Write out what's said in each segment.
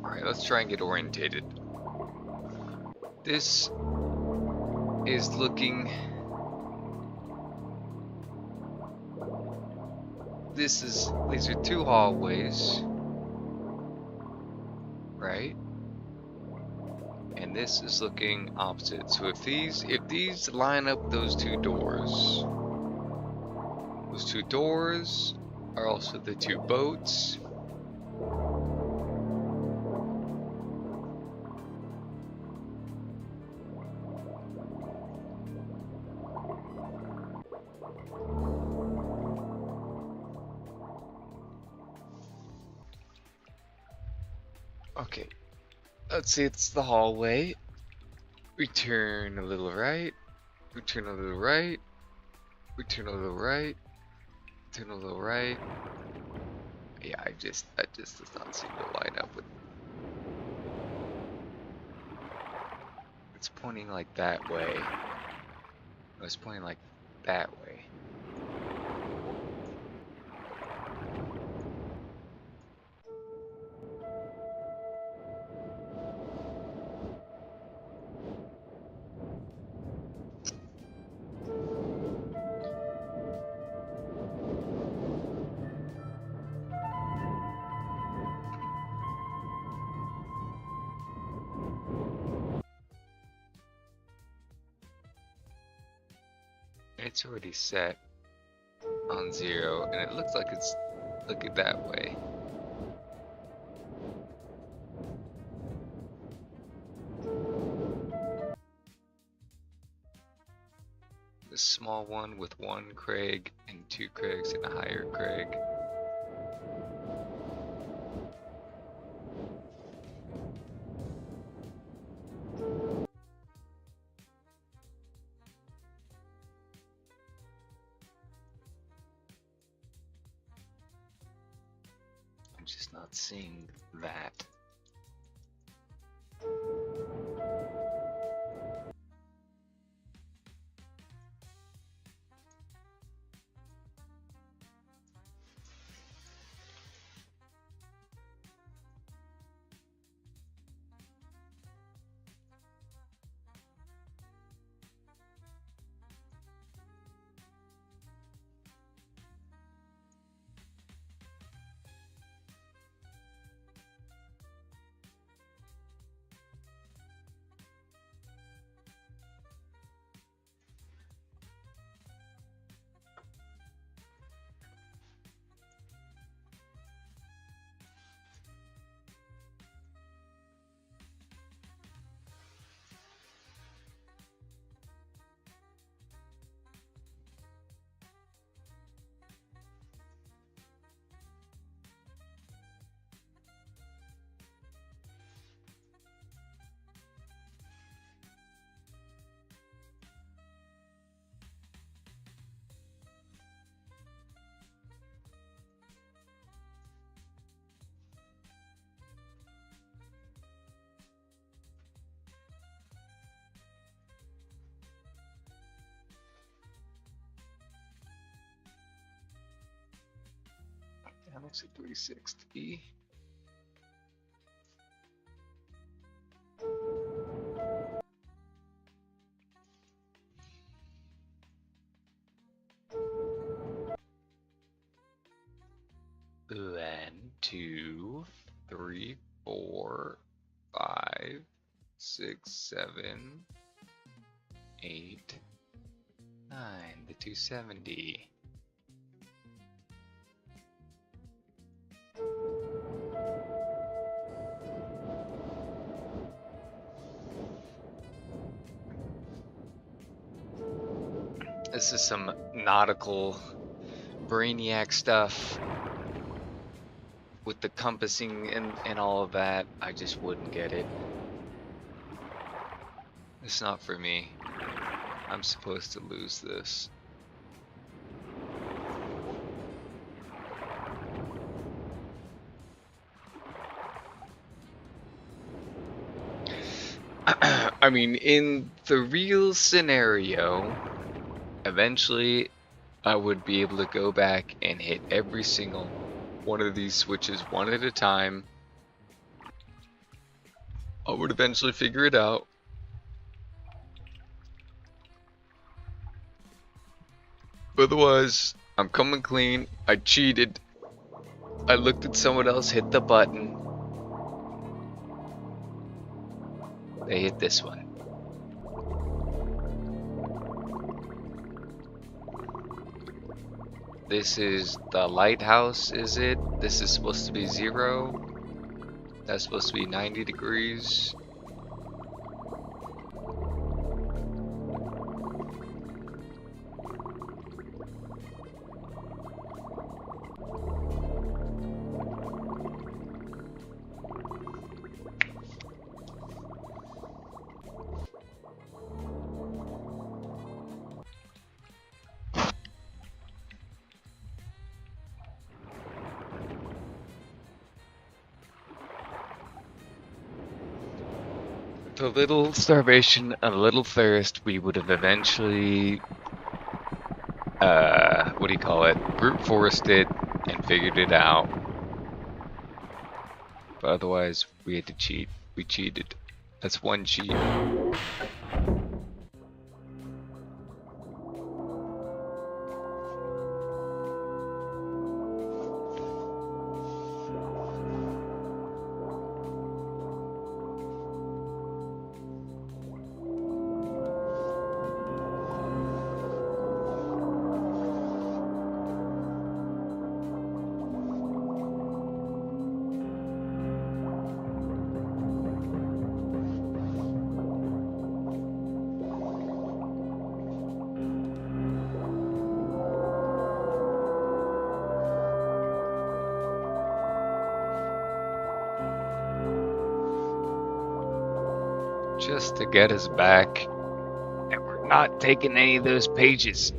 Alright, let's try and get orientated. This is looking... These are two hallways, right? And this is looking opposite. So if these line up those two doors are also the two boats. Okay, let's see, it's the hallway. Return a little right, return a little right, return a little right, return a little right. Yeah, that just does not seem to line up with... It's pointing like that way. It's pointing like that way. It's already set on 0, and it looks like it's looking that way. This small one with 1 Craig and 2 Craigs and a higher Craig. Just not seeing that. Let's see, 360. Then 2, 3, 4, 5, 6, 7, 8, 9. The 270. This is some nautical brainiac stuff with the compassing and all of that. I just wouldn't get it. It's not for me. I'm supposed to lose this. I mean, in the real scenario, eventually I would be able to go back and hit every single one of these switches one at a time. I would eventually figure it out. But otherwise, I'm coming clean. I cheated. I looked at someone else hit the button. They hit this one. This is the lighthouse, is it? This is supposed to be 0. That's supposed to be 90 degrees. With a little starvation, a little thirst, we would have eventually, what do you call it? Brute forced it and figured it out. But otherwise, we had to cheat. We cheated. That's one cheat. Just to get us back. And we're not taking any of those pages.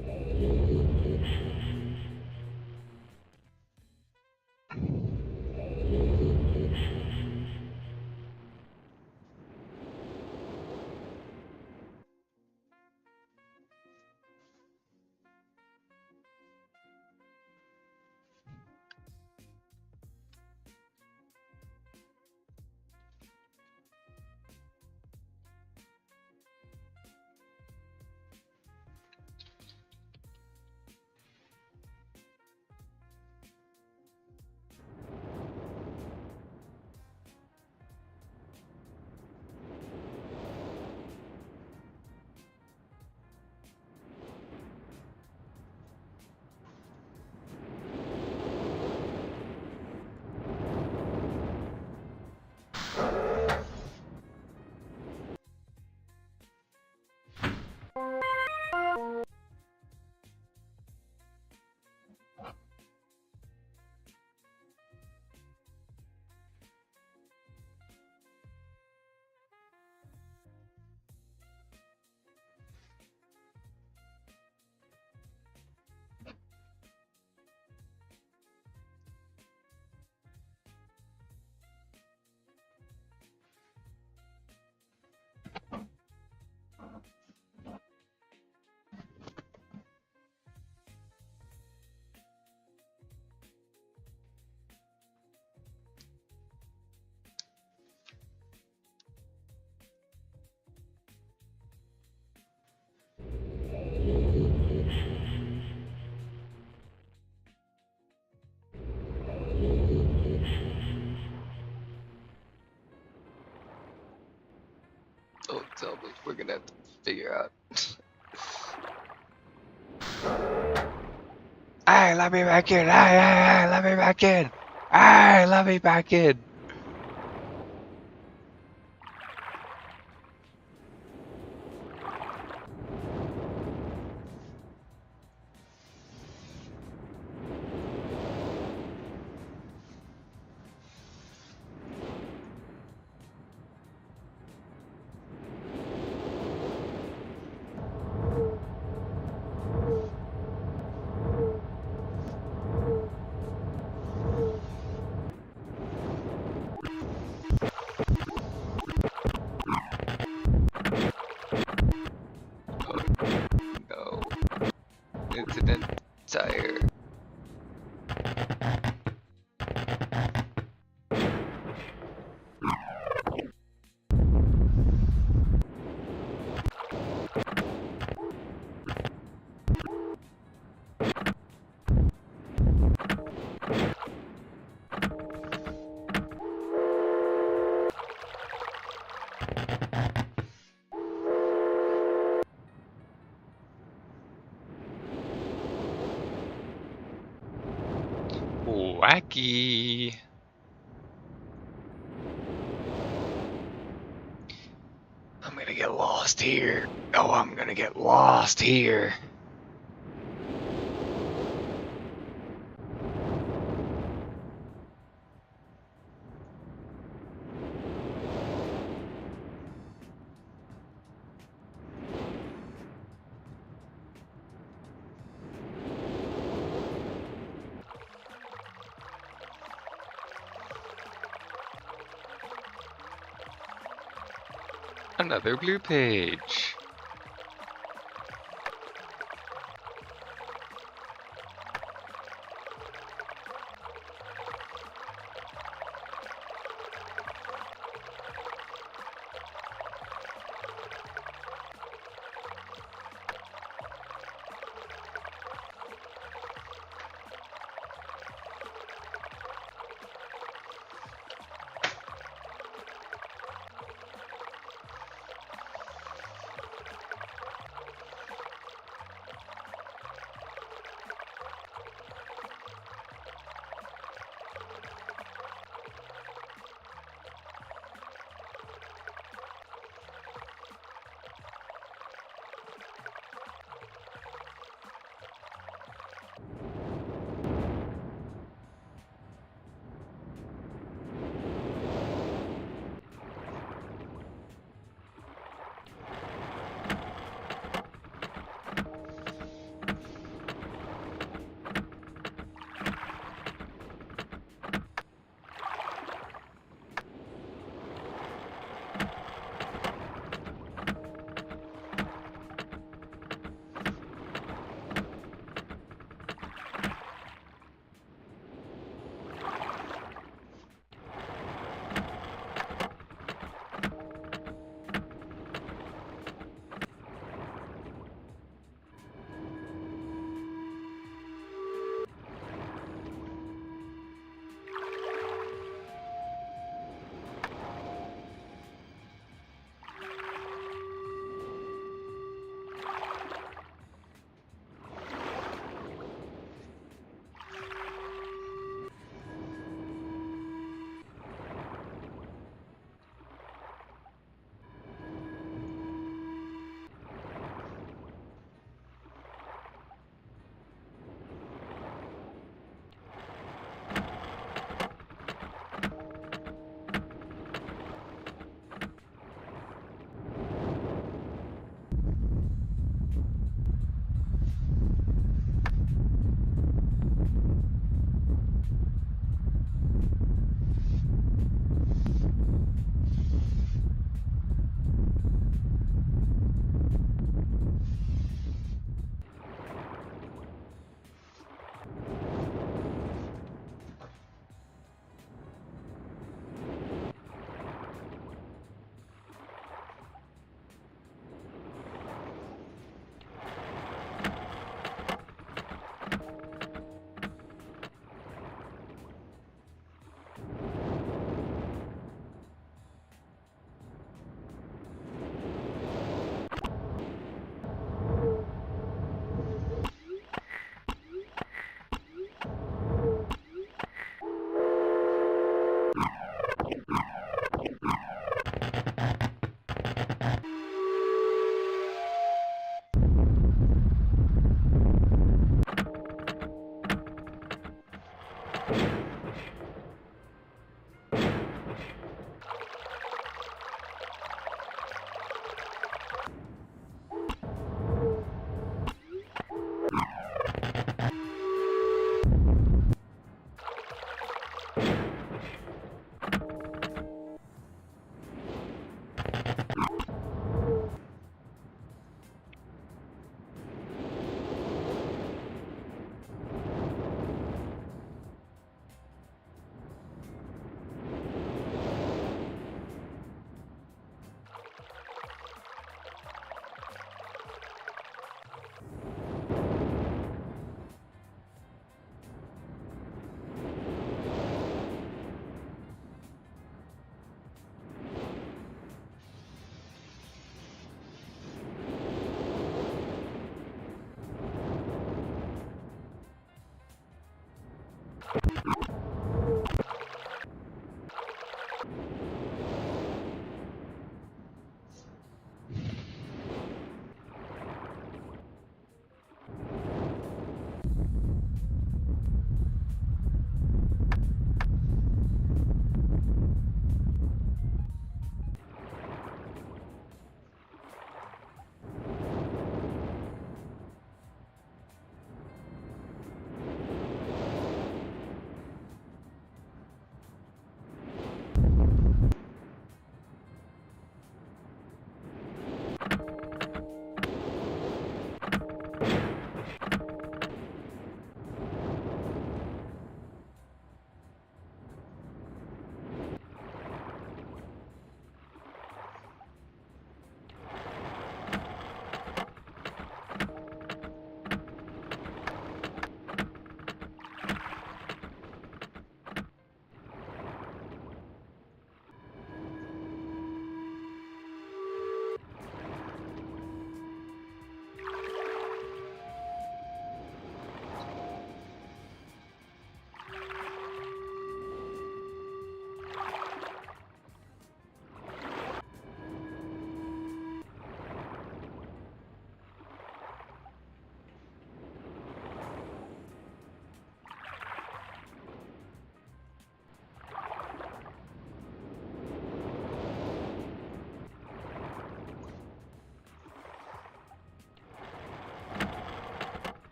something we're gonna have to figure out. Hey, let me back in! Hey, let me back in! Hey, let me back in! No. Incident tire. Wacky. I'm gonna get lost here. Oh, I'm gonna get lost here. Another blue page.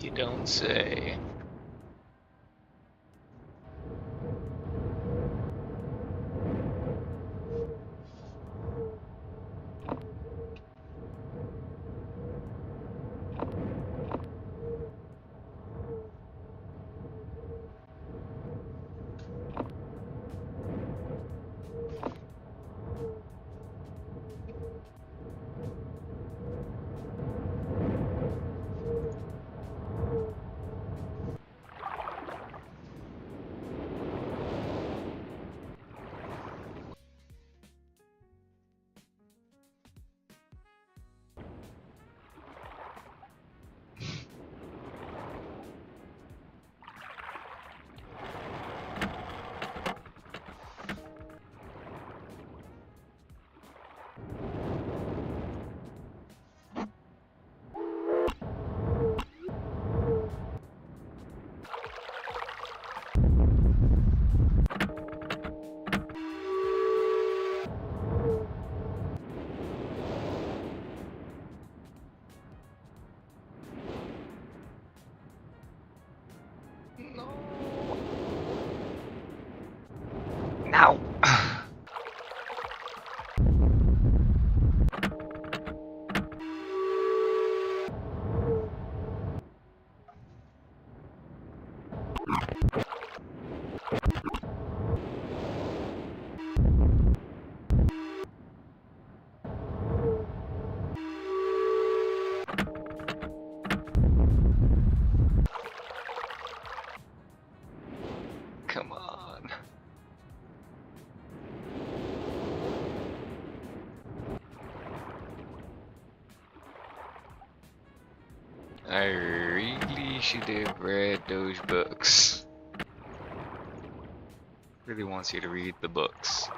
You don't say. No. Now. Come on. I really should have read those books. Really wants you to read the books.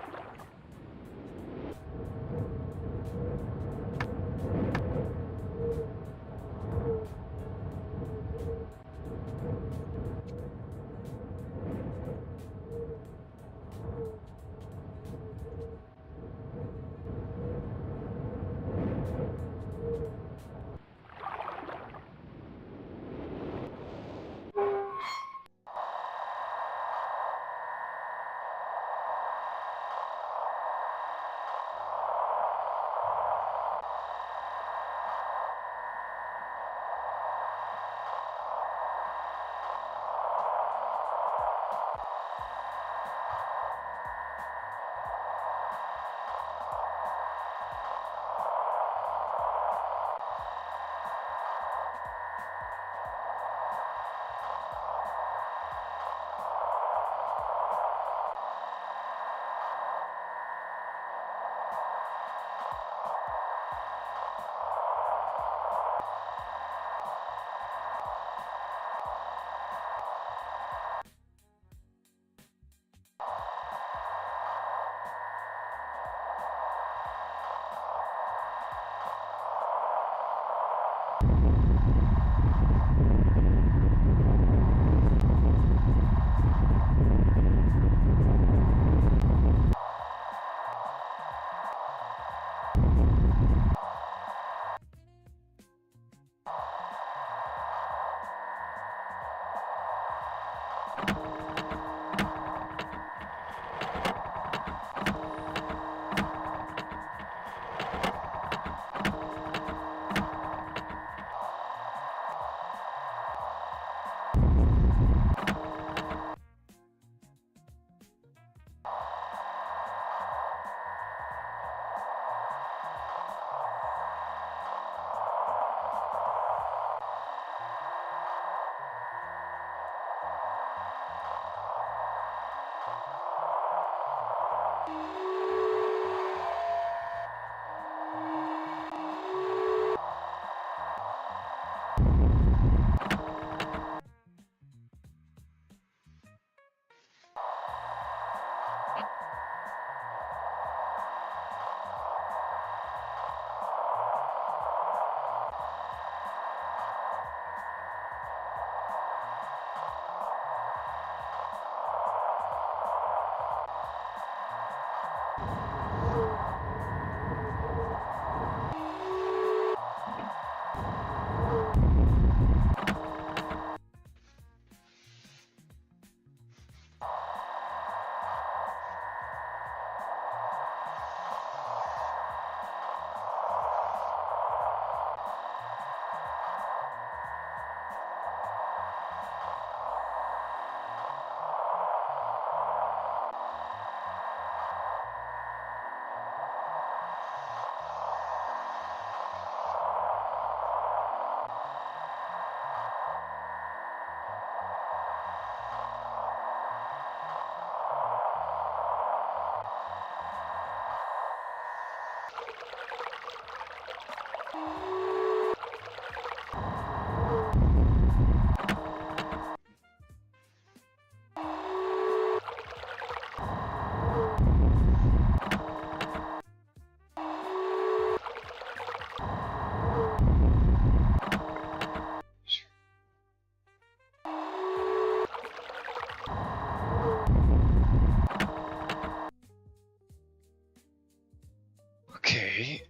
Okay.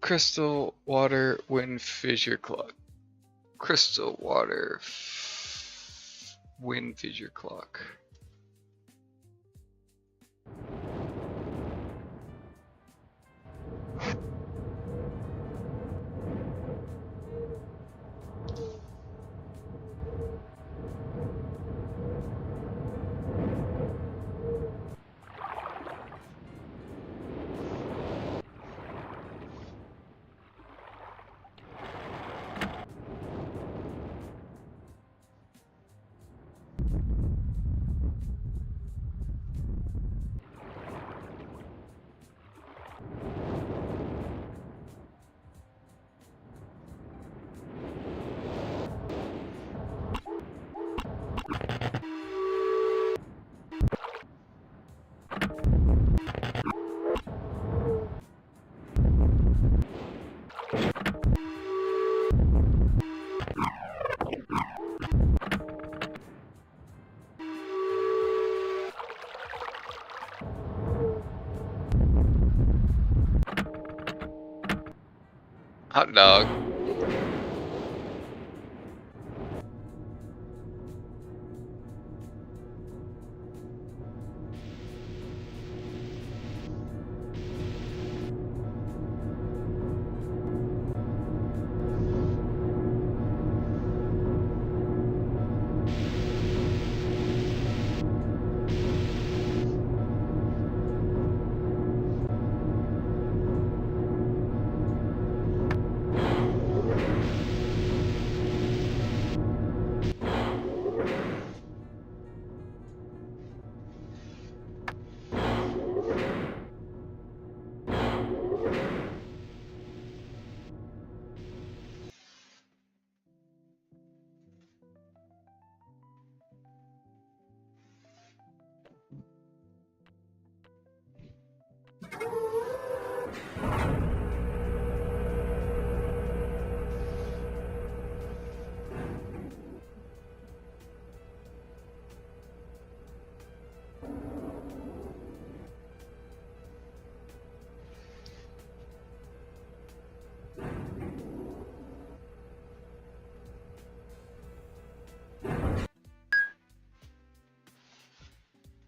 Crystal, water, wind, fissure clock. Crystal, water, wind, fissure clock. Hot dog.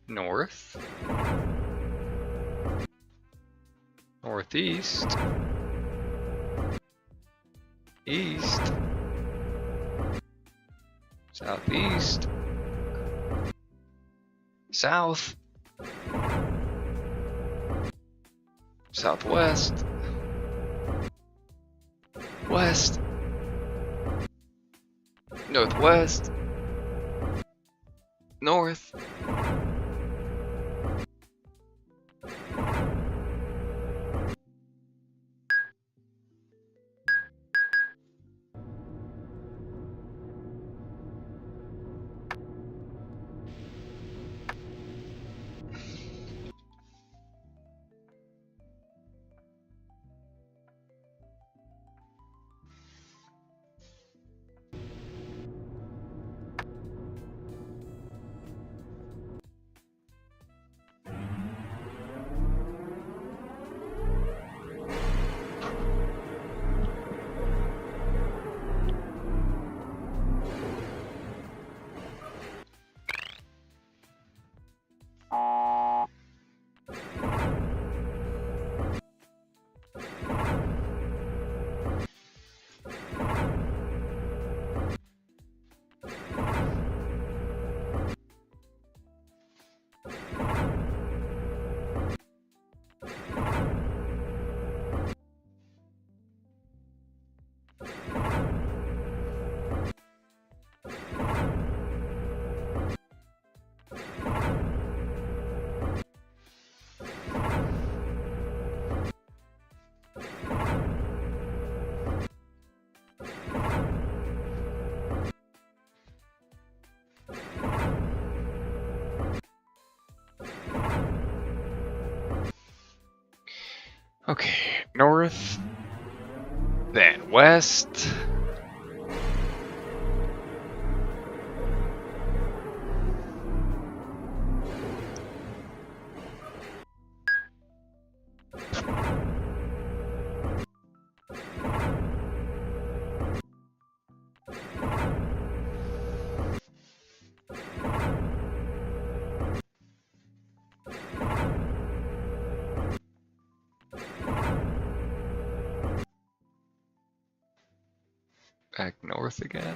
North. Northeast. East. Southeast. South. Southwest. West. Northwest. North. Okay, north, then west. Back north again.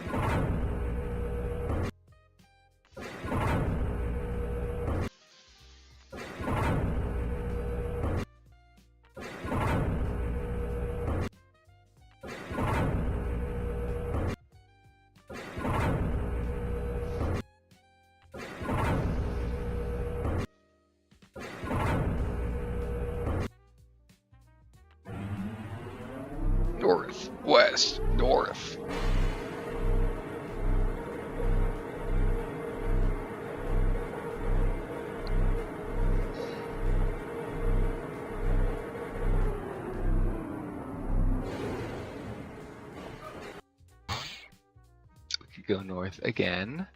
North, west, north. We could go north again.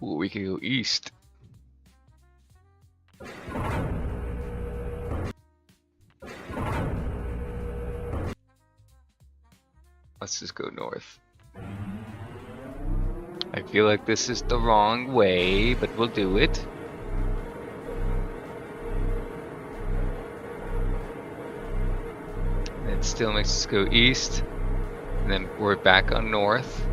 Ooh, we could go east. Let's just go north. I feel like this is the wrong way, but we'll do it. It still makes us go east, and then we're back on north.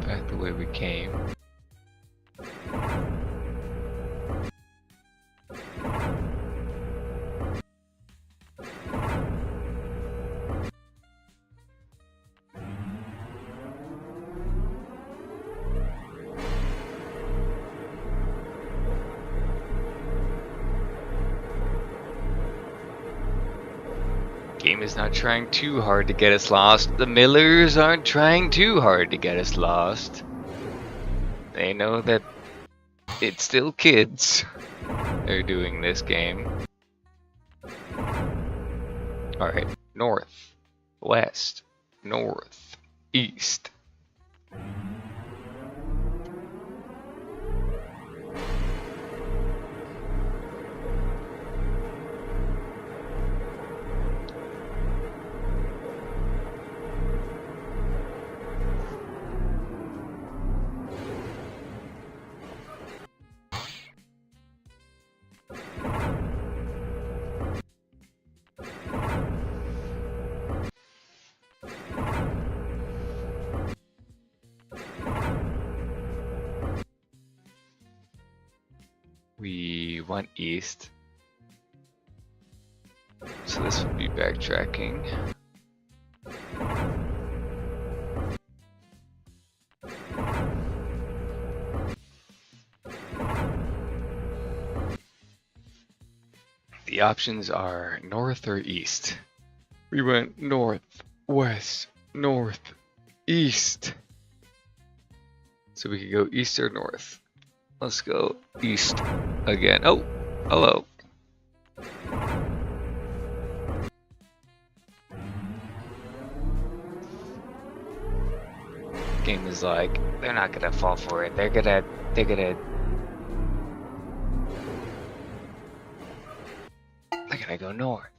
Back the way we came. Game is not trying too hard to get us lost. The Millers aren't trying too hard to get us lost. They know that it's still kids they're doing this game. Alright, north, west, north, east. We went east, so this would be backtracking. The options are north or east. We went north, west, north, east. So we could go east or north. Let's go east again. Oh, hello. Game is like, they're not gonna fall for it. They're gonna go north.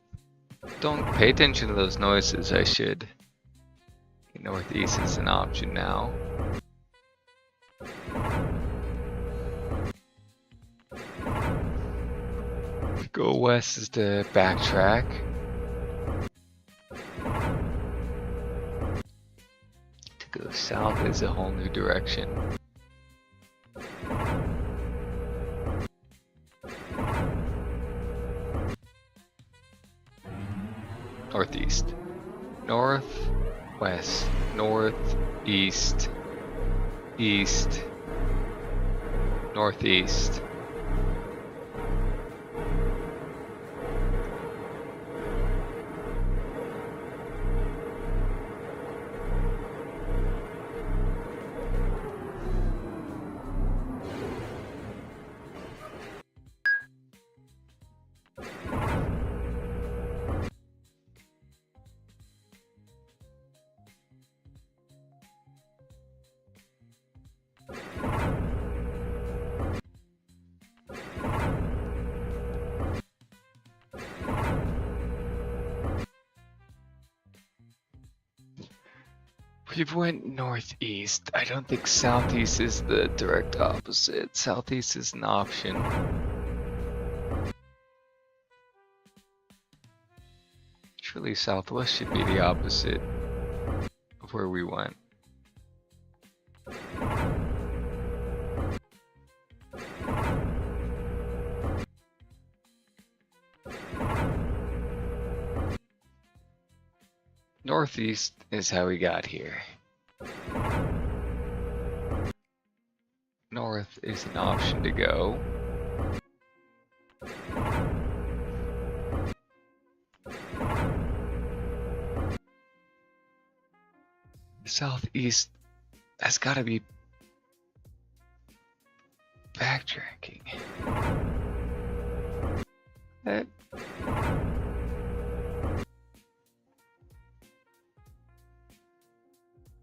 Don't pay attention to those noises. I should. Northeast is an option now. Go west is to backtrack. To go south is a whole new direction. Northeast. North, west, north, east, east, northeast. We've went northeast. I don't think southeast is the direct opposite. Southeast is an option. Surely southwest should be the opposite of where we went. Northeast is how we got here. North is an option to go. Southeast has got to be backtracking.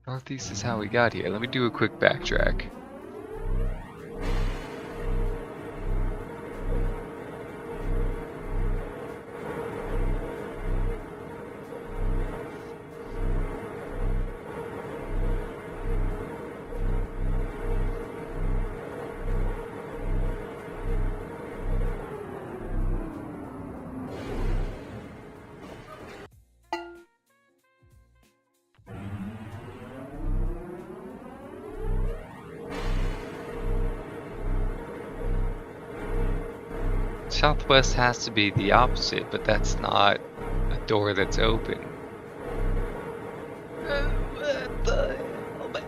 Northeast is how we got here. Let me do a quick backtrack. Southwest has to be the opposite, but that's not a door that's open. What the hell, man?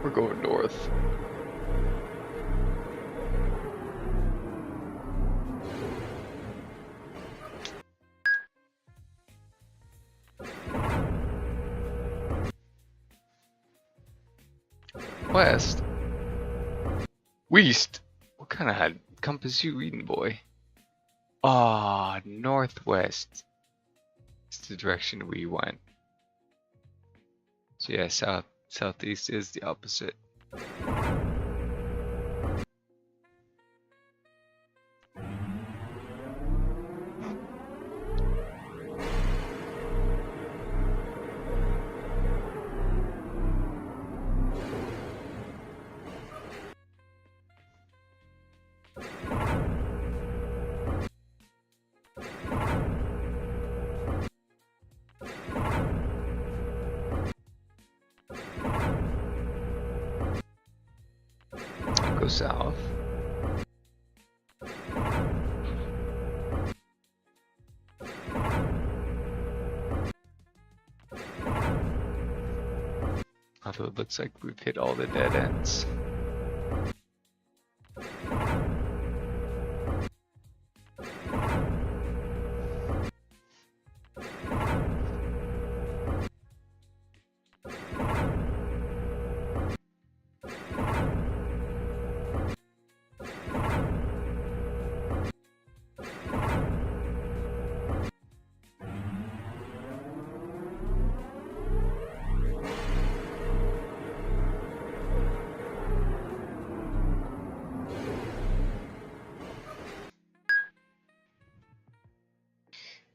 We're going north. West? West? What kind of compass you reading, boy? Ah, northwest. It's the direction we went. So yeah, southeast is the opposite. Go south. Although it looks like we've hit all the dead ends.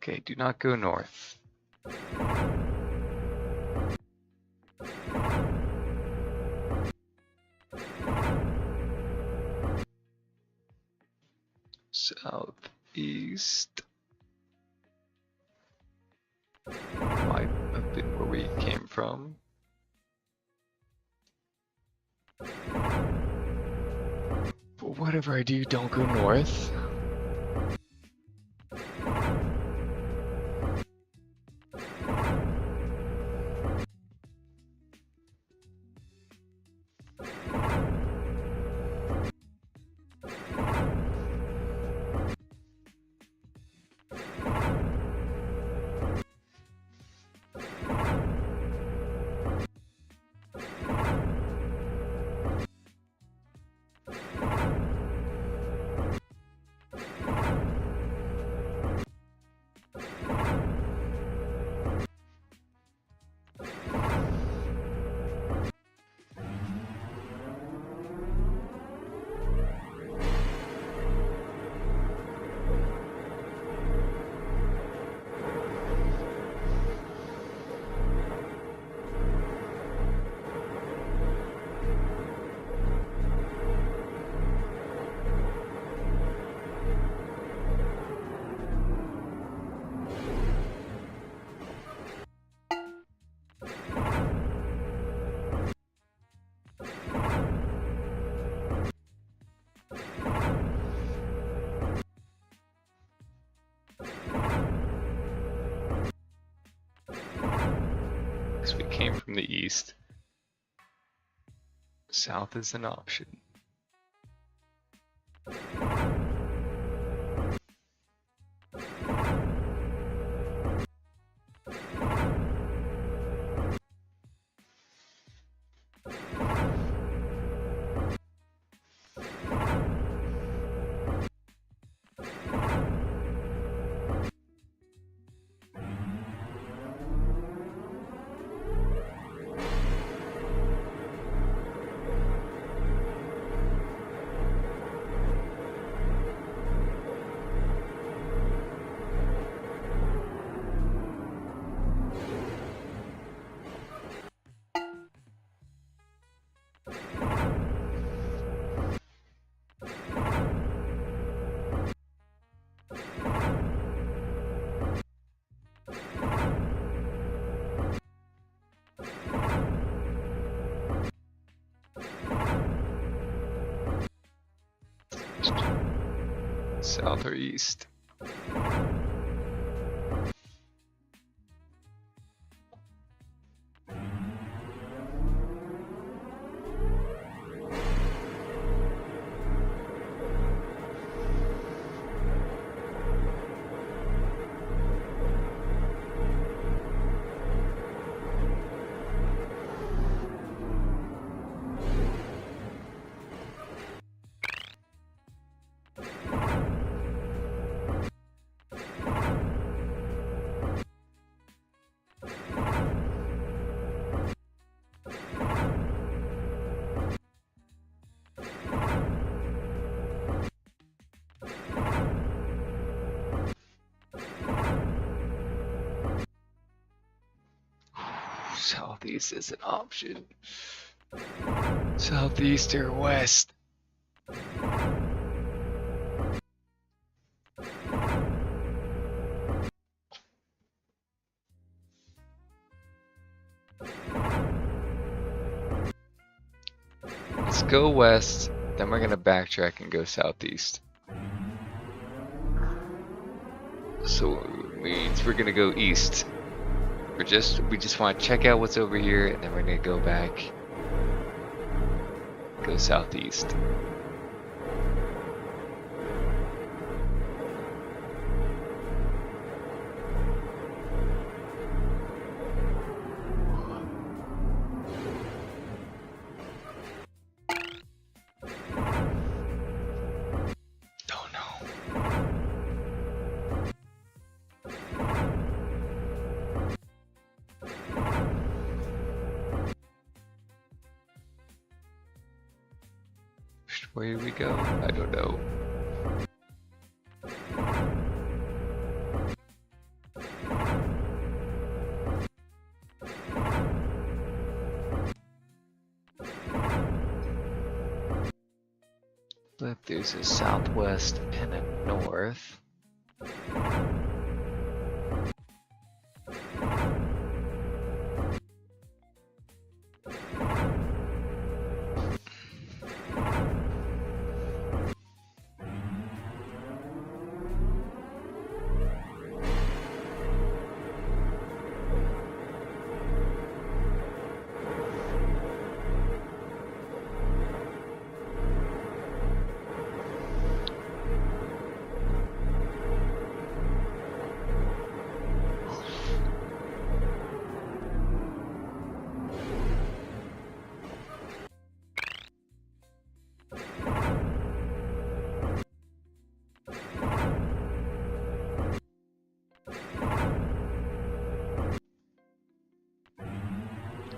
Okay, do not go north. Southeast might have been where we came from. Whatever I do, don't go north. Because we came from the east. South is an option. South or east? Southeast is an option. Southeast or west? Let's go west, then we're gonna backtrack and go southeast. So it means we're gonna go east. We just want to check out what's over here, and then we're gonna go back, go southeast. Don't know. Where do we go? I don't know. But there's a southwest and a north.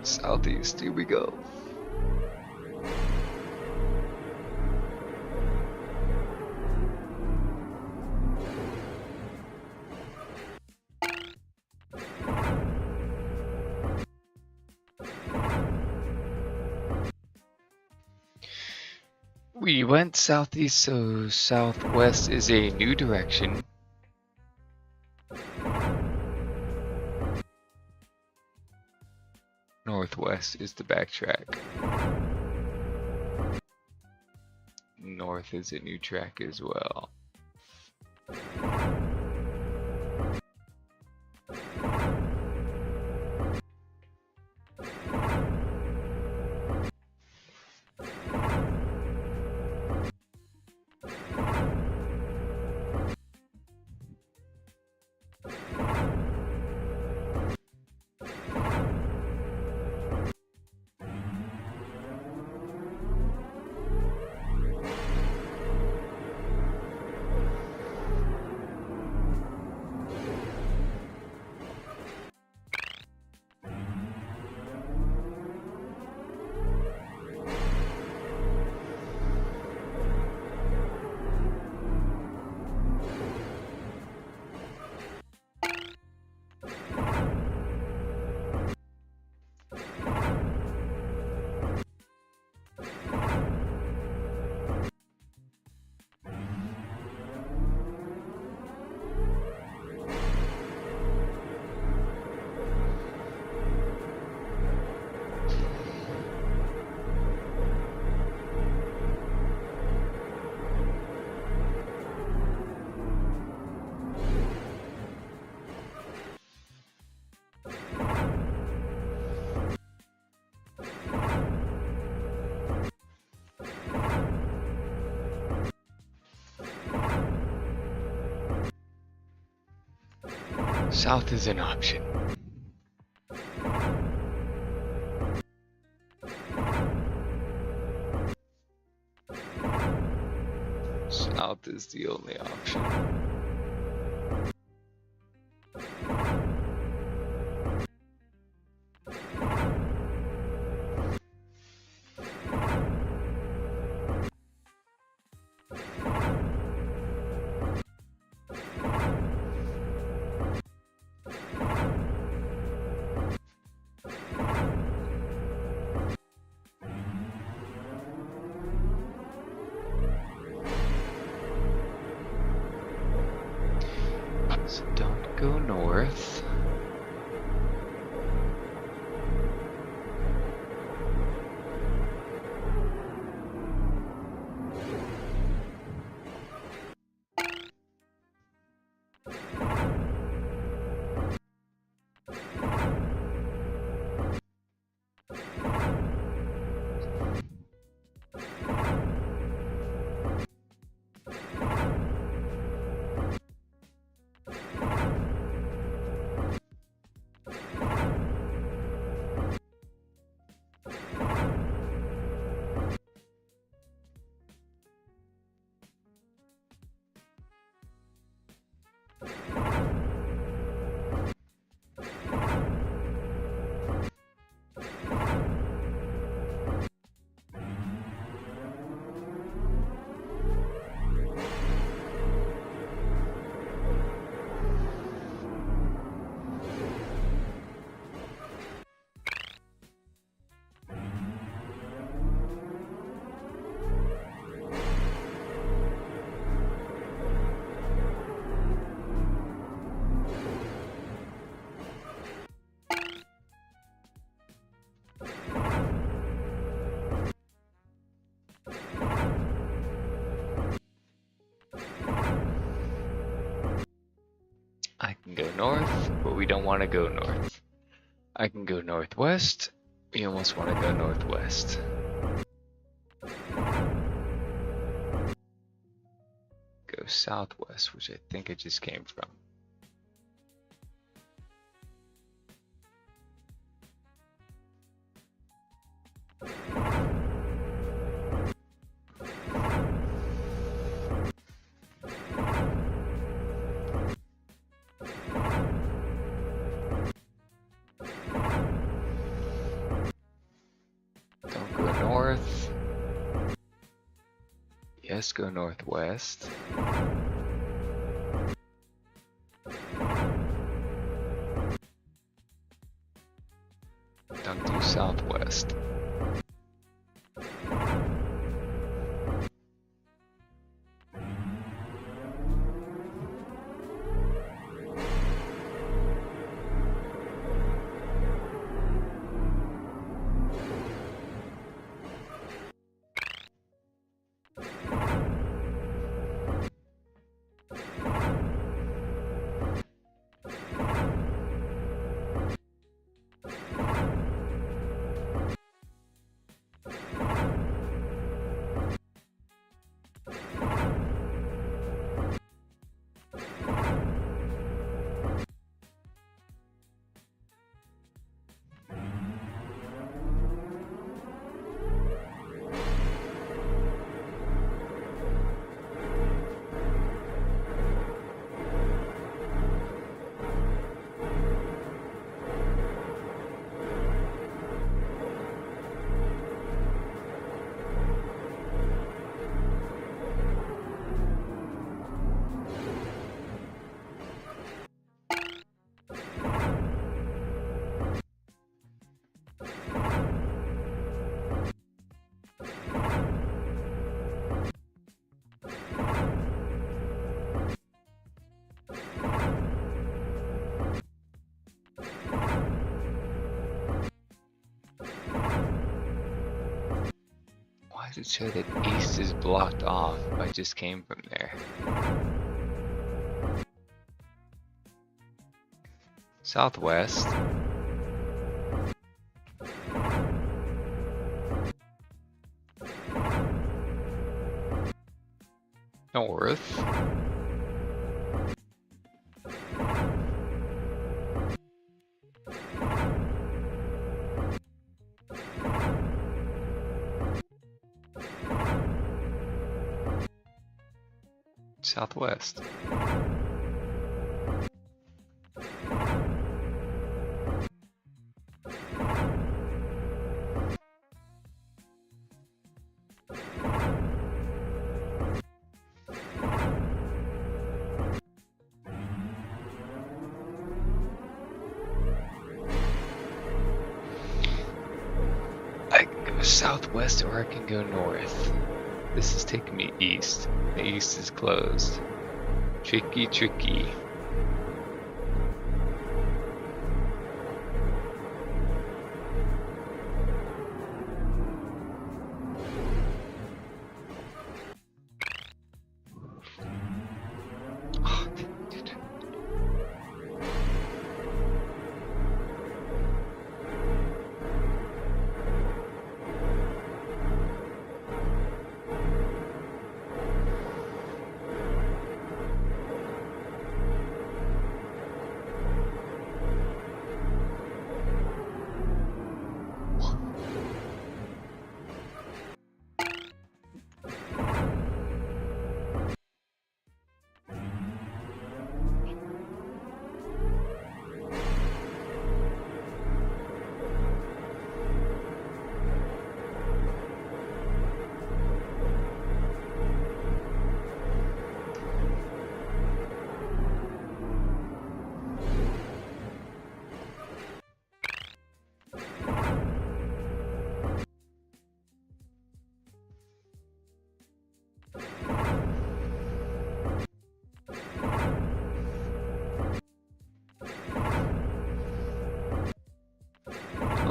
Southeast, here we go. We went southeast, so southwest is a new direction. Northwest is the backtrack. North is a new track as well. South is an option. South is the only option. So don't go north. I can go north, but we don't want to go north. I can go northwest. We almost want to go northwest. Go southwest, which I think I just came from. north. Yes, go northwest. Don't do southwest. Why does it show that east is blocked off if I just came from there? Southwest. North. Southwest. I can go southwest or I can go north. This is taking me east. The east is closed. Tricky, tricky.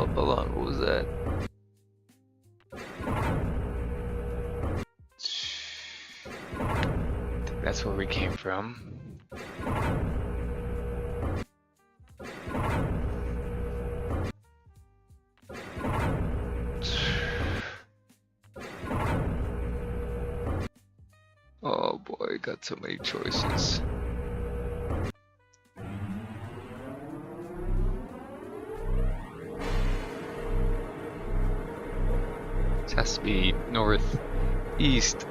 Oh, hold on, what was that? That's where we came from. Oh boy, got so many choices. This has to be north, east.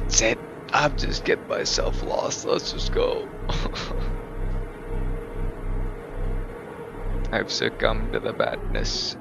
That's it. I'm just getting myself lost. Let's just go. I've succumbed to the badness.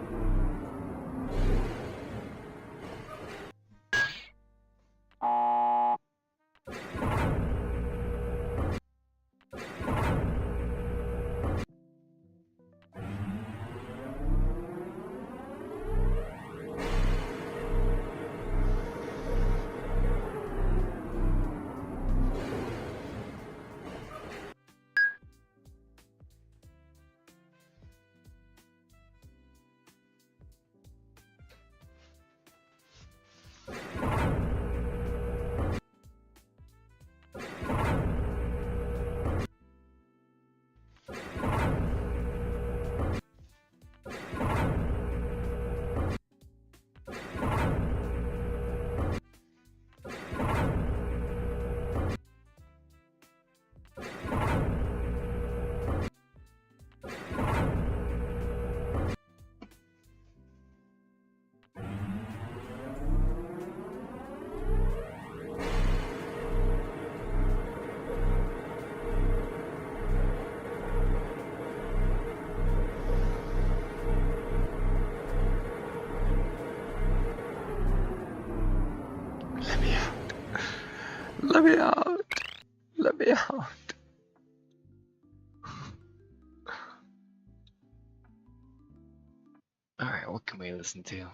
Let me out. Let me out. Alright, what can we listen to?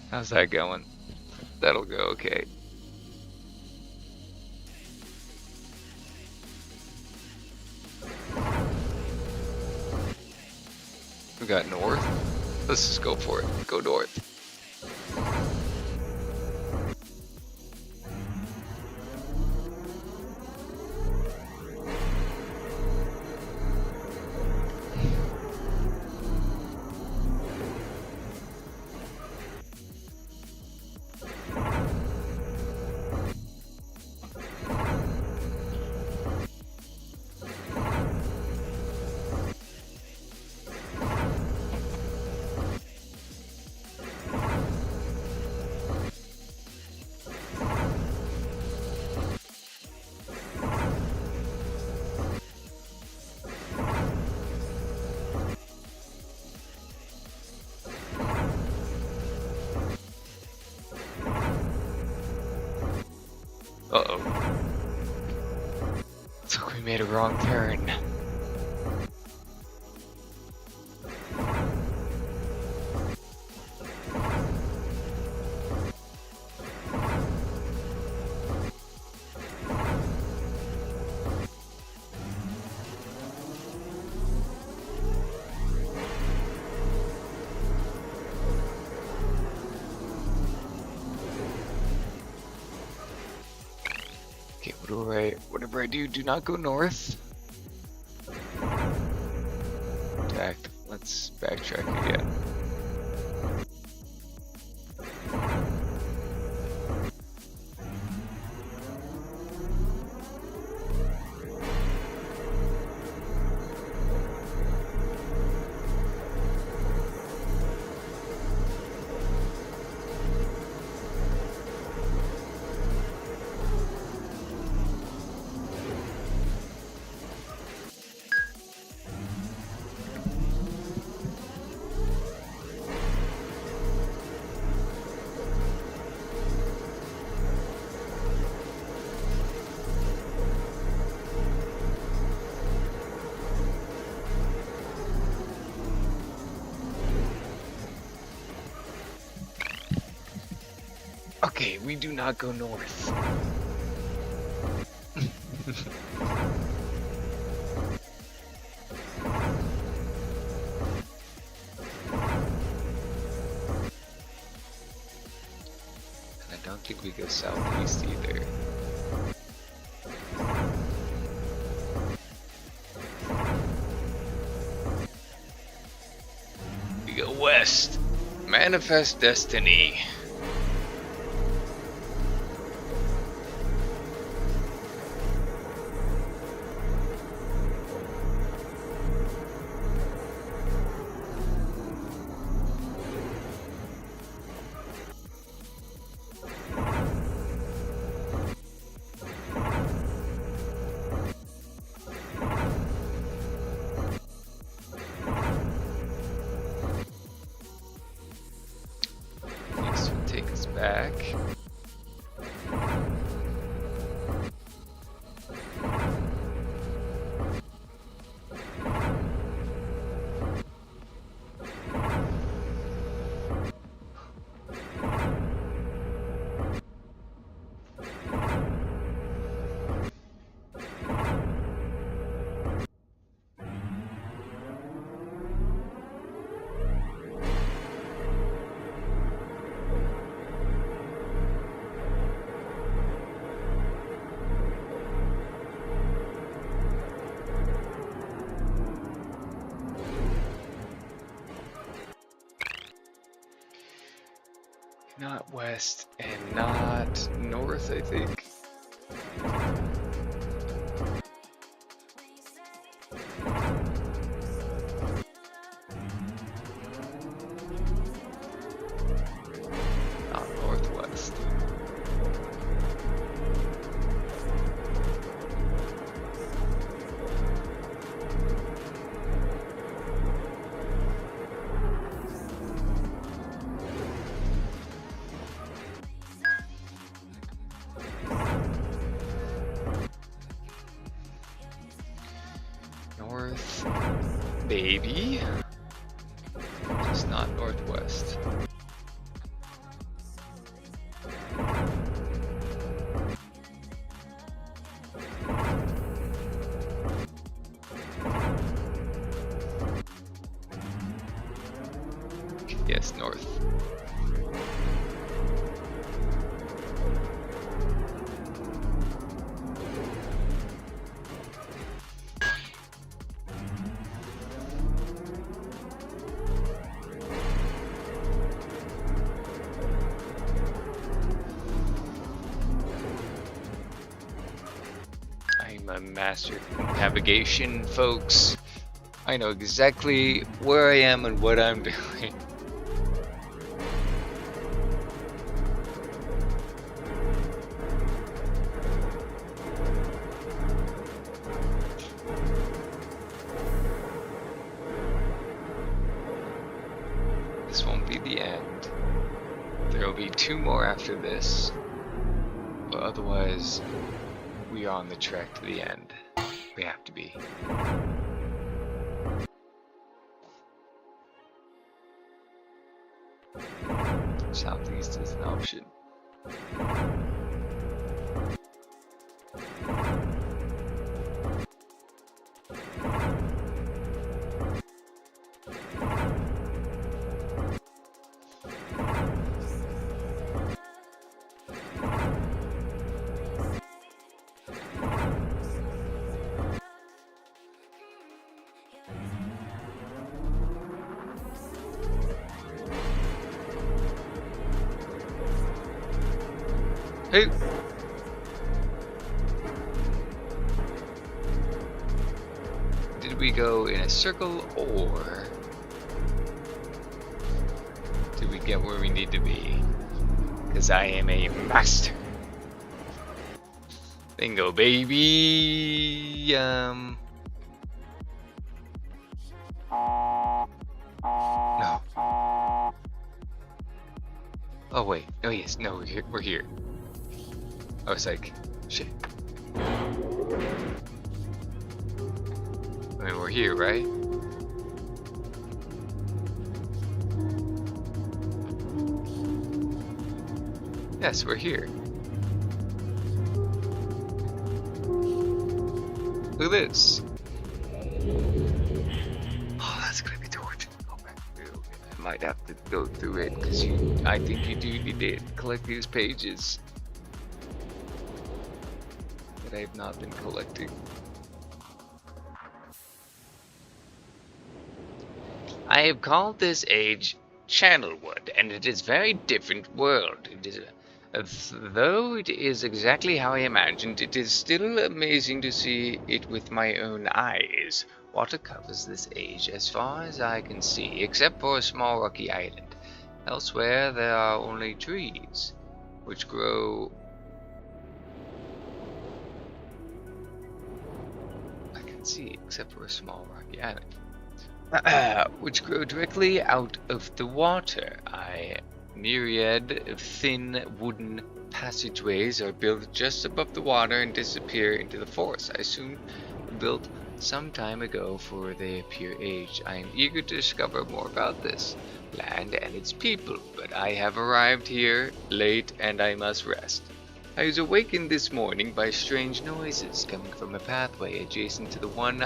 How's that going? That'll go okay. We got north. Let's just go for it. Go north. Uh-oh. Looks like we made a wrong turn. Okay, whatever I do not go north. Let's backtrack again. Okay, we do not go north. And I don't think we go southeast either. We go west. Manifest destiny. Not west and not north, I think. Not northwest. North, baby. Just not northwest. Yes, north. I'm a master navigation, folks. I know exactly where I am and what I'm doing. This won't be the end. There will be 2 more after this, but otherwise we are on the track to the end. We have to be. Southeast is an option. Hey! Did we go in a circle, or did we get where we need to be? Because I am a master. Bingo, baby! No. Oh wait, oh yes, no, we're here. I was like, shit. I mean, we're here, right? Yes, we're here. Look at this. Oh, that's gonna be torture. I might have to go through it because I think you do need to collect these pages that I have not been collecting. I have called this age Channelwood, and it is a very different world. It is though it is exactly how I imagined, it is still amazing to see it with my own eyes. Water covers this age as far as I can see, except for a small rocky island. Elsewhere there are only trees, which grow... I can see, except for a small rocky island. Which grow directly out of the water. Myriad thin wooden passageways are built just above the water and disappear into the forest. I assume built some time ago, for they appear aged. I am eager to discover more about this land and its people, but I have arrived here late and I must rest. I was awakened this morning by strange noises coming from a pathway adjacent to the one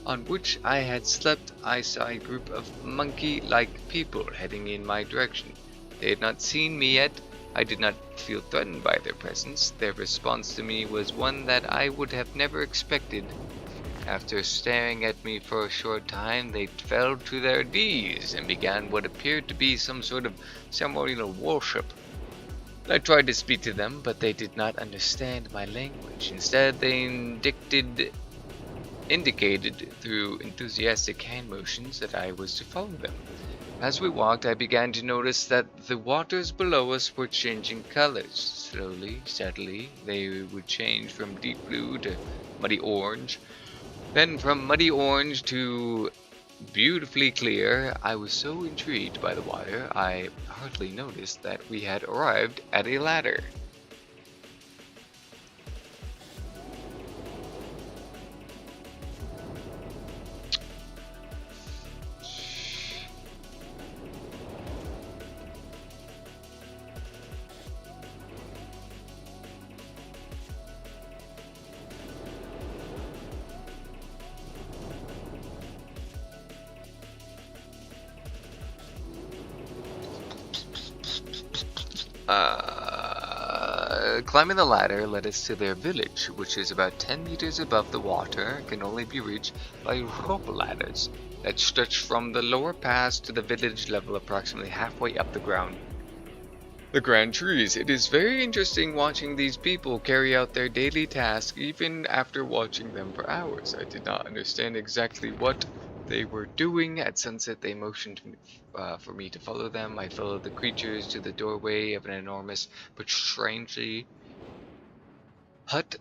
on which I had slept. I saw a group of monkey-like people heading in my direction. They had not seen me yet. I did not feel threatened by their presence. Their response to me was one that I would have never expected After staring at me for a short time, they fell to their knees and began what appeared to be some sort of ceremonial worship. I tried to speak to them, but they did not understand my language. Instead, they indicated through enthusiastic hand motions that I was to follow them. As we walked, I began to notice that the waters below us were changing colors. Slowly, steadily, they would change from deep blue to muddy orange, then from muddy orange to beautifully clear. I was so intrigued by the water, I hardly noticed that we had arrived at a ladder. Climbing the ladder led us to their village, which is about 10 meters above the water and can only be reached by rope ladders that stretch from the lower pass to the village level approximately halfway up the ground. The grand trees. It is very interesting watching these people carry out their daily tasks even after watching them for hours. I did not understand exactly what they were doing. At sunset, they motioned for me to follow them. I followed the creatures to the doorway of an enormous but strangely hut.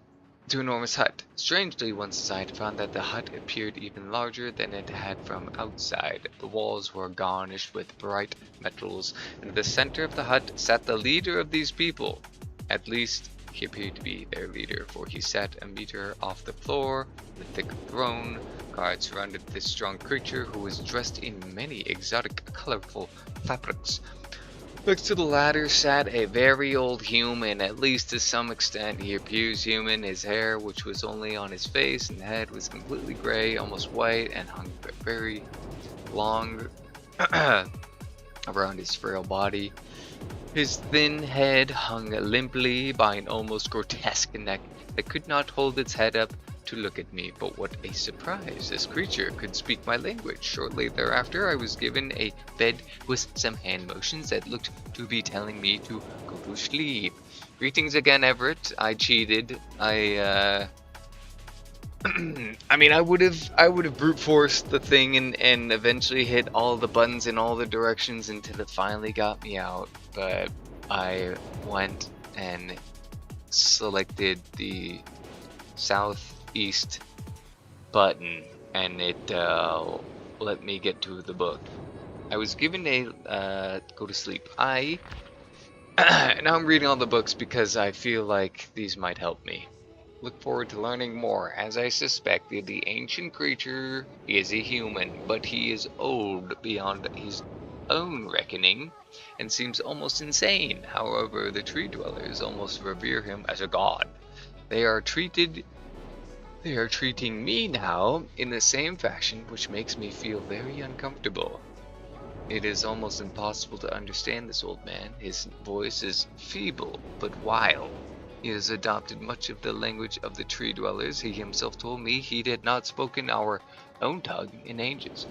Strangely, once inside, I found that the hut appeared even larger than it had from outside. The walls were garnished with bright metals, and in the center of the hut sat the leader of these people. At least, he appeared to be their leader, for he sat a meter off the floor, on a thick throne. Guards surrounded this strong creature, who was dressed in many exotic, colorful fabrics. Next to the ladder sat a very old human, at least to some extent he appears human. His hair, which was only on his face and head, was completely gray, almost white, and hung very long around his frail body. His thin head hung limply by an almost grotesque neck that could not hold its head up to look at me. But what a surprise! This creature could speak my language. Shortly thereafter, I was given a bed with some hand motions that looked to be telling me to go to sleep. Greetings again, Everett. I cheated. I mean, I would have brute forced the thing and eventually hit all the buttons in all the directions until it finally got me out. But I went and selected the southeast button, and it let me get to the book. I was given a go to sleep. Now I'm reading all the books because I feel like these might help me. Look forward to learning more. As I suspected, the ancient creature is a human, but he is old beyond his own reckoning and seems almost insane. However, the tree dwellers almost revere him as a god. They are treating me now in the same fashion, which makes me feel very uncomfortable. It is almost impossible to understand this old man. His voice is feeble but wild. He has adopted much of the language of the tree dwellers. He himself told me he had not spoken our own tongue in ages.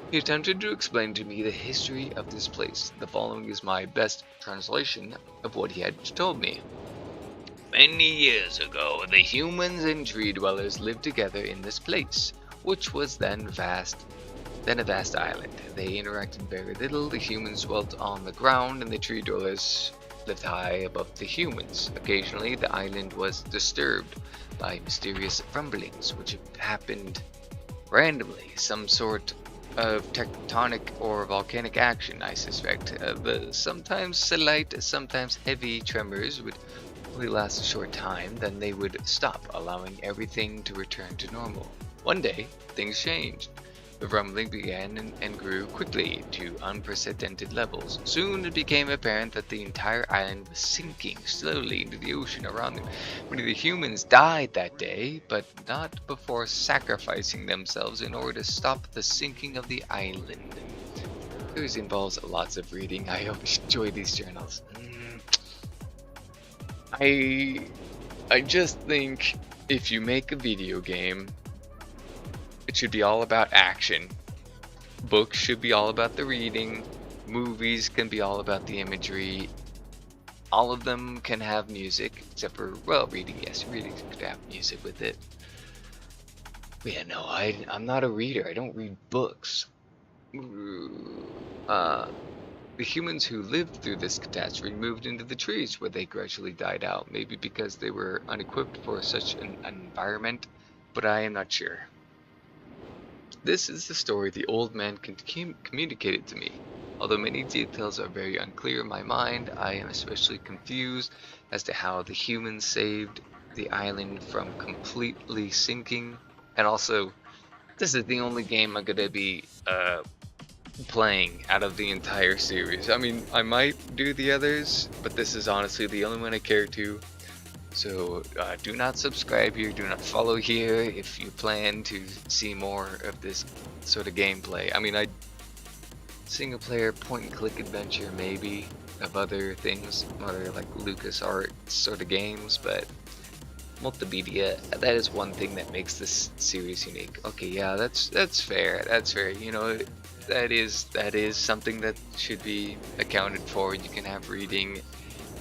He attempted to explain to me the history of this place. The following is my best translation of what he had told me. Many years ago, the humans and tree dwellers lived together in this place, which was then a vast island. They interacted very little. The humans dwelt on the ground, and the tree dwellers lived high above the humans. Occasionally, the island was disturbed by mysterious rumblings, which happened randomly, some sort of tectonic or volcanic action, I suspect. Sometimes slight, sometimes heavy tremors would only last a short time, then they would stop, allowing everything to return to normal. One day, things changed. The rumbling began and grew quickly to unprecedented levels. Soon it became apparent that the entire island was sinking slowly into the ocean around them. Many of the humans died that day, but not before sacrificing themselves in order to stop the sinking of the island. This involves lots of reading. I hope you enjoy these journals. I just think if you make a video game It should be all about action. Books should be all about the reading. Movies can be all about the imagery. All of them can have music, except for, well, reading, yes, reading could have music with it. But yeah, no, I'm not a reader. I don't read books. The humans who lived through this catastrophe moved into the trees, where they gradually died out, maybe because they were unequipped for such an environment, but I am not sure. This is the story the old man communicated to me. Although many details are very unclear in my mind, I am especially confused as to how the humans saved the island from completely sinking. And also, this is the only game I'm gonna be playing out of the entire series. I mean, I might do the others, but this is honestly the only one I care to. So do not subscribe here, do not follow here if you plan to see more of this sort of gameplay. I mean, single player point and click adventure maybe of other things, other like LucasArts sort of games, but multimedia, that is one thing that makes this series unique. Okay, yeah, that's fair. That's fair. You know, that is something that should be accounted for. You can have reading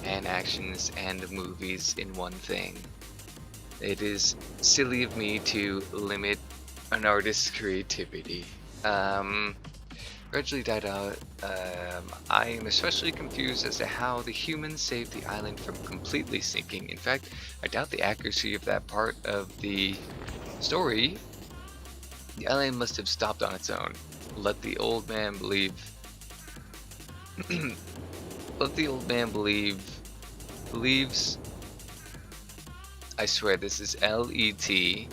and actions and movies in one thing. It is silly of me to limit an artist's creativity. Gradually died out. I am especially confused as to how the humans saved the island from completely sinking. In fact, I doubt the accuracy of that part of the story. The island must have stopped on its own. Let the old man believe. Let the old man believes. I swear this is L-E-T.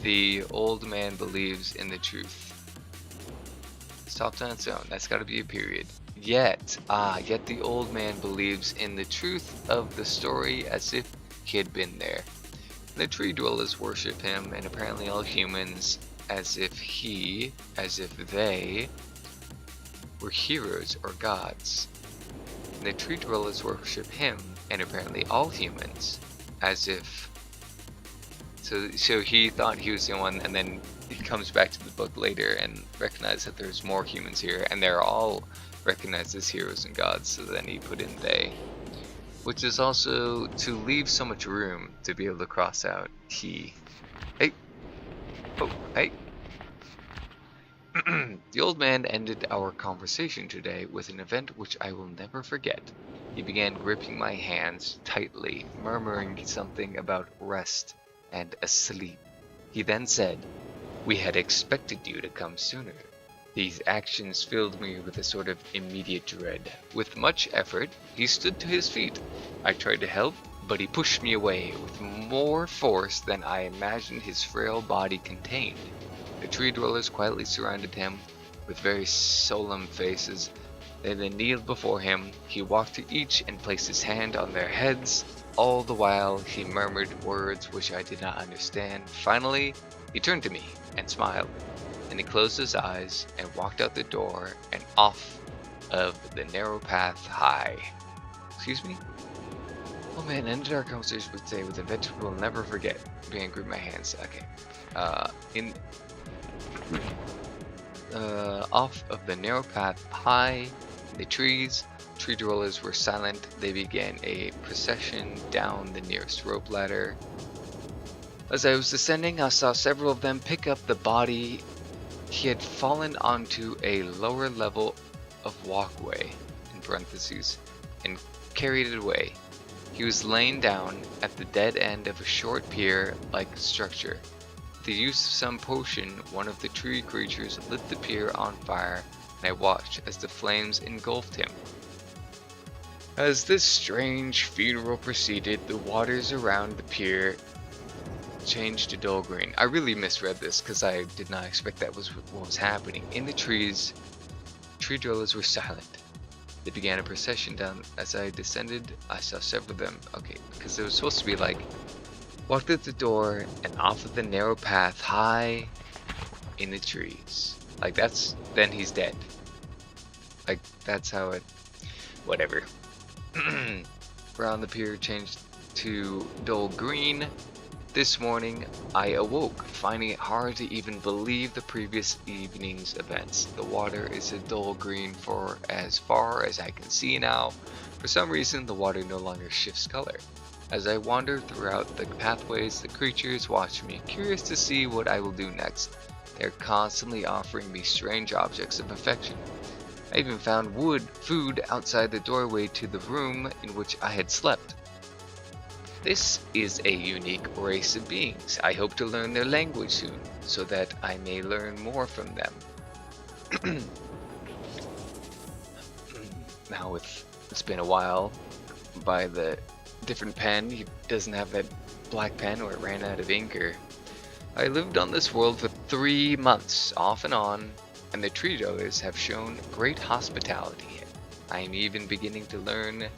The old man believes in the truth. Stopped on its own. That's got to be a period. Yet the old man believes in the truth of the story as if he had been there. The tree dwellers worship him, and apparently all humans as if they were heroes or gods. The tree dwellers worship him, and apparently all humans as if. So he thought he was the one, and then he comes back to the book later and recognizes that there's more humans here, and they're all recognized as heroes and gods, so then he put in they. Which is also to leave so much room to be able to cross out he. Hey! Oh, hey! The old man ended our conversation today with an event which I will never forget. He began gripping my hands tightly, murmuring something about rest and asleep. He then said, "We had expected you to come sooner." These actions filled me with a sort of immediate dread. With much effort, he stood to his feet. I tried to help, but he pushed me away with more force than I imagined his frail body contained. The tree dwellers quietly surrounded him with very solemn faces. They then kneeled before him. He walked to each and placed his hand on their heads. All the while, he murmured words which I did not understand. Finally, he turned to me and smiled. And he closed his eyes and walked out the door and off of the narrow path high. Excuse me? Oh man, ended our conversation with today with a venture we'll never forget. Being group my hands. Okay. Off of the narrow path high in the trees, tree dwellers were silent. They began a procession down the nearest rope ladder. As I was descending, I saw several of them pick up the body. He had fallen onto a lower level of walkway, in parentheses, and carried it away. He was laying down at the dead end of a short pier-like structure. With the use of some potion, one of the tree creatures lit the pier on fire, and I watched as the flames engulfed him. As this strange funeral proceeded, the waters around the pier changed to dull green. I really misread this because I did not expect that was what was happening. In the trees, tree dwellers were silent. They began a procession down. As I descended, I saw several of them. Okay, because it was supposed to be like, walked at the door and off of the narrow path high in the trees. Like then he's dead. Like that's how it, whatever. Around the pier changed to dull green. This morning, I awoke, finding it hard to even believe the previous evening's events. The water is a dull green for as far as I can see now. For some reason, the water no longer shifts color. As I wander throughout the pathways, the creatures watch me, curious to see what I will do next. They are constantly offering me strange objects of affection. I even found food outside the doorway to the room in which I had slept. This is a unique race of beings. I hope to learn their language soon, so that I may learn more from them. Now it's been a while by the different pen. He doesn't have that black pen or it ran out of ink. I lived on this world for 3 months, off and on, and the tree dwellers have shown great hospitality. I am even beginning to learn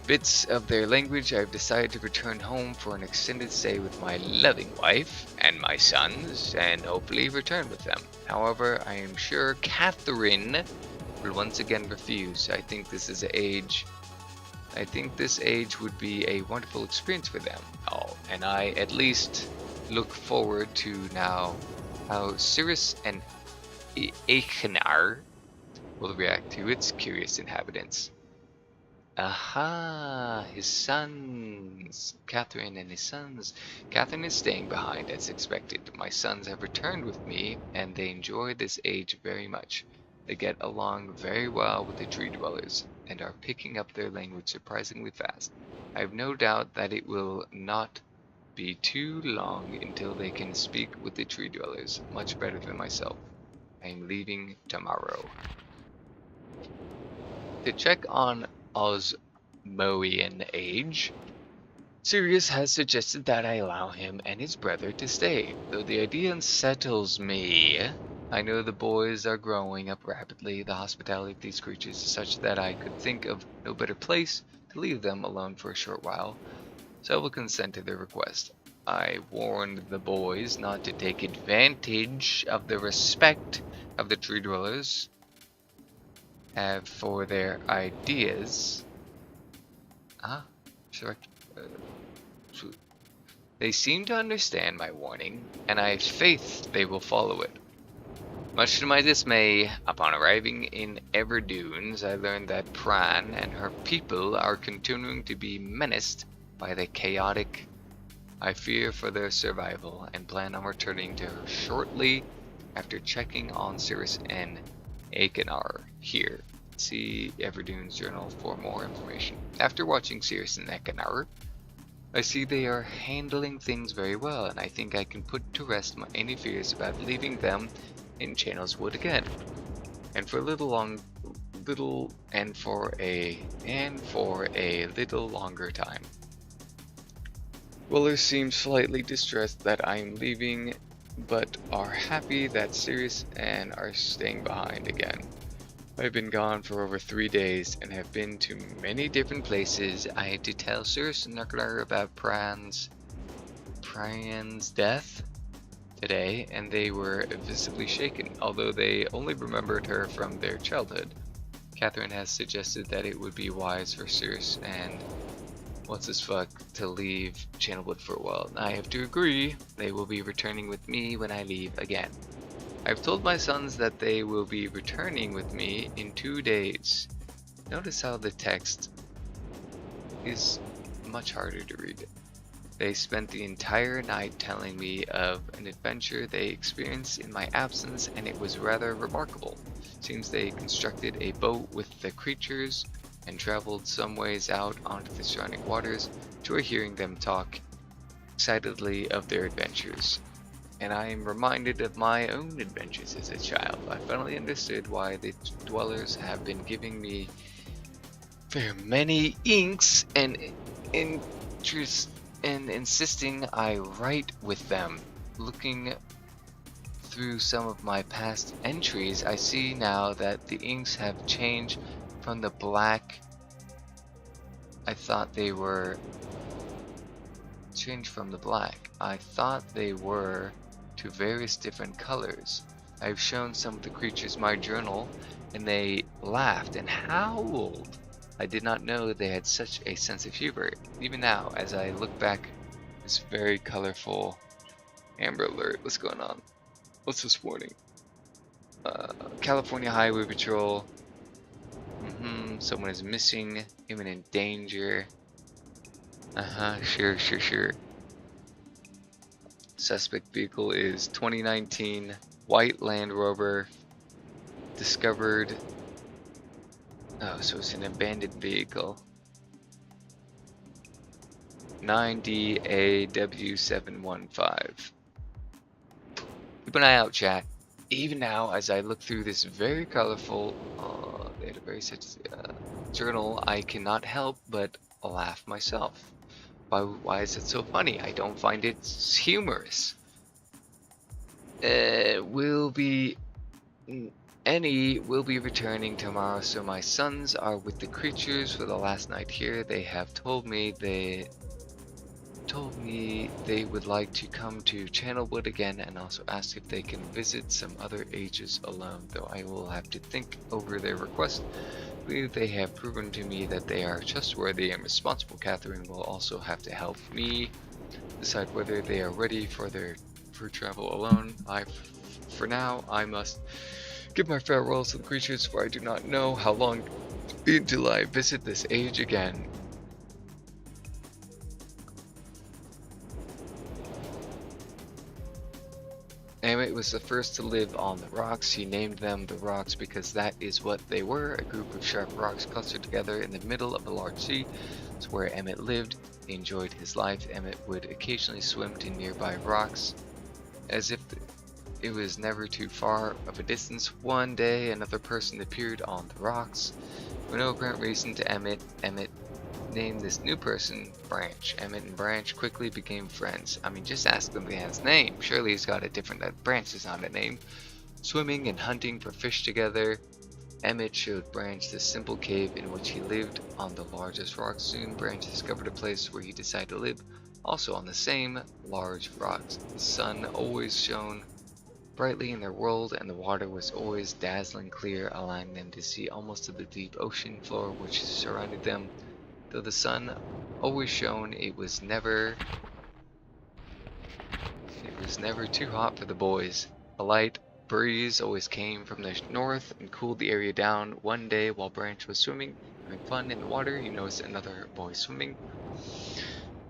bits of their language. I've decided to return home for an extended stay with my loving wife and my sons, and hopefully return with them. However, I am sure Catherine will once again refuse. I think this age would be a wonderful experience for them all, and I at least look forward to now how Cirrus and Eichenar will react to its curious inhabitants. Aha, his sons, Catherine and his sons. Catherine is staying behind as expected. My sons have returned with me, and they enjoy this age very much. They get along very well with the tree dwellers, and are picking up their language surprisingly fast. I have no doubt that it will not be too long until they can speak with the tree dwellers much better than myself. I am leaving tomorrow. To check on Osmoian age, Sirius has suggested that I allow him and his brother to stay, though the idea unsettles me. I know the boys are growing up rapidly. The hospitality of these creatures is such that I could think of no better place to leave them alone for a short while, so I will consent to their request. I warned the boys not to take advantage of the respect of the tree dwellers have for their ideas. They seem to understand my warning, and I have faith they will follow it. Much to my dismay, upon arriving in Everdunes, I learned that Pran and her people are continuing to be menaced by the chaotic. I fear for their survival and plan on returning to her shortly after checking on Cirrus and Eichenar. Here, see Everdunes Journal for more information. After watching Cirrus and Eichenar, I see they are handling things very well, and I think I can put to rest any fears about leaving them in Channel's Wood again, and for a little longer time. Willer seems slightly distressed that I am leaving, but are happy that Sirius and are staying behind again. I've been gone for over 3 days and have been to many different places. I had to tell Sirius and Nuclear about Pran's death today, and they were visibly shaken, although they only remembered her from their childhood. Catherine has suggested that it would be wise for Cirrus and what's-his-fuck to leave Channelwood for a while. I have to agree. They will be returning with me when I leave again. I've told my sons that they will be returning with me in 2 days. Notice how the text is much harder to read. They spent the entire night telling me of an adventure they experienced in my absence, and it was rather remarkable. Seems they constructed a boat with the creatures and traveled some ways out onto the surrounding waters to hearing them talk excitedly of their adventures. And I am reminded of my own adventures as a child. I finally understood why the dwellers have been giving me very many inks and interest and insisting I write with them. Looking through some of my past entries, I see now that the inks have changed from the black. I thought they were to various different colors. I've shown some of the creatures my journal, and they laughed and howled. I did not know they had such a sense of humor. Even now, as I look back It's very colorful. Amber Alert, what's going on? What's this warning? California Highway Patrol. Someone is missing. Imminent danger. Sure. Suspect vehicle is 2019 white Land Rover. Discovered. Oh, so it's an abandoned vehicle. 9DAW715. Keep an eye out, chat. Even now, as I look through this very colorful database journal, I cannot help but laugh myself. Why is it so funny? I don't find it humorous. Any will be returning tomorrow, so my sons are with the creatures for the last night here. They have told me they would like to come to Channelwood again, and also asked if they can visit some other ages alone, though I will have to think over their request. I believe they have proven to me that they are trustworthy and responsible. Catherine will also have to help me decide whether they are ready for travel alone. For now, I must give my farewells to the creatures, for I do not know how long it will be until I visit this age again. Emmett was the first to live on the rocks. He named them the rocks because that is what they were, a group of sharp rocks clustered together in the middle of a large sea. It's where Emmett lived. He enjoyed his life. Emmett would occasionally swim to nearby rocks, as if it was never too far of a distance. One day, another person appeared on the rocks. For no apparent reason to Emmett, Emmett named this new person Branch. Emmett and Branch quickly became friends. I mean, just ask him the man's name. Surely he's got a different. That Branch is not a name. Swimming and hunting for fish together. Emmett showed Branch the simple cave in which he lived on the largest rock. Soon, Branch discovered a place where he decided to live, also on the same large rocks. The sun always shone brightly in their world, and the water was always dazzling clear, allowing them to see almost to the deep ocean floor which surrounded them. Though the sun always shone, it was never too hot for the boys. A light breeze always came from the north and cooled the area down. One day, while Branch was swimming, having fun in the water, he noticed another boy swimming.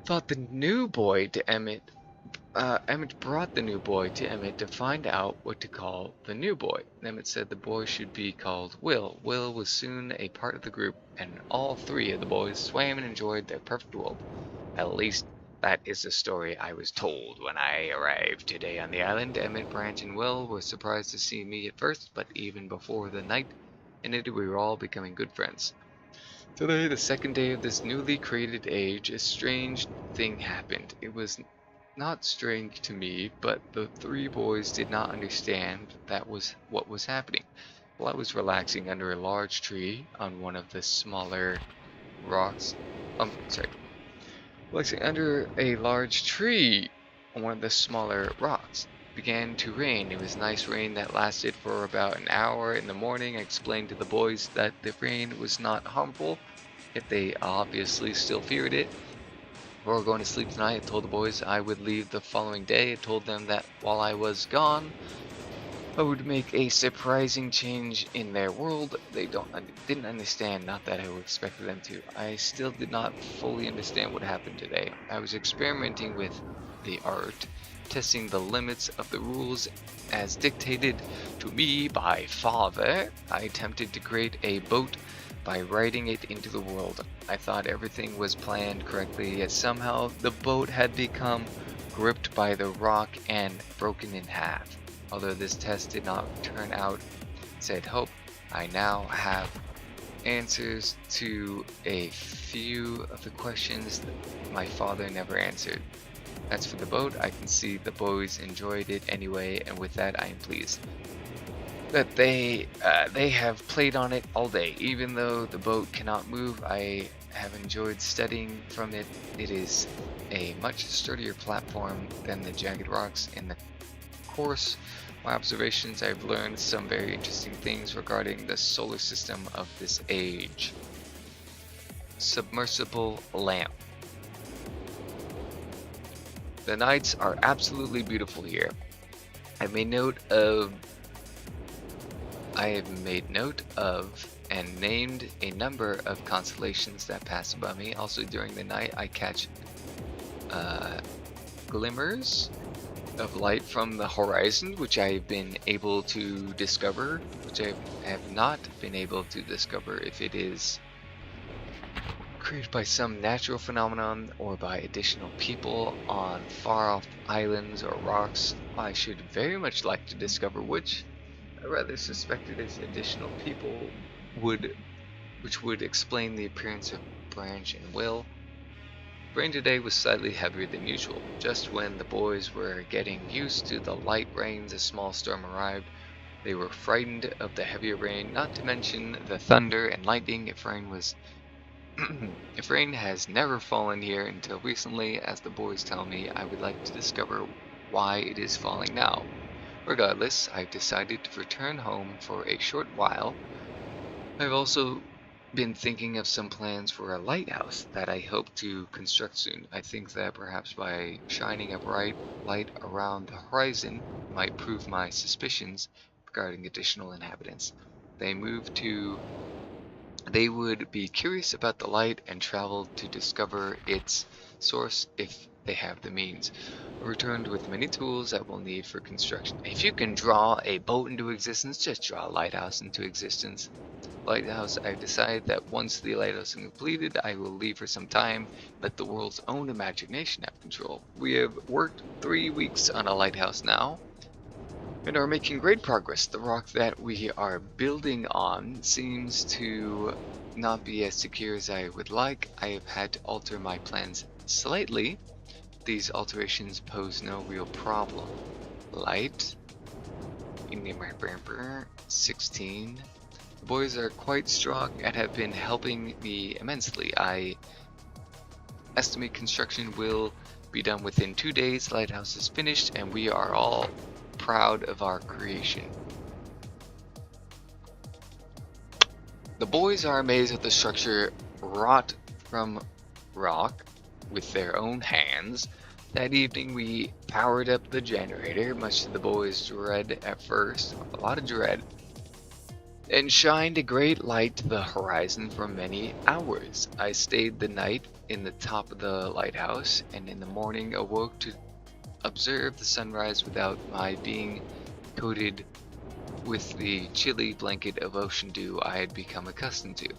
Thought the new boy to Emmett. Emmett brought the new boy to Emmett to find out what to call the new boy. Emmett said the boy should be called Will. Will was soon a part of the group, and all three of the boys swam and enjoyed their perfect world. At least, that is the story I was told when I arrived today on the island. Emmett, Branch, and Will were surprised to see me at first, but even before the night ended, we were all becoming good friends. Today, the second day of this newly created age, a strange thing happened. It was not strange to me, but the three boys did not understand that was what was happening. While I was relaxing under a large tree on one of the smaller rocks, relaxing under a large tree on one of the smaller rocks, it began to rain. It was nice rain that lasted for about an hour. In the morning, I explained to the boys that the rain was not harmful, yet they obviously still feared it. Before going to sleep tonight, I told the boys I would leave the following day. I told them that while I was gone, I would make a surprising change in their world. They didn't understand, not that I expected them to. I still did not fully understand what happened today. I was experimenting with the art, testing the limits of the rules as dictated to me by Father. I attempted to create a boat by writing it into the world. I thought everything was planned correctly, yet somehow the boat had become gripped by the rock and broken in half. Although this test did not turn out as I'd hoped, I now have answers to a few of the questions that my father never answered. As for the boat, I can see the boys enjoyed it anyway, and with that I am pleased that they have played on it all day. Even though the boat cannot move, I have enjoyed studying from it. It is a much sturdier platform than the jagged rocks in the course. My observations, I've learned some very interesting things regarding the solar system of this age. Submersible lamp. The nights are absolutely beautiful here. I made note of I have made note of and named a number of constellations that pass above me. Also, during the night, I catch glimmers of light from the horizon, which I've been able to discover, which I have not been able to discover if it is created by some natural phenomenon or by additional people on far-off islands or rocks. I should very much like to discover which. I rather suspect it is additional people which would explain the appearance of Branch and Will. Rain today was slightly heavier than usual. Just when the boys were getting used to the light rains, a small storm arrived. They were frightened of the heavier rain, not to mention the thunder and lightning. If rain has never fallen here until recently, as the boys tell me, I would like to discover why it is falling now. Regardless, I've decided to return home for a short while. I've also been thinking of some plans for a lighthouse that I hope to construct soon. I think that perhaps by shining a bright light around the horizon might prove my suspicions regarding additional inhabitants. They would be curious about the light and travel to discover its source if they have the means. Returned with many tools that we'll need for construction. If you can draw a boat into existence, just draw a lighthouse into existence. Lighthouse, I've decided that once the lighthouse is completed, I will leave for some time, let the world's own imagination have control. We have worked 3 weeks on a lighthouse now, and are making great progress. The rock that we are building on seems to not be as secure as I would like. I have had to alter my plans slightly. These alterations pose no real problem. Light. 16. The boys are quite strong and have been helping me immensely. I estimate construction will be done within 2 days. Lighthouse is finished and we are all proud of our creation. The boys are amazed at the structure wrought from rock with their own hands. That evening we powered up the generator, much to the boys' dread at first, a lot of dread, and shined a great light to the horizon for many hours. I stayed the night in the top of the lighthouse, and in the morning awoke to observe the sunrise without my being coated with the chilly blanket of ocean dew I had become accustomed to.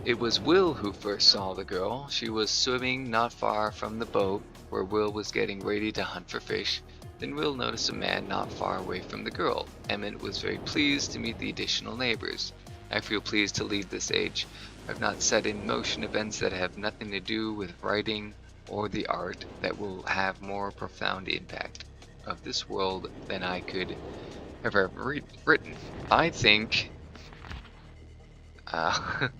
It was Will who first saw the girl. She was swimming not far from the boat, where Will was getting ready to hunt for fish. Then Will noticed a man not far away from the girl. Emmett was very pleased to meet the additional neighbors. I feel pleased to leave this age. I've not set in motion events that have nothing to do with writing or the art that will have more profound impact of this world than I could have ever written. I think that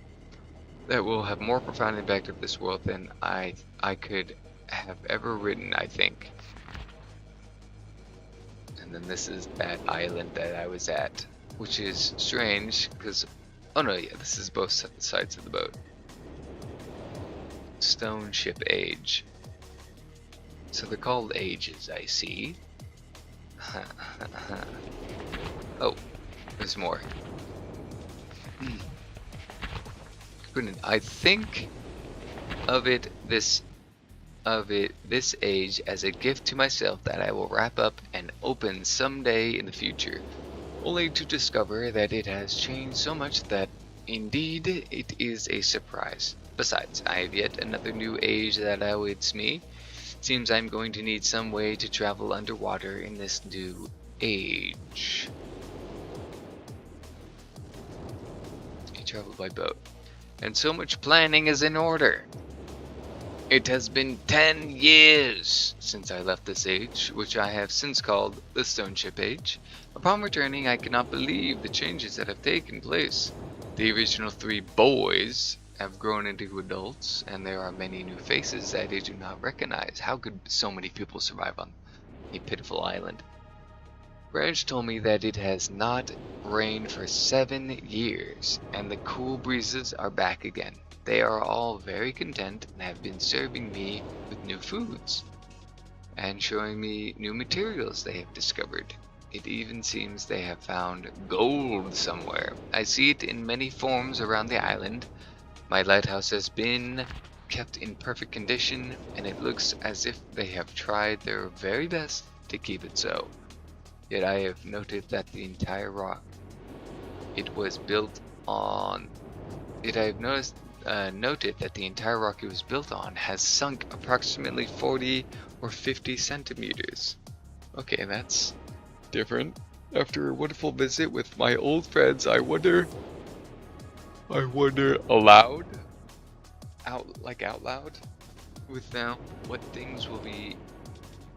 will have more profound impact of this world than I could have ever written, I think. And then this is that island that I was at, which is strange because, oh no, yeah, this is both sides of the boat. Stone ship age. So they're called ages, I see. Oh, there's more. I think of this age as a gift to myself that I will wrap up and open someday in the future, only to discover that it has changed so much that indeed it is a surprise. Besides, I have yet another new age that awaits me. Seems I'm going to need some way to travel underwater in this new age. You travel by boat. And so much planning is in order. It has been 10 years since I left this age, which I have since called the Stone Ship Age. Upon returning, I cannot believe the changes that have taken place. The original 3 boys have grown into adults, and there are many new faces that I do not recognize. How could so many people survive on a pitiful island? Branch told me that it has not rained for 7 years, and the cool breezes are back again. They are all very content and have been serving me with new foods. and showing me new materials they have discovered. It even seems they have found gold somewhere. I see it in many forms around the island. My lighthouse has been kept in perfect condition, and it looks as if they have tried their very best to keep it so. Yet I have noted that the entire rock it was built on. Yet I have noted that the entire rock it was built on has sunk approximately 40 or 50 centimeters. Okay, that's different. After a wonderful visit with my old friends, I wonder aloud, out loud, with them, what things will be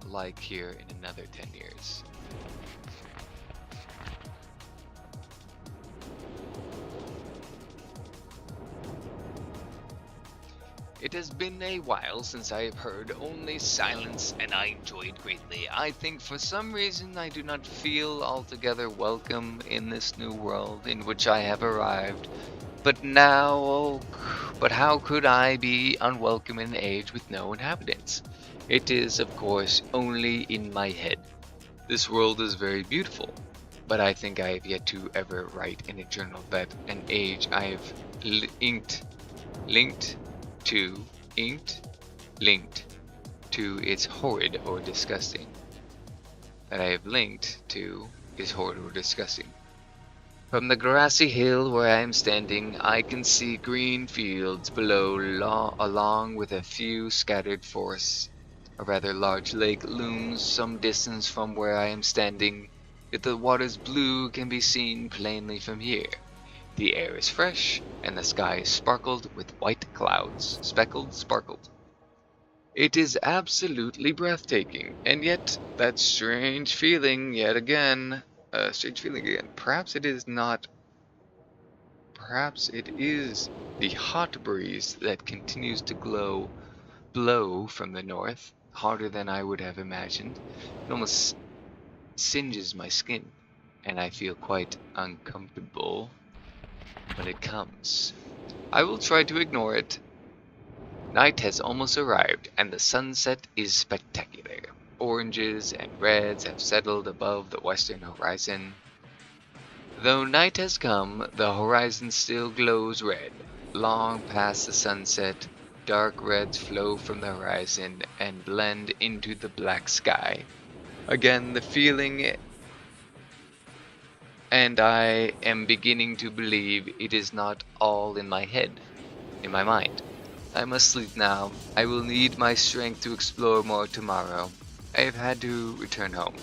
like here in another 10 years. It has been a while since I have heard only silence, and I enjoy it greatly. I think for some reason I do not feel altogether welcome in this new world in which I have arrived. But how could I be unwelcome in an age with no inhabitants? It is, of course, only in my head. This world is very beautiful, but I think I have yet to ever write in a journal that an age I have linked to is horrid or disgusting. That I have linked to is horrid or disgusting. From the grassy hill where I am standing, I can see green fields below along with a few scattered forests. A rather large lake looms some distance from where I am standing, yet the water's blue can be seen plainly from here. The air is fresh, and the sky is sparkled with white clouds, sparkled. It is absolutely breathtaking, and yet that strange feeling again. Perhaps it is not. Perhaps it is the hot breeze that continues to blow from the north, harder than I would have imagined. It almost singes my skin, and I feel quite uncomfortable when it comes. I will try to ignore it. Night has almost arrived, and the sunset is spectacular. Oranges and reds have settled above the western horizon. Though night has come, the horizon still glows red. Long past the sunset, dark reds flow from the horizon and blend into the black sky. Again, the feeling, and I am beginning to believe it is not all in my head, in my mind. I must sleep now. I will need my strength to explore more tomorrow. I have had to return home,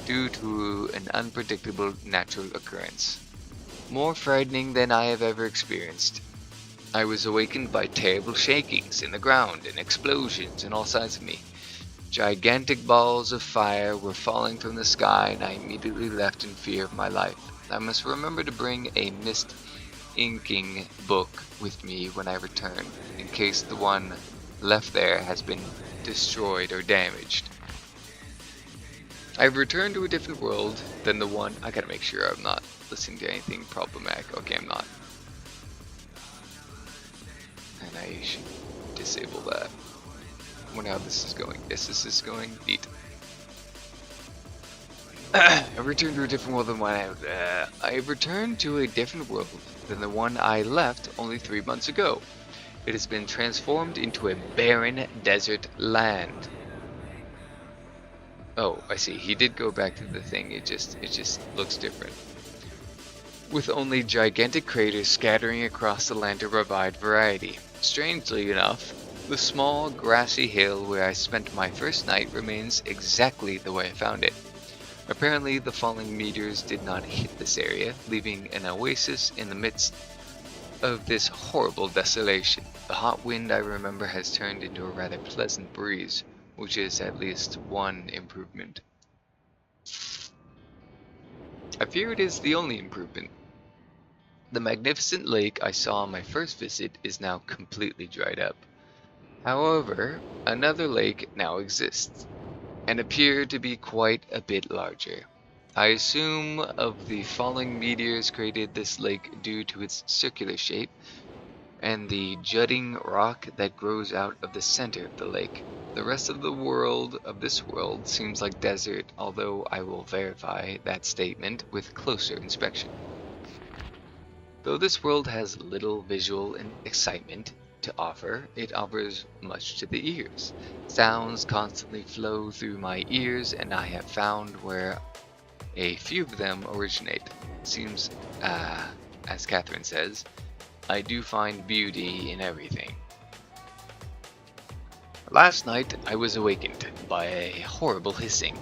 due to an unpredictable natural occurrence, more frightening than I have ever experienced. I was awakened by terrible shakings in the ground and explosions on all sides of me. Gigantic balls of fire were falling from the sky, and I immediately left in fear of my life. I must remember to bring a MYST inking book with me when I return, in case the one left there has been destroyed or damaged. I've returned to a different world than the one. I gotta make sure I'm not listening to anything problematic. Okay, I'm not. And I should disable that. I wonder how this is going. Yes, this is going neat. I've returned to a different world than I've returned to a different world than the one I left only 3 months ago. It has been transformed into a barren desert land. Oh, I see. He did go back to the thing. It just looks different. With only gigantic craters scattering across the land to provide variety. Strangely enough, the small grassy hill where I spent my first night remains exactly the way I found it. Apparently, the falling meteors did not hit this area, leaving an oasis in the midst of this horrible desolation. The hot wind I remember has turned into a rather pleasant breeze, which is at least one improvement. I fear it is the only improvement. The magnificent lake I saw on my first visit is now completely dried up. However, another lake now exists, and appeared to be quite a bit larger. I assume of the falling meteors created this lake due to its circular shape, and the jutting rock that grows out of the center of the lake. The rest of this world seems like desert, although I will verify that statement with closer inspection. Though this world has little visual excitement to offer, it offers much to the ears. Sounds constantly flow through my ears, and I have found where a few of them originate. Seems, as Catherine says, I do find beauty in everything. Last night I was awakened by a horrible hissing.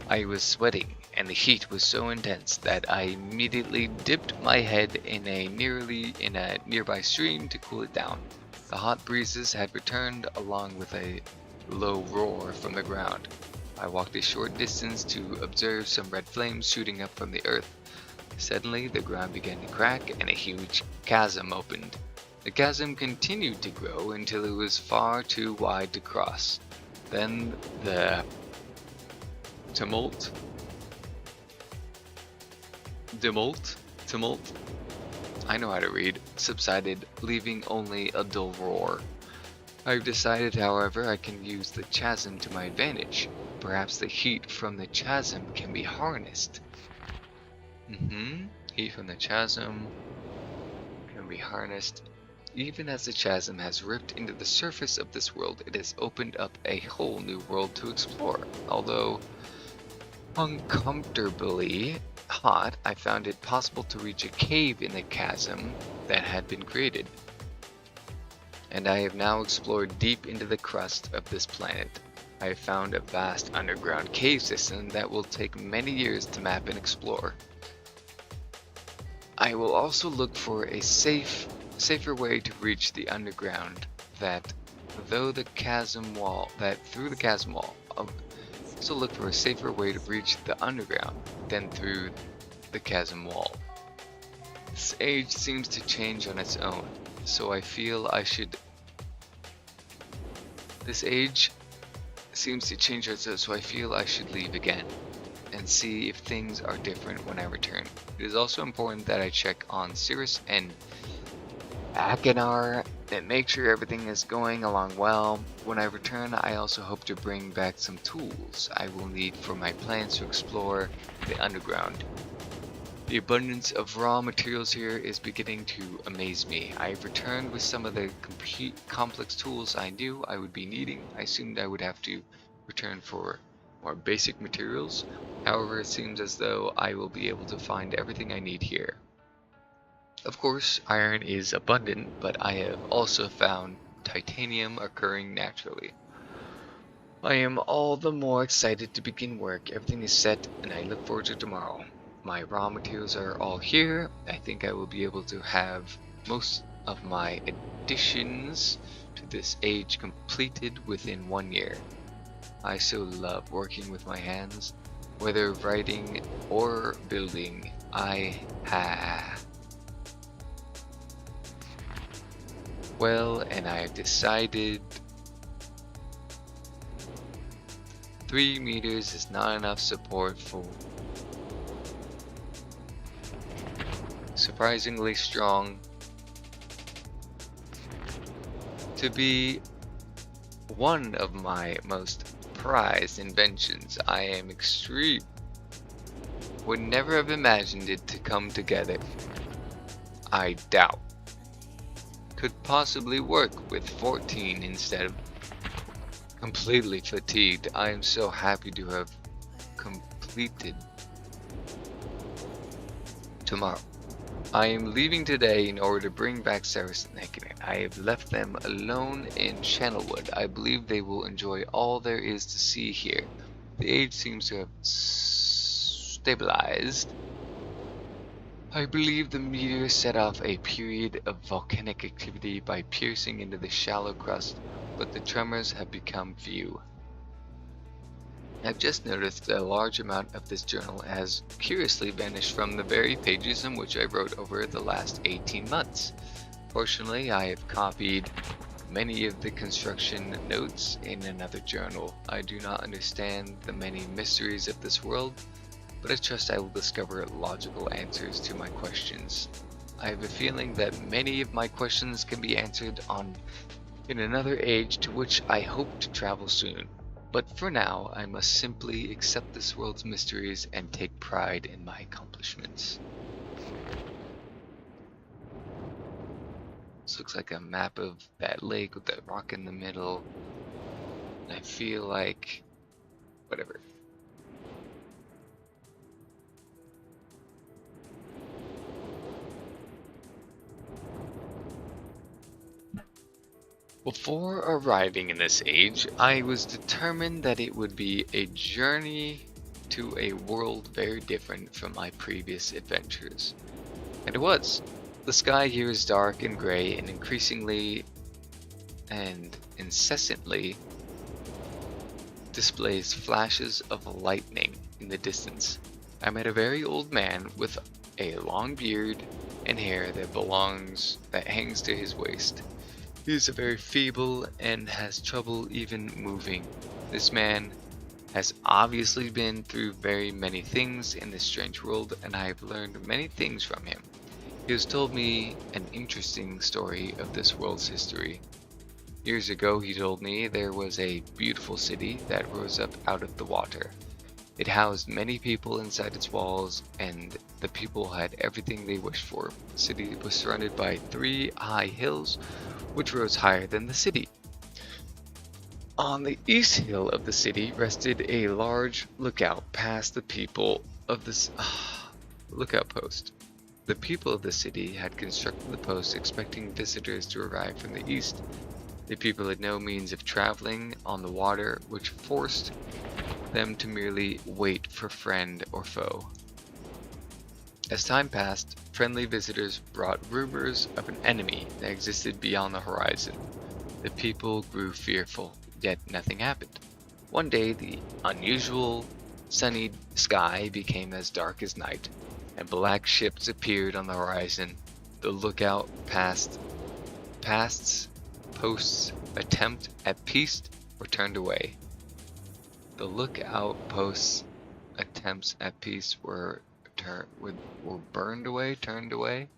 I was sweating, and the heat was so intense that I immediately dipped my head in a nearby stream to cool it down. The hot breezes had returned along with a low roar from the ground. I walked a short distance to observe some red flames shooting up from the earth. Suddenly, the ground began to crack and a huge chasm opened. The chasm continued to grow until it was far too wide to cross. Then the tumult, I know how to read, subsided, leaving only a dull roar. I've decided, however, I can use the chasm to my advantage. Perhaps the heat from the chasm can be harnessed. Heat from the chasm can be harnessed. Even as the chasm has ripped into the surface of this world, it has opened up a whole new world to explore. Although uncomfortably hot, I found it possible to reach a cave in the chasm that had been created. And I have now explored deep into the crust of this planet. I have found a vast underground cave system that will take many years to map and explore. I will also look for a safer way to reach the underground through the chasm wall. I'll also look for a safer way to reach the underground than through the chasm wall. This age seems to change on its own, so I feel I should. This age seems to change on its own, so I feel I should leave again and see if things are different when I return. It is also important that I check on Cirrus and Akinar and make sure everything is going along well. When I return, I also hope to bring back some tools I will need for my plans to explore the underground. The abundance of raw materials here is beginning to amaze me. I have returned with some of the complex tools I knew I would be needing. I assumed I would have to return for more basic materials. However, it seems as though I will be able to find everything I need here. Of course, iron is abundant, but I have also found titanium occurring naturally. I am all the more excited to begin work. Everything is set, and I look forward to tomorrow. My raw materials are all here. I think I will be able to have most of my additions to this age completed within 1 year. I so love working with my hands, whether writing or building. Well, and I have decided 3 meters is not enough support for surprisingly strong to be one of my most prized inventions. I am would never have imagined it to come together. I doubt could possibly work with 14 instead of completely fatigued. I am so happy to have completed tomorrow. I am leaving today in order to bring back Cyrus and Ekinen. I have left them alone in Channelwood. I believe they will enjoy all there is to see here. The age seems to have stabilized. I believe the meteor set off a period of volcanic activity by piercing into the shallow crust, but the tremors have become few. I've just noticed that a large amount of this journal has curiously vanished from the very pages in which I wrote over the last 18 months. Fortunately, I have copied many of the construction notes in another journal. I do not understand the many mysteries of this world, but I trust I will discover logical answers to my questions. I have a feeling that many of my questions can be answered in another age to which I hope to travel soon. But for now, I must simply accept this world's mysteries and take pride in my accomplishments. This looks like a map of that lake with that rock in the middle. And I feel like... whatever. Before arriving in this age, I was determined that it would be a journey to a world very different from my previous adventures. And it was. The sky here is dark and gray and increasingly and incessantly displays flashes of lightning in the distance. I met a very old man with a long beard and hair that hangs to his waist. He is very feeble and has trouble even moving. This man has obviously been through very many things in this strange world, and I have learned many things from him. He has told me an interesting story of this world's history. Years ago, he told me, there was a beautiful city that rose up out of the water. It housed many people inside its walls, and the people had everything they wished for. The city was surrounded by 3 high hills, which rose higher than the city. On the east hill of the city rested a large lookout past the people of this lookout post. The people of the city had constructed the post expecting visitors to arrive from the east. The people had no means of traveling on the water, which forced them to merely wait for friend or foe. As time passed, friendly visitors brought rumors of an enemy that existed beyond the horizon. The people grew fearful, yet nothing happened. One day, the unusual sunny sky became as dark as night, and black ships appeared on the horizon. The lookout posts attempt at peace were turned away. The lookout posts' attempts at peace were turned away,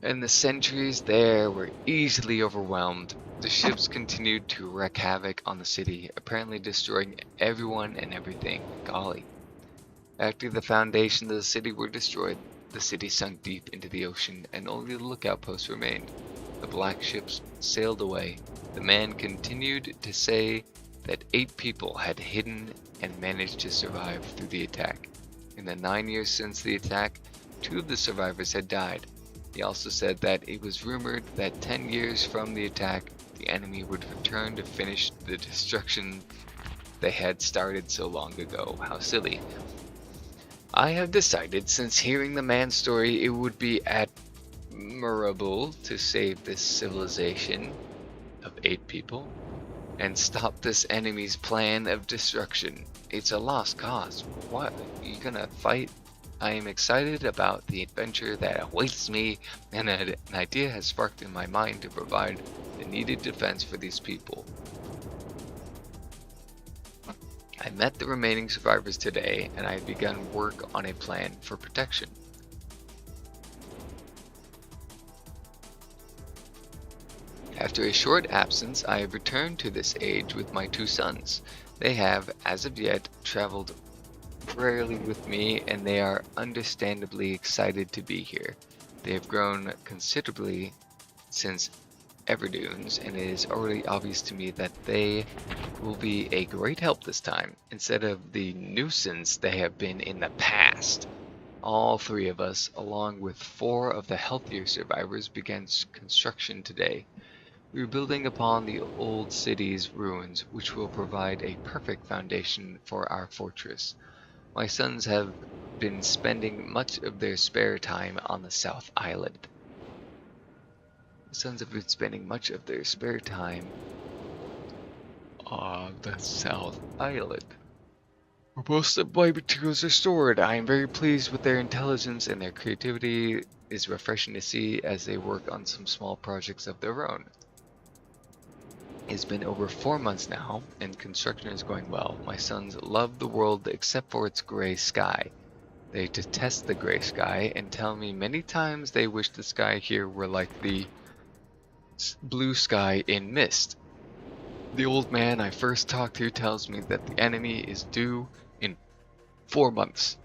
and the sentries there were easily overwhelmed. The ships continued to wreak havoc on the city, apparently destroying everyone and everything. Golly. After the foundations of the city were destroyed, the city sunk deep into the ocean, and only the lookout posts remained. The black ships sailed away. The man continued to say that 8 people had hidden and managed to survive through the attack. In the 9 years since the attack, 2 of the survivors had died. He also said that it was rumored that 10 years from the attack, the enemy would return to finish the destruction they had started so long ago. How silly. I have decided, since hearing the man's story, it would be admirable to save this civilization of 8 people and stop this enemy's plan of destruction. It's a lost cause. What? You gonna fight? I am excited about the adventure that awaits me, and an idea has sparked in my mind to provide the needed defense for these people. I met the remaining survivors today, and I have begun work on a plan for protection. After a short absence, I have returned to this age with my 2 sons. They have, as of yet, traveled rarely with me, and they are understandably excited to be here. They have grown considerably since Everdunes, and it is already obvious to me that they will be a great help this time, instead of the nuisance they have been in the past. All 3 of us, along with 4 of the healthier survivors, began construction today. We are building upon the old city's ruins, which will provide a perfect foundation for our fortress. My sons have been spending much of their spare time on the South Island. The sons have been spending much of their spare time on the South Island, where most of my materials are stored. I am very pleased with their intelligence, and their creativity is refreshing to see as they work on some small projects of their own. It's been over 4 months now, and construction is going well. My sons love the world except for its gray sky. They detest the gray sky and tell me many times they wish the sky here were like the blue sky in MYST. The old man I first talked to tells me that the enemy is due in 4 months.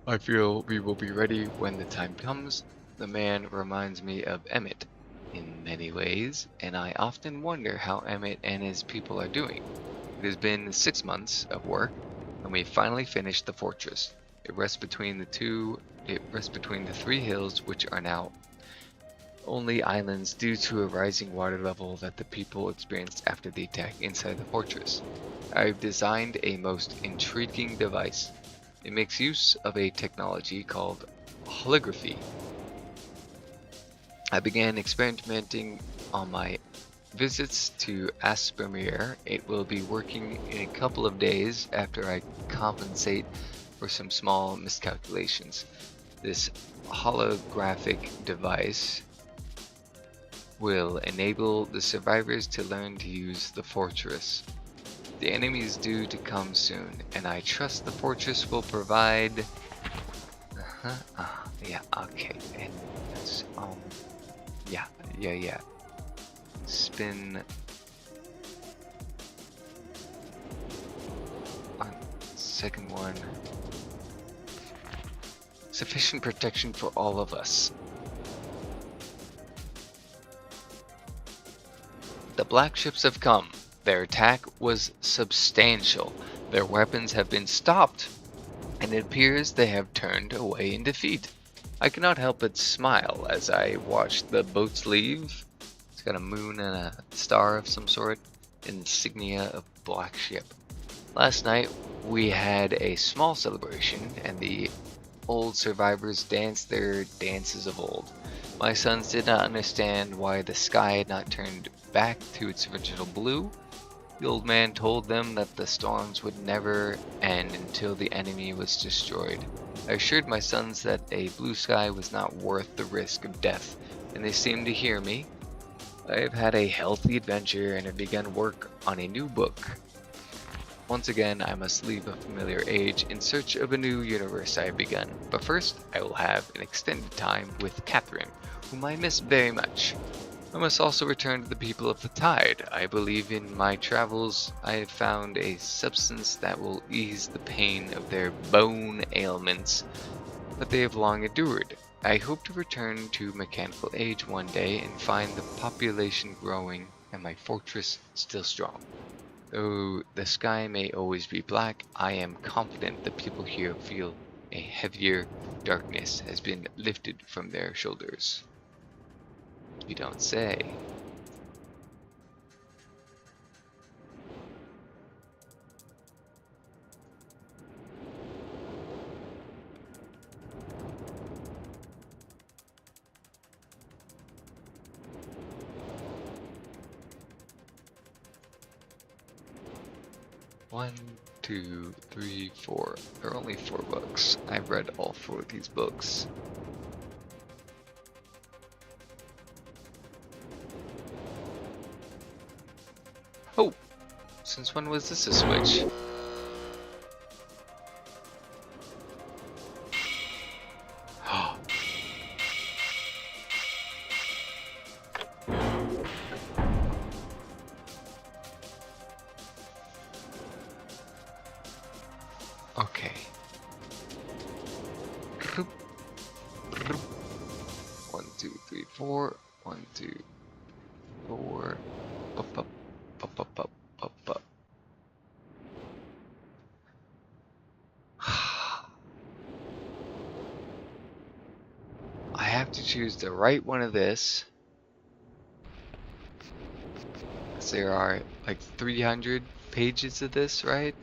I feel we will be ready when the time comes. The man reminds me of Emmett in many ways, and I often wonder how Emmett and his people are doing. It has been 6 months of work, and we finally finished the fortress. It rests between the 3 hills, which are now only islands due to a rising water level that the people experienced after the attack inside the fortress. I've designed a most intriguing device. It makes use of a technology called holography. I began experimenting on my visits to Aspermere. It will be working in a couple of days after I compensate for some small miscalculations. This holographic device will enable the survivors to learn to use the fortress. The enemy is due to come soon, and I trust the fortress will provide. Yeah, okay, and that's yeah. Spin on second one. Sufficient protection for all of us. The black ships have come. Their attack was substantial. Their weapons have been stopped, and it appears they have turned away in defeat. I cannot help but smile as I watch the boats leave. It's got a moon and a star of some sort, insignia of black ship. Last night we had a small celebration, and the old survivors danced their dances of old. My sons did not understand why the sky had not turned back to its original blue. The old man told them that the storms would never end until the enemy was destroyed. I assured my sons that a blue sky was not worth the risk of death, and they seemed to hear me. I have had a healthy adventure and have begun work on a new book. Once again, I must leave a familiar age in search of a new universe I have begun. But first, I will have an extended time with Catherine, whom I miss very much. I must also return to the people of the tide. I believe in my travels I have found a substance that will ease the pain of their bone ailments that they have long endured. I hope to return to mechanical age one day and find the population growing and my fortress still strong. Though the sky may always be black, I am confident the people here feel a heavier darkness has been lifted from their shoulders. You don't say. One, two, three, four. There are only 4 books. I've read all 4 of these books. Oh! Since when was this a switch? Okay. 1, 2, 3, 4. 1, 2, 4. Up, up, up, up, up, up, up. I have to choose the right one of this. Because there are like 300 pages of this, right?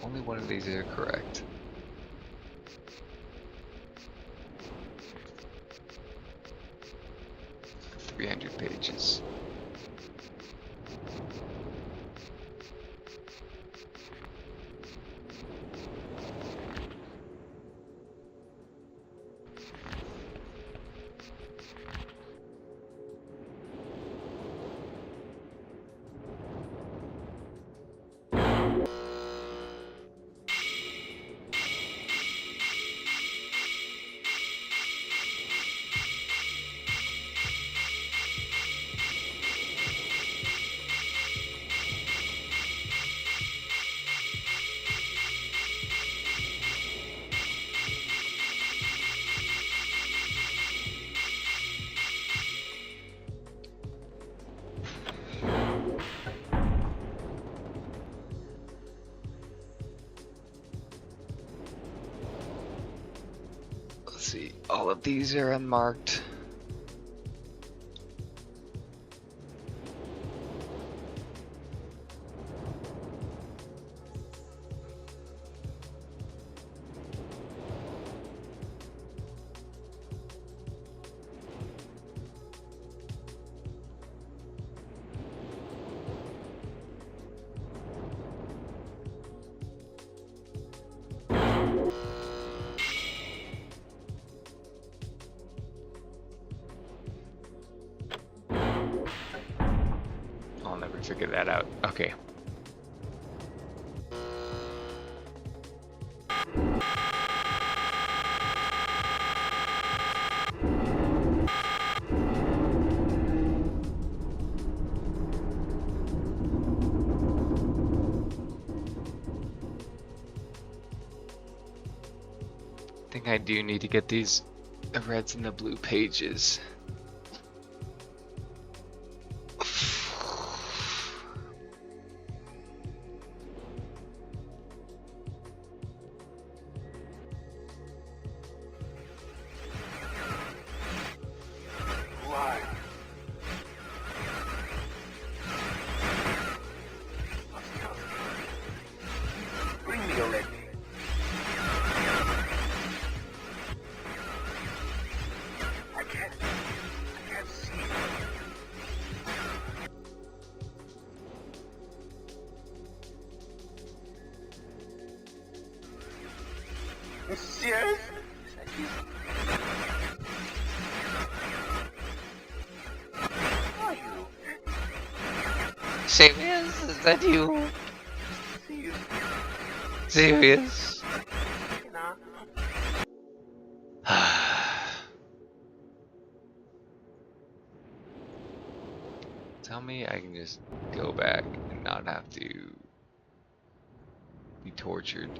Only one of these are correct. .300 pages. All of these are unmarked. I'll never figure that out. Okay. I think I do need to get the reds and the blue pages. Serious? Are you? Serious? Is that you? Serious? Serious? Nah. Tell me I can just go back and not have to be tortured.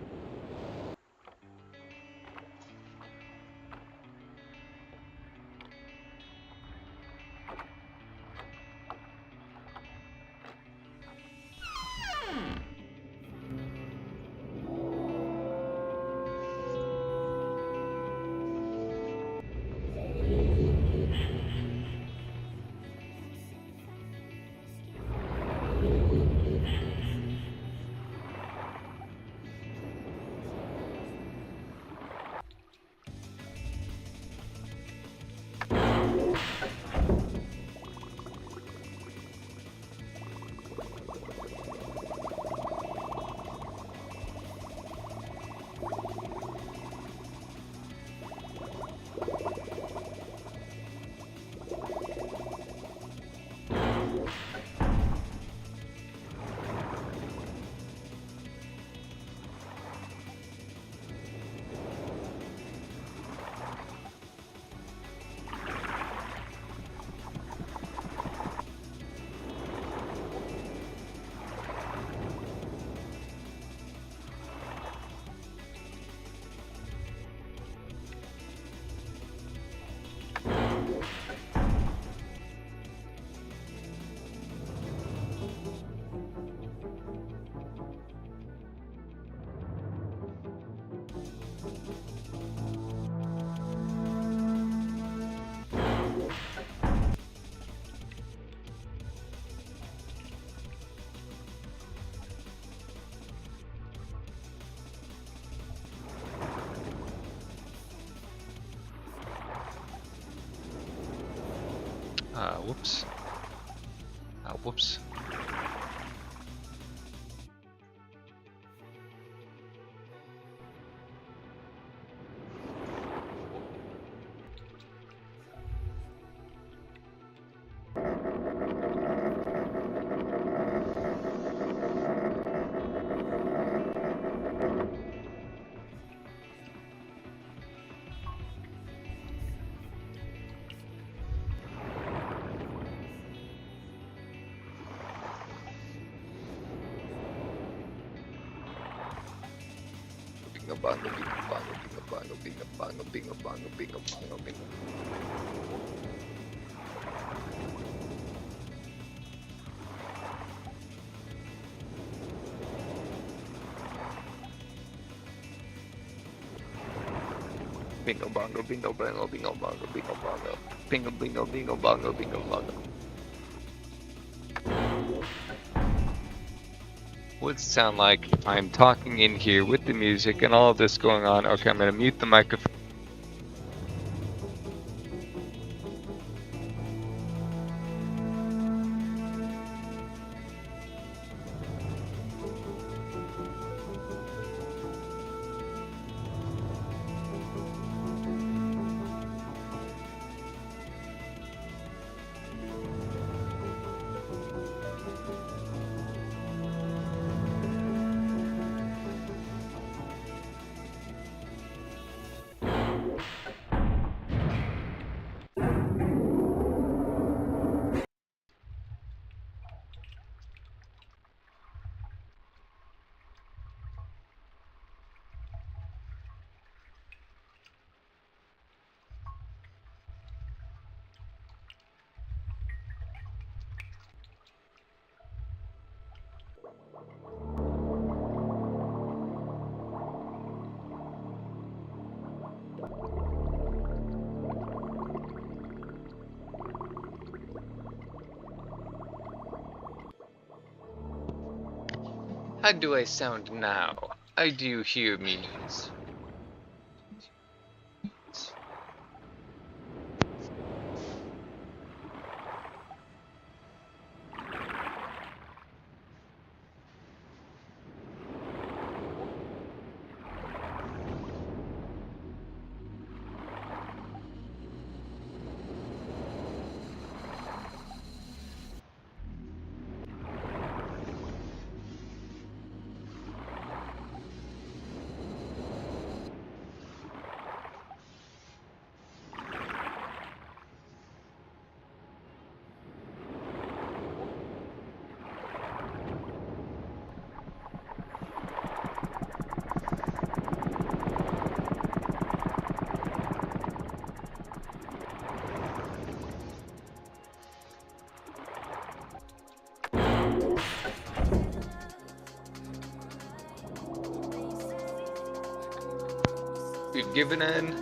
Whoops. Whoops. Bingo bongo, bingo bongo, bingo bongo, bingo bongo, bingo bongo, bingo bongo, bingo. Bingo bongo, bingo bongo, bingo bongo, bingo bongo. Bingo bingo bingo bongo, bingo bongo. What does it sound like if I'm talking in here with the music and all of this going on? Okay, I'm gonna mute the microphone. How do I sound now? I do hear me. We've given in.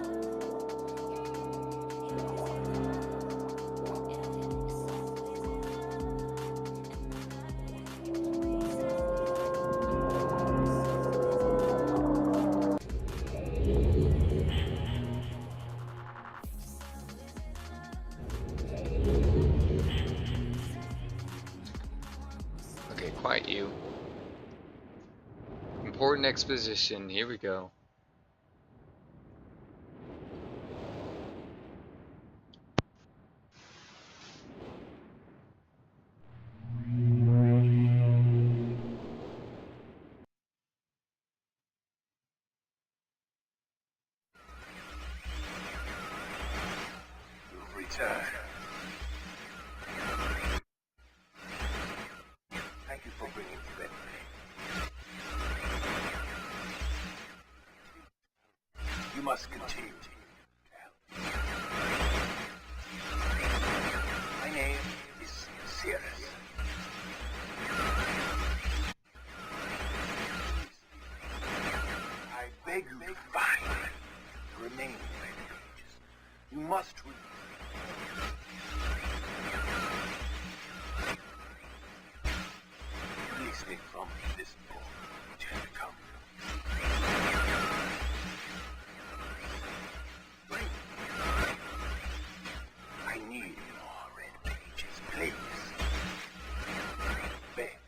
Okay, quiet you. Important exposition. Here we go. You've returned. Thank you for bringing me back. You must continue. My name is Sirius. I beg you to find the remaining red pages. You must read. Release me from this book which has become. I need more red pages, please. Beg.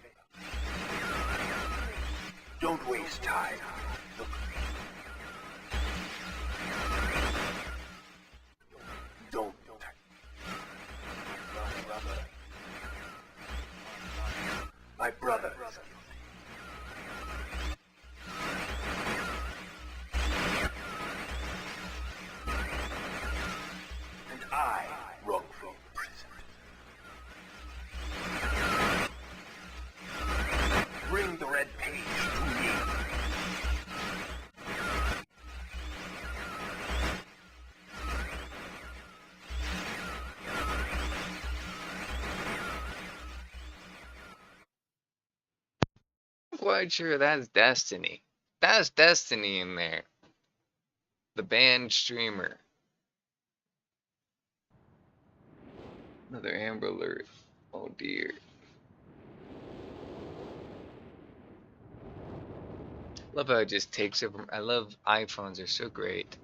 Don't waste time. Look. Don't. My brother is guilty. And I wrongfully imprisoned. Bring the red page to me. I'm quite sure that's destiny. That's destiny in there. The banned streamer. Another Amber Alert. Oh dear. Love how it just takes over. I love iPhones, they're so great.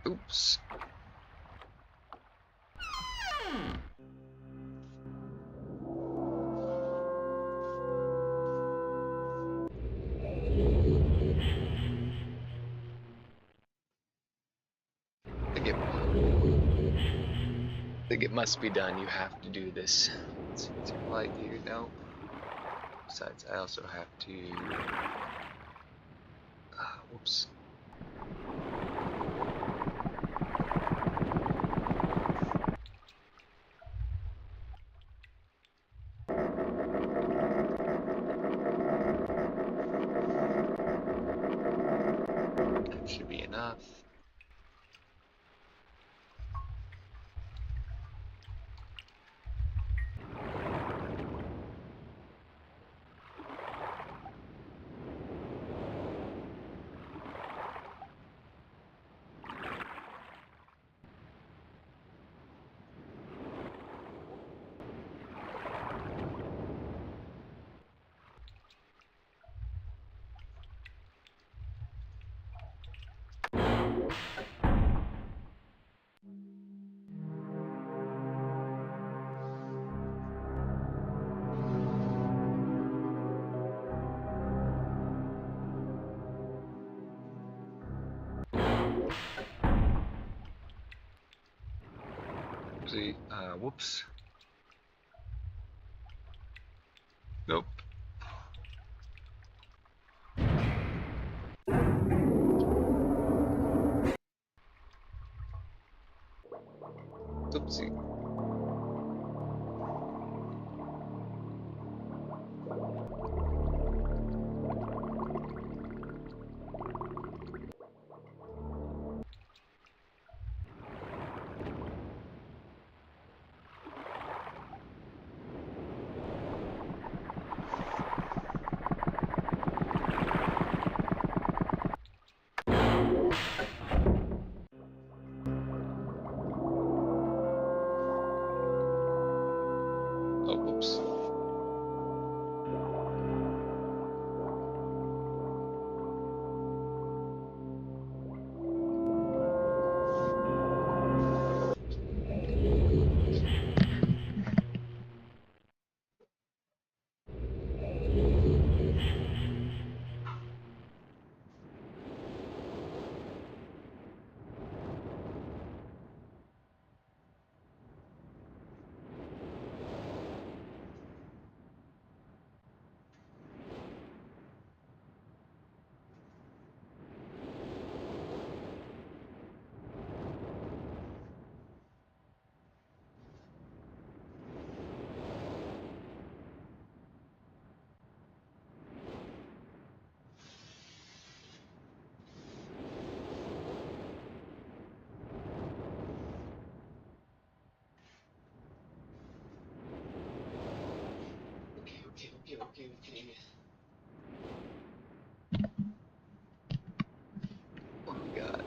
Oops. I think it must be done. You have to do this. Let's see, is there light here? No. Besides, I also have to. Whoops. That should be enough. See, whoops. Nope. Oopsie. Oh, whoops. Okay. What do we got?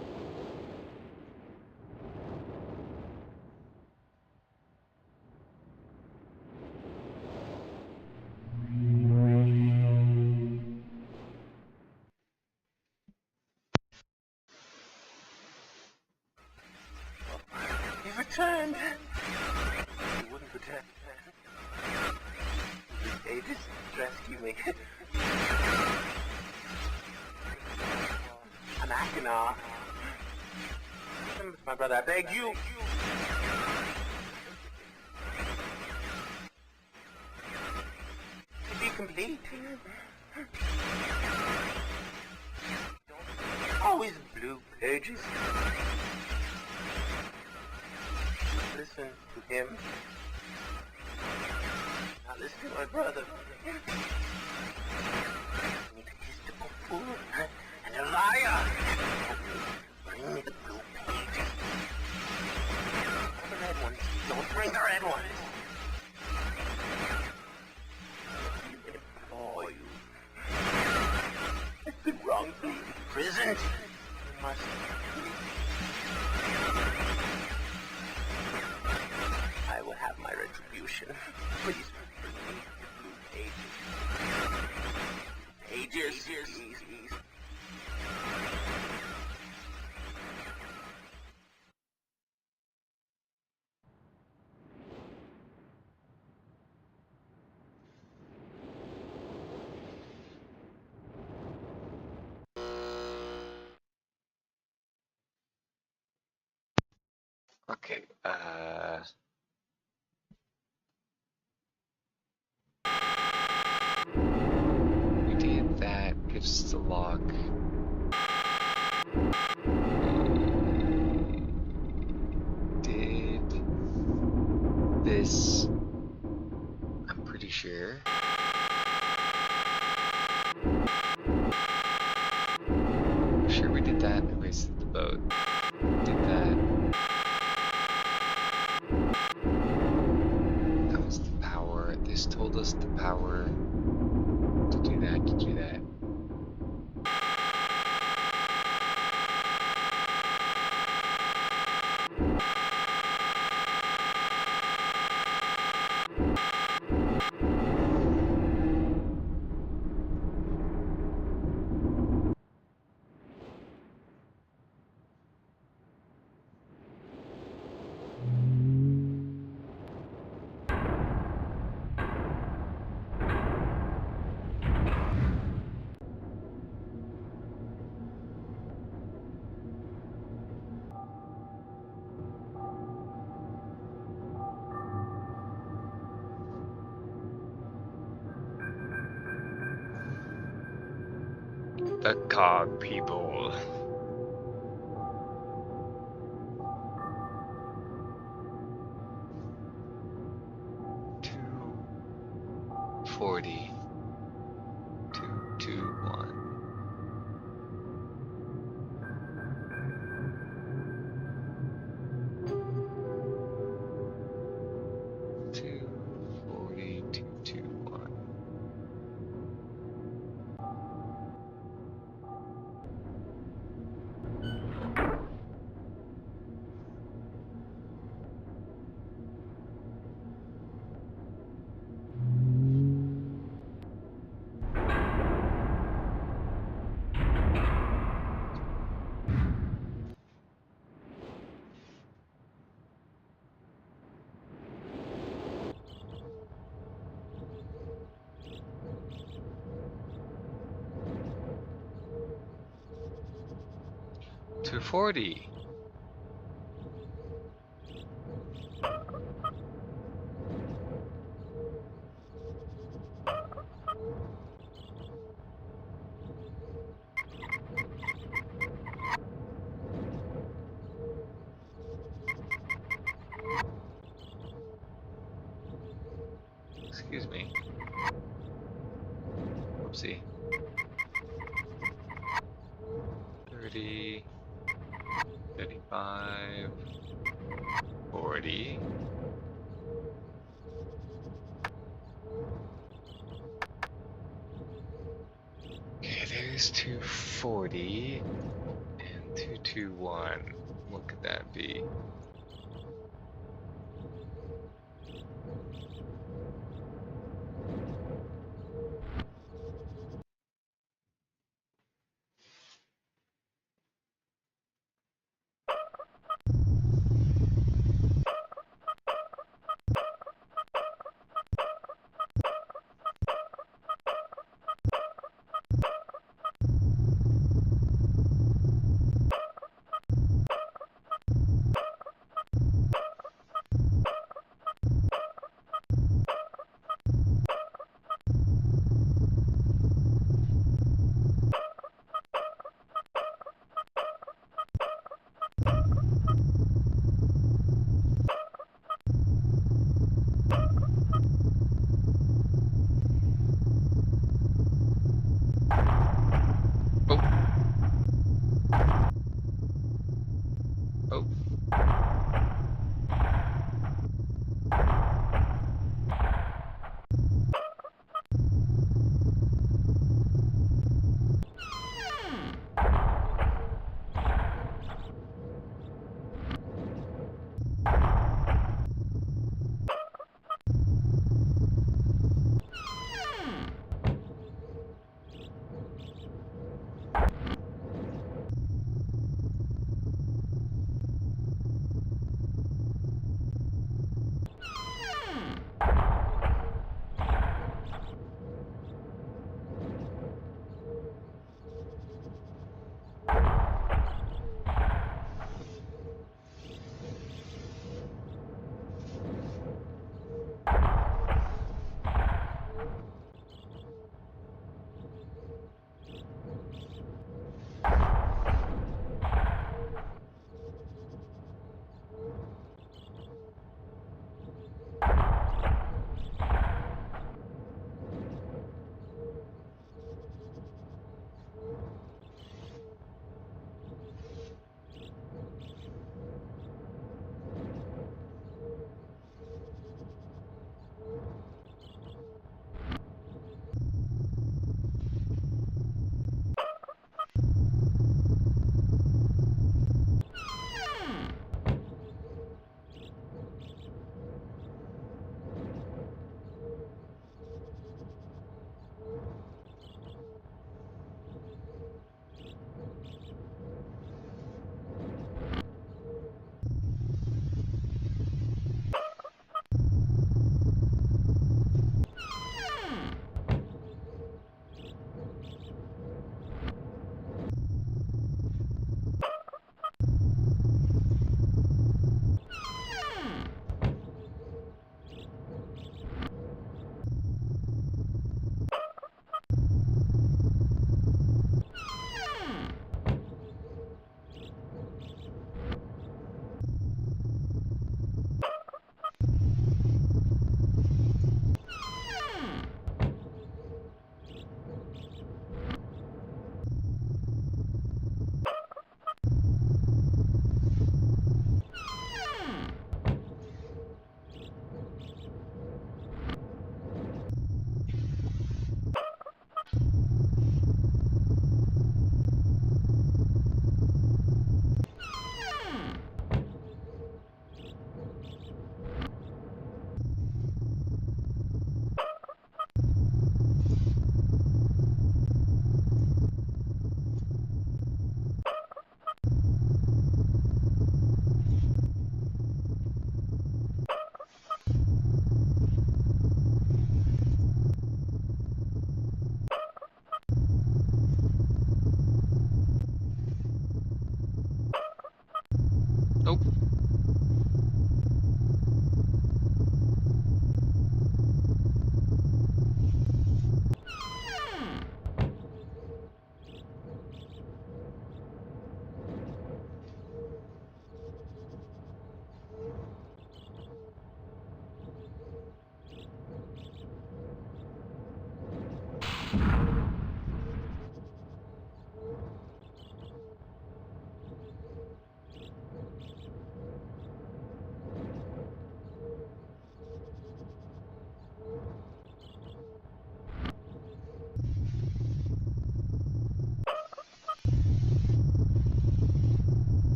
He returned. He wouldn't return. He just rescued me. I'm acting off. My brother, I beg you. To be complete. Always blue pages. Listen to him. Not listen to my brother. He's a fool and a liar. Bring me together at once. Oh, you. It's been wrongfully imprisoned. You must. I will have my retribution. Please bring me the blue pages. Pages. Okay, we did that, gives us the lock. We did this, I'm pretty sure. I'm sure we did that, we wasted the boat. Did that. That was the power. This told us the power to do that, to do that. The cog people. $240. 221. $240,221. $240. Excuse me. Oopsie. 30, 35, 40. Okay, there's 240 and 221. What could that be?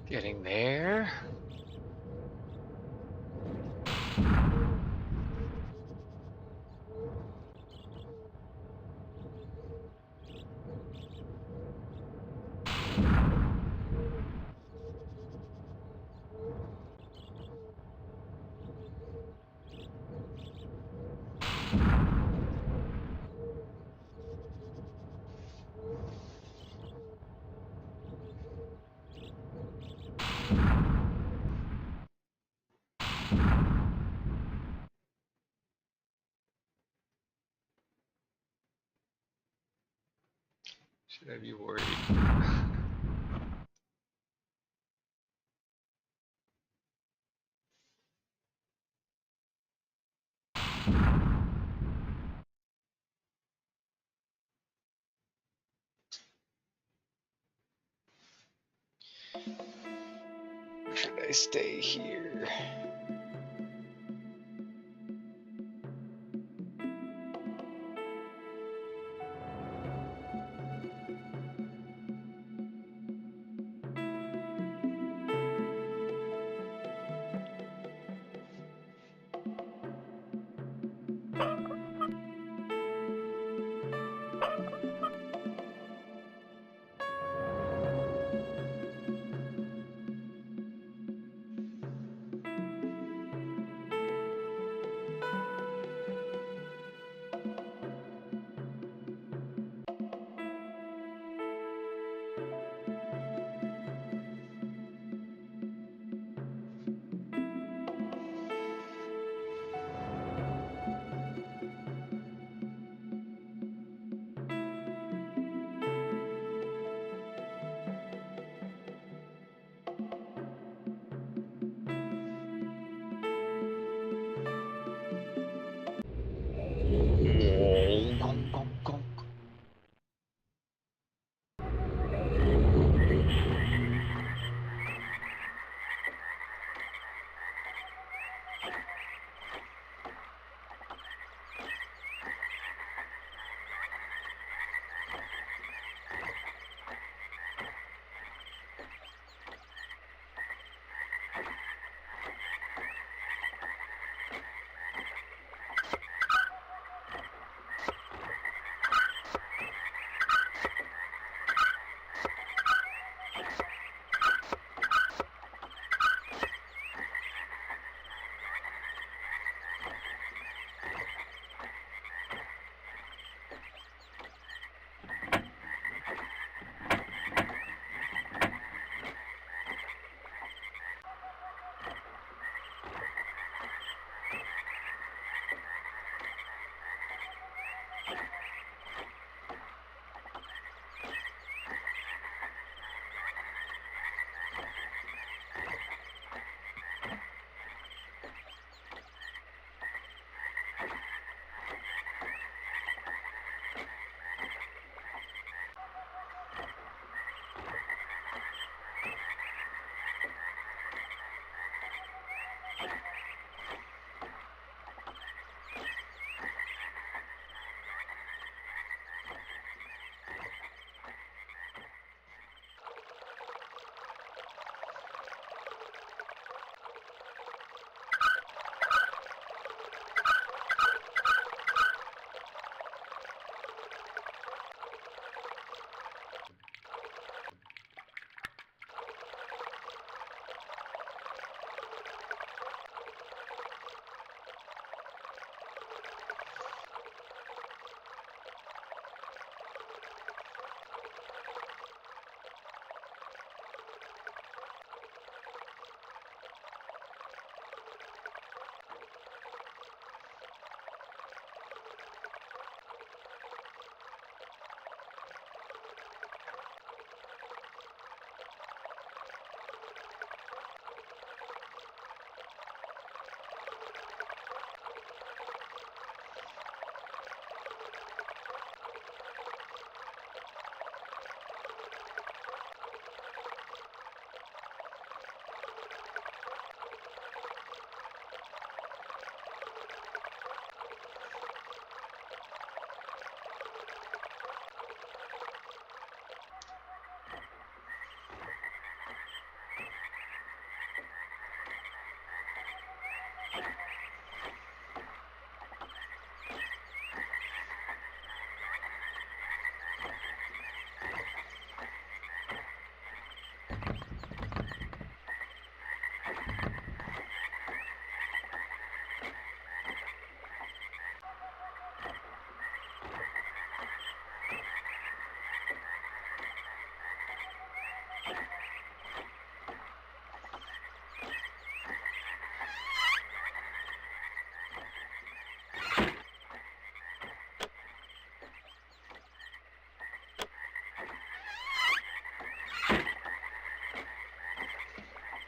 Getting there. Should I be worried? Or should I stay here?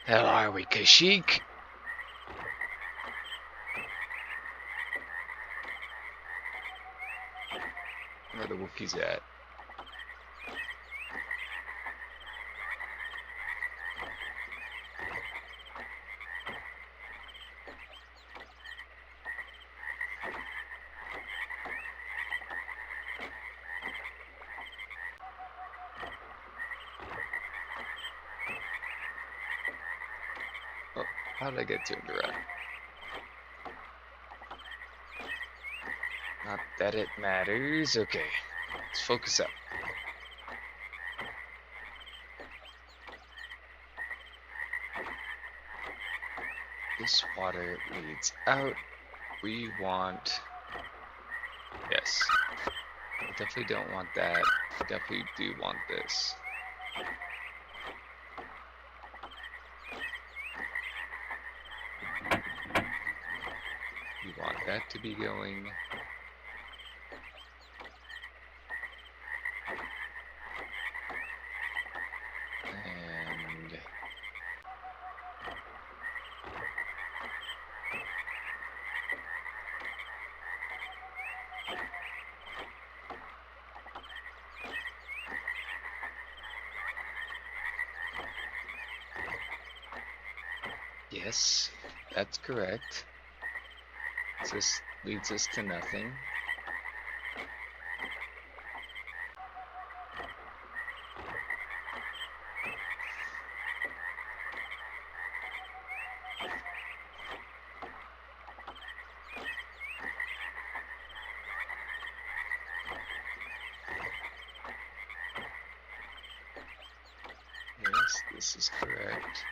Hell are we, Kashyyyk? Where the Wookiees at? Oh, how did I get turned around? Not that it matters. Okay, let's focus up. This water leads out. We want... Yes. We definitely don't want that. We definitely do want this. We want that to be going. And... Yes, that's correct. This leads us to nothing. Yes, this is correct.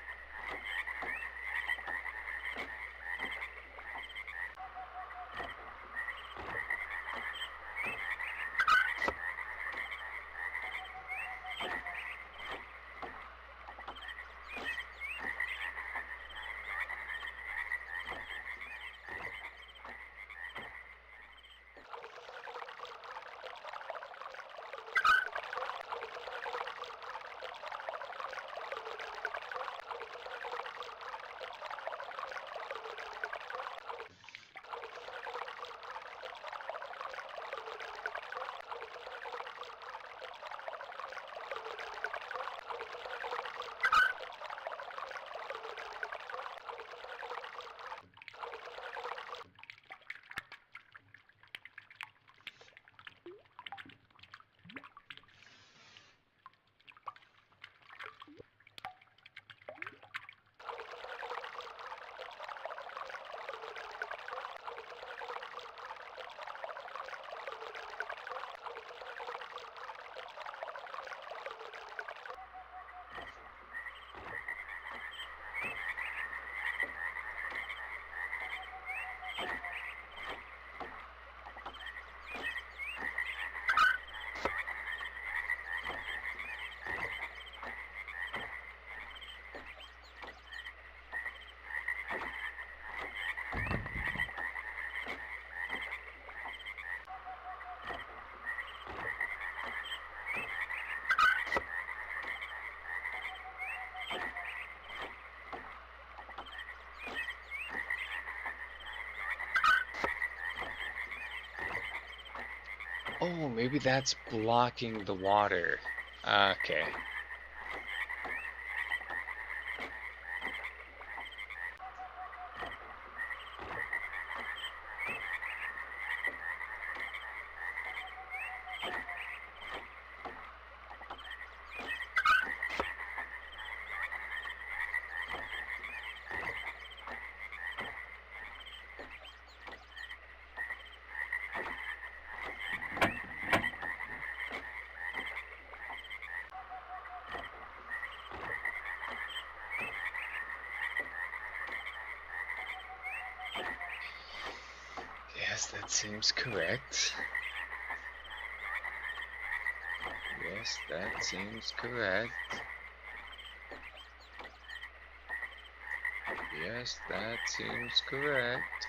Oh, maybe that's blocking the water. Okay. Yes, that seems correct. Yes, that seems correct. Yes, that seems correct.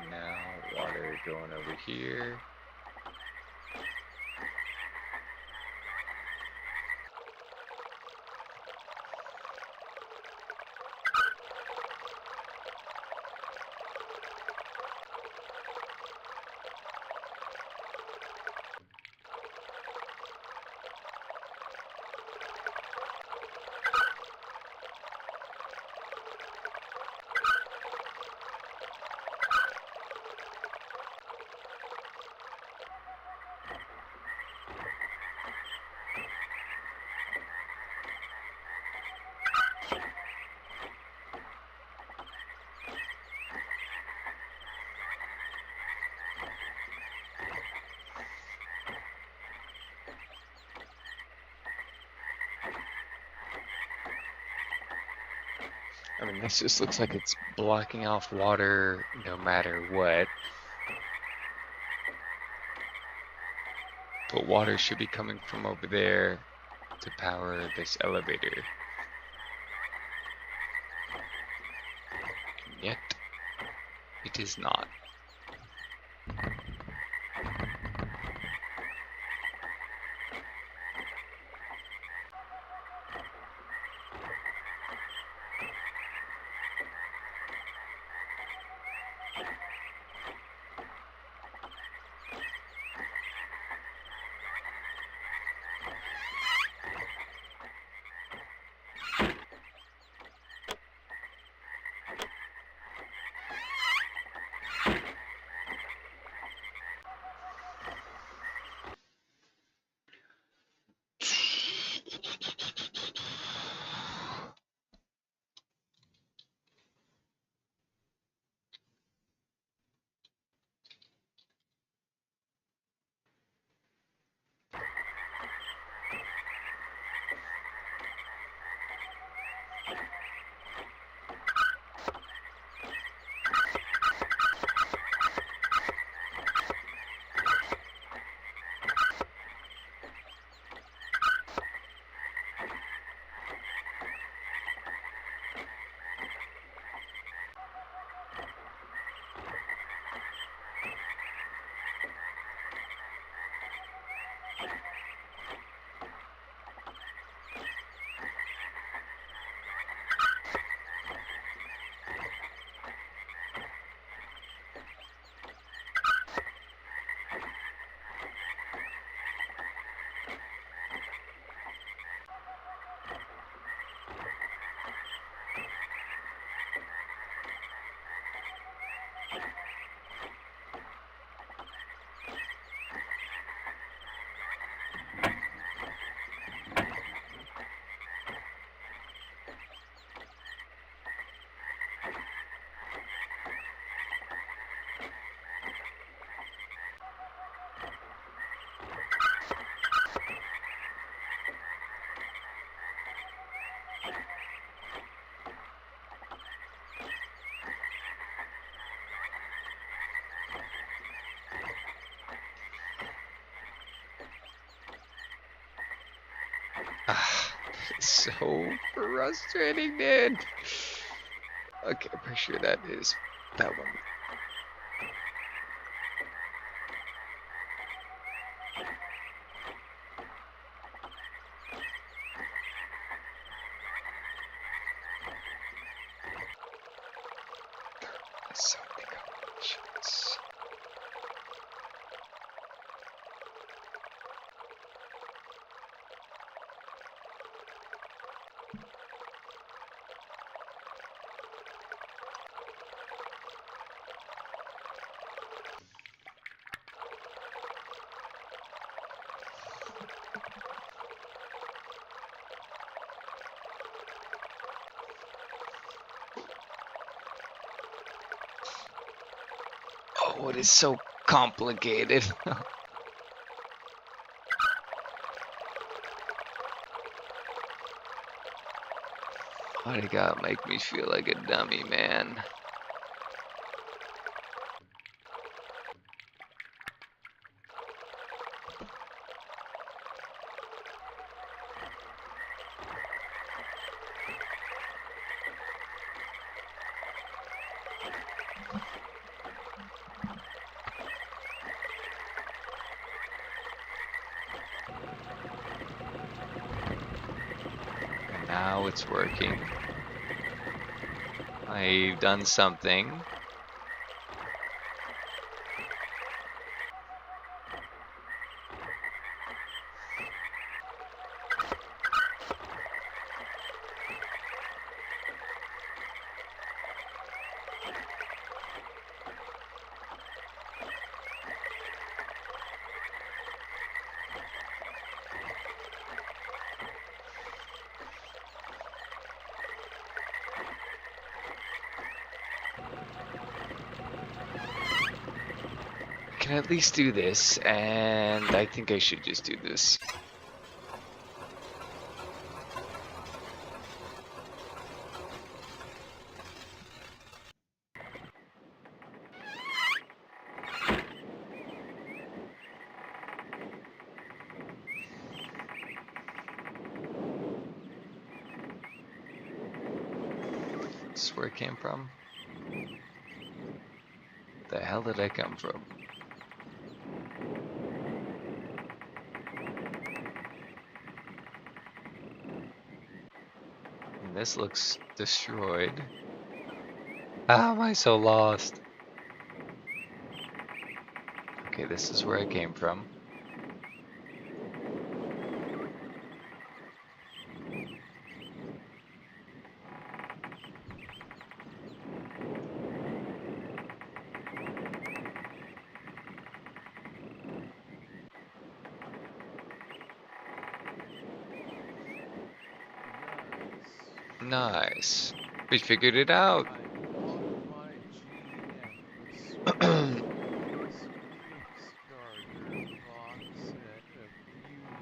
Now, water going over here. I mean, this just looks like it's blocking off water no matter what. But water should be coming from over there to power this elevator. Yet, it is not. Ah, it's so frustrating, dude. Okay, I'm pretty sure that is that one. There's so many combinations. Oh, it is so complicated. Why you gotta make me feel like a dummy, man? And now it's working. I've done something. I can at least do this, and I think I should just do this. This is where I came from. The hell did I come from? And this looks destroyed. How am I so lost? Okay, this is where I came from. Nice. We figured it out.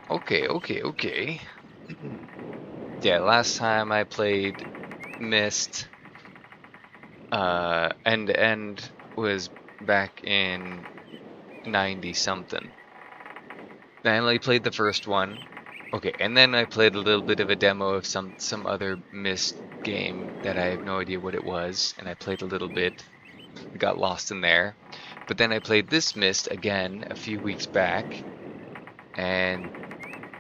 Okay. Yeah, last time I played MYST end to end was back in 90 something. I only played the first one. Okay, and then I played a little bit of a demo of some other MYST game that I have no idea what it was, and I played a little bit. Got lost in there. But then I played this MYST again a few weeks back, and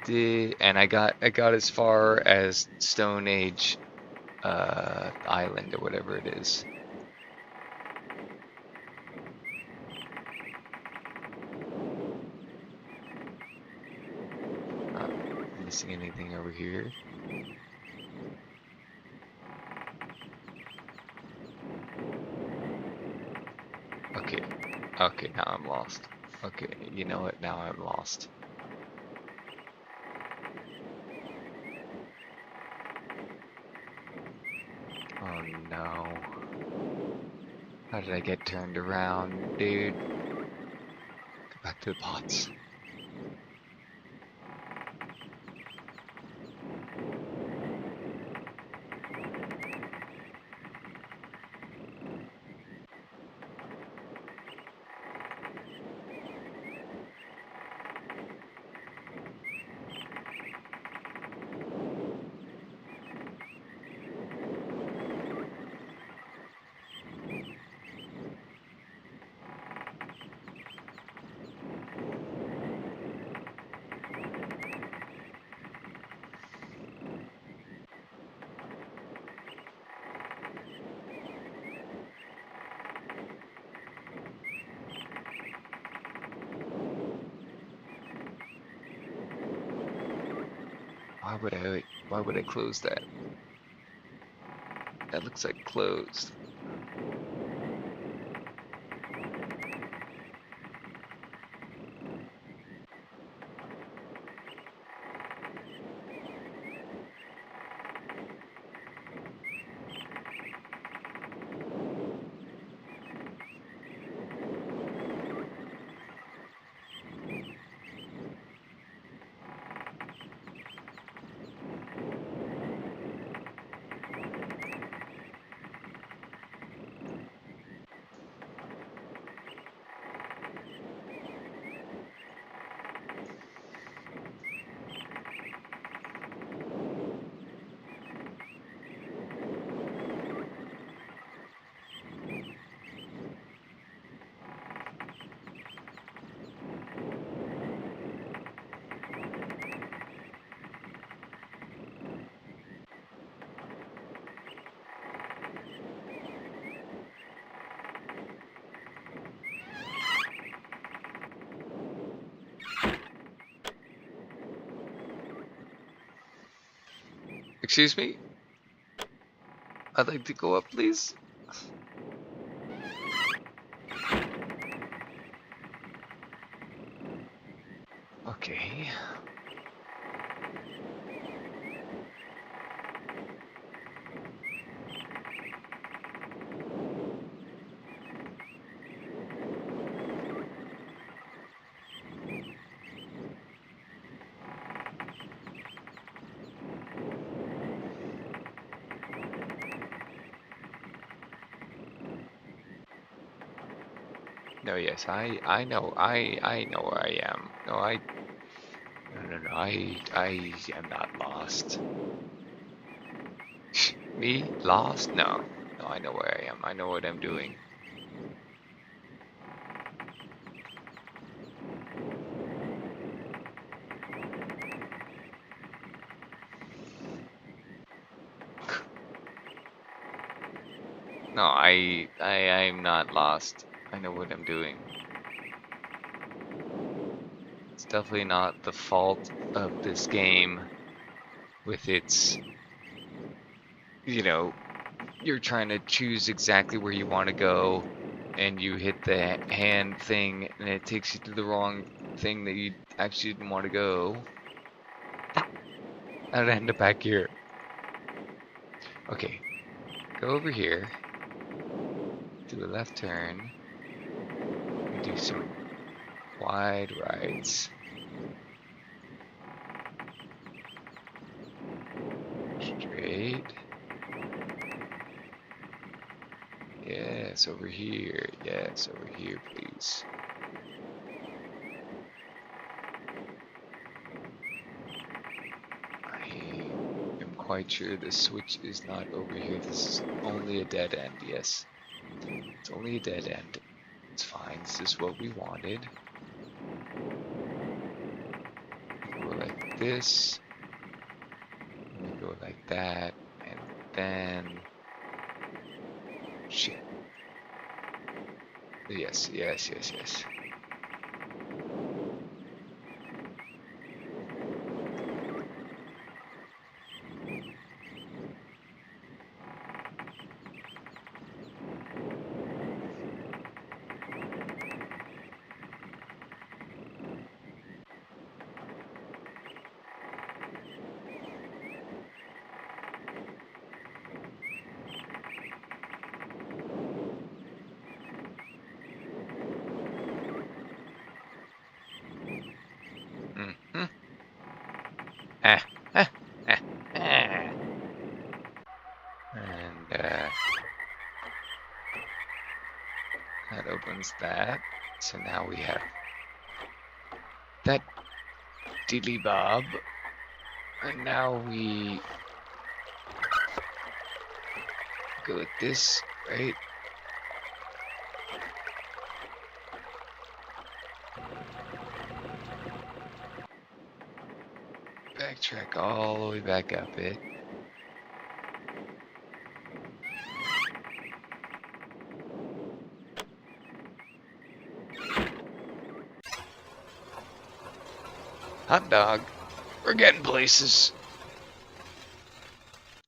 I got as far as Stone Age Island or whatever it is. Not missing anything over here. Okay, now I'm lost. Okay, you know what? Now I'm lost. Oh no. How did I get turned around, dude? Go back to the pots. Why would I close that? That looks like closed. Excuse me? I'd like to go up, please. Okay. No, yes, I know where I am. No, no, I am not lost. Me? Lost? No. No, I know where I am. I know what I'm doing. No, I'm not lost. I know what I'm doing. It's definitely not the fault of this game with its, you know, you're trying to choose exactly where you want to go and you hit the hand thing and it takes you to the wrong thing that you actually didn't want to go. I'd end up back here. Okay, go over here, do a left turn, and do some wide rights. Straight. Yes, over here. Yes, over here, please. I am quite sure the switch is not over here. This is only a dead end, yes. It's only a dead end. It's fine. This is what we wanted. We go like this. We go like that. And then... Shit. Yes, yes, yes, yes. Mm-hmm. Ah, ah, ah, ah. And that opens that. So now we have that dilly bob. And now we go with this, right? Backtrack all the way back up it. Hot dog. We're getting places.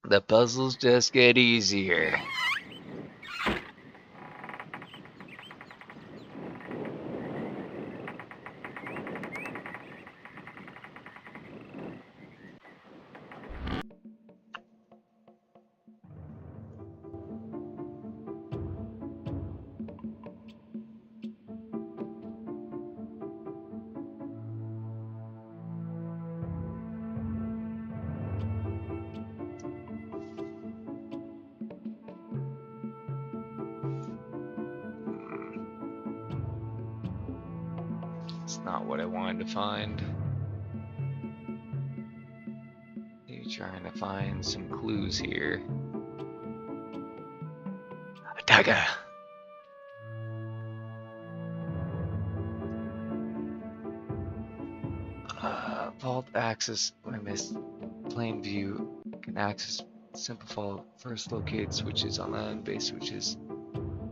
The puzzles just get easier. It's not what I wanted to find. Maybe trying to find some clues here. A dagger! Vault access when I missed plain view. Can access simple first locate switches on the base switches.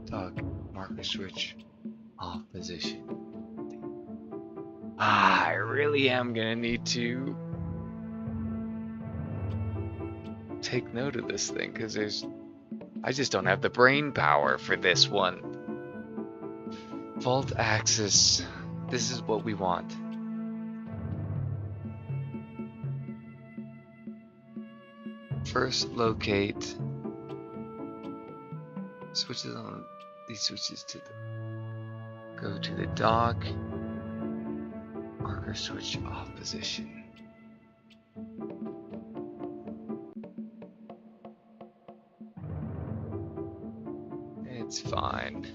Dog marker switch off position. I really am gonna need to take note of this thing because I just don't have the brain power for this one. Vault access. This is what we want. First, locate. Switches on these switches to go to the dock. Marker switch off position. It's fine.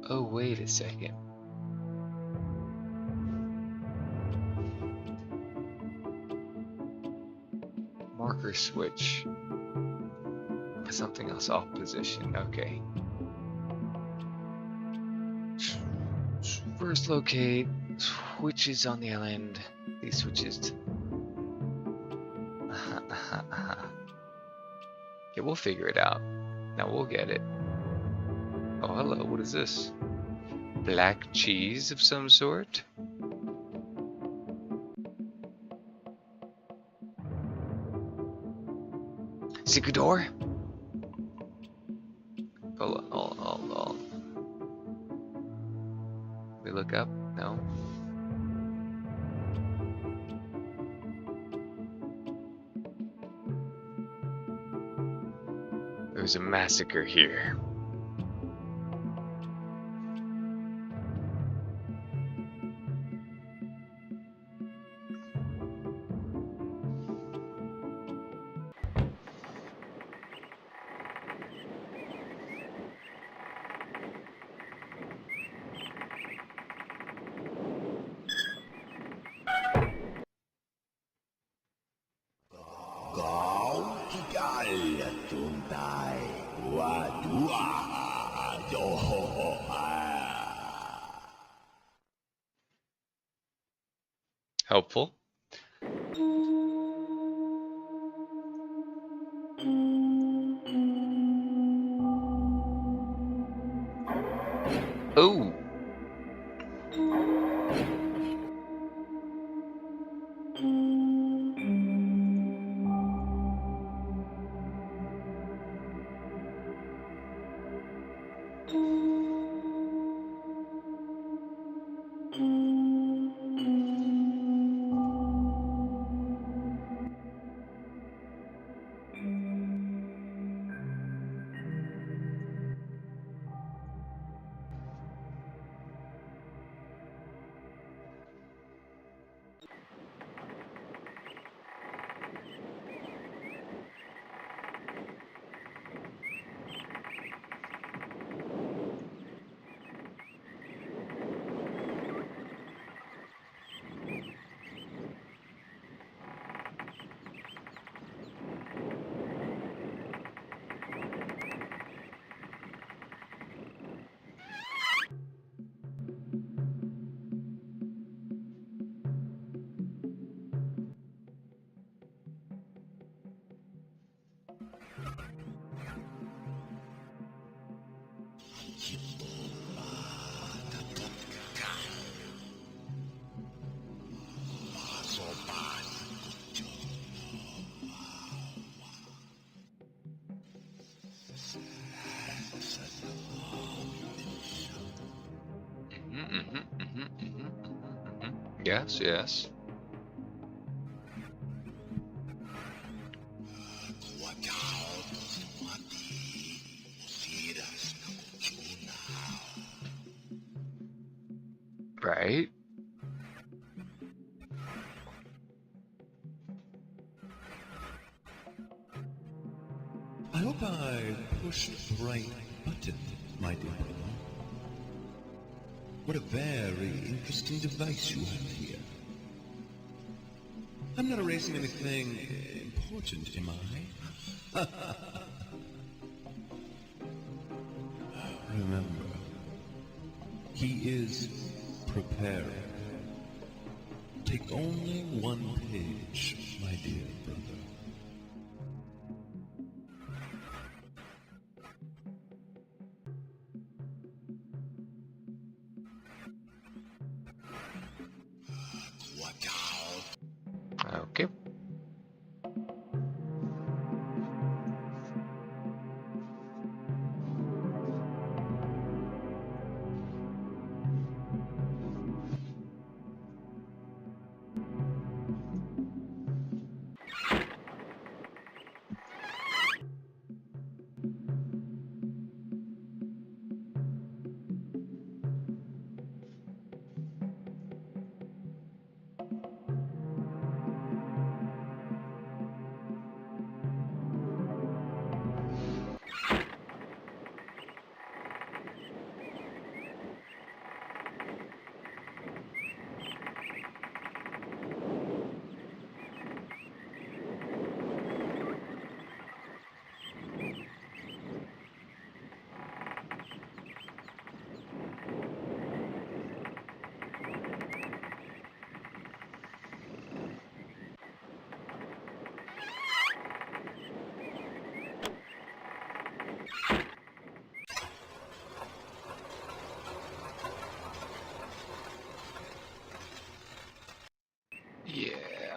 Oh, wait a second. Marker switch. Put something else off position. Okay. First, locate switches on the island. These switches. Okay, we'll figure it out. Now we'll get it. Oh, hello. What is this? Black cheese of some sort? Secret door? Hold on. We look up? No. There's a massacre here. Helpful. Oh. Yes, yes. Right. I hope I pushed the right button, my dear brother. What a very interesting device you have here. I'm not erasing anything important, am I? Remember, he is preparing. Take only one page, my dear brother.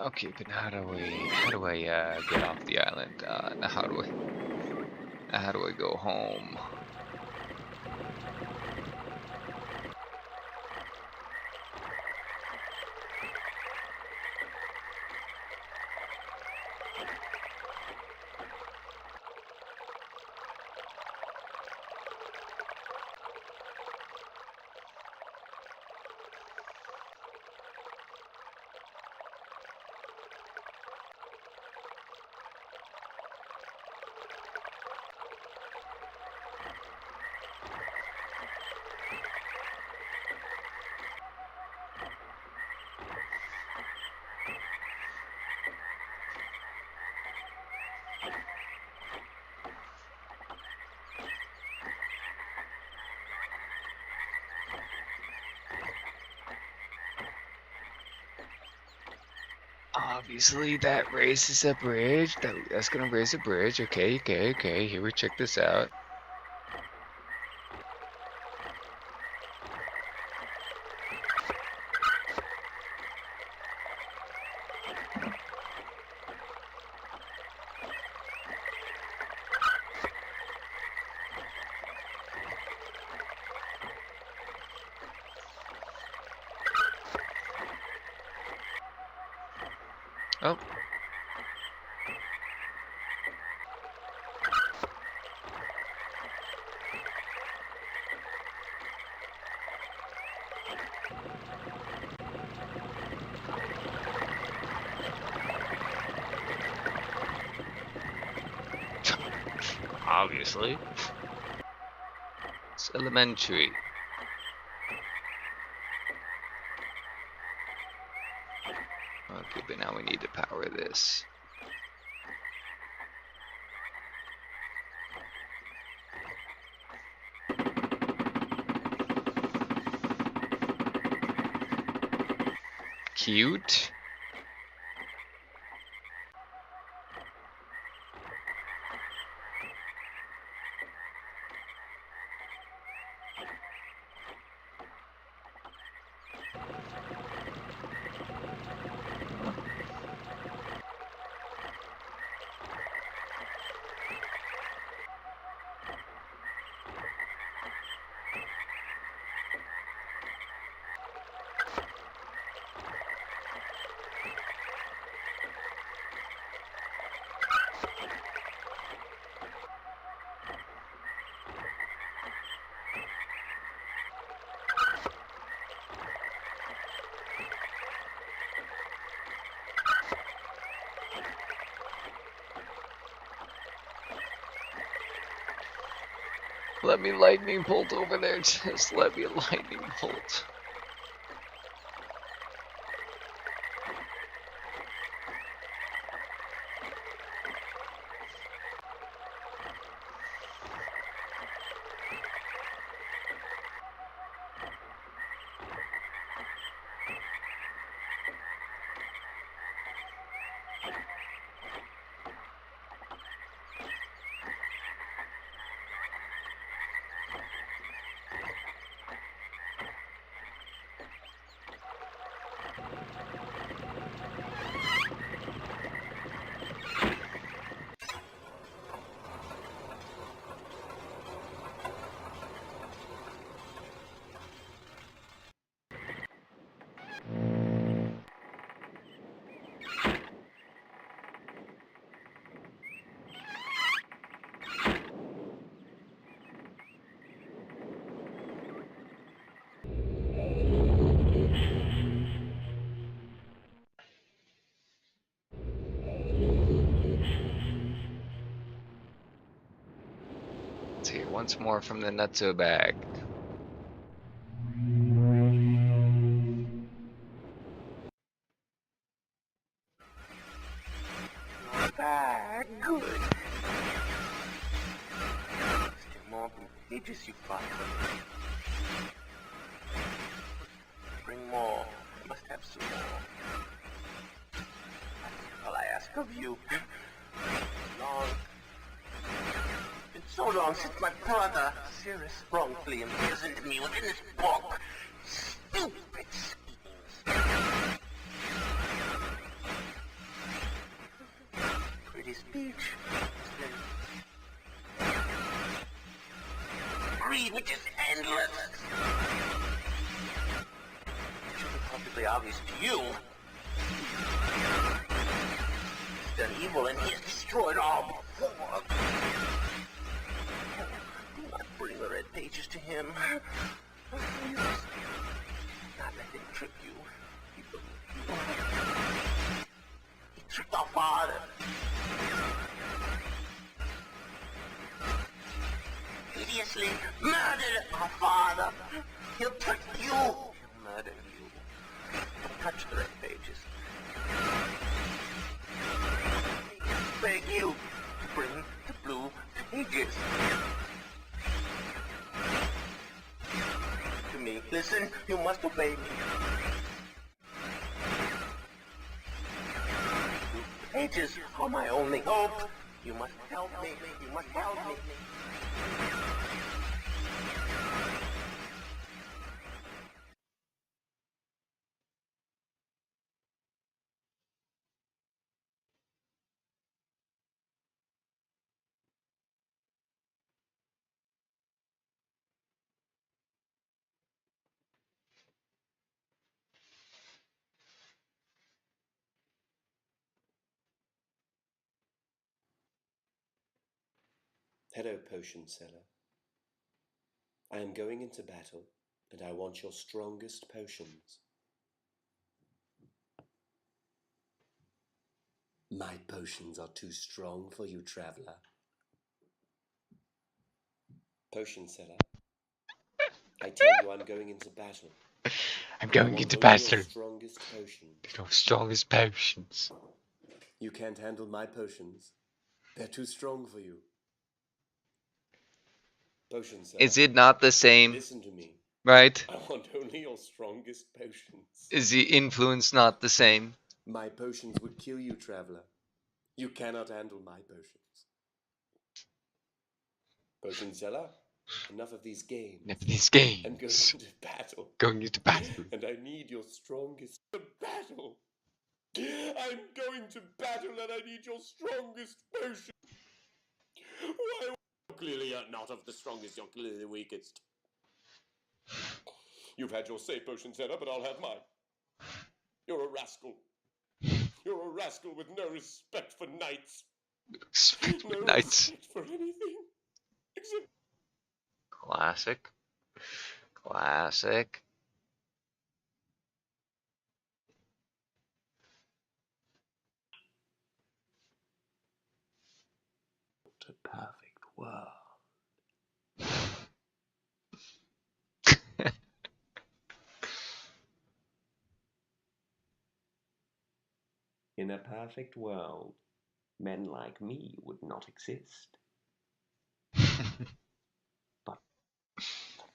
Okay, but how do I get off the island? Now how do I go home? Obviously, that raises a bridge. That's gonna raise a bridge. Okay, okay, okay. Here we check this out. Oh, obviously. It's elementary. Okay, but now we need to power this. Cute. Let me lightning bolt over there. Just let me lightning bolt. Let's hear once more from the nutso bag. Good. Still more contagious, you bastard. Bring more. I must have some more. That's all I ask of you. Long. It's so long since my brother, Cirrus, wrongfully imprisoned me within this book. Stupid schemes. his speech. Greed, which is endless. It should be perfectly obvious to you. He's done evil and he has destroyed all before. Do not bring the red pages to him. Please. Not let him trick you. He believed you. He tricked our father. Hideously murdered our father. He'll trick you. He'll murder you. Don't touch the red pages. I beg you to bring the blue pages. To me, listen, you must obey me. Blue pages are my only hope. You must help me. You must help me. Hello, potion seller. I am going into battle, and I want your strongest potions. My potions are too strong for you, traveler. Potion seller, I tell you I'm going into battle. I'm I going want into only battle. your strongest potions. Your strongest potions. You can't handle my potions. They're too strong for you. Potion seller, Is it not the same? listen to me. Right? I want only your strongest potions. Is the influence not the same? My potions would kill you, traveler. You cannot handle my potions. Potion seller, enough of these games. Enough of these I'm going games. into battle. Going into battle. And I need your strongest battle. I'm going to battle and I need your strongest potion. Why? Clearly you're not of the strongest, you're clearly the weakest. You've had your say, potion seller, but I'll have mine. You're a rascal. You're a rascal with no respect for knights. No Knights. respect for anything. Except Classic. Classic. a perfect world. In a perfect world, men like me would not exist. But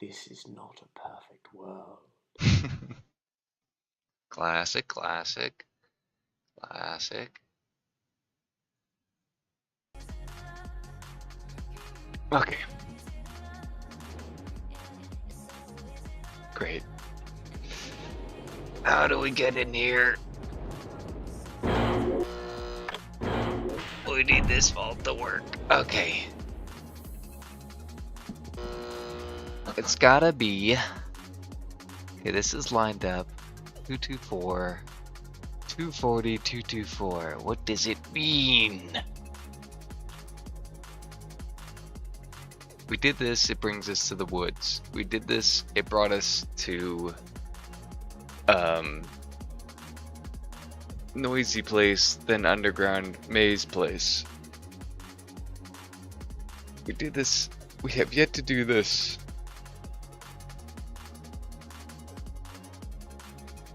this is not a perfect world. Classic, classic, classic. Okay. Great. How do we get in here? We need this vault to work. Okay. It's gotta be. Okay, this is lined up. 224, 240, 224. What does it mean? We did this, it brings us to the woods. We did this, it brought us to noisy place, then underground maze place. We did this, we have yet to do this.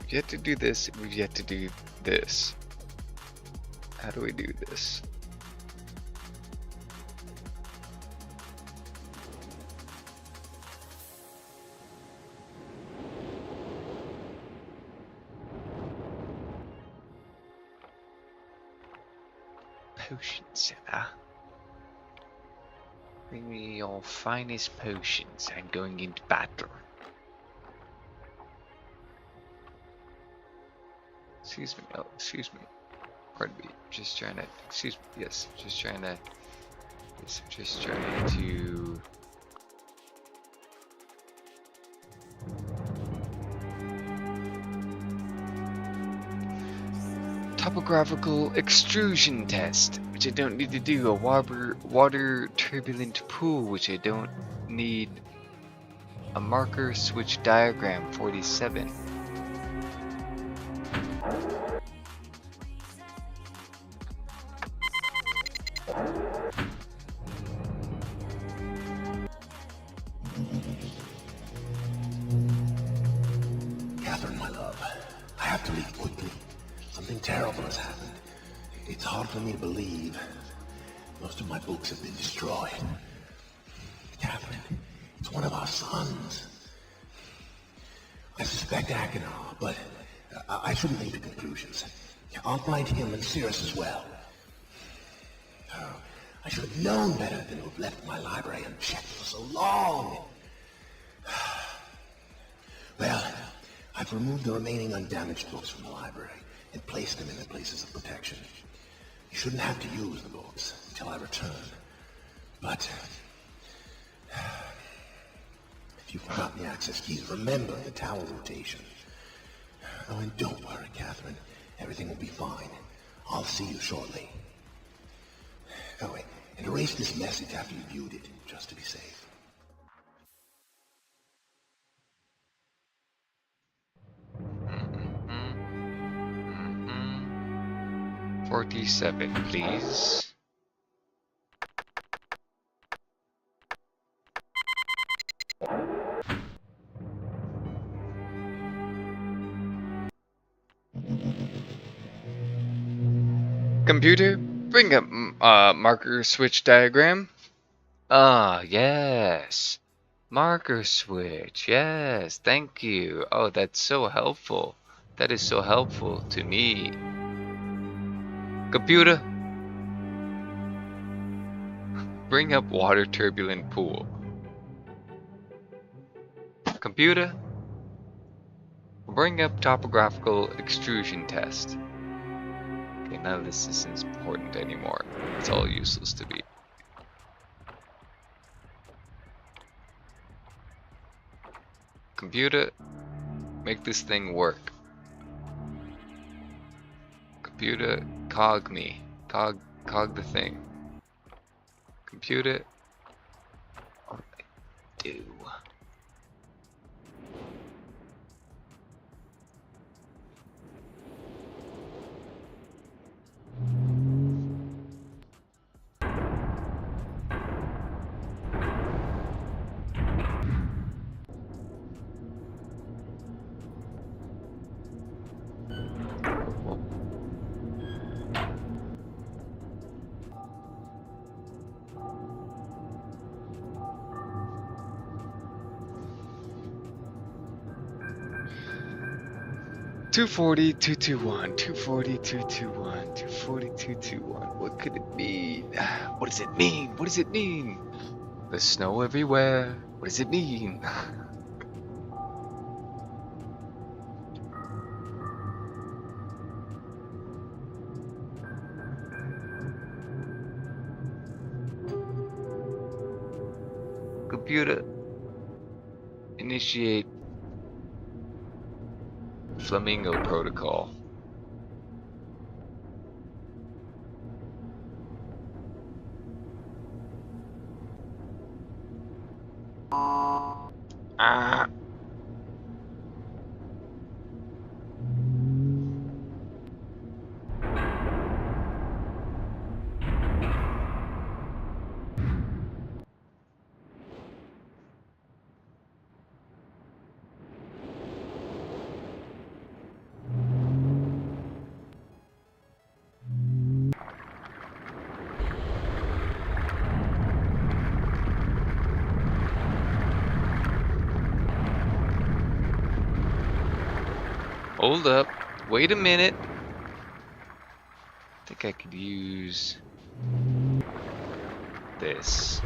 We've yet to do this, we've yet to do this. How do we do this? Potion seller. Bring me your finest potions. I'm going into battle. Excuse me. Oh, excuse me. Pardon me. Just trying to. Excuse me. Yes. Just trying to. Yes. Just trying to. Topographical extrusion test, which I don't need to do. A water turbulent pool, which I don't need. A marker switch diagram 47. Catherine, my love, I have to leave quickly. Something terrible has happened. It's hard for me to believe. Most of my books have been destroyed. Catherine, it's one of our sons. I suspect Achenar, but I shouldn't leap to conclusions. I'll find him and Cirrus as well. Oh, I should have known better than to have left my library unchecked for so long. Well, I've removed the remaining undamaged books from the library and placed them in their places of protection. You shouldn't have to use the books until I return. But if you've forgotten the access keys, remember the tower rotation. Oh, and don't worry, Catherine. Everything will be fine. I'll see you shortly. Oh, wait, and erase this message after you viewed it, just to be safe. 47, please. Computer, bring up marker switch diagram. Ah, yes. Marker switch, yes, thank you. Oh, that's so helpful. That is so helpful to me. Computer, bring up water turbulent pool. Computer, bring up topographical extrusion test. Okay, none of this isn't important anymore. It's all useless to me. Computer, make this thing work. Computer, cog me. Cog the thing. Computer, what do I do? Two 240-221, 240-221, 240-221. What could it mean? What does it mean? What does it mean? There's snow everywhere. What does it mean? Computer, initiate Flamingo protocol. Ah. Hold up. Wait a minute. I think I could use this.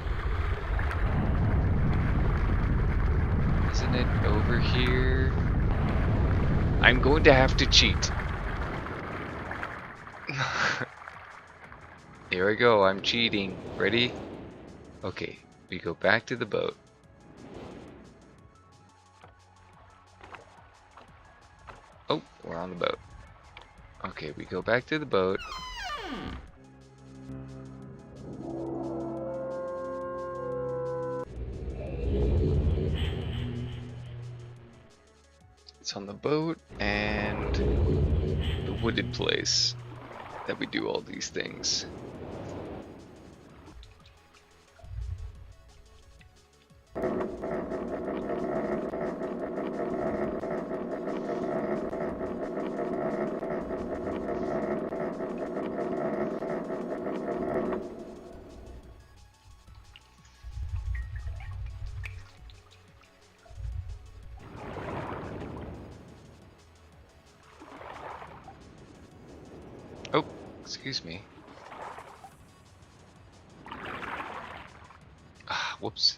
Isn't it over here? I'm going to have to cheat. Here I go, I'm cheating. Ready? Okay, we go back to the boat. Oh, we're on the boat. Okay, we go back to the boat. It's on the boat and the wooded place that we do all these things. Oh, excuse me. Ah, whoops.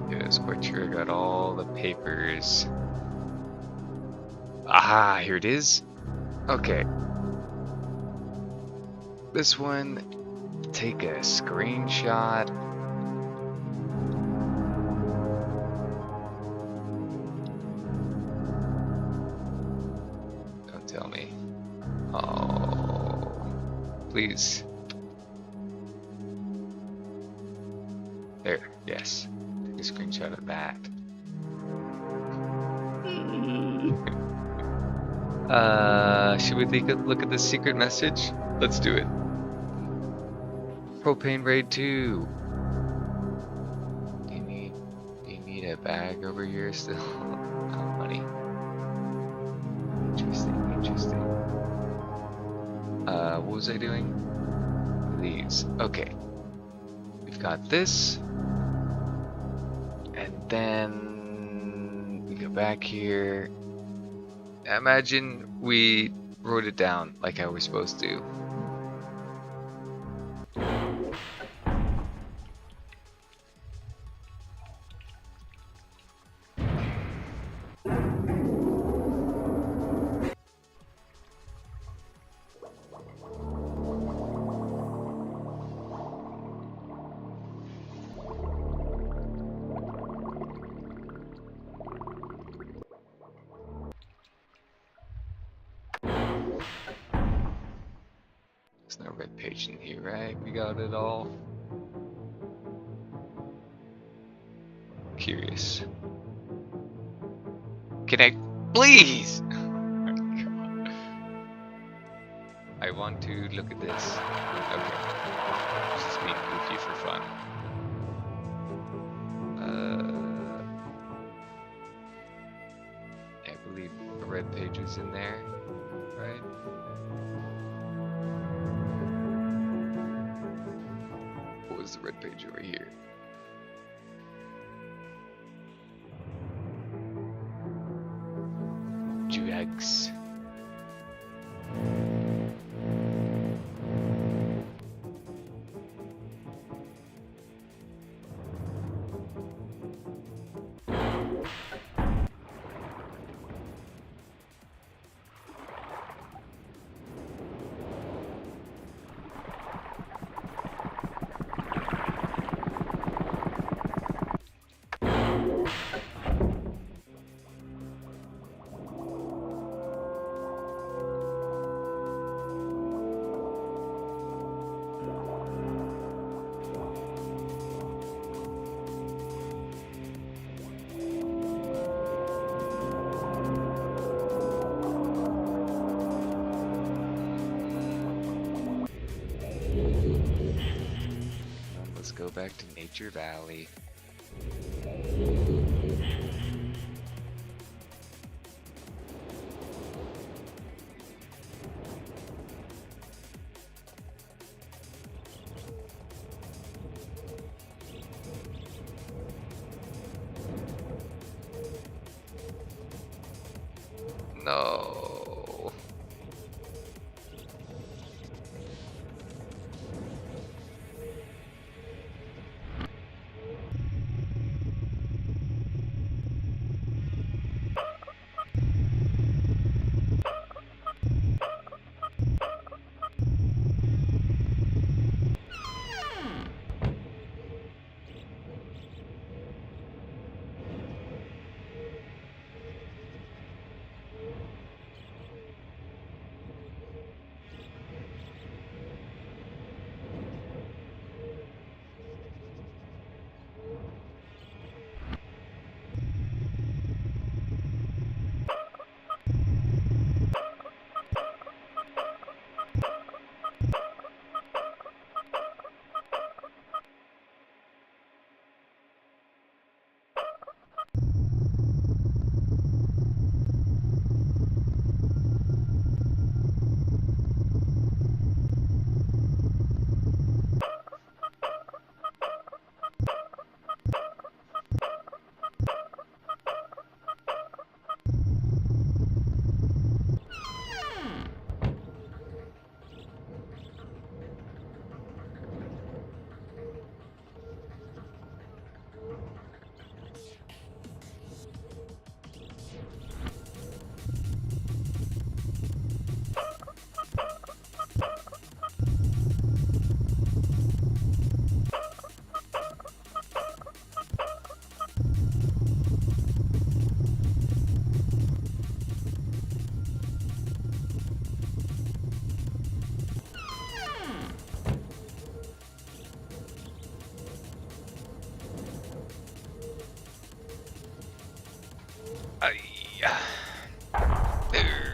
Yes, quite sure I got all the papers. Ah, here it is. Okay. This one, take a screenshot. Don't tell me. Oh, please. There, yes. Take a screenshot of that. Should we take a look at the secret message? Let's do it. Propane raid 2. Do you need a bag over here still? Oh, money. Interesting. What was I doing? These. Okay. We've got this. And then we go back here. Imagine we wrote it down like how we're supposed to. There's no red page in here, right? We got it all. Curious. Can I please? Oh my God. I want to look at this. Okay. This is being goofy for fun. I believe the red page is in there, right? What was the red page over here? Drugs. Let's go back to Nature Valley. No.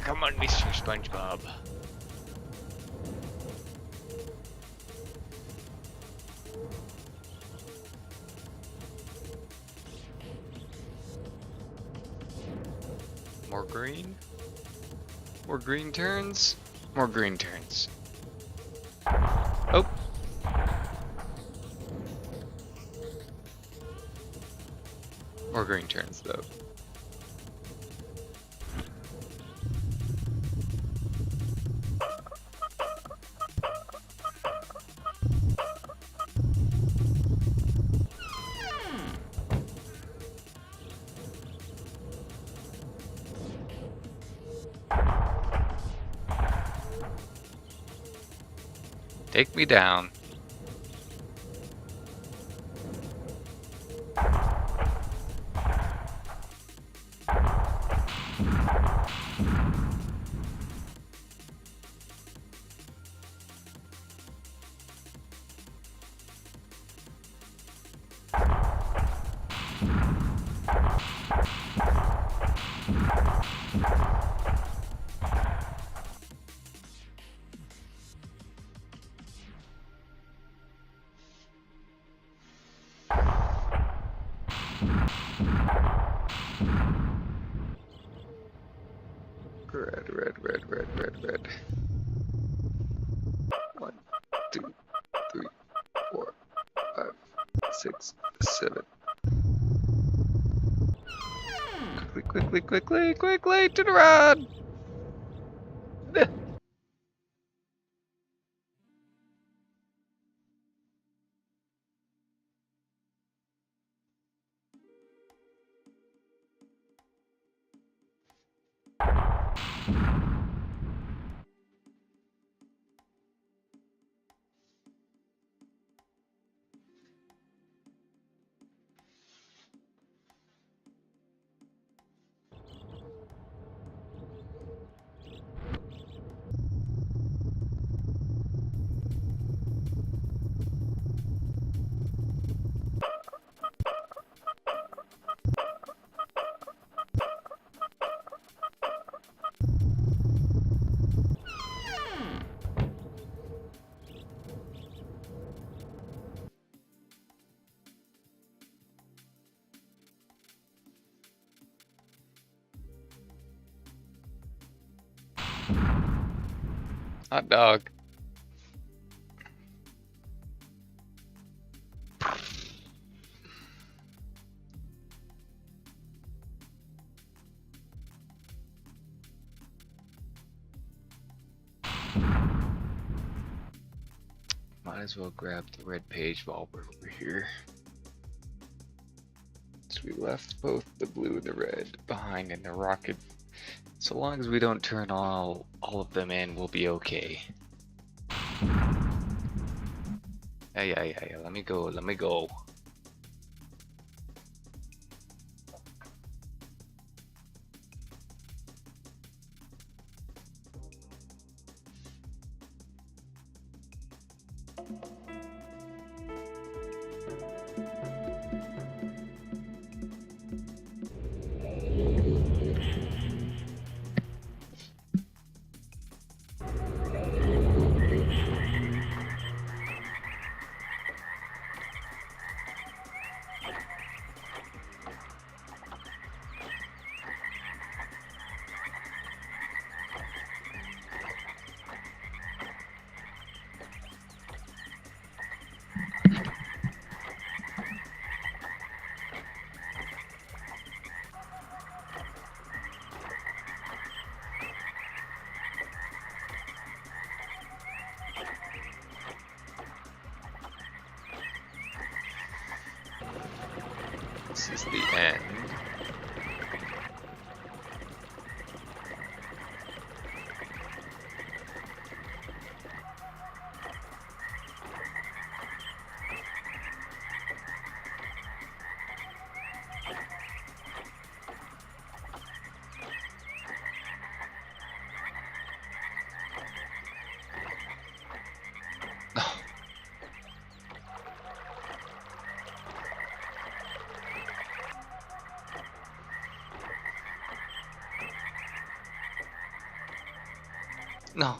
Come on, Mr. SpongeBob. More green? More green turns? More green turns. Oh! More green turns, though. Take me down. Red, red, red, red, red, red. 1, 2, 3, 4, 5, 6, 7. Quickly, quickly, quickly, to the run! Hot dog. Might as well grab the red page while we're over here. So we left both the blue and the red behind in the rocket. So long as we don't turn all of them in, we'll be okay. Yeah, let me go, let me go. This is the end. No.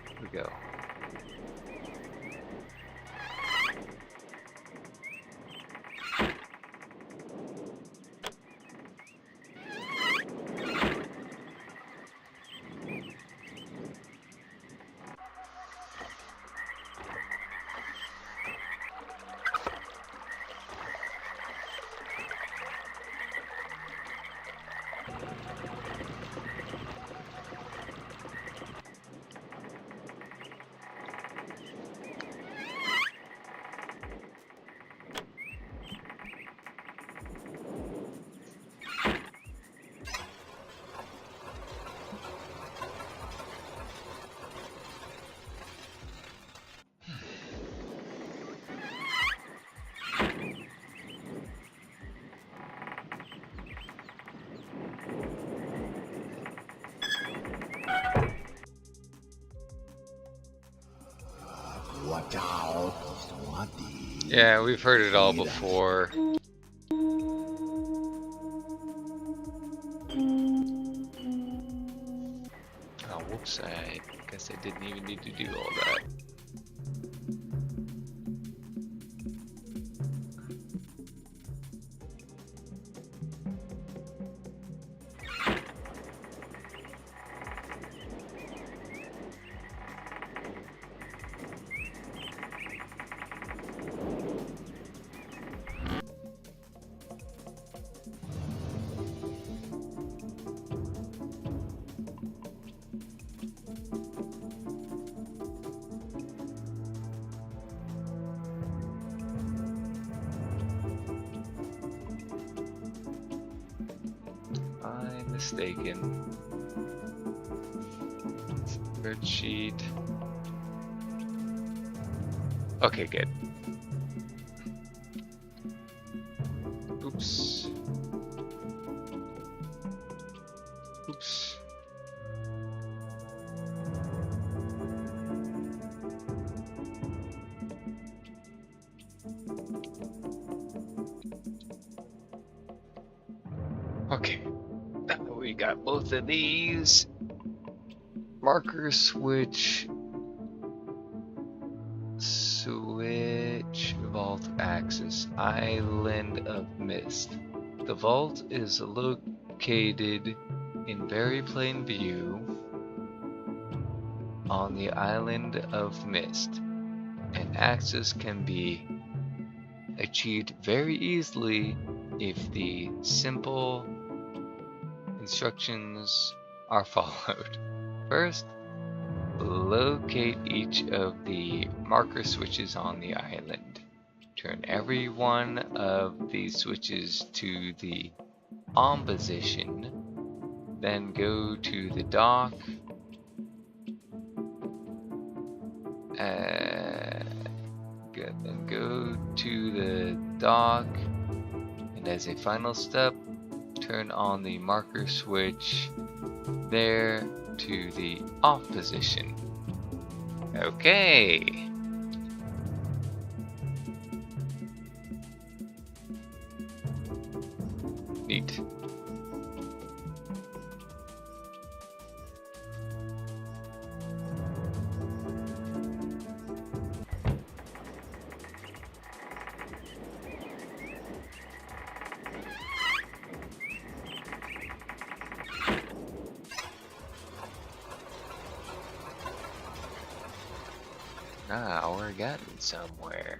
Here we go. Watch out. Don't want these. Yeah, we've heard it all before. Oh, whoops, I guess I didn't even need to do all that. I'm mistaken. Spreadsheet. Okay, good. Oops. Oops. Okay. We got both of these. Marker switch. Switch vault axis. Island of MYST. The vault is located in very plain view on the island of MYST. And access can be achieved very easily if the simple instructions are followed. First, locate each of the marker switches on the island. Turn every one of these switches to the on position. Then go to the dock. Then go to the dock. And as a final step, turn on the marker switch there to the off position. Okay. Neat. Now we're getting somewhere.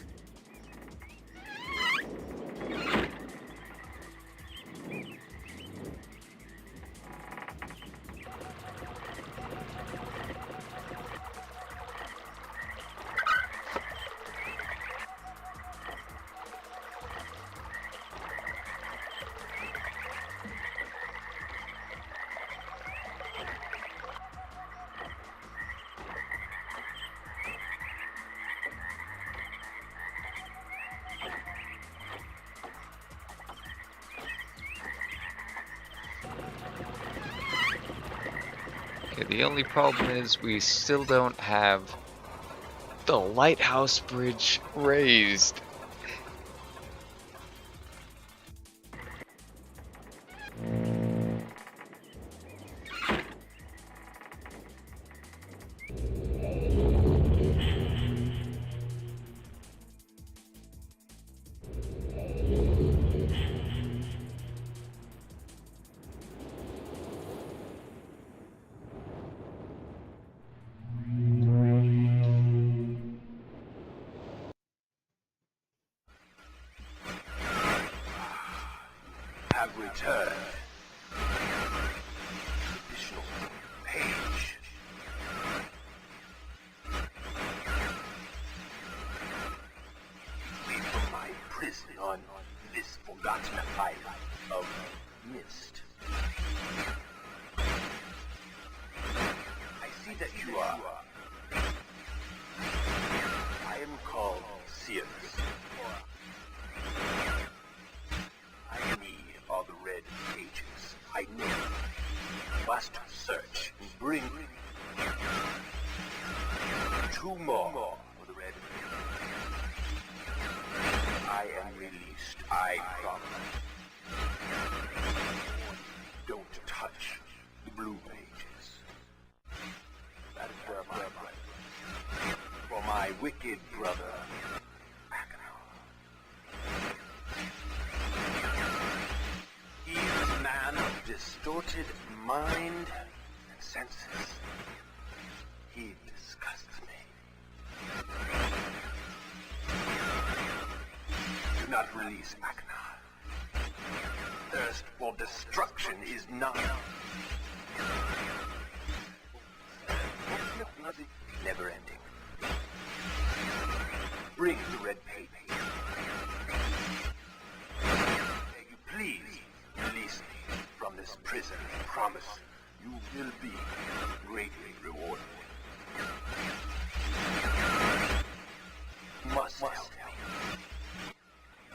Okay, the only problem is we still don't have the lighthouse bridge raised. have returned. Additional page. Leave from my prison on this forgotten island of MYST. I see that you are. I am called Sears. I need all the red pages. I must search and bring 2 more for the red pages. I am released, I promise. Don't touch the blue pages. That is where my brother, for my wicked brother, he is a man of distorted mind and senses. He disgusts me. Do not release Machina. Thirst for destruction is not. Never ending. Bring the red paper. May you please release me from this prison. I promise you will be greatly rewarded. Must help me.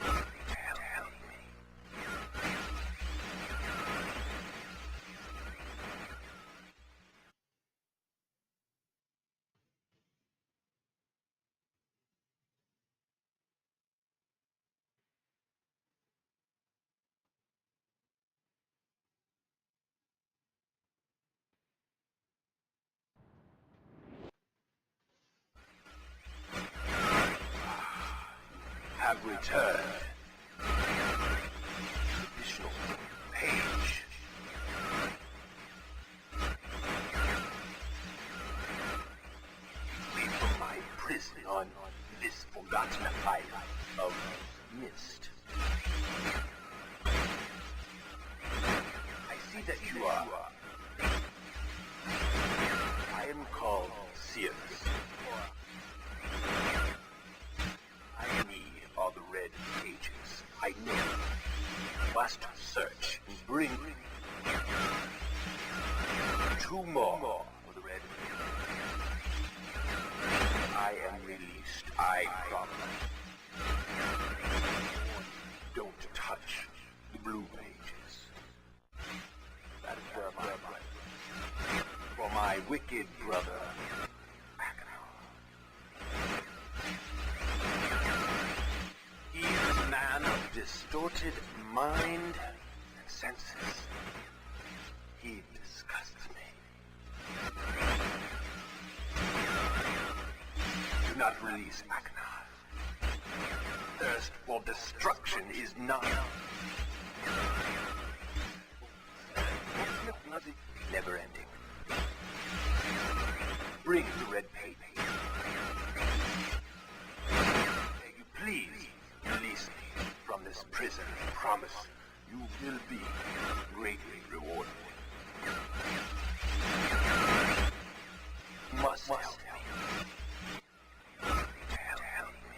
Help me. Have returned. Additional page. Leave from my prison on this forgotten island of MYST. I see that you are. I am called Sears. I need all the red pages. I must search and bring 2 more for the red pages. I am released, I promise. Don't touch the blue pages. That is where my brother, for my wicked brother, he is a man of distorted mind and senses. He disgusts me. Do not release Machina. Thirst for destruction is not. Never ending. Bring the red paper. May you please release me from this prison. I promise you will be greatly rewarded. Must help me. Help me.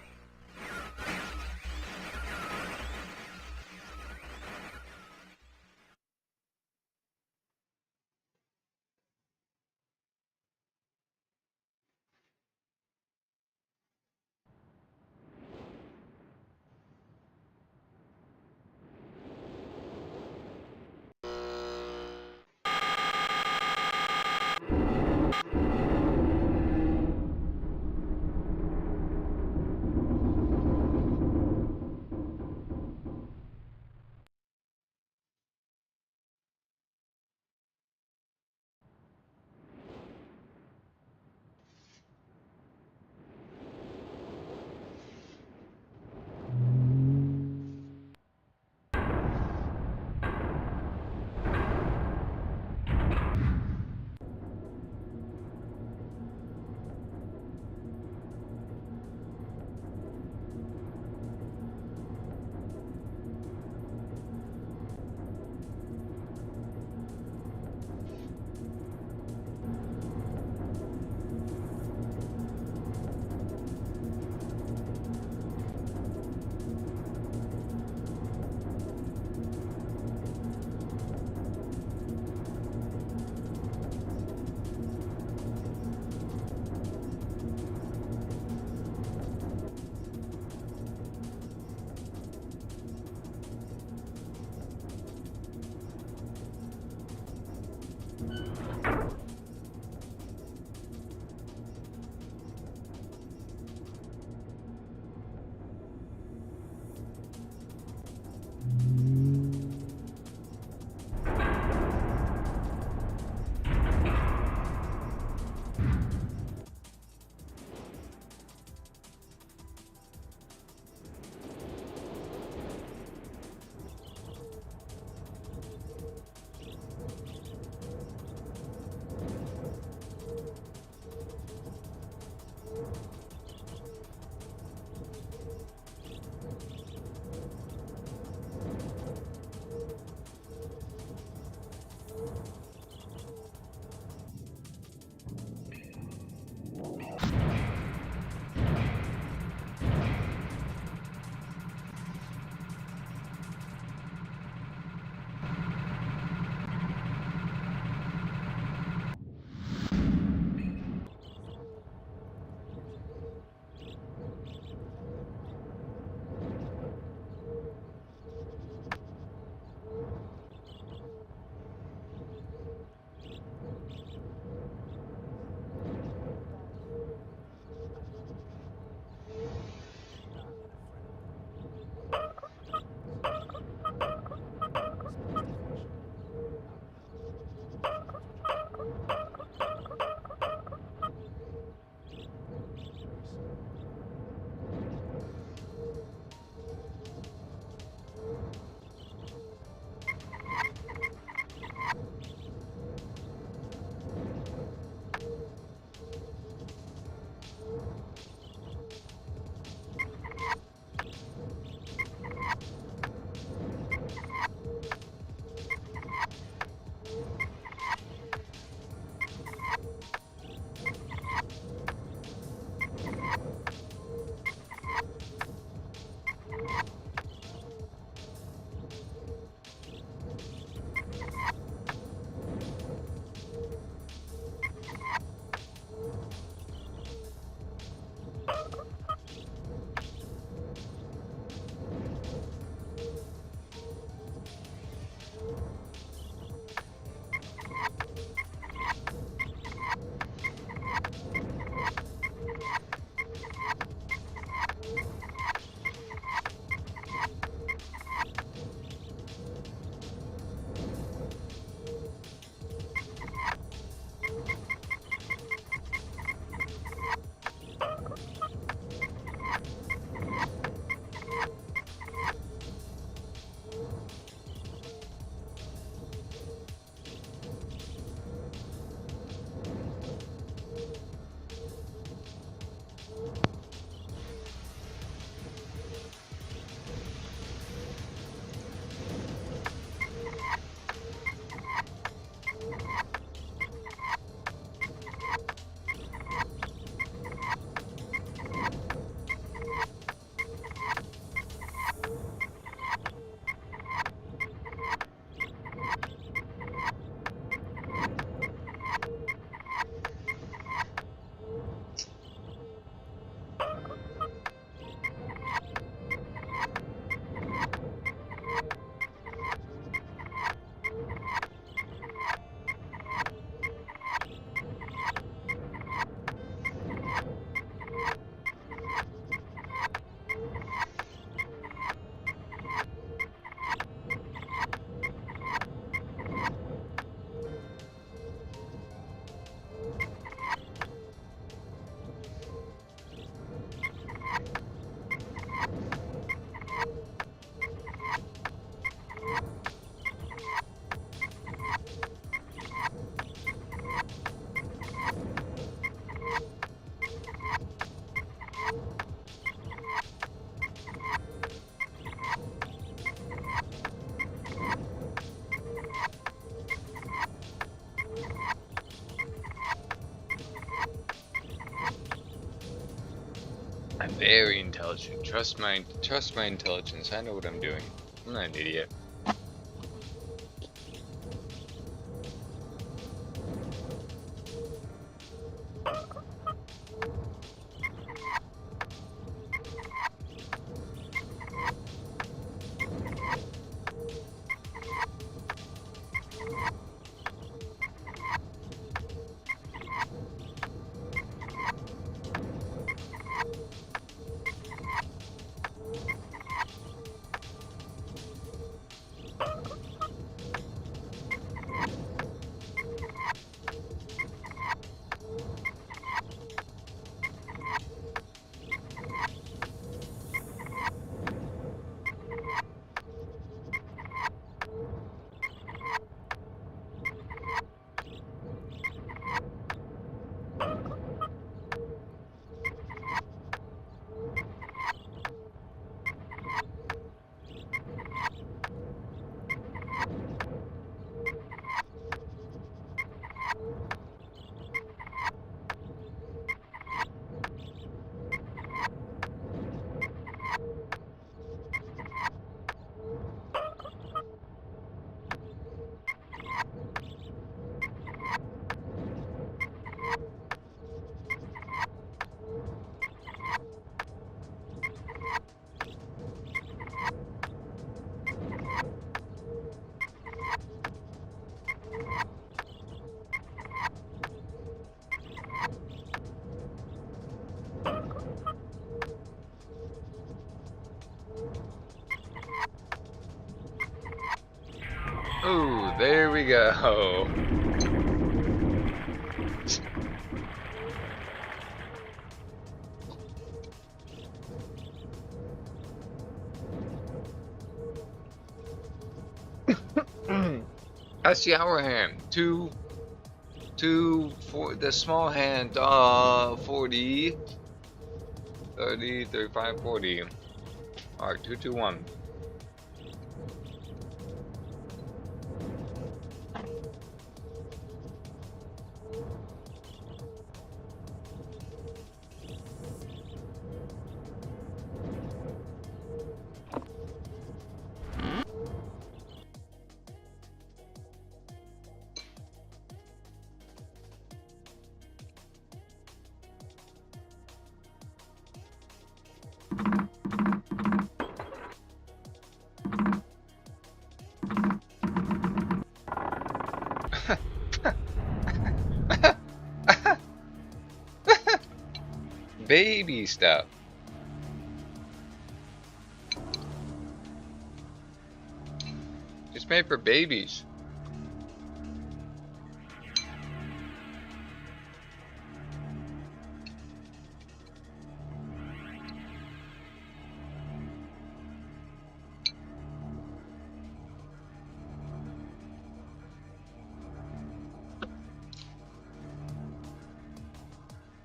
Very intelligent. Trust my intelligence. I know what I'm doing. I'm not an idiot. Oh, there we go. That's the hour hand. Two for the small hand. 40, 30, 35, 40. All right, 2, 2, 1. Baby stuff. Just made for babies.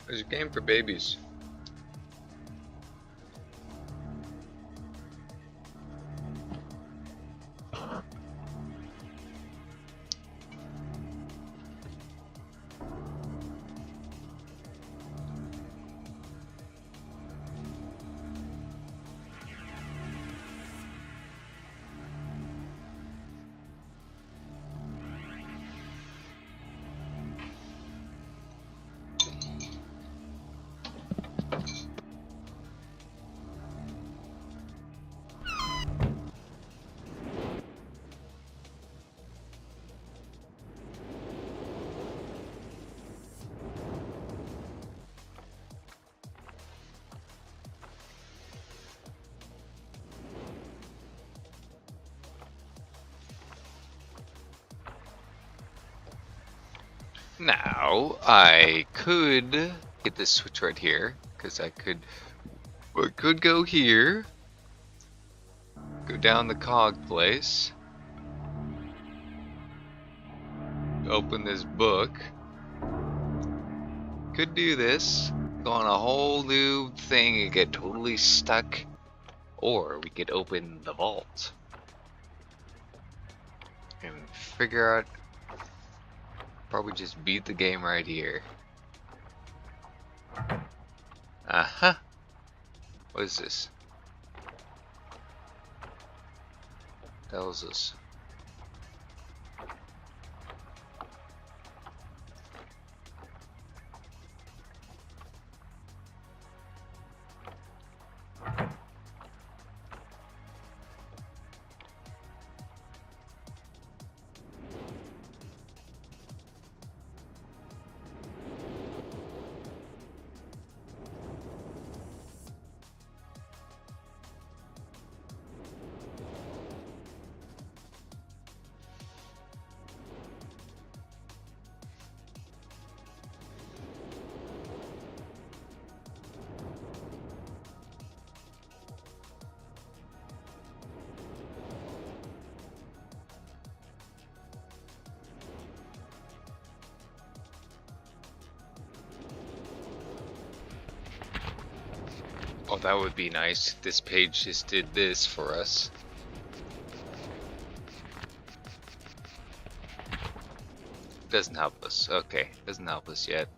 It's a game for babies. Now, I could get this switch right here, because I could go here, go down the cog place, open this book, could do this, go on a whole new thing and get totally stuck, or we could open the vault and figure out, probably just beat the game right here. Uh-huh. What is this? Tells us. Oh, that would be nice. This page just did this for us. Doesn't help us. Okay, doesn't help us yet.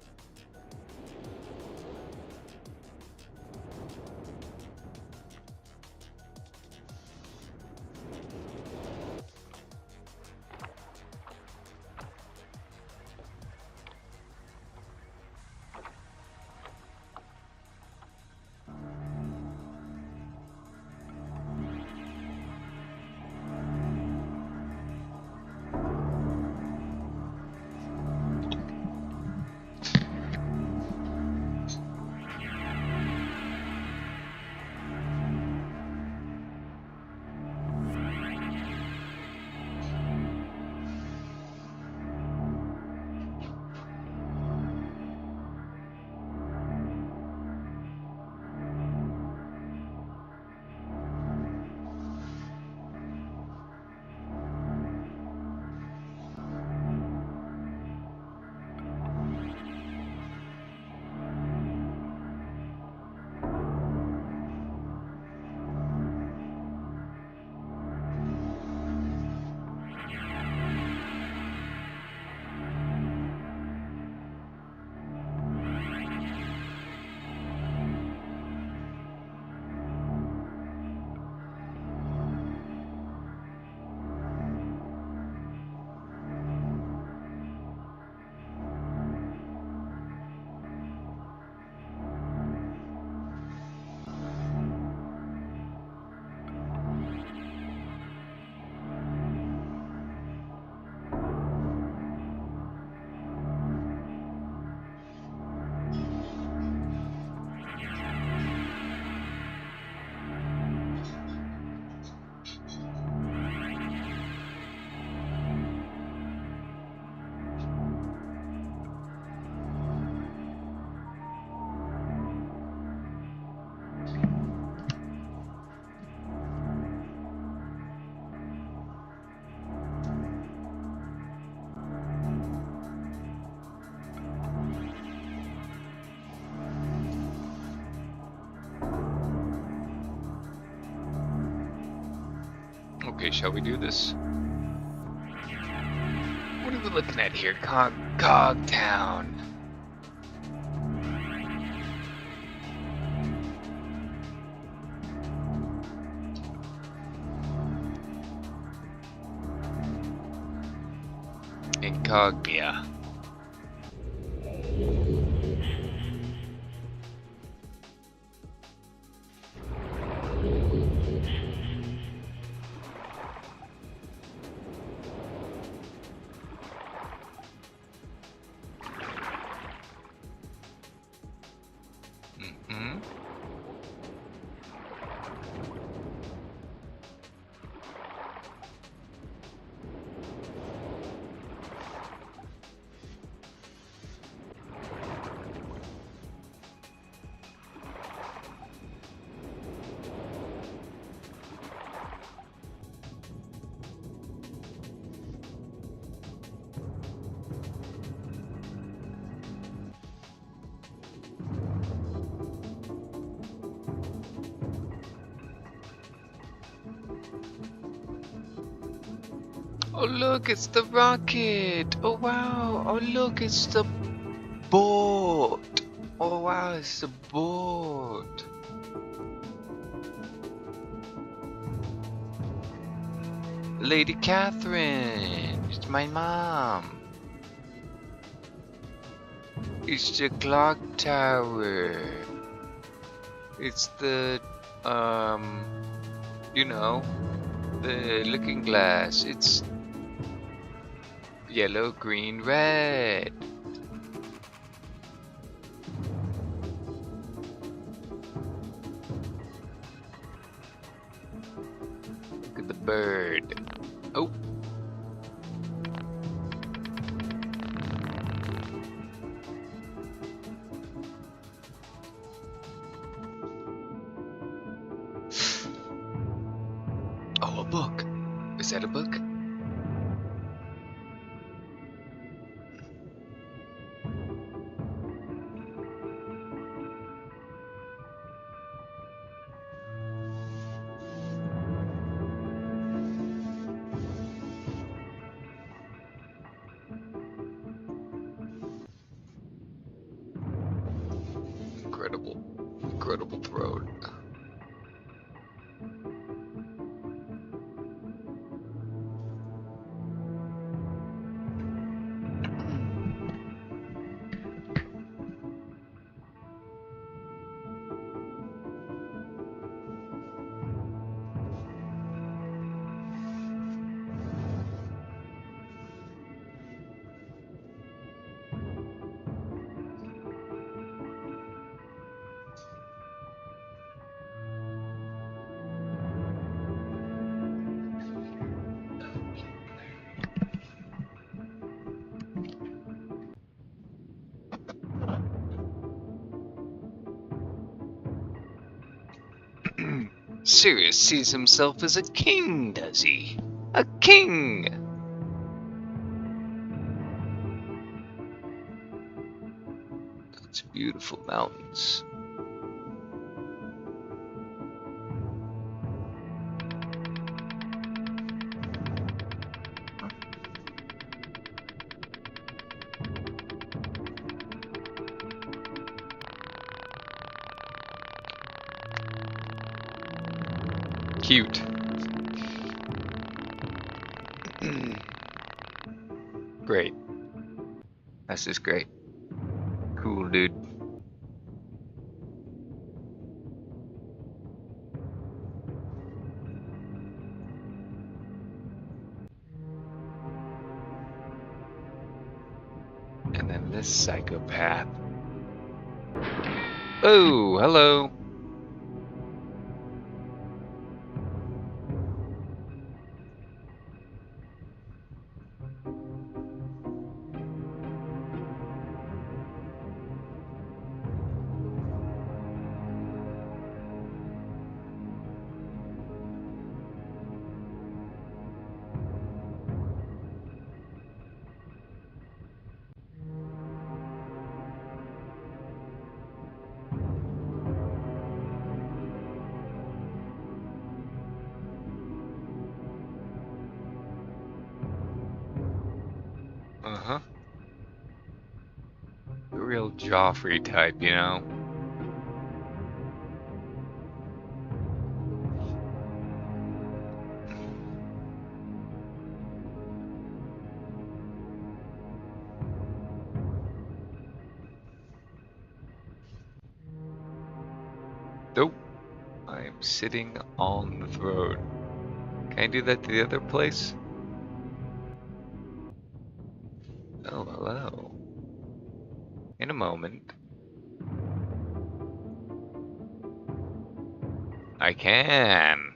Okay, shall we do this? What are we looking at here? Cogtown. Incognia. Oh look, it's the rocket! Oh wow! Oh look, it's the boat! Oh wow, it's the boat! Lady Catherine! It's my mom! It's the clock tower! It's the, you know, the looking glass. It's yellow, green, red. Look at the bird. Oh. Oh, a book. Is that a book? Incredible. Incredible throne. Sirius sees himself as a king, does he? A king! It's beautiful mountains. Cute. Great. That's just great. Cool, dude. And then this psychopath. Oh, hello. Uh-huh. The real Joffrey type, you know? Nope. I am sitting on the throne. Can I do that to the other place? Oh, hello. In a moment. I can.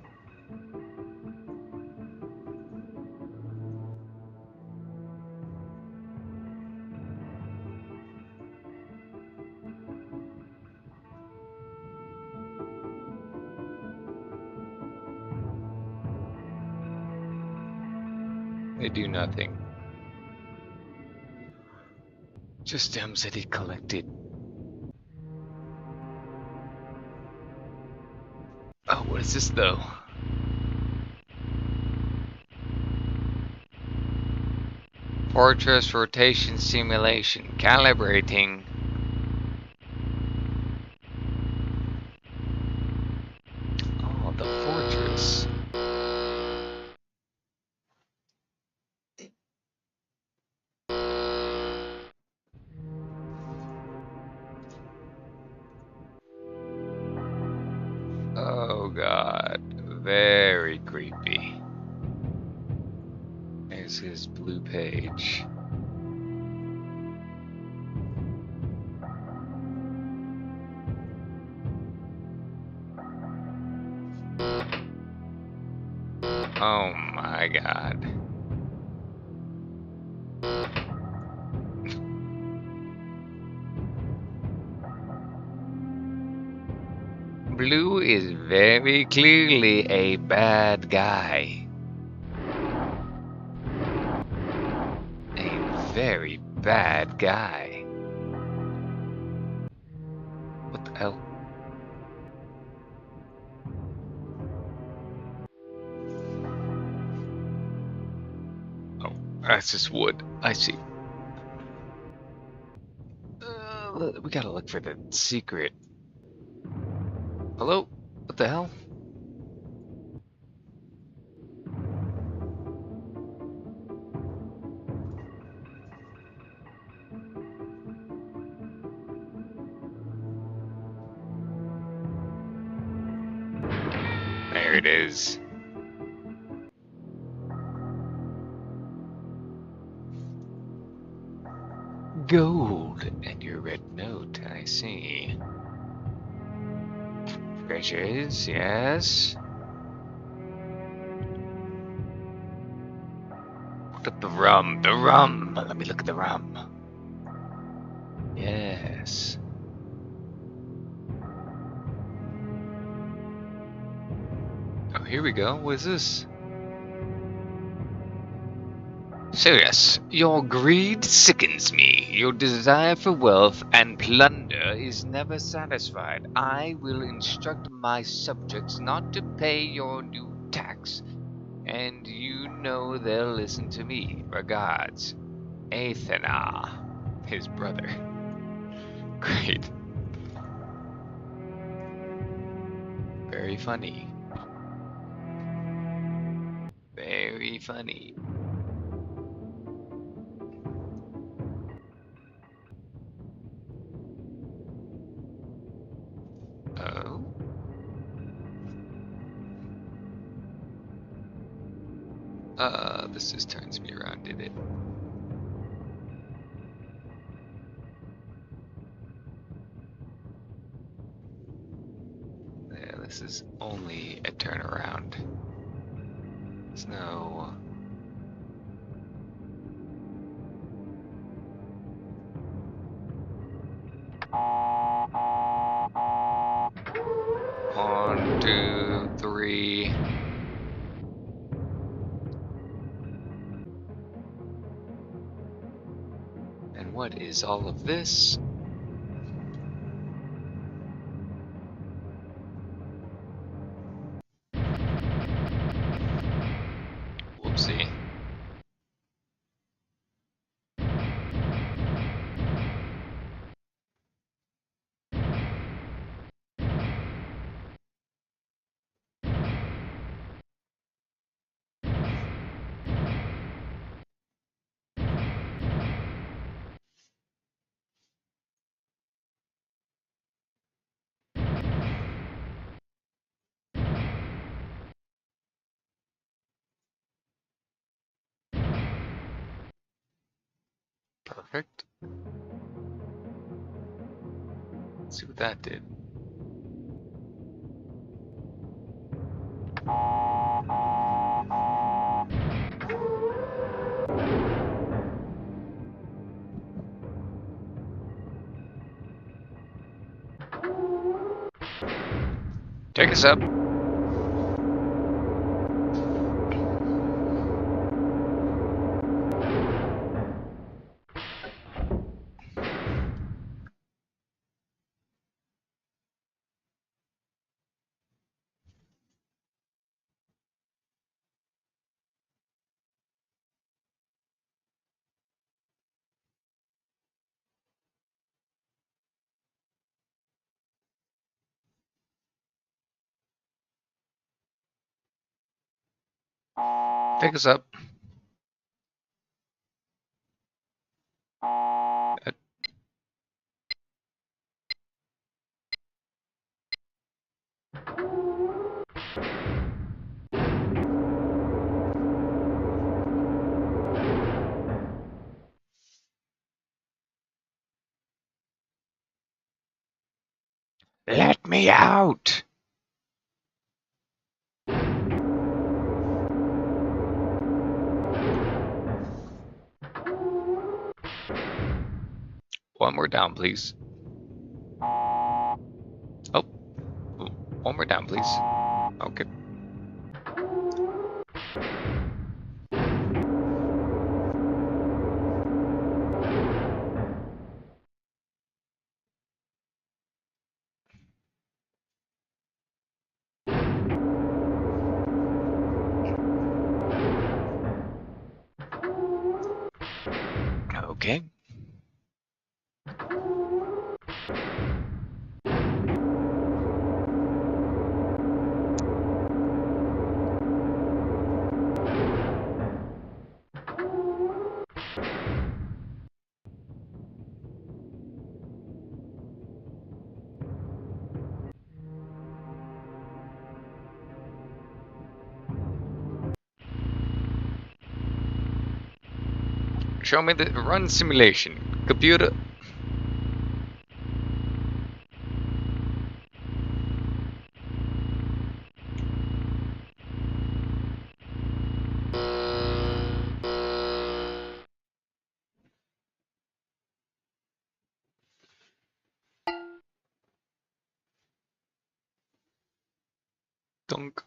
They do nothing. Just gems that he collected. Oh, what is this though? Fortress rotation simulation. Calibrating. Oh, the fortress. god. Very creepy. There's his blue page. Oh my god. Blue is very clearly a bad guy. A very bad guy. What the hell? Oh, that's just wood. I see. We gotta look for the secret. Hello? What the hell? There it is. Gold and your red note, I see. Treasures, yes. Look at the rum, the rum! Let me look at the rum. Yes. Oh, here we go. What is this? So yes, your greed sickens me. Your desire for wealth and plunder is never satisfied. I will instruct my subjects not to pay your new tax, and you know they'll listen to me. Regards, Athena, his brother. Great. Very funny. Very funny. Oh? This just turns me around, did it? Yeah, this is only a turnaround. There's no... One, two, three... And what is all of this? Whoopsie. Perfect. Let's see what that did. Take us up. Take us up. Let me out! One more down, please. Oh, one more down, please. Okay. Okay. Show me the run simulation. Computer. Dunk.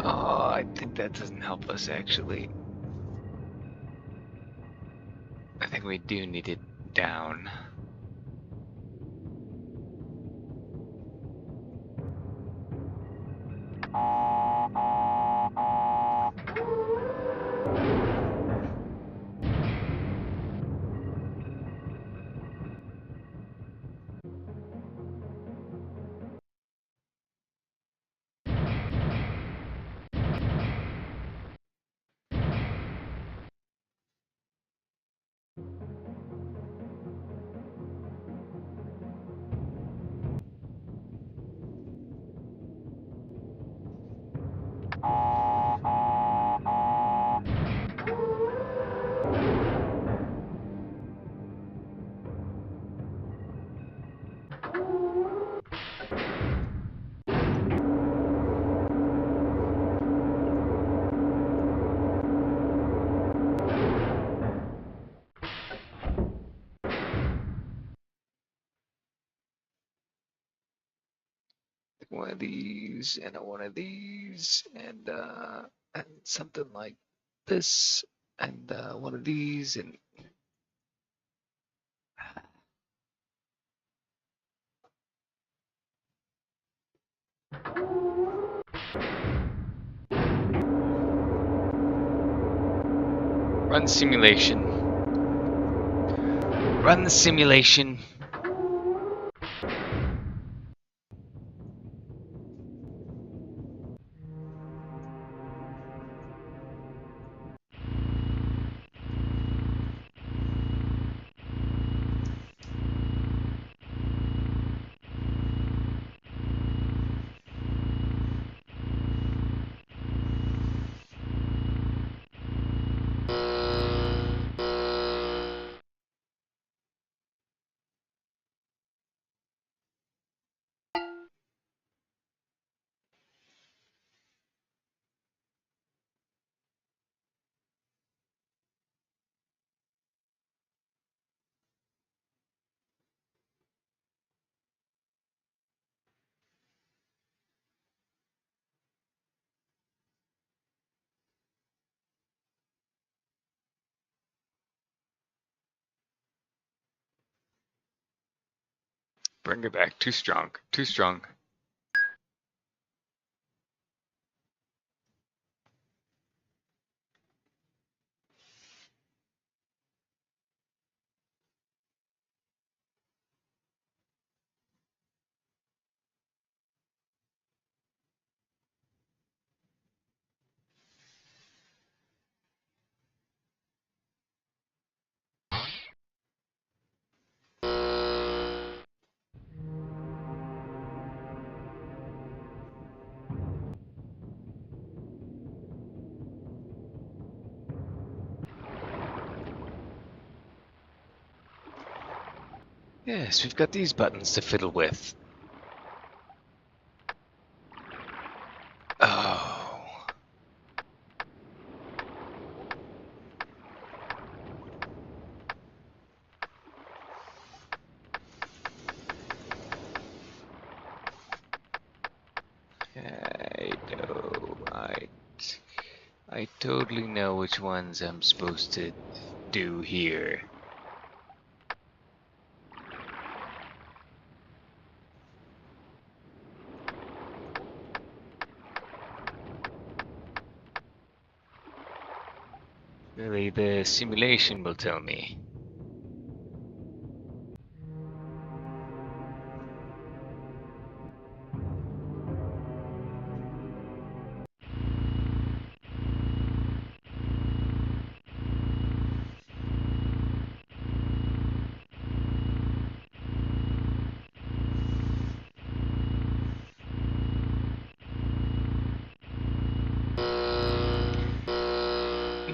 Oh, I think that doesn't help us actually. I think we do need it down. One of these and one of these and something like this and one of these and run simulation. Run the simulation. Bring it back. Too strong. Too strong. Yes, we've got these buttons to fiddle with. Oh. I know. I totally know which ones I'm supposed to do here. Really, the simulation will tell me.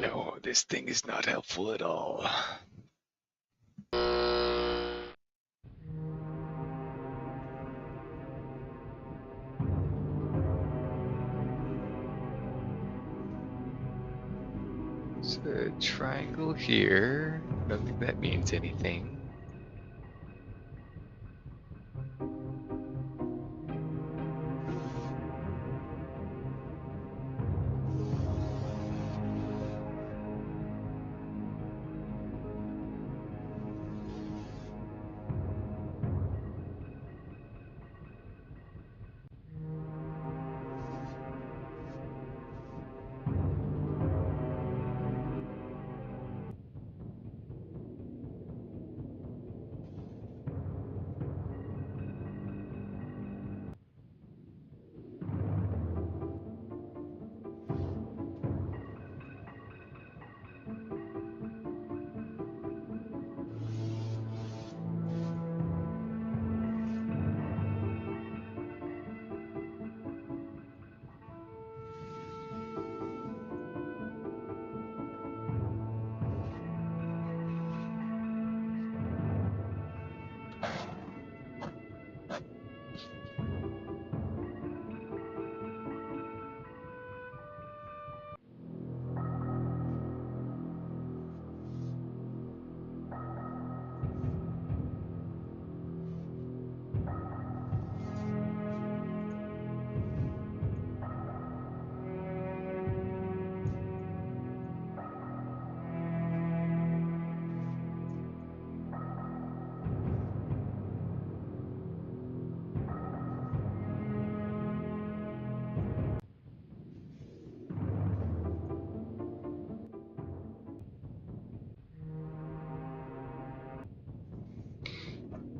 No, this thing is not helpful at all. So, triangle here. I don't think that means anything.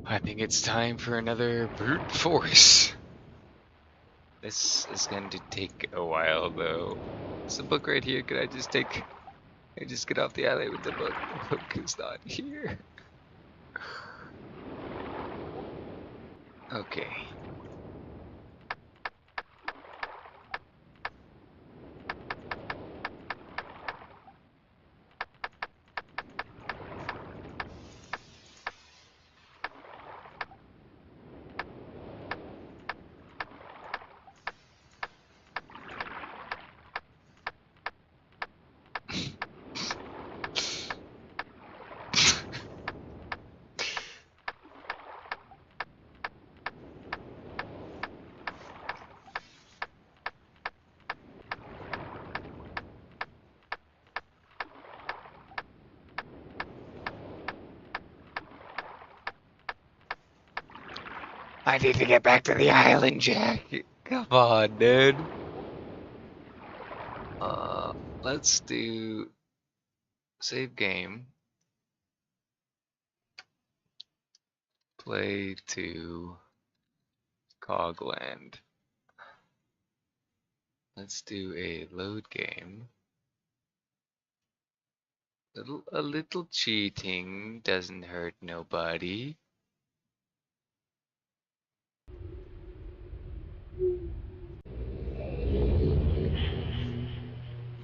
I think it's time for another brute force. This is going to take a while, though. It's a book right here. Could I just get off the alley with the book? The book is not here. Okay. I need to get back to the island, Jack. Come on, dude. Let's do save game. Play to Cogland. Let's do a load game. A little cheating doesn't hurt nobody.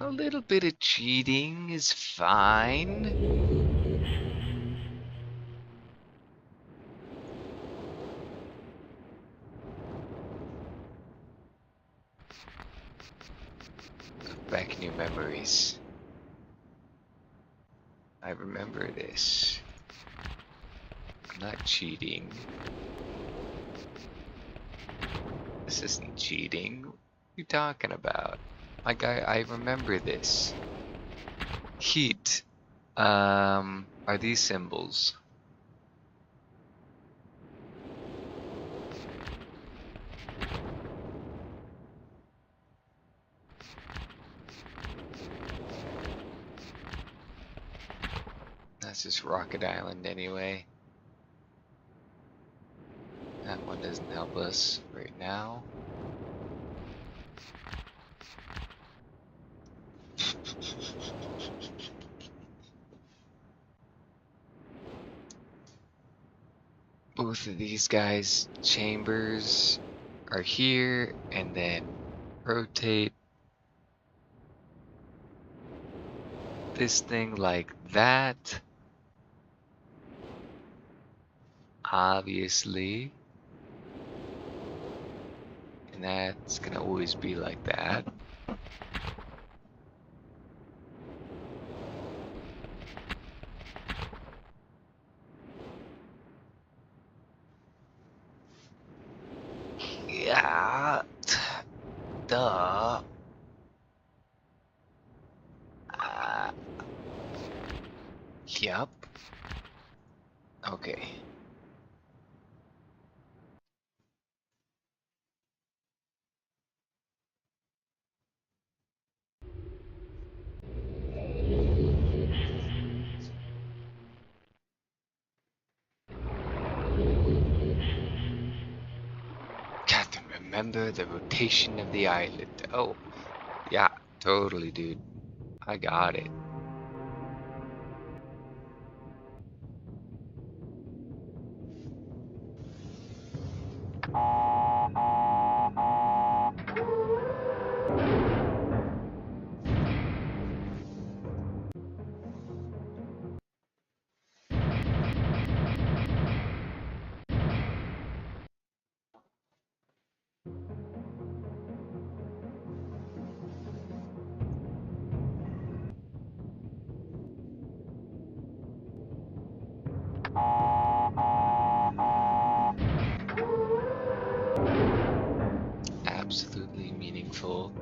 A little bit of cheating is fine. Back in your memories. I remember this. I'm not cheating. This isn't cheating. What are you talking about? Like, I remember this. Heat. Are these symbols? That's just Rocket Island anyway. That one doesn't help us right now. Both of these guys' chambers are here, and then rotate this thing like that. Obviously. And that's gonna always be like that. Yeah. Duh. Yup. Okay. Captain, remember the rotation of the island. Oh, yeah, totally, dude. I got it. Absolutely meaningful.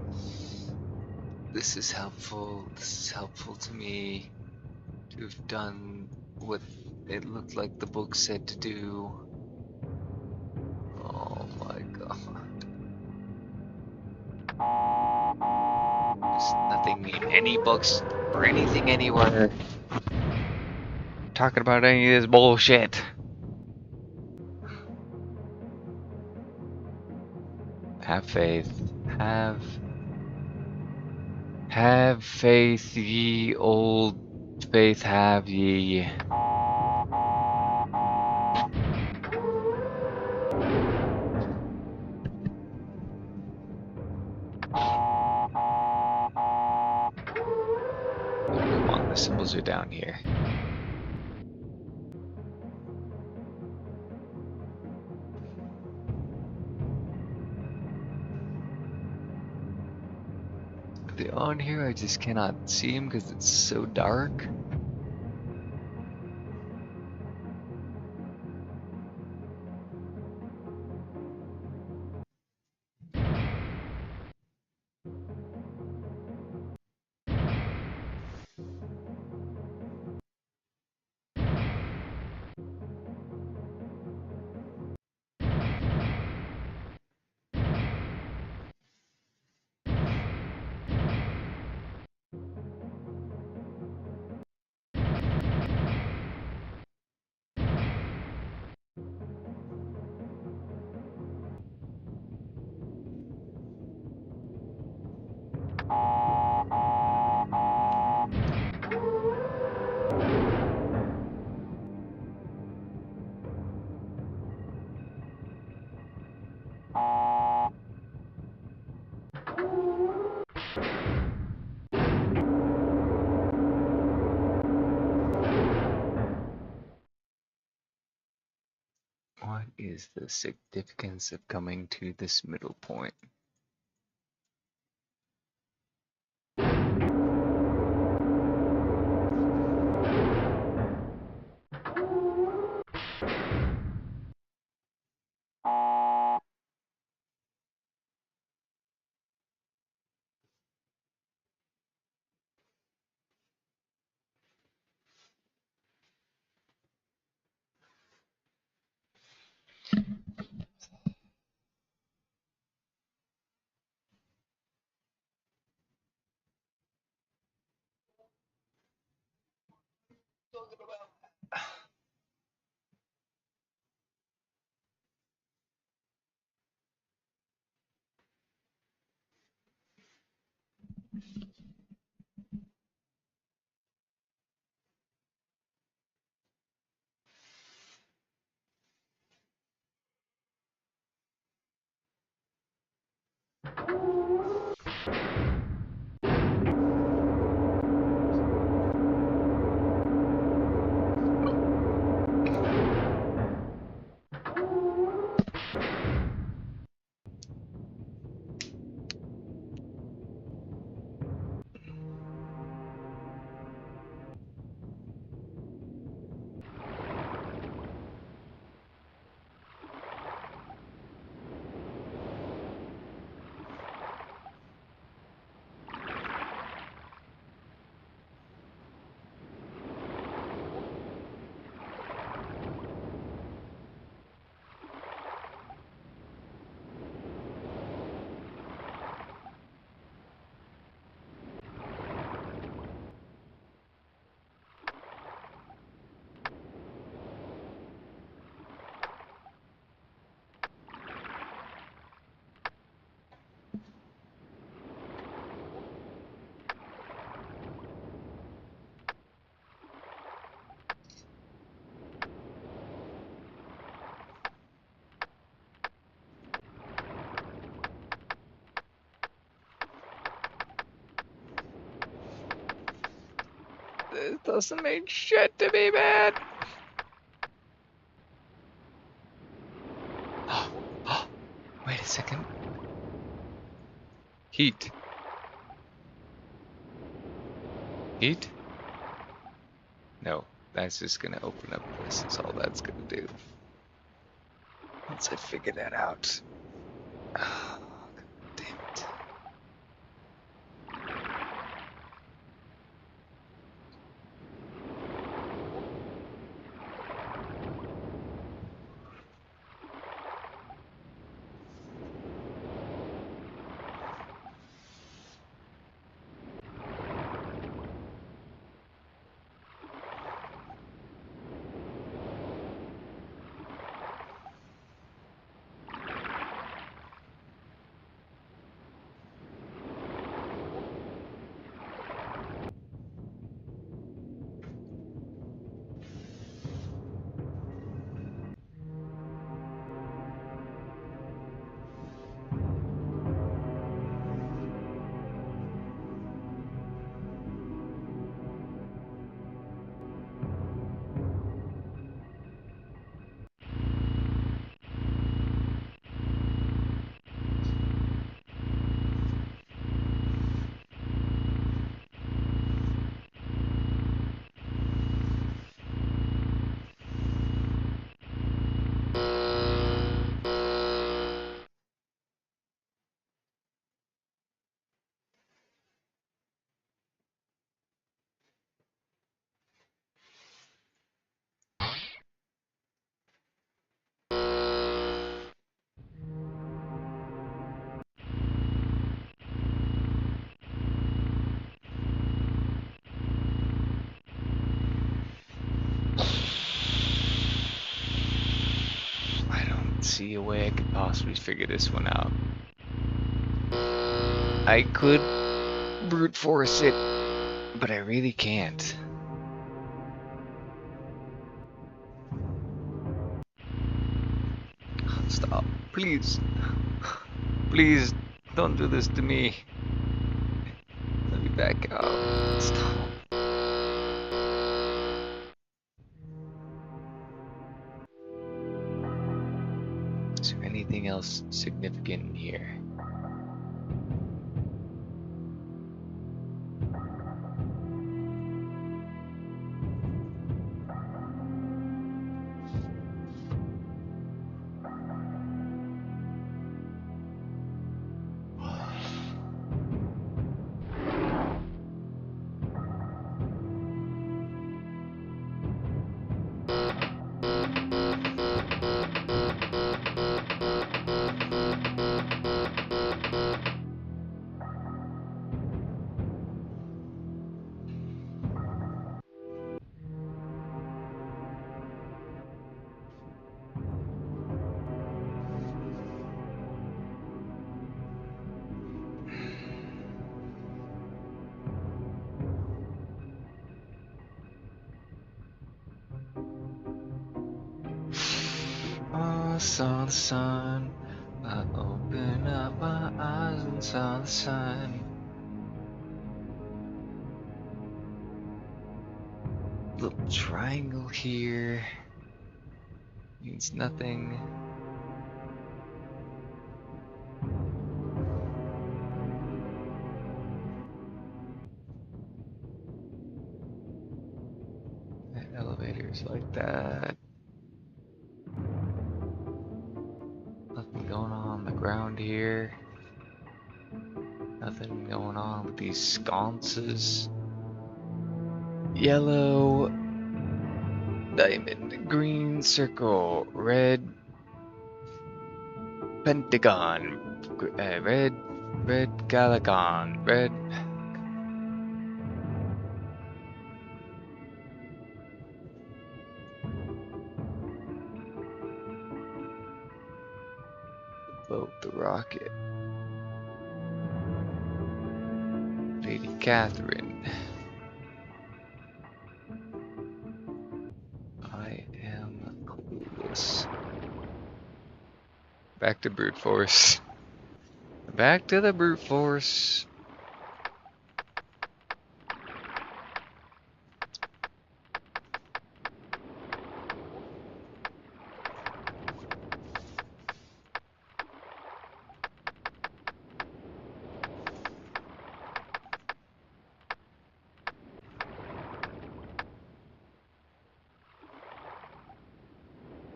This is helpful. This is helpful to me to have done what it looked like the book said to do. Oh my god. There's nothing in any books or anything anywhere talking about any of this bullshit. Have faith. Have faith, ye old faith have ye. Come on, the symbols are down here. They're on here, I just cannot see them because it's so dark. is the significance of coming to this middle point? This doesn't mean shit to me, man. Wait a second. Heat. Heat? No, that's just gonna open up this, is all that's gonna do. Once I figure that out. Oh, God damn it. I don't see a way I could possibly figure this one out. I could brute force it, but I really can't. Stop. Please. Please, don't do this to me. Let me back out. Stop. else significant in here. Oh, I saw the sun. I opened up my eyes and saw the sun. Little triangle here means nothing. That elevator's like that. Nothing going on the ground here. Nothing going on with these sconces. Yellow diamond, green circle, red pentagon, red galagon, red. Vote the rocket. Lady Catherine. I am clueless. Back to brute force. Back to the brute force.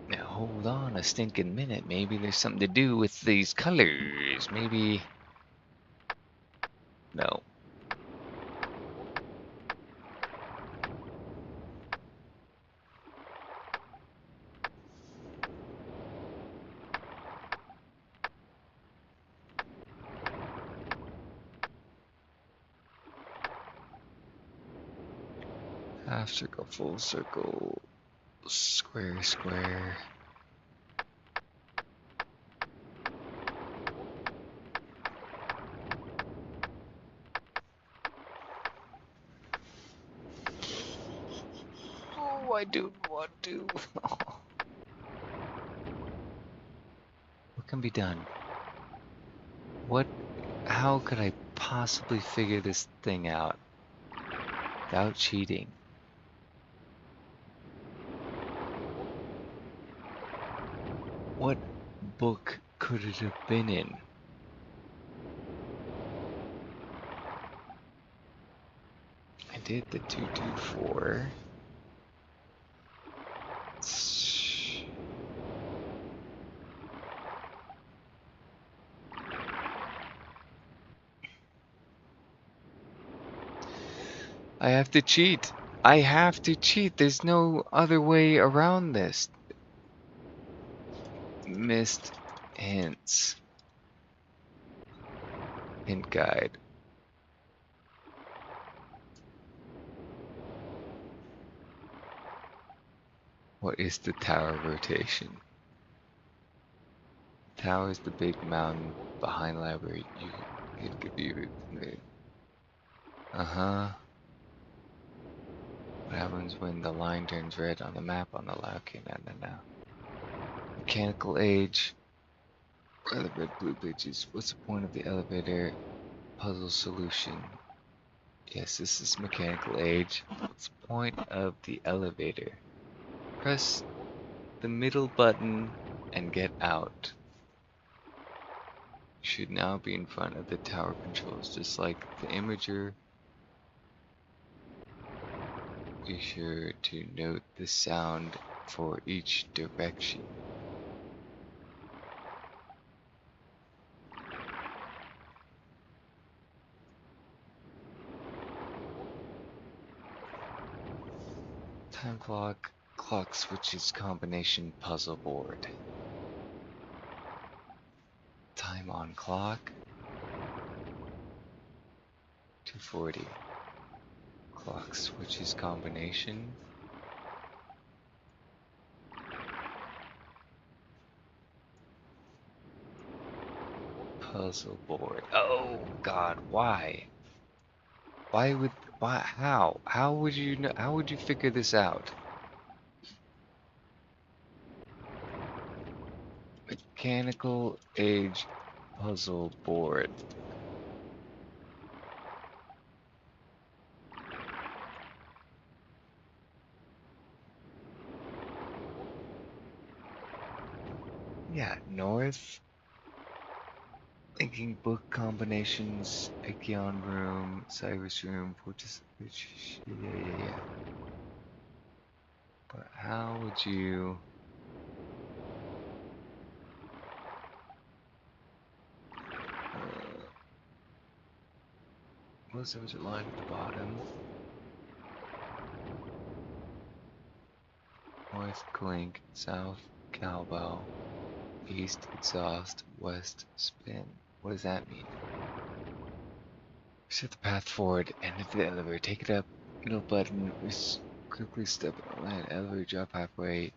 Now hold on a stinking minute. Maybe there's something to do with these colors. Maybe. No. Half circle, full circle, square, square. Oh, I don't want to. What can be done? What? How could I possibly figure this thing out without cheating? What book could it have been in? I did the 224. I have to cheat. I have to cheat. There's no other way around this. Missed hints. Hint guide. What is the tower rotation? Tower is the big mountain behind library. You can view it. Uh-huh. What happens when the line turns red on the map on the left? Okay, no. Mechanical age. Where are the red blue bitches? What's the point of the elevator? Puzzle solution. Yes, this is mechanical age. What's the point of the elevator? Press the middle button and get out. should now be in front of the tower controls, just like the imager. Be sure to note the sound for each direction. Time clock, clock switches combination puzzle board. Time on clock, 240. Clock switches combination. Puzzle board. Oh God, why? How would you know, how would you figure this out? Mechanical age puzzle board. Yeah, north. Thinking book combinations, Ekion room, Cyrus room, Fortis, yeah. But how would you? Uh, what's the line at the bottom? North clink, south cowbell, east exhaust, west spin. What does that mean? Set the path forward, enter the elevator, take it up, middle button, quickly step on land, elevator drop halfway,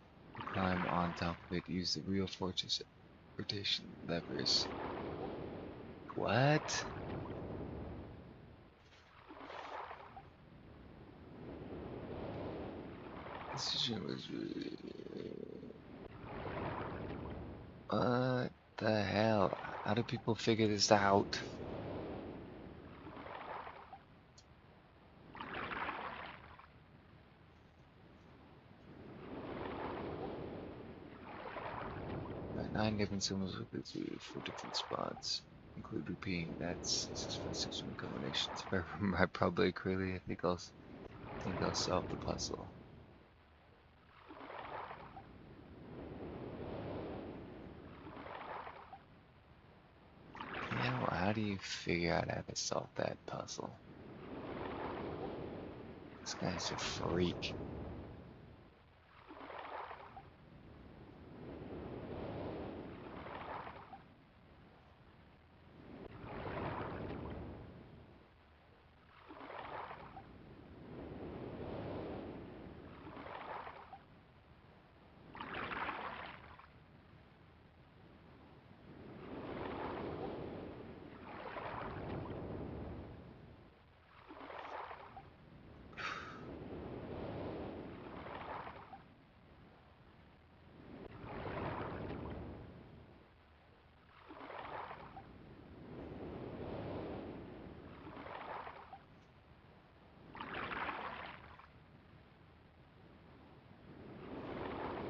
climb on top of it, use the wheel fortress rotation levers. What? This was what the hell? How do people figure this out? Right, 9 different symbols with 4 different spots, include repeating. That's 6 combinations. If I remember, I probably clearly. I think I'll solve the puzzle. How do you figure out how to solve that puzzle? This guy's a freak.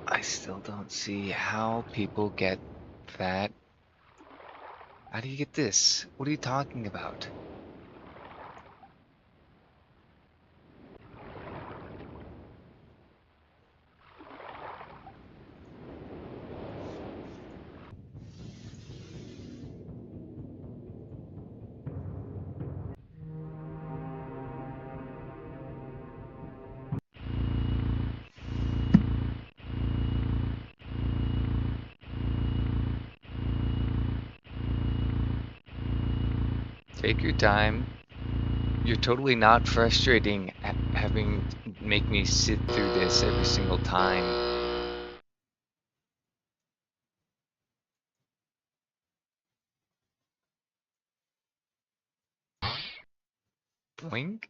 I still don't see how people get that. How do you get this? What are you talking about? Take your time. You're totally not frustrating having make me sit through this every single time. Boink.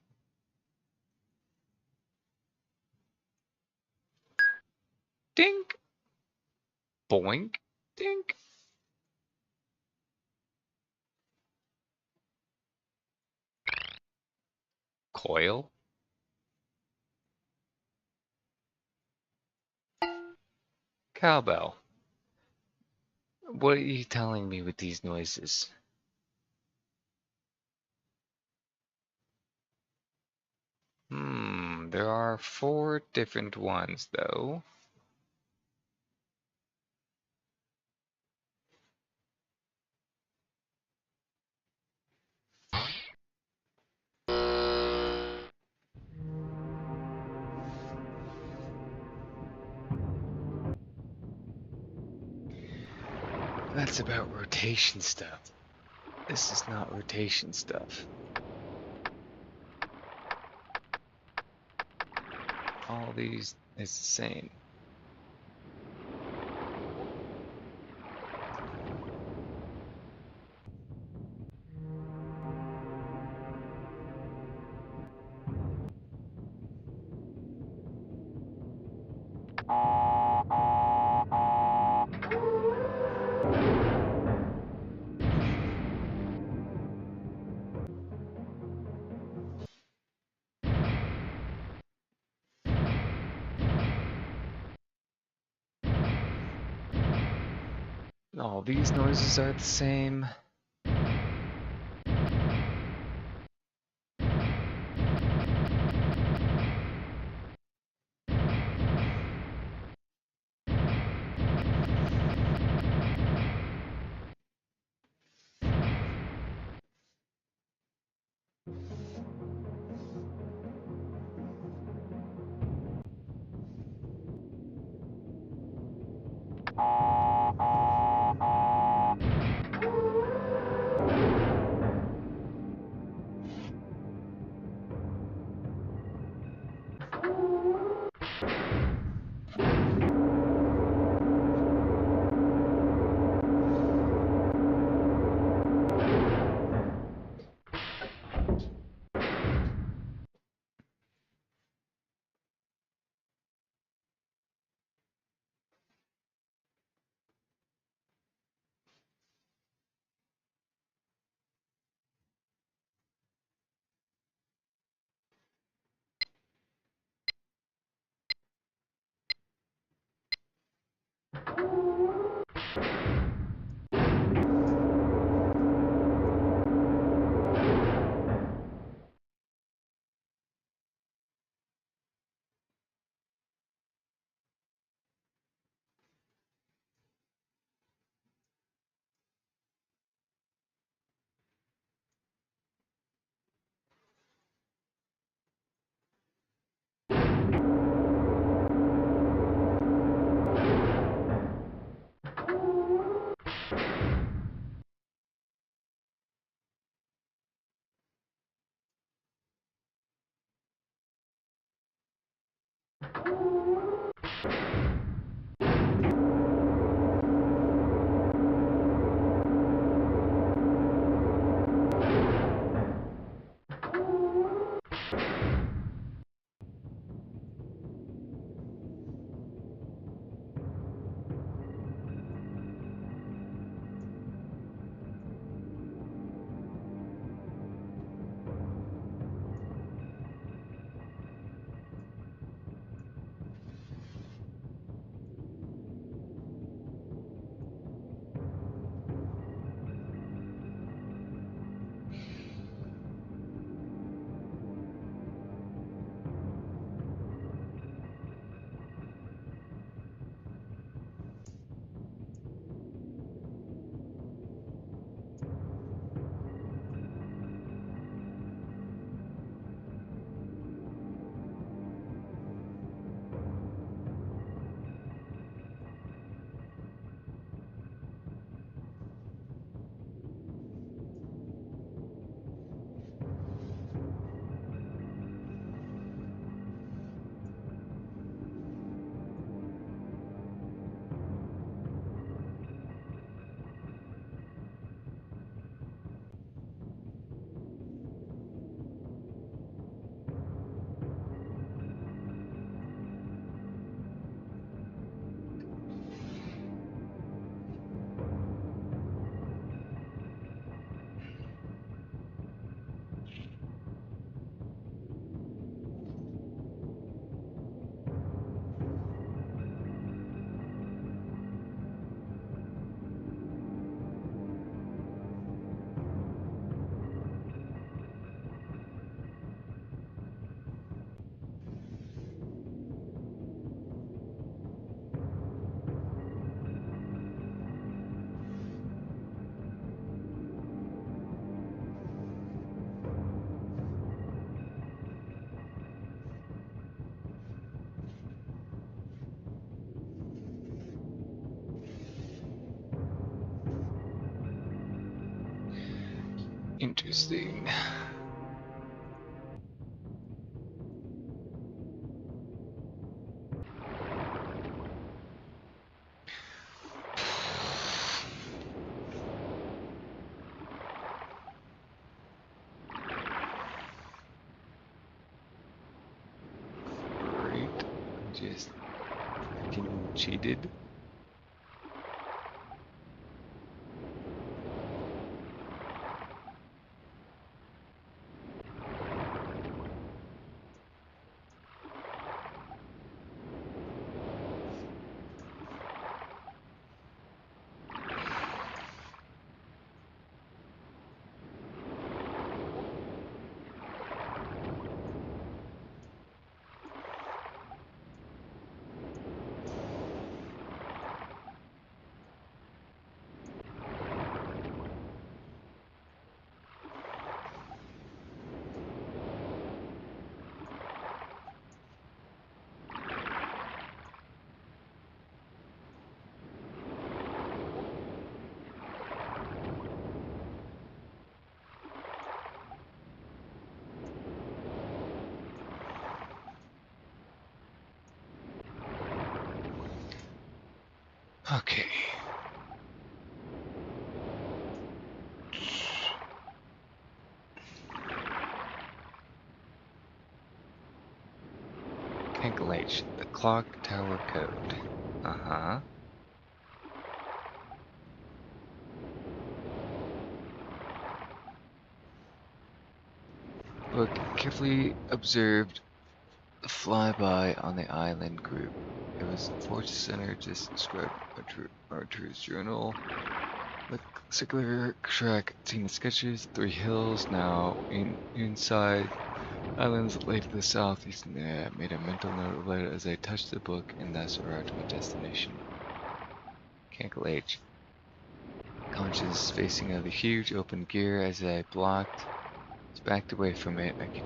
Dink. Boink. Dink. Coil. Cowbell. What are you telling me with these noises? There are 4 different ones, though. That's about rotation stuff. This is not rotation stuff. All these is the same. All these noises are the same. Interesting. Great. I just freaking cheated. Okay. Ankle H, the clock tower code. Uh-huh. Book carefully observed the flyby on the island group. It was Forge Center just described Archer's journal. The circular track, seeing the sketches, 3 hills now inside. Islands lay to the southeast. Made a mental note of it as I touched the book and thus arrived at my destination. Cankle H. Conscious facing of the huge open gear as I backed away from it, I could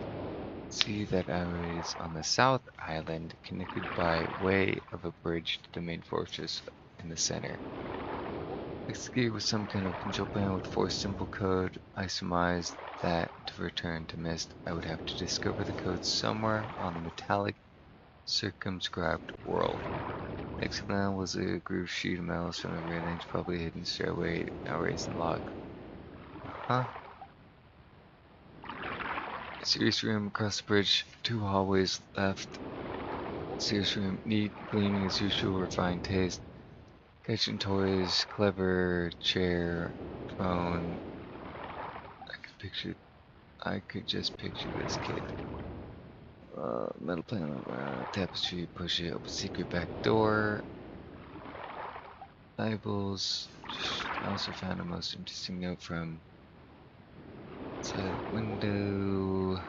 see that I was on the south island, connected by way of a bridge to the main fortress in the center. The gear was some kind of control panel with 4 symbol code. I surmised that to return to MYST, I would have to discover the code somewhere on the metallic circumscribed world. Next to them was a grooved sheet of metal from the railings, probably a hidden stairway, now raised and locked. Uh-huh. A serious room across the bridge, 2 hallways left. Serious room, neat, gleaming as usual, refined taste. Kitchen toys, clever chair, phone. I could just picture this kid. Metal panel, tapestry, push it, open secret back door. Bibles. I also found a most interesting note from inside the window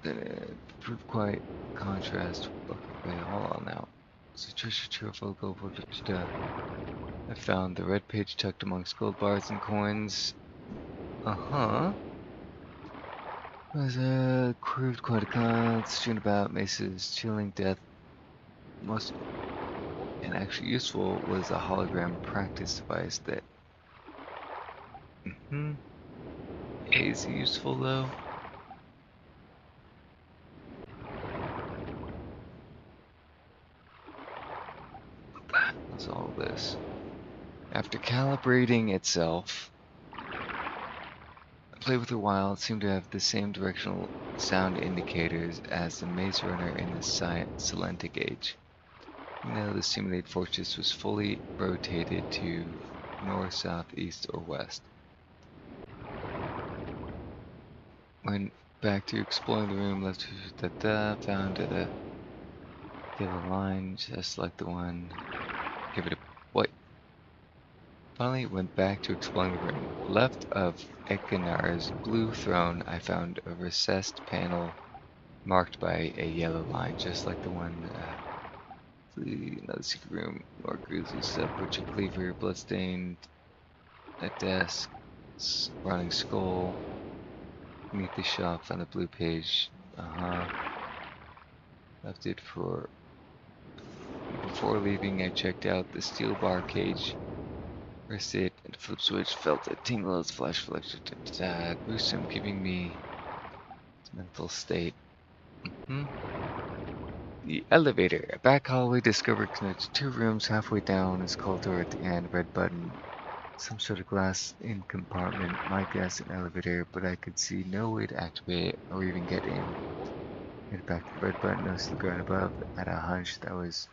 that proved quite contrast. Okay, wait, hold on now. It's a treasure trove of gold. I found the red page tucked amongst gold bars and coins. Uh-huh. Was proved quite a con, strewn about Mesa's chilling death. Most and actually useful was a hologram practice device that. Is useful though. What's all this? After calibrating itself, I played with it a while. It seemed to have the same directional sound indicators as the Maze Runner in the Silentic Age. The simulated fortress was fully rotated to north, south, east, or west. Went back to exploring the room, left found a yellow line just like the one. Give it a what? Finally went back to exploring the room. Left of Ekinar's blue throne, I found a recessed panel marked by a yellow line, just like the one. Another secret room, more grisly stuff. Butcher cleaver, bloodstained, a desk, running skull. Beneath the shelf on the blue page. Left it for. Before leaving, I checked out the steel bar cage Pressed it, and the flip switch felt a tingle as flash flashed. Gruesome, giving me its mental state. The elevator. A back hallway discovered connects 2 rooms halfway down. Is called door at the end. Red button. Some sort of glass in compartment. My guess an elevator, but I could see no way to activate it or even get in. Head back to the red button. Notice the ground above. Had a hunch that was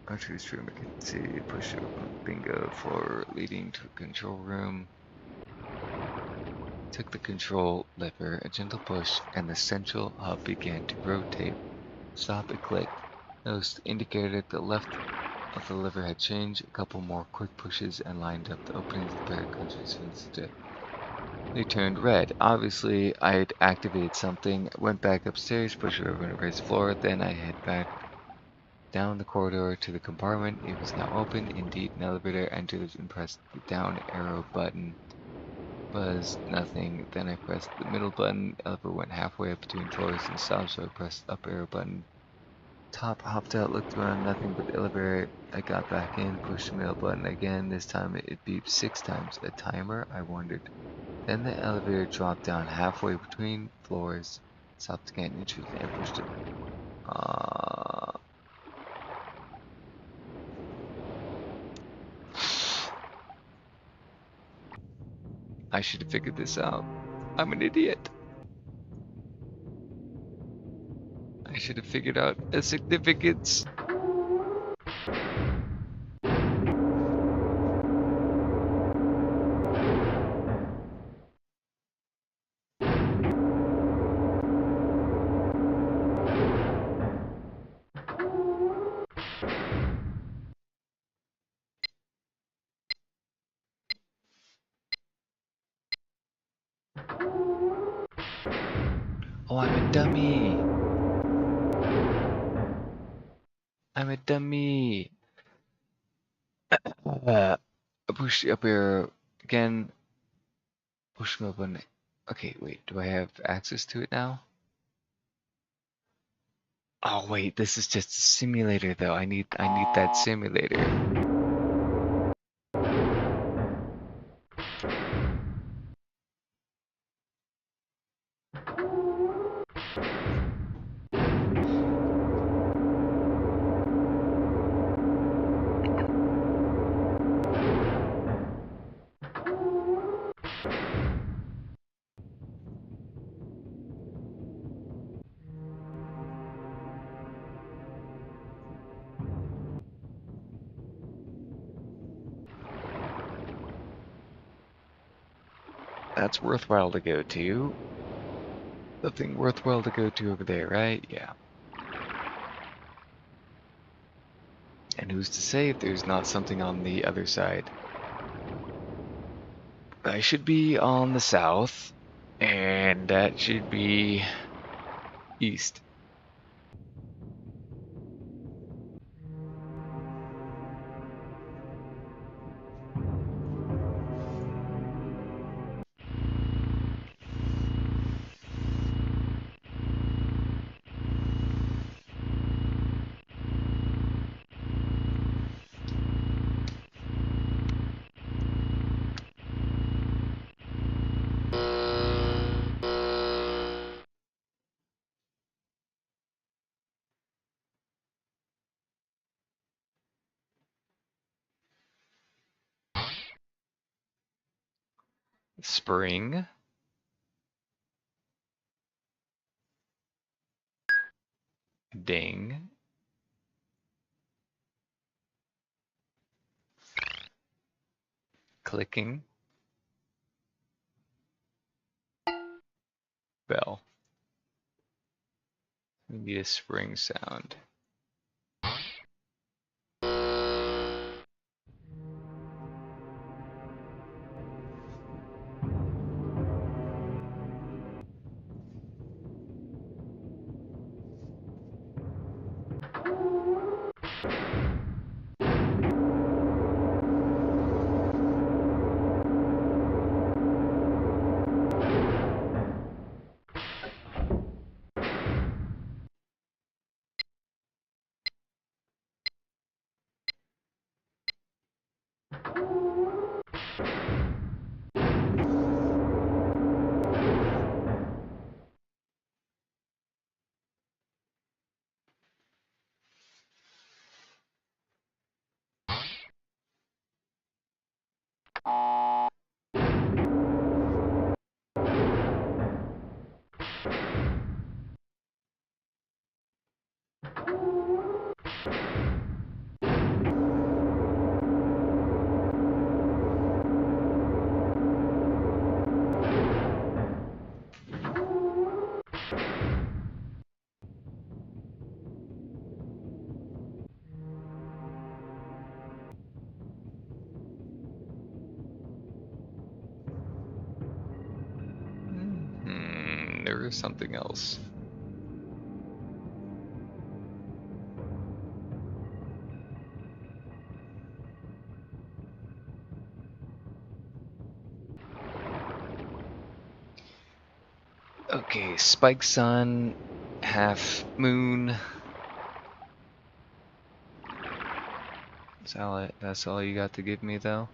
Archer's room. I can see push open bingo floor leading to a control room. Took the control lever, a gentle push, and the central hub began to rotate. Stop, it clicked. Noticed the indicator at the left of the lever had changed. A couple more quick pushes and lined up the openings of the pair of countries instead. They turned red. Obviously, I had activated something. Went back upstairs, pushed it over on the raised floor. Then I head back down the corridor to the compartment. It was now open. Indeed, an elevator entered and pressed the down arrow button. Buzz, nothing. Then I pressed the middle button. The elevator went halfway up between floors and stopped, so I pressed the up arrow button. Top, hopped out, looked around, nothing but the elevator. I got back in, pushed the middle button again. This time it beeped 6 times. A timer? I wondered. Then the elevator dropped down halfway between floors, stopped again, interested, and pushed it. I should have figured this out. I'm an idiot. I should have figured out a significance. Oh, I'm a dummy. I'm a dummy. Push the up arrow again. Push the middle button. Okay, wait. Do I have access to it now? Oh wait, this is just a simulator though. I need that simulator. That's worthwhile to go to. Something worthwhile to go to over there, right? Yeah. And who's to say if there's not something on the other side? I should be on the south, and that should be east. Spring. Ding. Clicking. Bell. We need a spring sound. or something else? Okay, spike sun, half moon. That's all you got to give me though?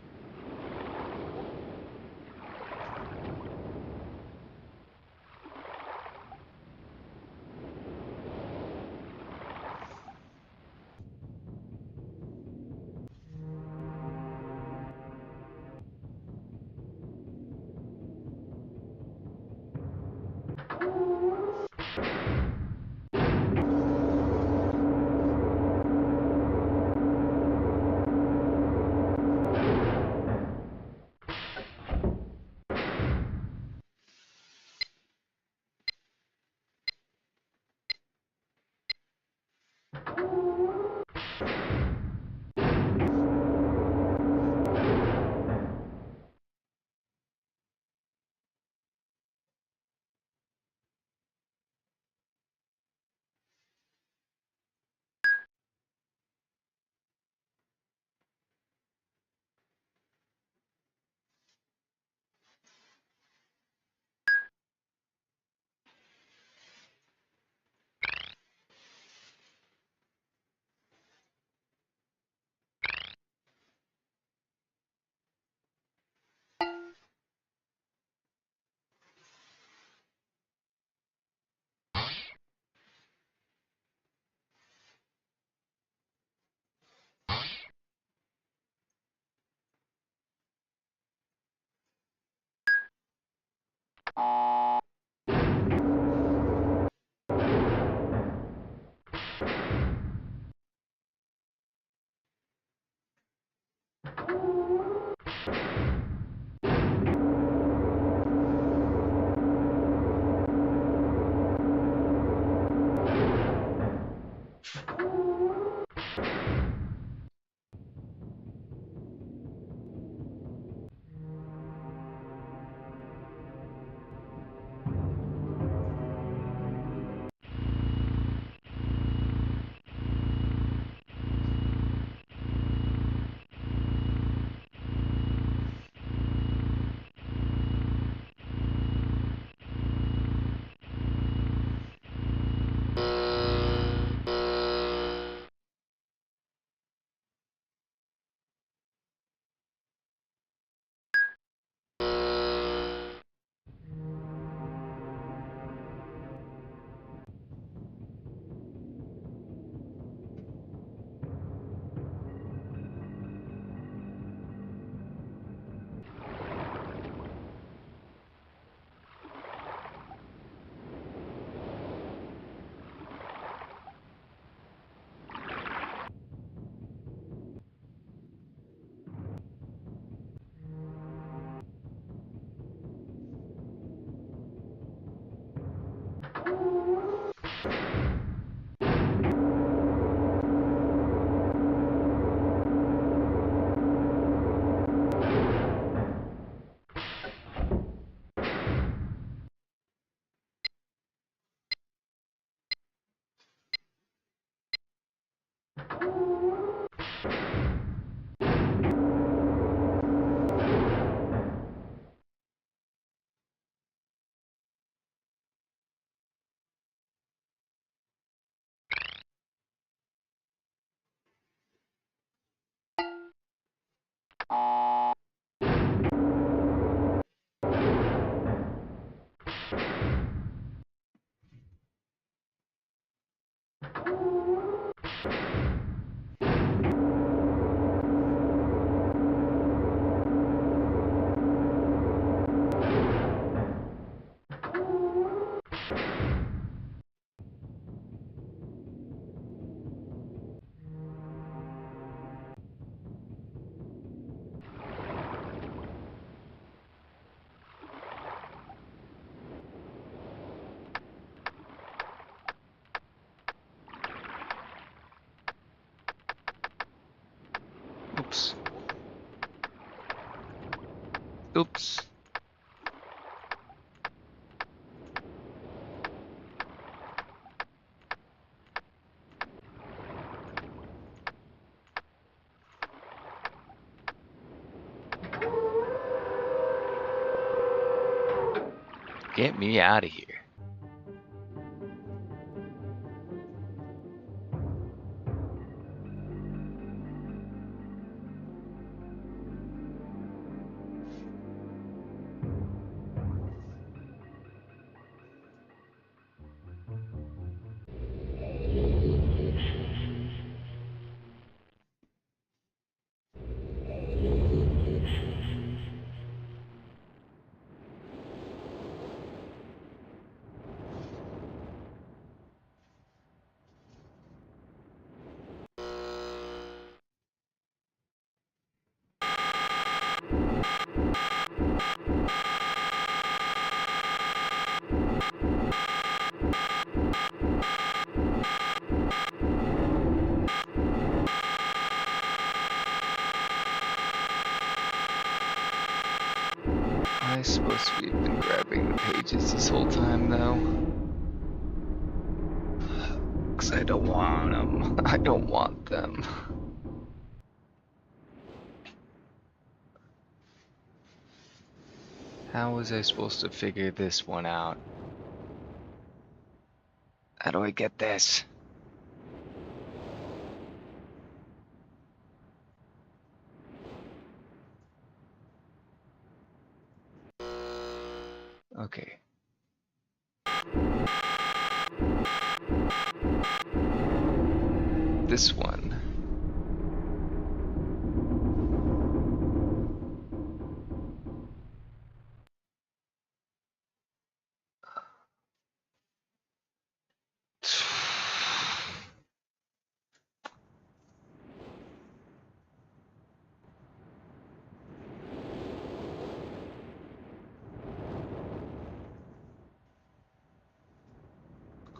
Oops. Oops. Get me out of here. Am I supposed to have been grabbing the pages this whole time, though? Because I don't want them. I don't want them. How was I supposed to figure this one out? How do I get this? Okay. This one.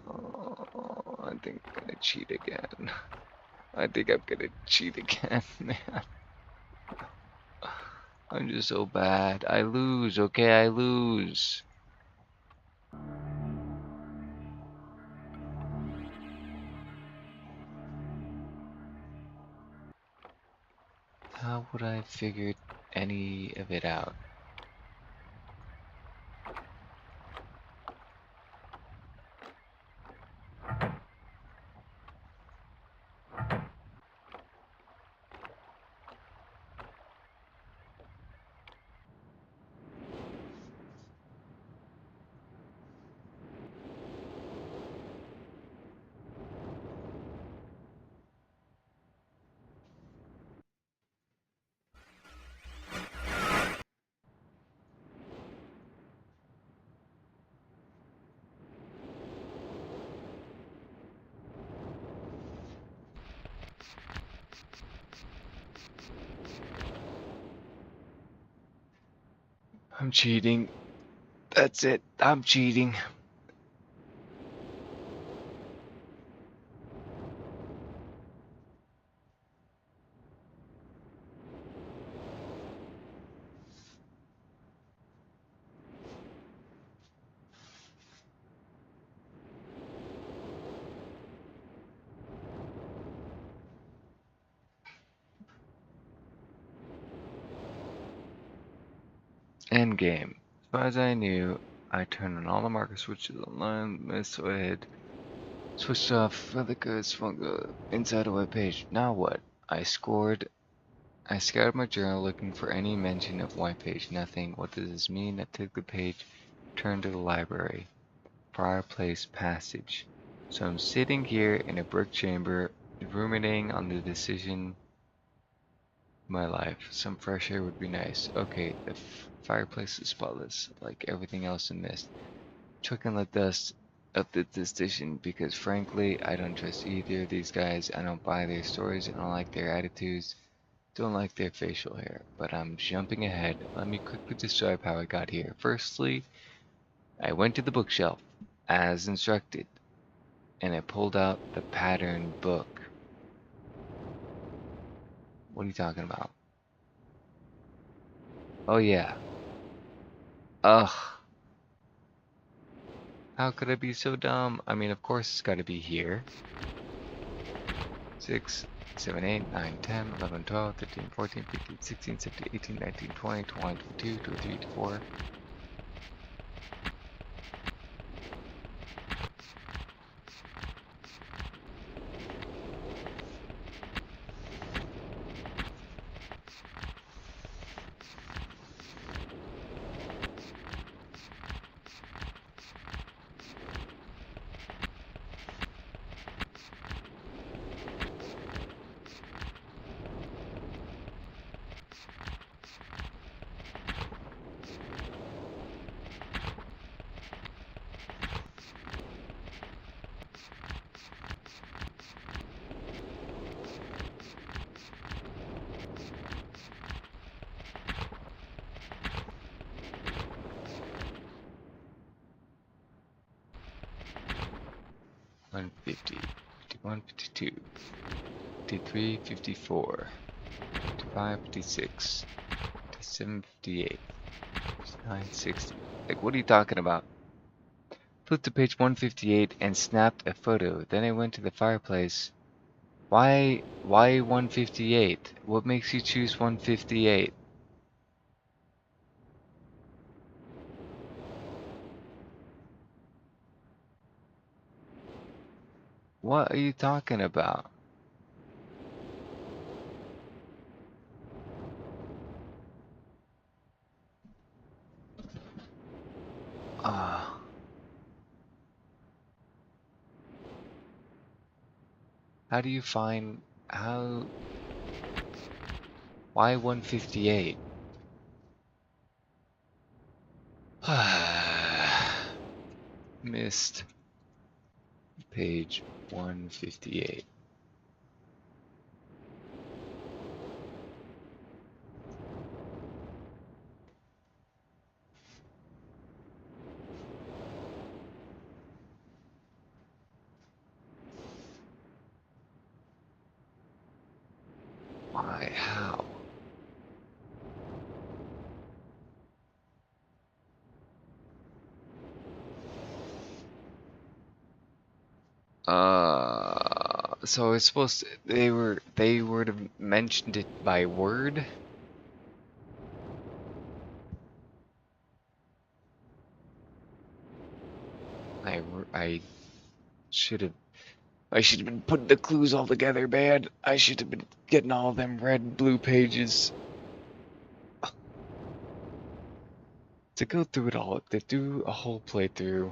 Oh, I think I'm gonna cheat again. I think I'm gonna cheat again, man. I'm just so bad. I lose, okay? I lose. How would I have figured any of it out? I'm cheating. That's it. I'm cheating. End game. As far as I knew, I turned on all the marker switches online, missed so I had switched off for the goods from the inside a web page. Now what? I scoured my journal looking for any mention of white page. Nothing. What does this mean? I took the page, turned to the library. Fireplace passage. So I'm sitting here in a brick chamber, ruminating on the decision of my life. Some fresh air would be nice. Okay, the fireplace is spotless, like everything else in MYST. Chucking the dust of the decision because frankly, I don't trust either of these guys. I don't buy their stories. I don't like their attitudes. Don't like their facial hair. But I'm jumping ahead. Let me quickly describe how I got here. Firstly, I went to the bookshelf, as instructed, and I pulled out the pattern book. What are you talking about? Oh yeah. Ugh. How could I be so dumb? I mean, of course it's gotta be here. 6, 7, 8, 9, 10, 11, 12, 13, 14, 15, 16, 17, 18, 19, 20, 21, 22, 23, 24. 150, 51, 52, 53, 54, 55, 56, 57, 58, 59, 60. Like, what are you talking about? Flipped to page 158 and snapped a photo. Then I went to the fireplace. Why 158? What makes you choose 158? What are you talking about? Ah. How do you find how why 158? Missed page 158. Why? How? So it's supposed to, they would have mentioned it by word. I should have I should have been putting the clues all together, man. I should have been getting all them red and blue pages to go through it all, to do a whole playthrough.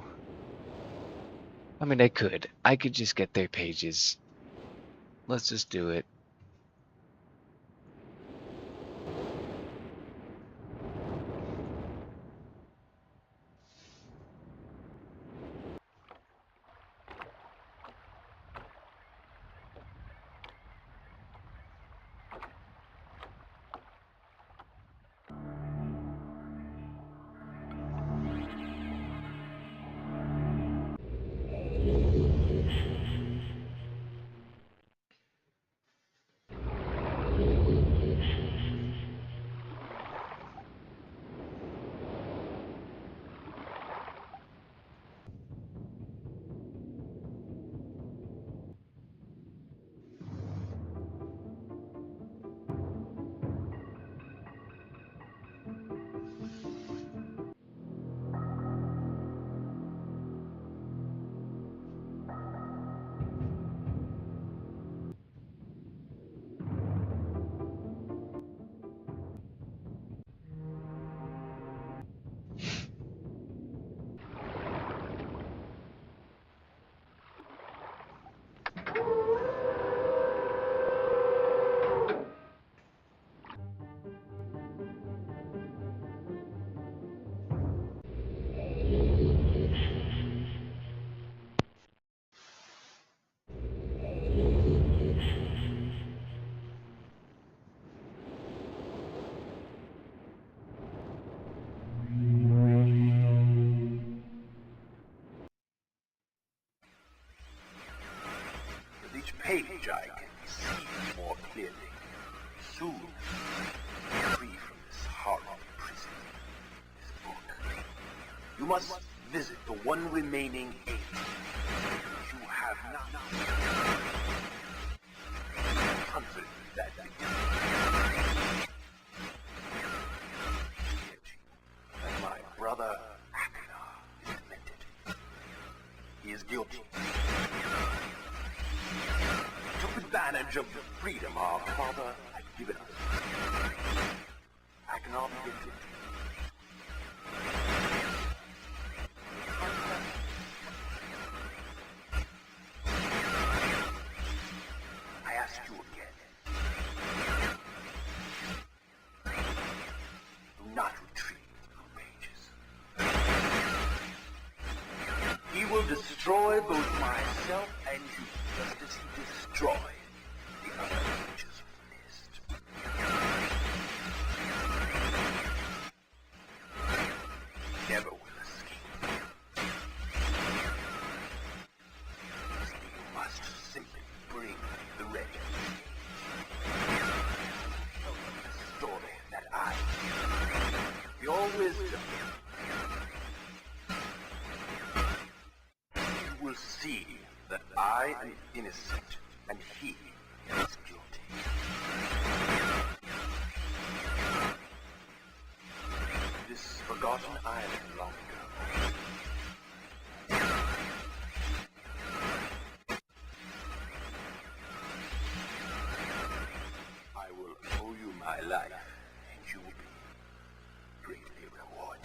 I mean, I could just get their pages. Let's just do it. With each page I can see more clearly. Soon, I'm free from this horrible prison. This book. You must visit the one remaining age. You have not. Confident that my brother Akina is demented. He is guilty. Took advantage of the freedom our father had given us. Akina begins it. I ask you again. Do not retreat through pages. He will destroy both myself and you, just as he destroyed the other pages of MYST. Never will escape. see that I am innocent and he is guilty. This forgotten island long ago. I will owe you my life, and you will be greatly rewarded.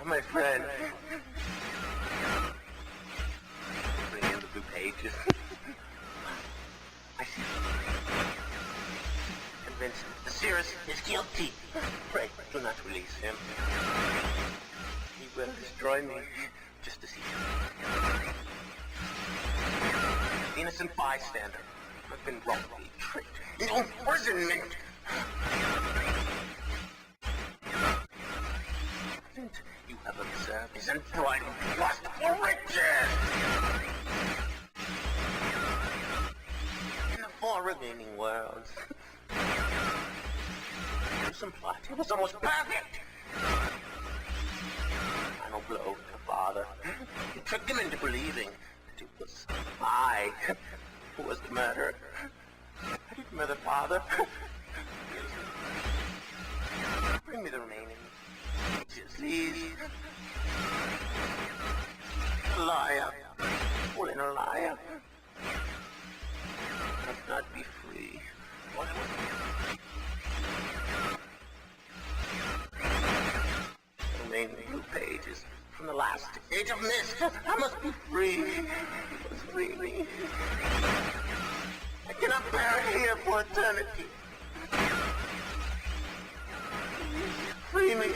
My friend. Bring in the blue pages. I see. Convinced the Cirrus is guilty. Pray, do not release him. He will destroy me just as he did. Innocent bystander. I've been wrongfully tricked into imprisonment. You have observed his unbridled lust for riches! In the 4 remaining worlds, some plot, it was almost perfect! Final blow to father. You tricked him into believing that it was I who was the murderer. I didn't murder father. Bring me the remaining. Please. Liar. What in a liar? Must not be free. What? The remaining blue pages from the last age of MYST. I must be free. You must free me. I cannot bear it here for eternity. Free me.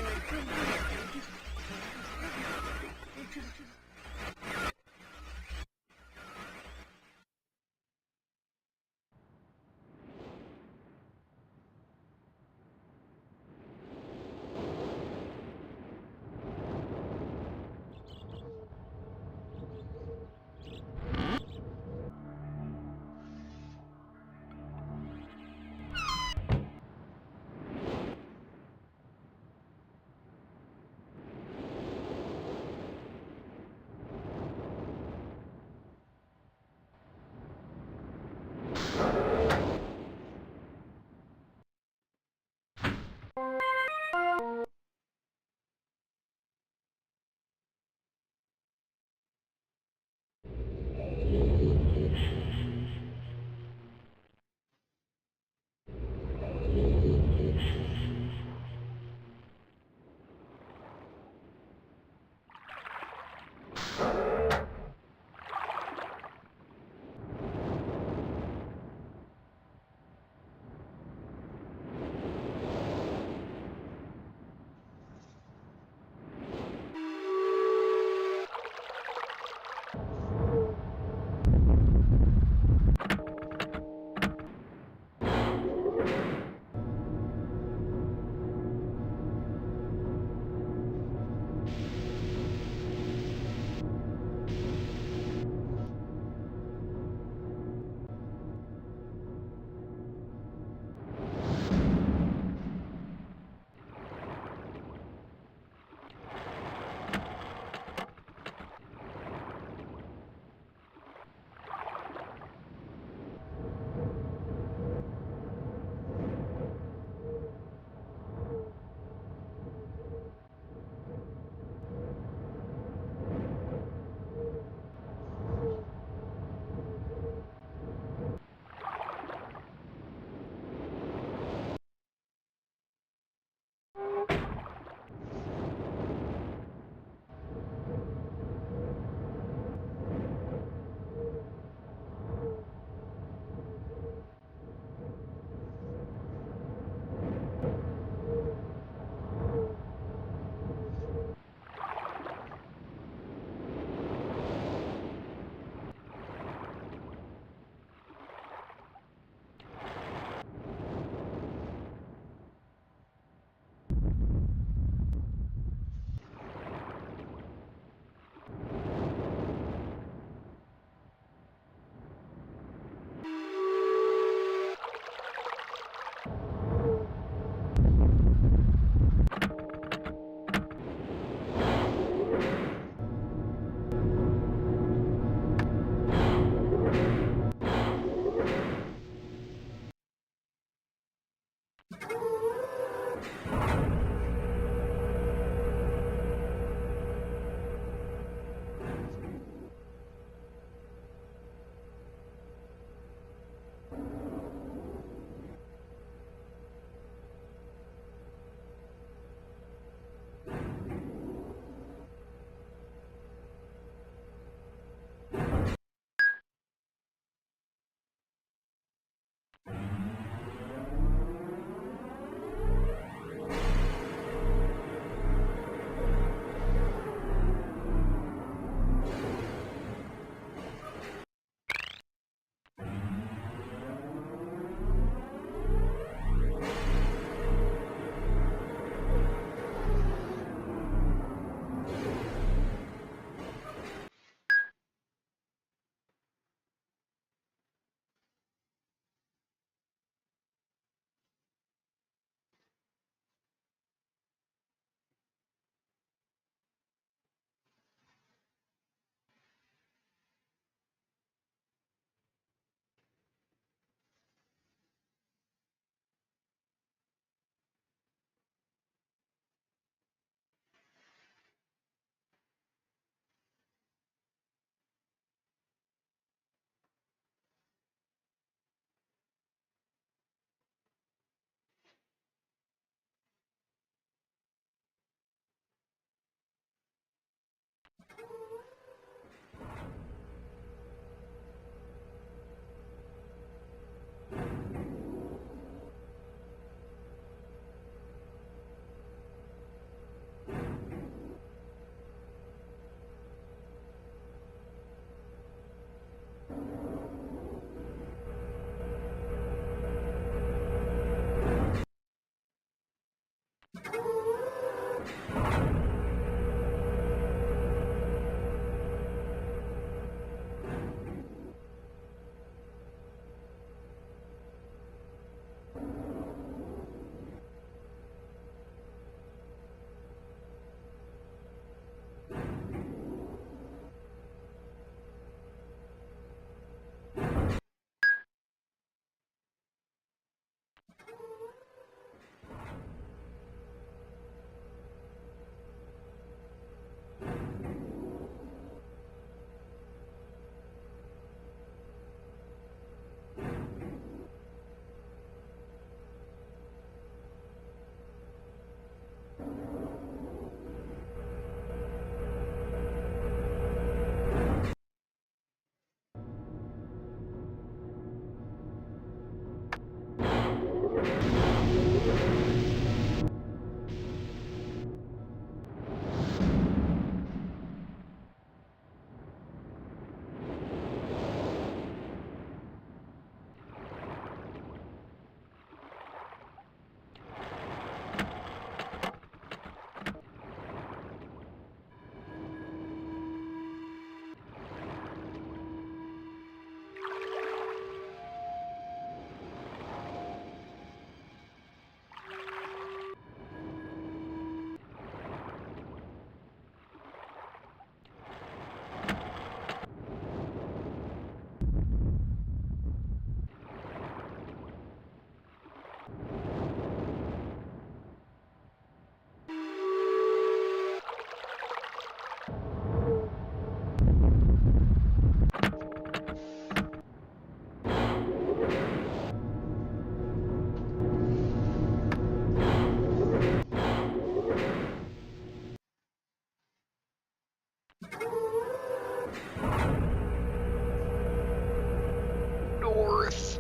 North.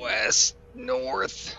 West. North.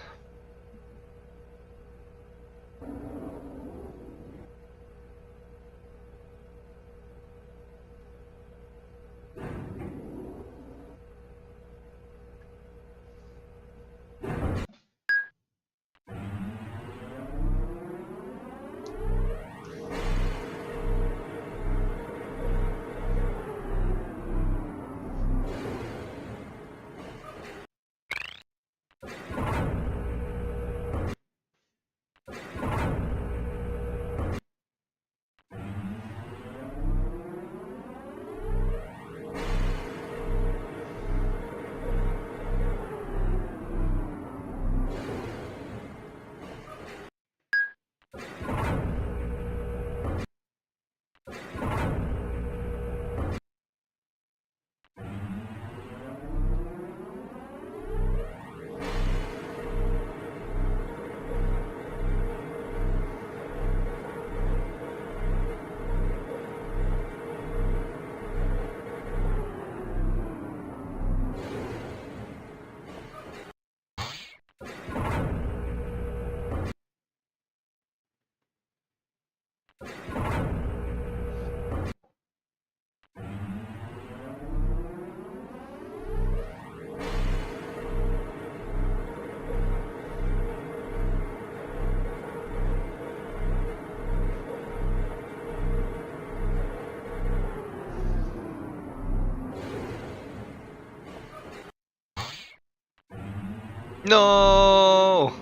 No.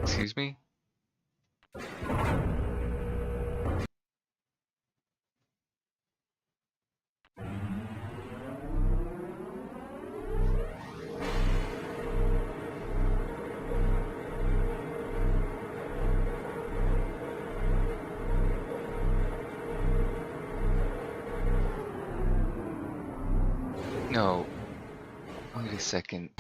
Excuse me? No. Wait a second.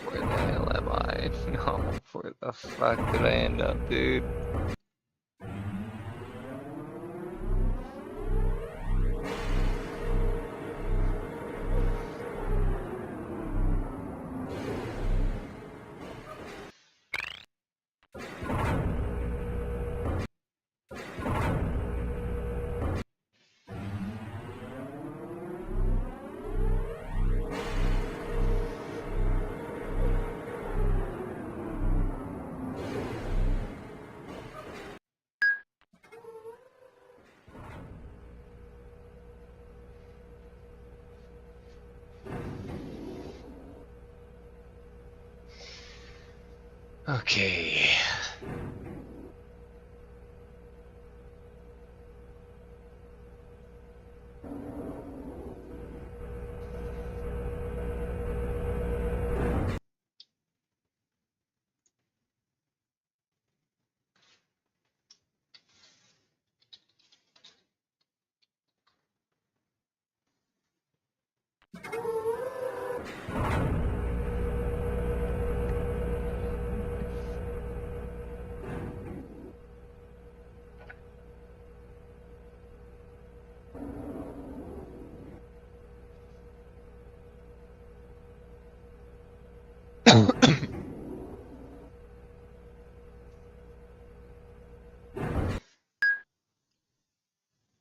Where the hell am I? No, where the fuck did I end up, dude? Okay.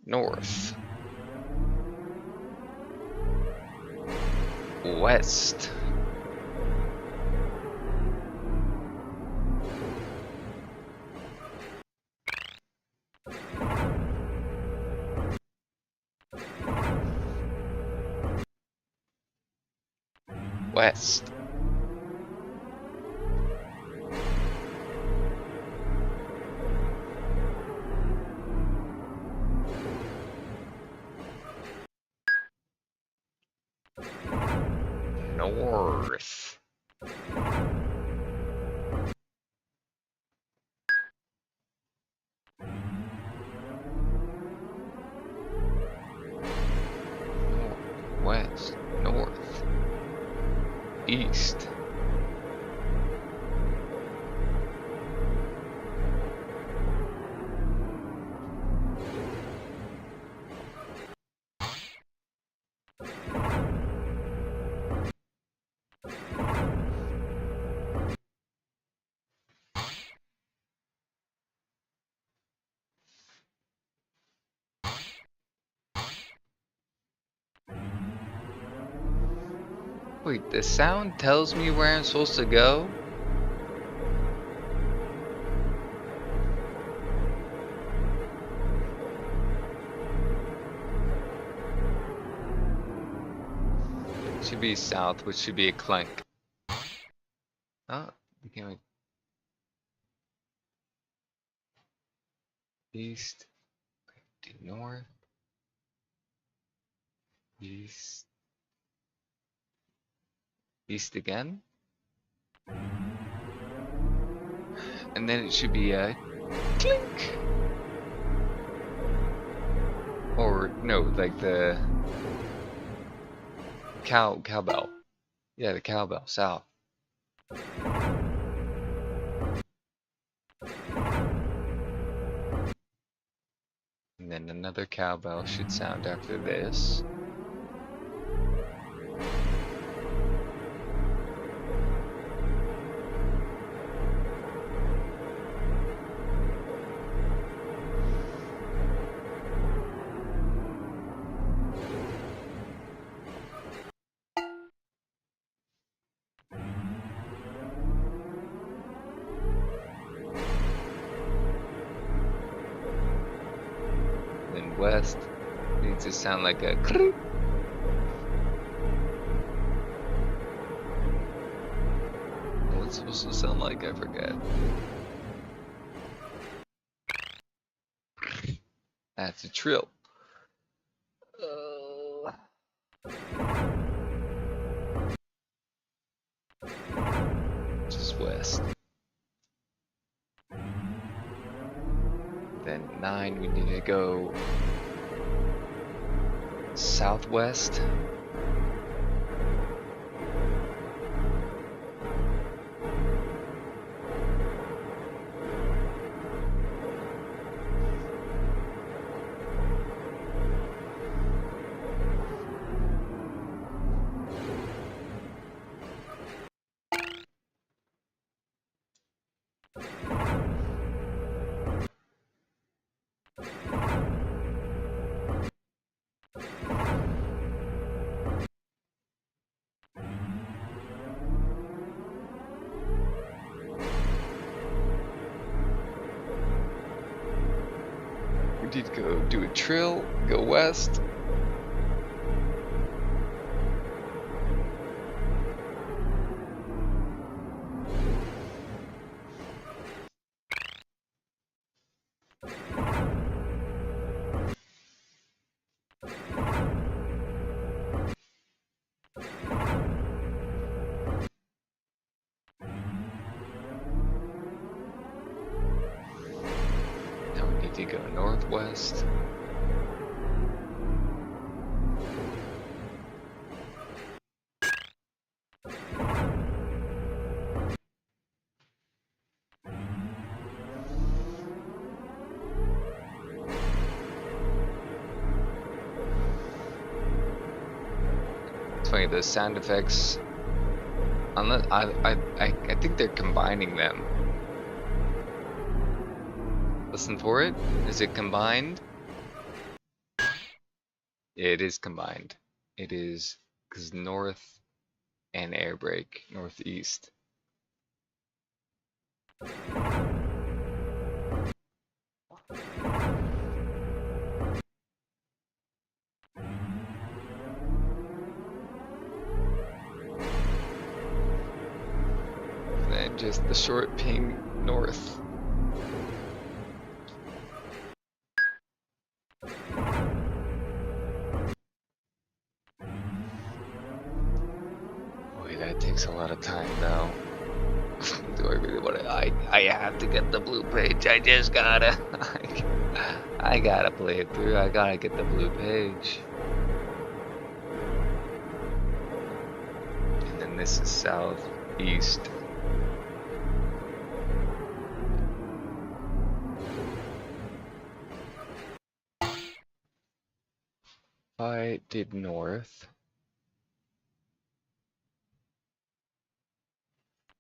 North. West. West. North. West. North. East. Wait, the sound tells me where I'm supposed to go? Should be south, which should be a clunk. Oh, became a east, to north, east, east again, and then it should be a clink, or no, like the cowbell. Yeah, the cowbell, south. And then another cowbell should sound after this. Then west needs to sound like a krrr. What's it supposed to sound like? I forget. That's a trill. Just west. Then 9, we need to go southwest. We need to go do a trill, go west. northwest. It's funny, the sound effects, unless I think they're combining them. Listen for it. Is it combined? It is combined. It is, because north and air brake, northeast. Then just the short ping north. Boy, that takes a lot of time though. Do I really want to? I have to get the blue page. I just gotta. I gotta play it through. I gotta get the blue page. And then this is southeast. I did north.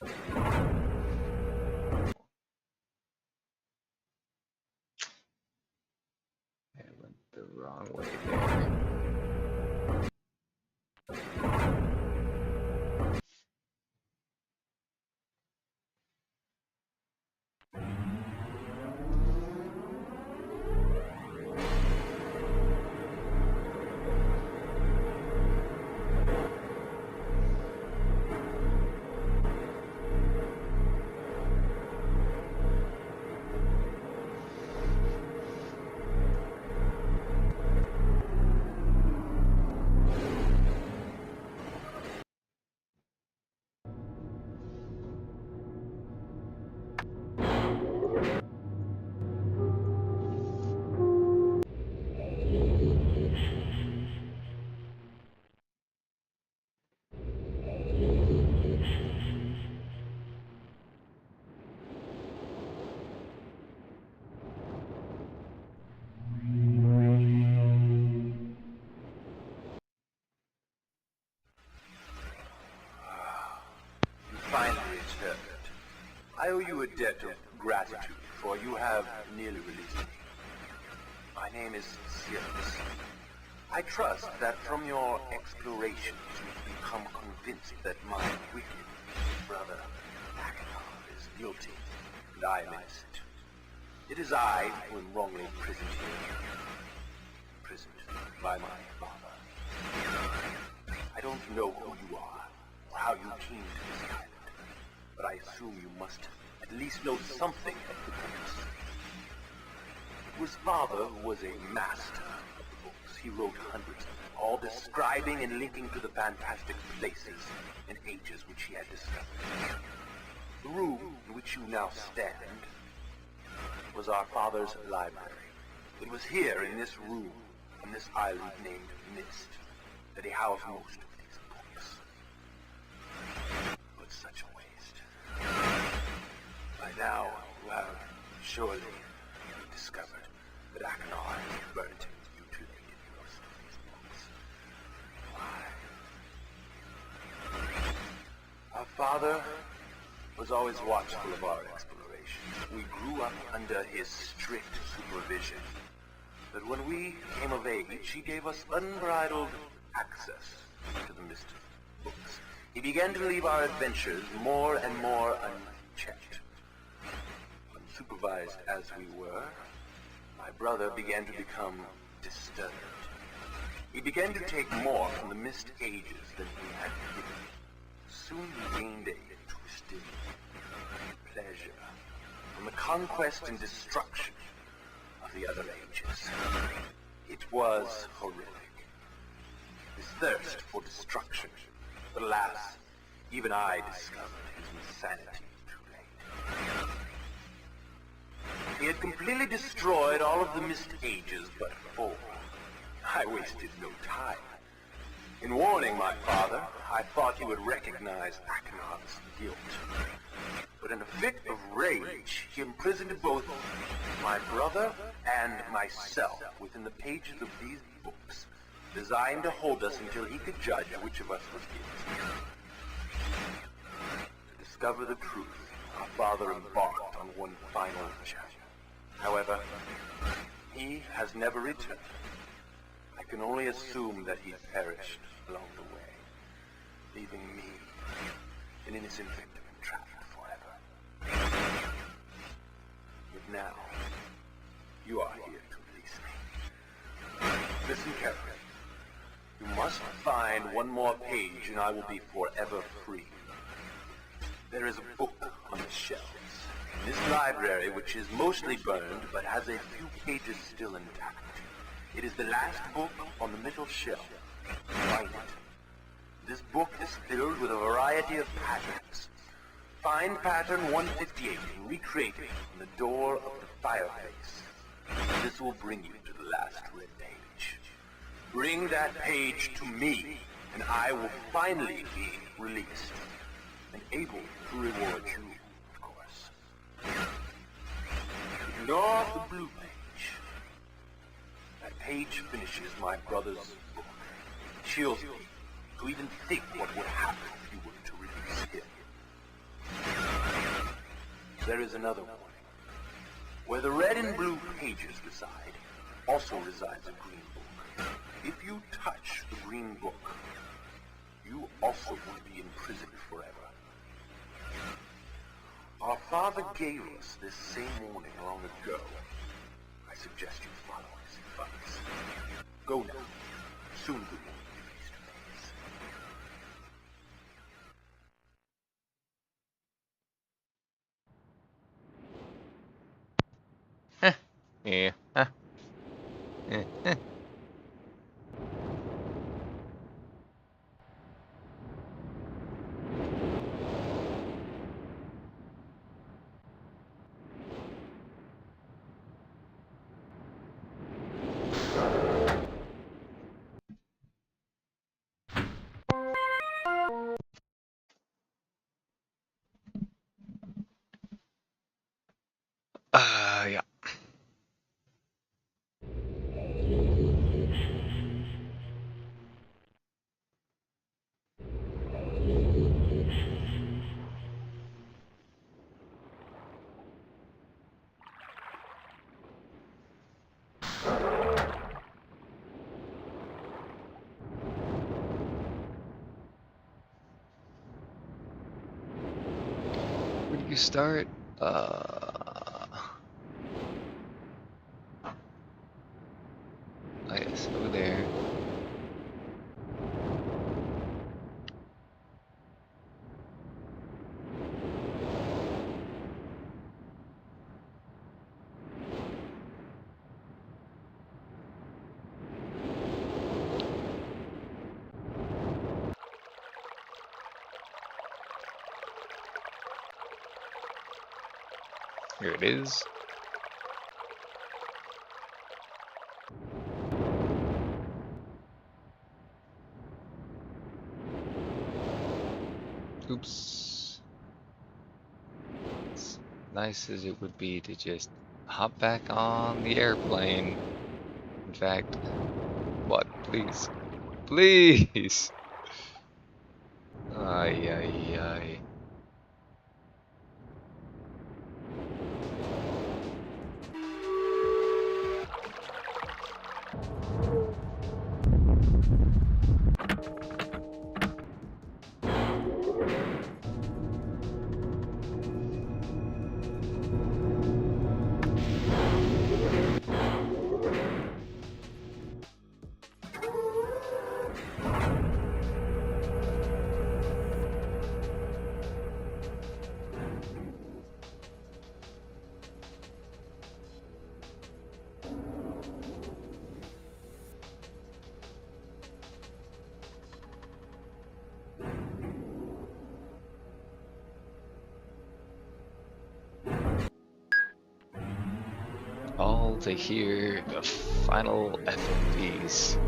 I went the wrong way there. Finally returned. I owe you a debt of gratitude, for you have nearly released me. My name is Sirius. I trust that from your explorations you've become convinced that my wicked brother Achenar is guilty, and I am innocent. It is I who am wrongly imprisoned here. Imprisoned by my father. I don't know who you are, or how you came to this island, but I assume you must at least know something of the books. It was father who was a master of the books. He wrote hundreds of them, all describing and linking to the fantastic places and ages which he had discovered. The room in which you now stand was our father's library. It was here, in this room, on this island named MYST, that he housed most of these books. But such a waste. By now, you have surely discovered that Achenar has burnt and mutilated most of these books. Why? Our father was always watchful of our explorations. We grew up under his strict supervision. But when we came of age, he gave us unbridled access to the MYST books. He began to leave our adventures more and more unchecked. Unsupervised as we were, my brother began to become disturbed. He began to take more from the MYST ages than he had given. Soon he gained a twisted pleasure from the conquest and destruction of the other ages. It was horrific. His thirst for destruction. But alas, even I discovered his insanity too late. He had completely destroyed all of the MYST ages but 4. I wasted no time. In warning my father, I thought he would recognize Akhenat's guilt. But in a fit of rage, he imprisoned both my brother and myself within the pages of these books, designed to hold us until he could judge which of us was guilty. To discover the truth, our father embarked on one final chapter. However, he has never returned. I can only assume that he perished along the way, leaving me, an innocent victim, trapped forever. But now, you are here to release me. Listen carefully. You must find one more page and I will be forever free. There is a book on the shelves. In this library, which is mostly burned but has a few pages still intact. It is the last book on the middle shelf. Find it. This book is filled with a variety of patterns. Find pattern 158 and recreate it on the door of the fireplace. This will bring you to the last red page. Bring that page to me, and I will finally be released, and able to reward you, of course. Ignore the blue page. That page finishes my brother's book. It chills me to even think what would happen if you were to release him. There is another warning. Where the red and blue pages reside, also resides a green book. If you touch the green book, you also will be imprisoned forever. Our father gave us this same warning long ago. I suggest you follow his advice. Go now. Soon we will be face to face. Yeah. Yeah. Where do you start? Oh yes, over there. Here it is. Oops. As nice as it would be to just hop back on the airplane. In fact, what? Please. Please! Ay, ay, ay. to hear the final FMVs.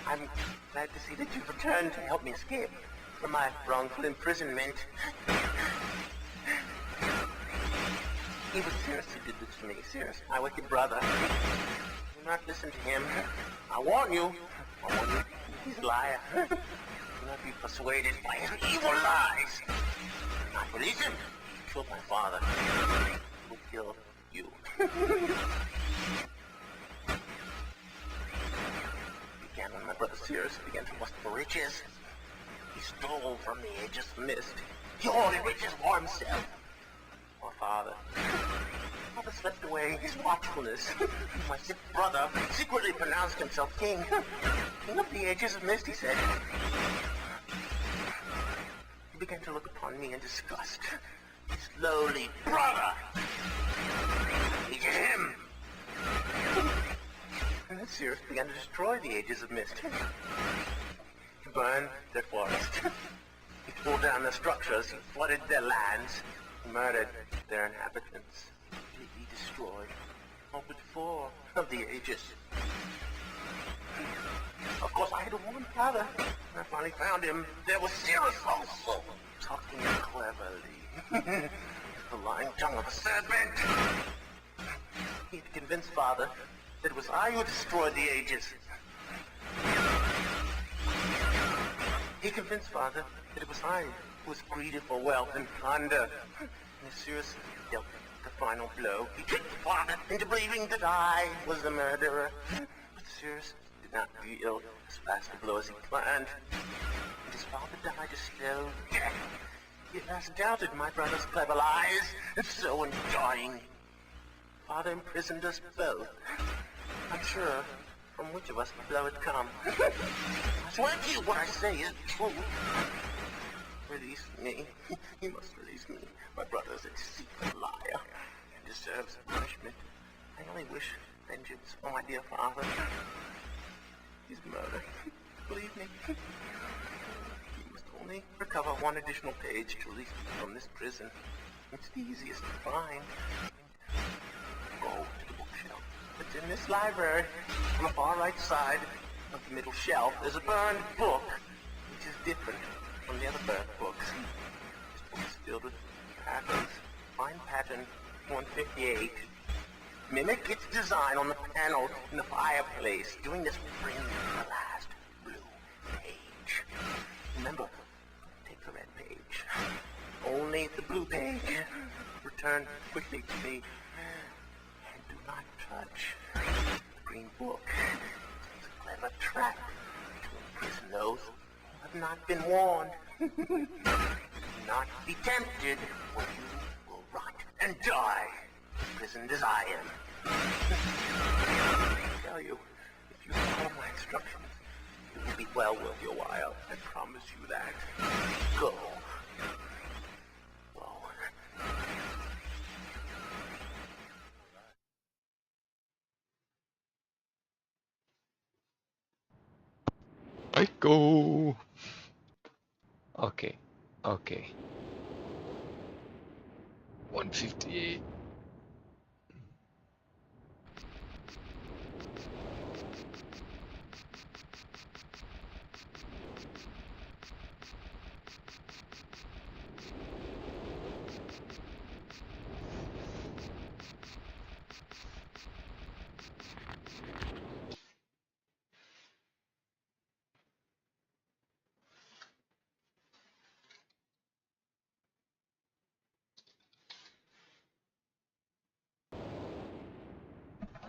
I'm glad to see that you've returned to help me escape from my wrongful imprisonment. He was Cirrus who did this to me. Cirrus, my wicked brother. Do not listen to him. I warn you. He's a liar. Do not be persuaded by his evil lies. Do not believe him. He killed my father. He will kill you. Began when my brother Cirrus began to lust for riches. He stole from the Aegis of Mist. He hoarded riches for himself. My father slept away his watchfulness. My sick brother secretly pronounced himself king. King of the Aegis of Mist, he said. He began to look upon me in disgust. His lowly brother. He did him. And then Cirrus began to destroy the Aegis of Mist. He burned their forest. He tore down their structures. He flooded their lands. He murdered their inhabitants. He destroyed all but 4 of the Aegis. Of course, I had to warn Father. When I finally found him, there was Cirrus also, talking cleverly. The lying tongue of a serpent. He had convinced Father that it was I who destroyed the Aegis. He convinced Father that it was I who was greedy for wealth and plunder. And as Cirrus dealt the final blow, he tricked Father into believing that I was the murderer. But Cirrus did not deal as fast a blow as he planned. And his father died a slow death. He has doubted my brother's clever lies, and so in dying, Father imprisoned us both. I'm sure from which of us the blow had come. I swear to you what I say is true. Release me. You must release me. My brother is a deceitful liar and deserves punishment. I only wish vengeance for my dear father. His murder. Believe me. You must only recover 1 additional page to release me from this prison. It's the easiest to find. Go to the bookshelf. It's in this library. On the far right side of the middle shelf, there's a burned book, which is different from the other burned books. This book is filled with patterns. Find pattern 158. Mimic its design on the panel in the fireplace. Doing this will bring you the last blue page. Remember, take the red page. Only the blue page. Return quickly to me. And do not touch the green book. It's a clever trap to imprison those who have not been warned. Do not be tempted, or you will rot and die, imprisoned as I am. I tell you, if you follow my instructions, it will be well worth your while. I promise you that. Go. Go. I go. Okay. 158.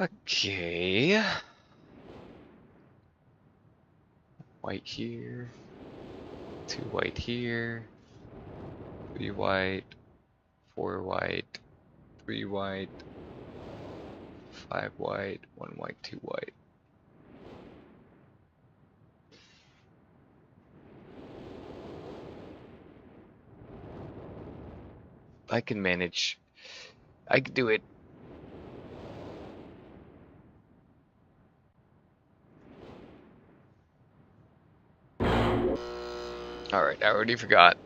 Okay. White here. 2 white here. 3 white. 4 white. 3 white. 5 white. 1 white, 2 white. I can manage. I can do it. Alright, I already forgot.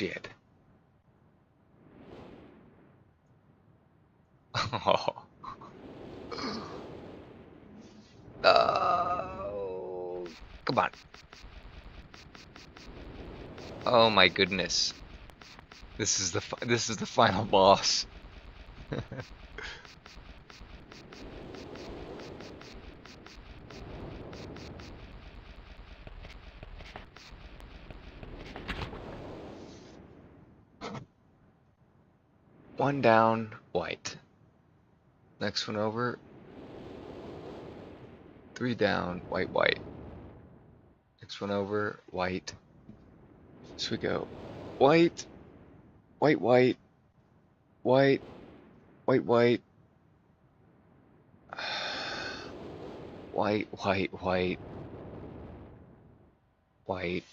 shit. Oh. Oh, come on. Oh my goodness. This is the final boss. One down, white. Next one over. 3 down, white, white. Next one over, white. So we go white, white, white, white, white, white, white, white, white, white.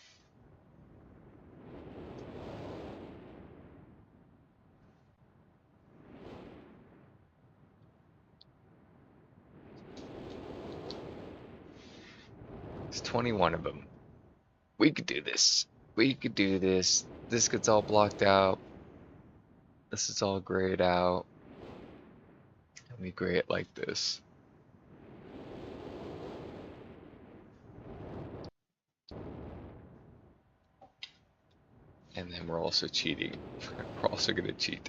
It's 21 of them. We could do this. We could do this. This gets all blocked out. This is all grayed out. And we gray it like this. And then we're also cheating. We're also gonna cheat.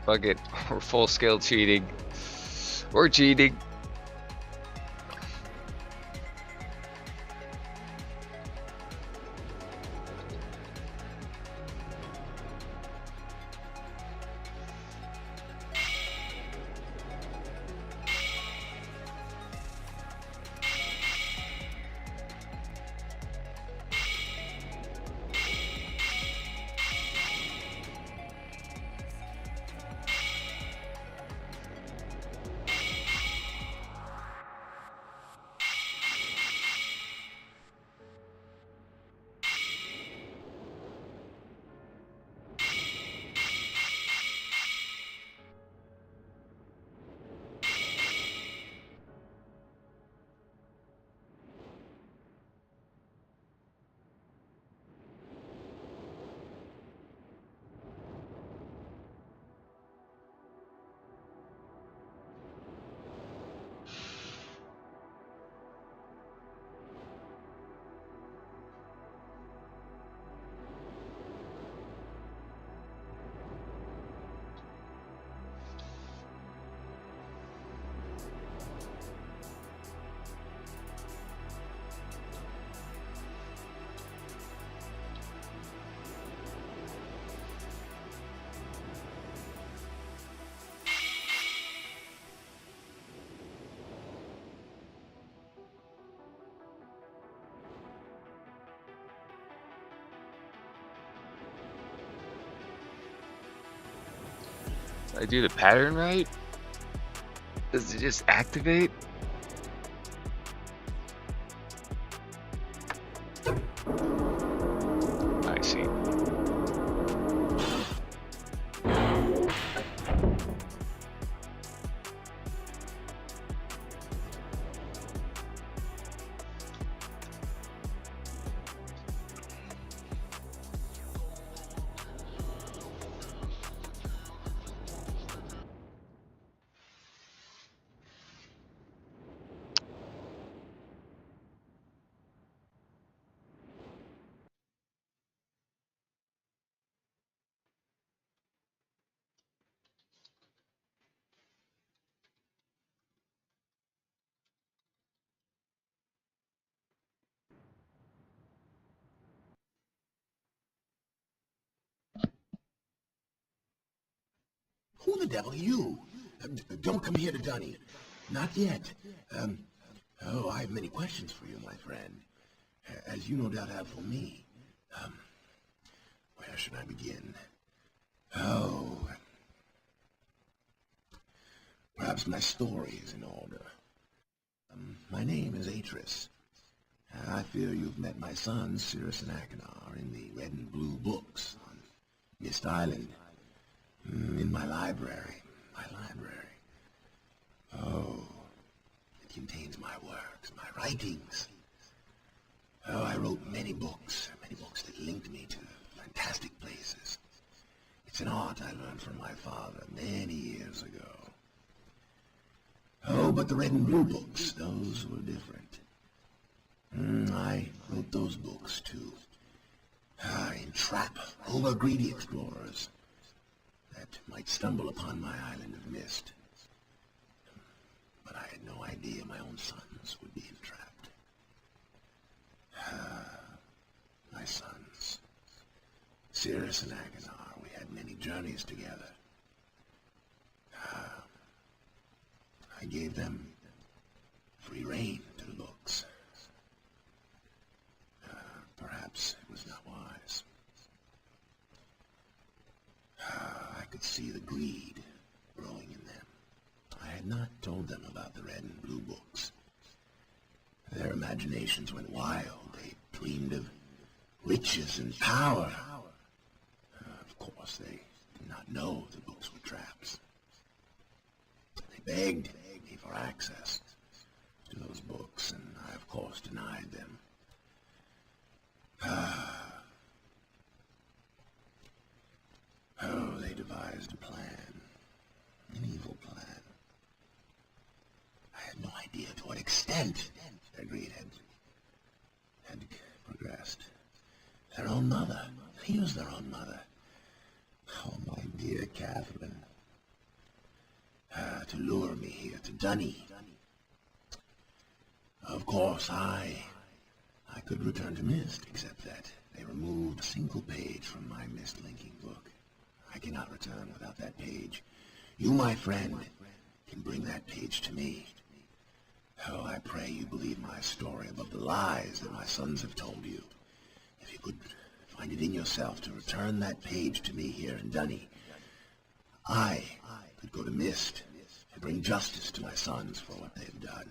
Fuck it. We're full scale cheating. We're cheating. Did I do the pattern right? Does it just activate? I see. Who the devil are you? Don't come here to Dunny. Not yet. Oh, I have many questions for you, my friend. As you no doubt have for me. Where should I begin? Oh, perhaps my story is in order. My name is Atris. I fear you've met my sons, Cirrus and Achenar, in the red and blue books on MYST Island. In my library. Oh, it contains my works, my writings. Oh, I wrote many books that linked me to fantastic places. It's an art I learned from my father many years ago. Oh, but the red and blue books, those were different. I wrote those books to entrap over-greedy explorers that might stumble upon my island of MYST. But I had no idea my own sons would be entrapped. My sons, Cirrus and Achenar, we had many journeys together. I gave them free rein to the books. Perhaps it was not wise. I could see the greed growing in them. I had not told them about the red and blue books. Their imaginations went wild. They dreamed of riches and power. Of course, they did not know the books were traps. They begged me for access to those books, and I, of course, denied them. Oh, they devised a plan, an evil plan. I had no idea to what extent their greed had progressed. Their own mother, they used their own mother. Oh, my dear Catherine, to lure me here to Dunny. Of course, I could return to MYST, except that they removed a single page from my MYST linking book. I cannot return without that page. You, my friend, can bring that page to me. Oh, I pray you believe my story above the lies that my sons have told you. If you could find it in yourself to return that page to me here in Dunny, I could go to MYST and bring justice to my sons for what they've done.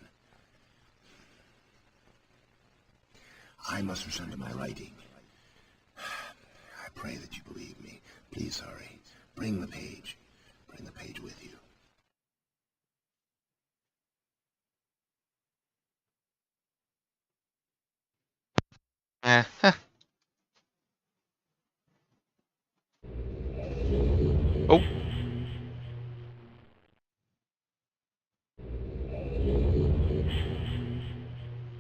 I must return to my writing. I pray that you believe me. Please hurry. Bring the page. Bring the page with you. Oh.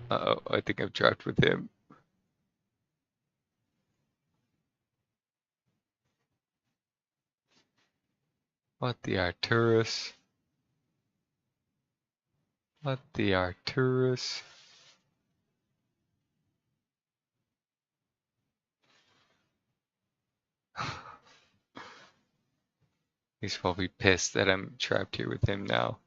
Uh-oh, I think I'm trapped with him. What the Arcturus? What the Arcturus? He's probably pissed that I'm trapped here with him now.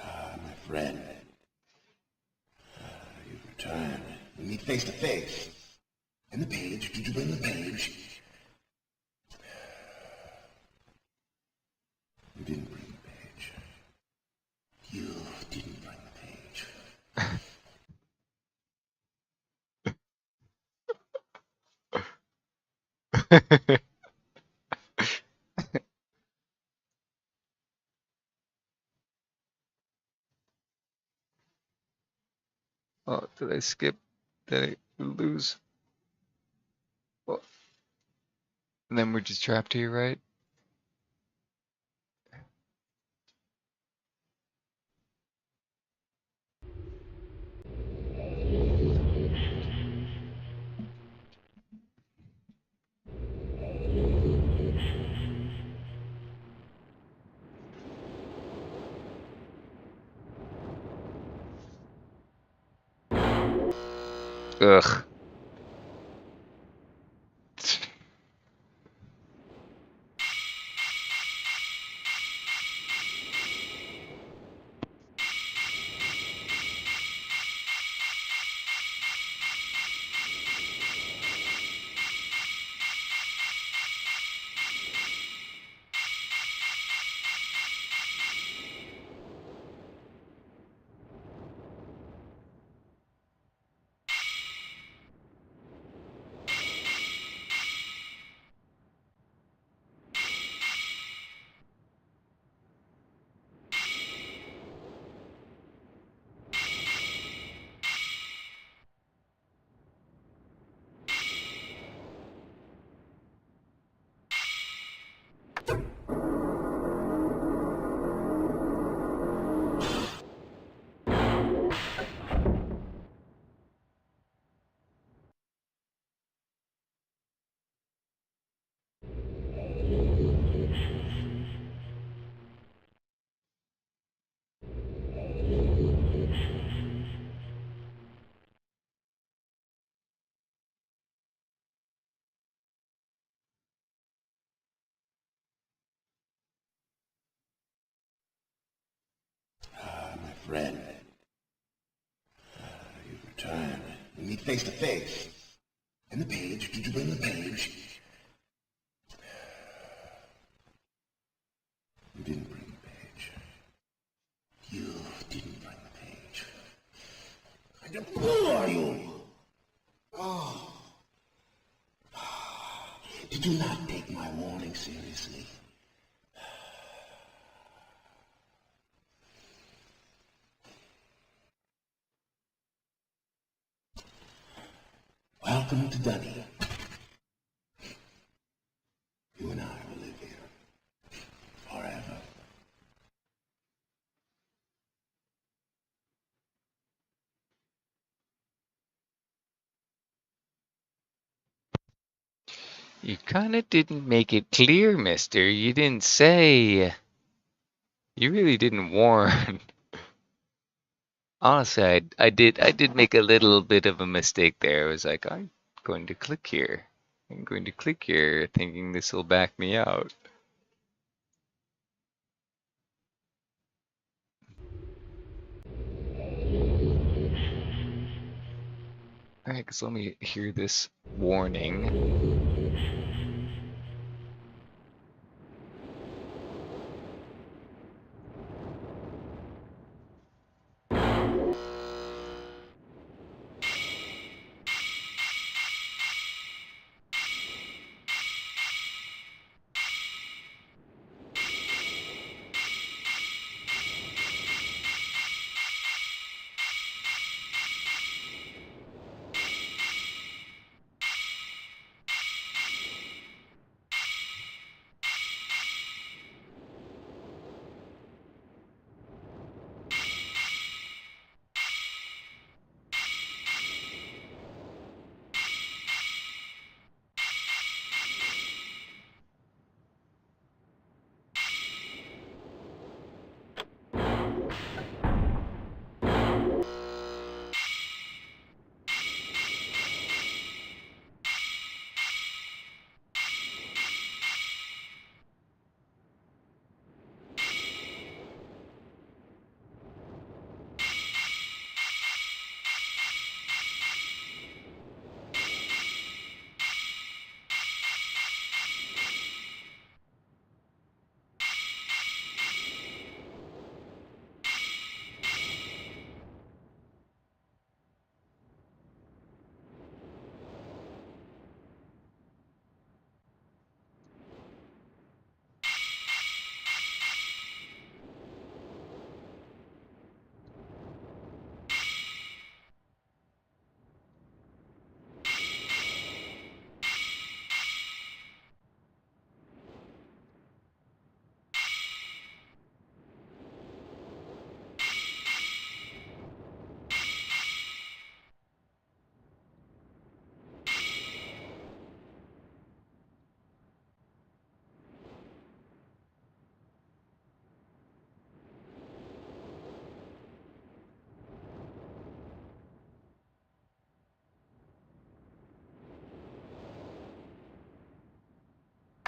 My friend, you've returned. We meet face to face. And the page, did you bring the page? You didn't bring the page. You didn't bring the page. Oh, did I skip? Did I lose? Oh. And then we're just trapped here, right? Ugh. My friend, you've returned. We meet face to face. And the page, did you bring the page? You didn't bring the page. You didn't bring the page. Who are you? Oh. Did you not take my warning seriously? Welcome to Dunny. You and I will live here forever. You kinda didn't make it clear, mister. You didn't say. You really didn't warn. Honestly, I did make a little bit of a mistake there. I was like, I'm going to click here. I'm going to click here, thinking this will back me out. Alright, so let me hear this warning.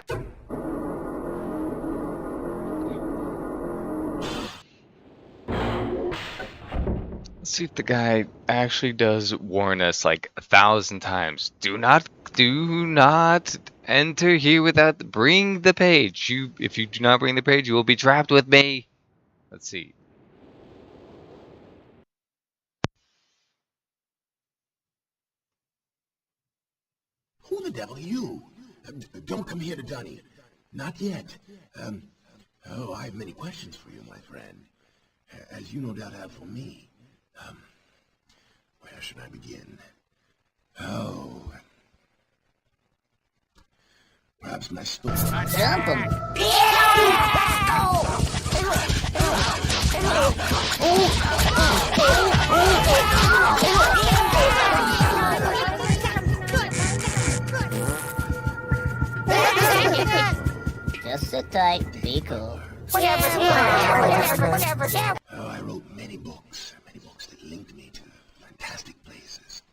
Let's see if the guy actually does warn us like 1,000 times. Do not enter here without bring the page. If you do not bring the page, you will be trapped with me. Let's see. Who the devil are you? Don't come here to Dunny. Not yet. Oh, I have many questions for you, my friend. As you no doubt have for me. Where should I begin? Oh. Perhaps my story. Jump 'em. Just sit tight, be cool. Whatever. Oh, I wrote many books that linked me to fantastic places.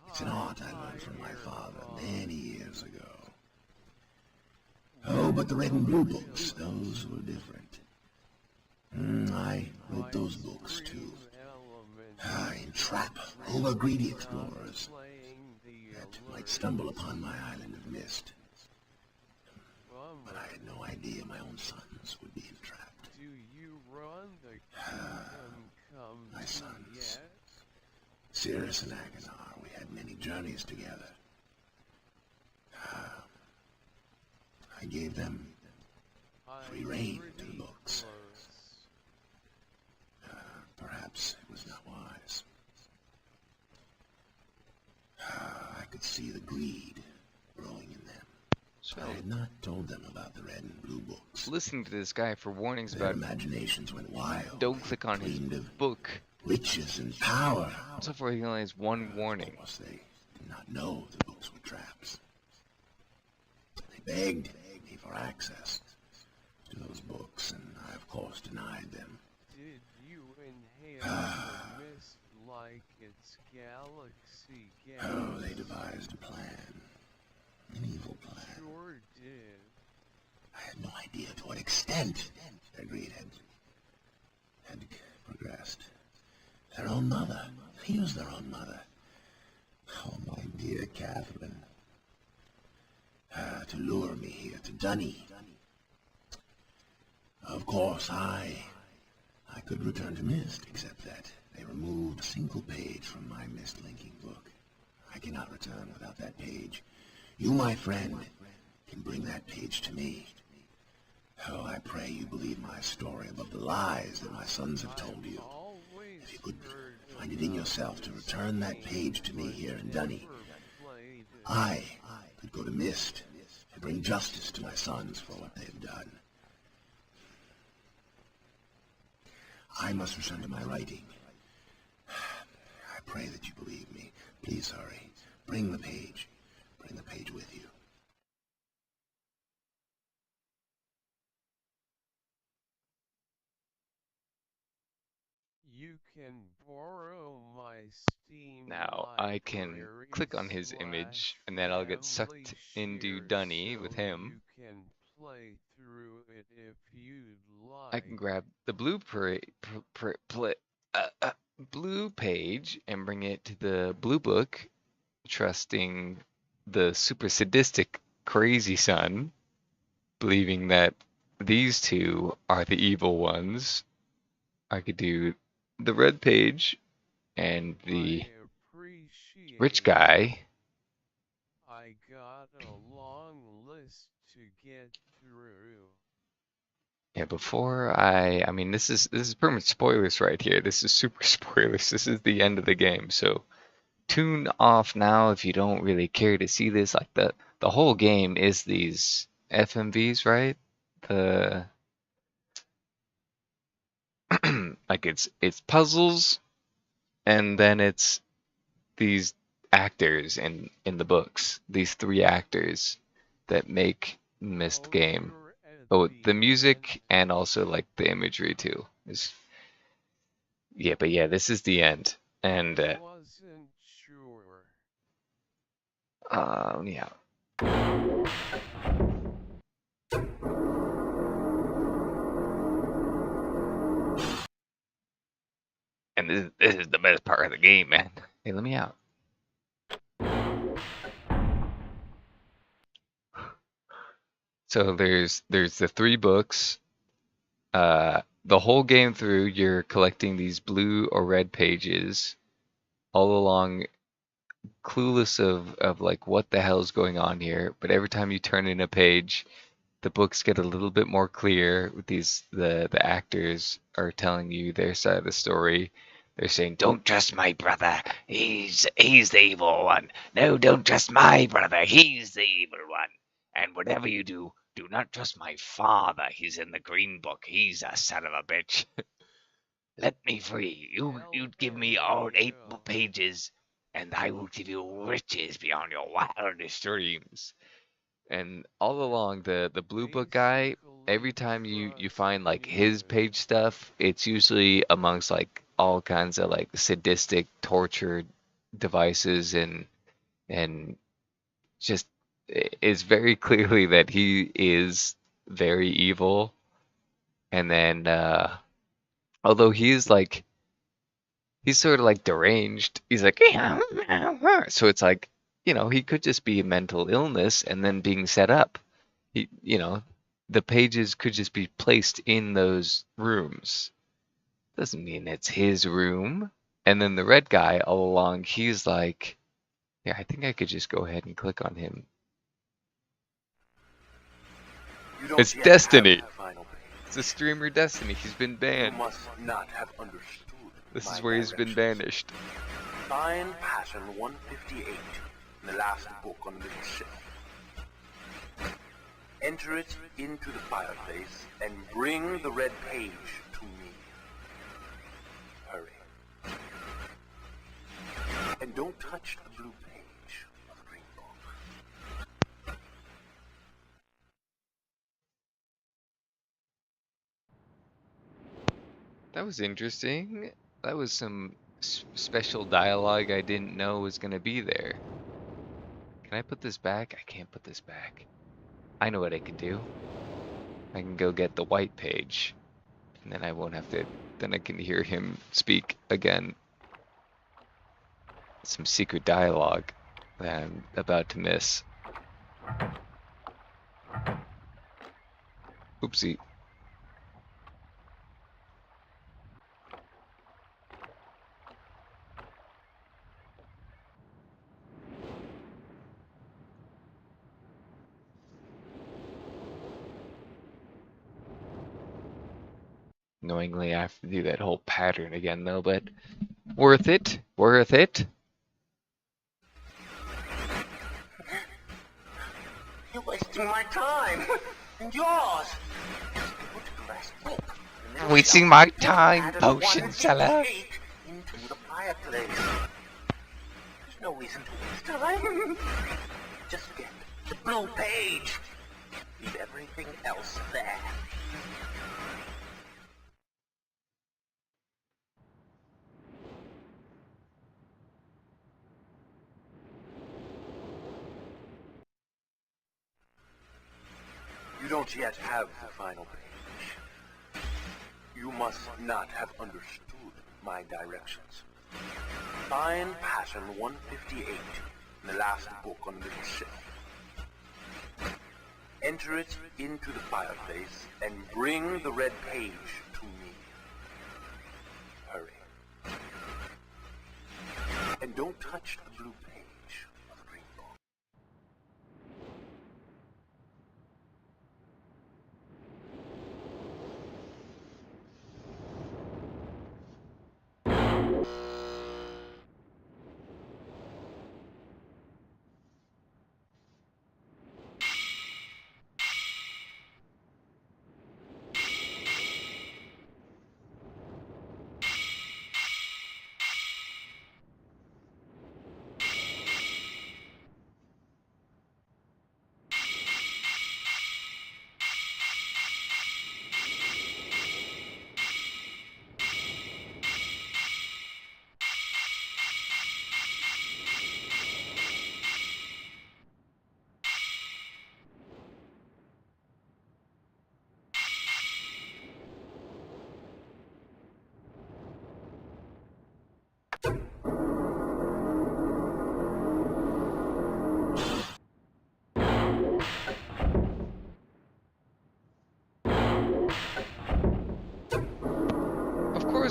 It's an art I learned from my father many years ago. Oh, but the red and blue books, those were different. I wrote those books too. I entrap over-greedy explorers that might stumble upon my island of mist. But I had no idea my own sons would be entrapped. My sons, Cirrus and Agonar, we had many journeys together. I gave them free rein to the books. Perhaps it was not wise. I could see the greed growing in them. So I had not told them about the red and blue books. listen to this guy for warnings Their about imaginations went wild. don't click on his Dreamed of book. riches and power. So far he only has one Of warning. course, they did not know the books were traps. They begged me for access to those books, and I, of course, denied them. Did you inhale the mist like it's galaxy gas? Oh, they devised a plan. An evil plan. Sure did. I had no idea to what extent their greed had progressed. Their own mother. They used their own mother. Oh, my dear Catherine. To lure me here to Dunny. Of course, I could return to Mist, except that they removed a single page from my Mist linking book. I cannot return without that page. You, my friend, can bring that page to me. Oh, I pray you believe my story above the lies that my sons have told you. If you could find it in yourself to return that page to me here in Dunny, I could go to Mist and bring justice to my sons for what they have done. I must return to my writing. I pray that you believe me. Please hurry. Bring the page. Bring the page with you. You can borrow my Steam Now I can click on his image and then I'll get sucked into Dunny with him. You can play through it if you'd like. I can grab the blue page and bring it to the blue book, trusting the super sadistic crazy son, believing that these two are the evil ones. I could do the red page and the rich guy. I got a long list to get through. Yeah, before I mean this is pretty much spoilers right here. This is super spoilers. This is the end of the game. So tune off now if you don't really care to see this. Like the whole game is these FMVs, right? The like it's puzzles and then it's these actors in the books. These three actors that make Myst game. Oh, the music and also like the imagery too. Yeah, but yeah, this is the end. And Wasn't sure. yeah. And this is the best part of the game, man. Hey, let me out. So there's the 3 books. The whole game through, you're collecting these blue or red pages all along, clueless of like what the hell is going on here. But every time you turn in a page, the books get a little bit more clear. With the actors are telling you their side of the story. They're saying, "Don't trust my brother. He's the evil one. No, don't trust my brother. He's the evil one. And whatever you do, do not trust my father. He's in the green book. He's a son of a bitch. Let me free. You give me all 8 pages, and I will give you riches beyond your wildest dreams." And all along, the blue book guy, every time you find like his page stuff, it's usually amongst like all kinds of like sadistic torture devices, and just it's very clearly that he is very evil. And then although he's sort of like deranged. He's like, so it's like, he could just be a mental illness and then being set up. He, the pages could just be placed in those rooms. Doesn't mean it's his room. And then the red guy all along, he's like, yeah, I think I could just go ahead and click on him. It's Destiny. It's a streamer Destiny. He's been banned. You must not have understood. This is where he's been banished. Find Passion 158 in the last book on the little shelf. Enter it into the fireplace and bring the red page to me. Hurry. And don't touch the blue page of the green book. That was interesting. That was some special dialogue I didn't know was going to be there. Can I put this back? I can't put this back. I know what I can do. I can go get the white page, and then I won't have to, then I can hear him speak again. Some secret dialogue that I'm about to miss. Oopsie. Knowingly, I have to do that whole pattern again, though, but worth it. Worth it. You're wasting my time and yours. Just go to the last book. and then Wasting shove my the time, pattern potion seller. 158 into the fireplace. There's no reason to waste time. Just get the blue page. Leave everything else there. You don't yet have the final page. You must not have understood my directions. Find Passion 158 in the last book on the little shelf. Enter it into the fireplace and bring the red page to me. Hurry. And don't touch the blue page of the green book.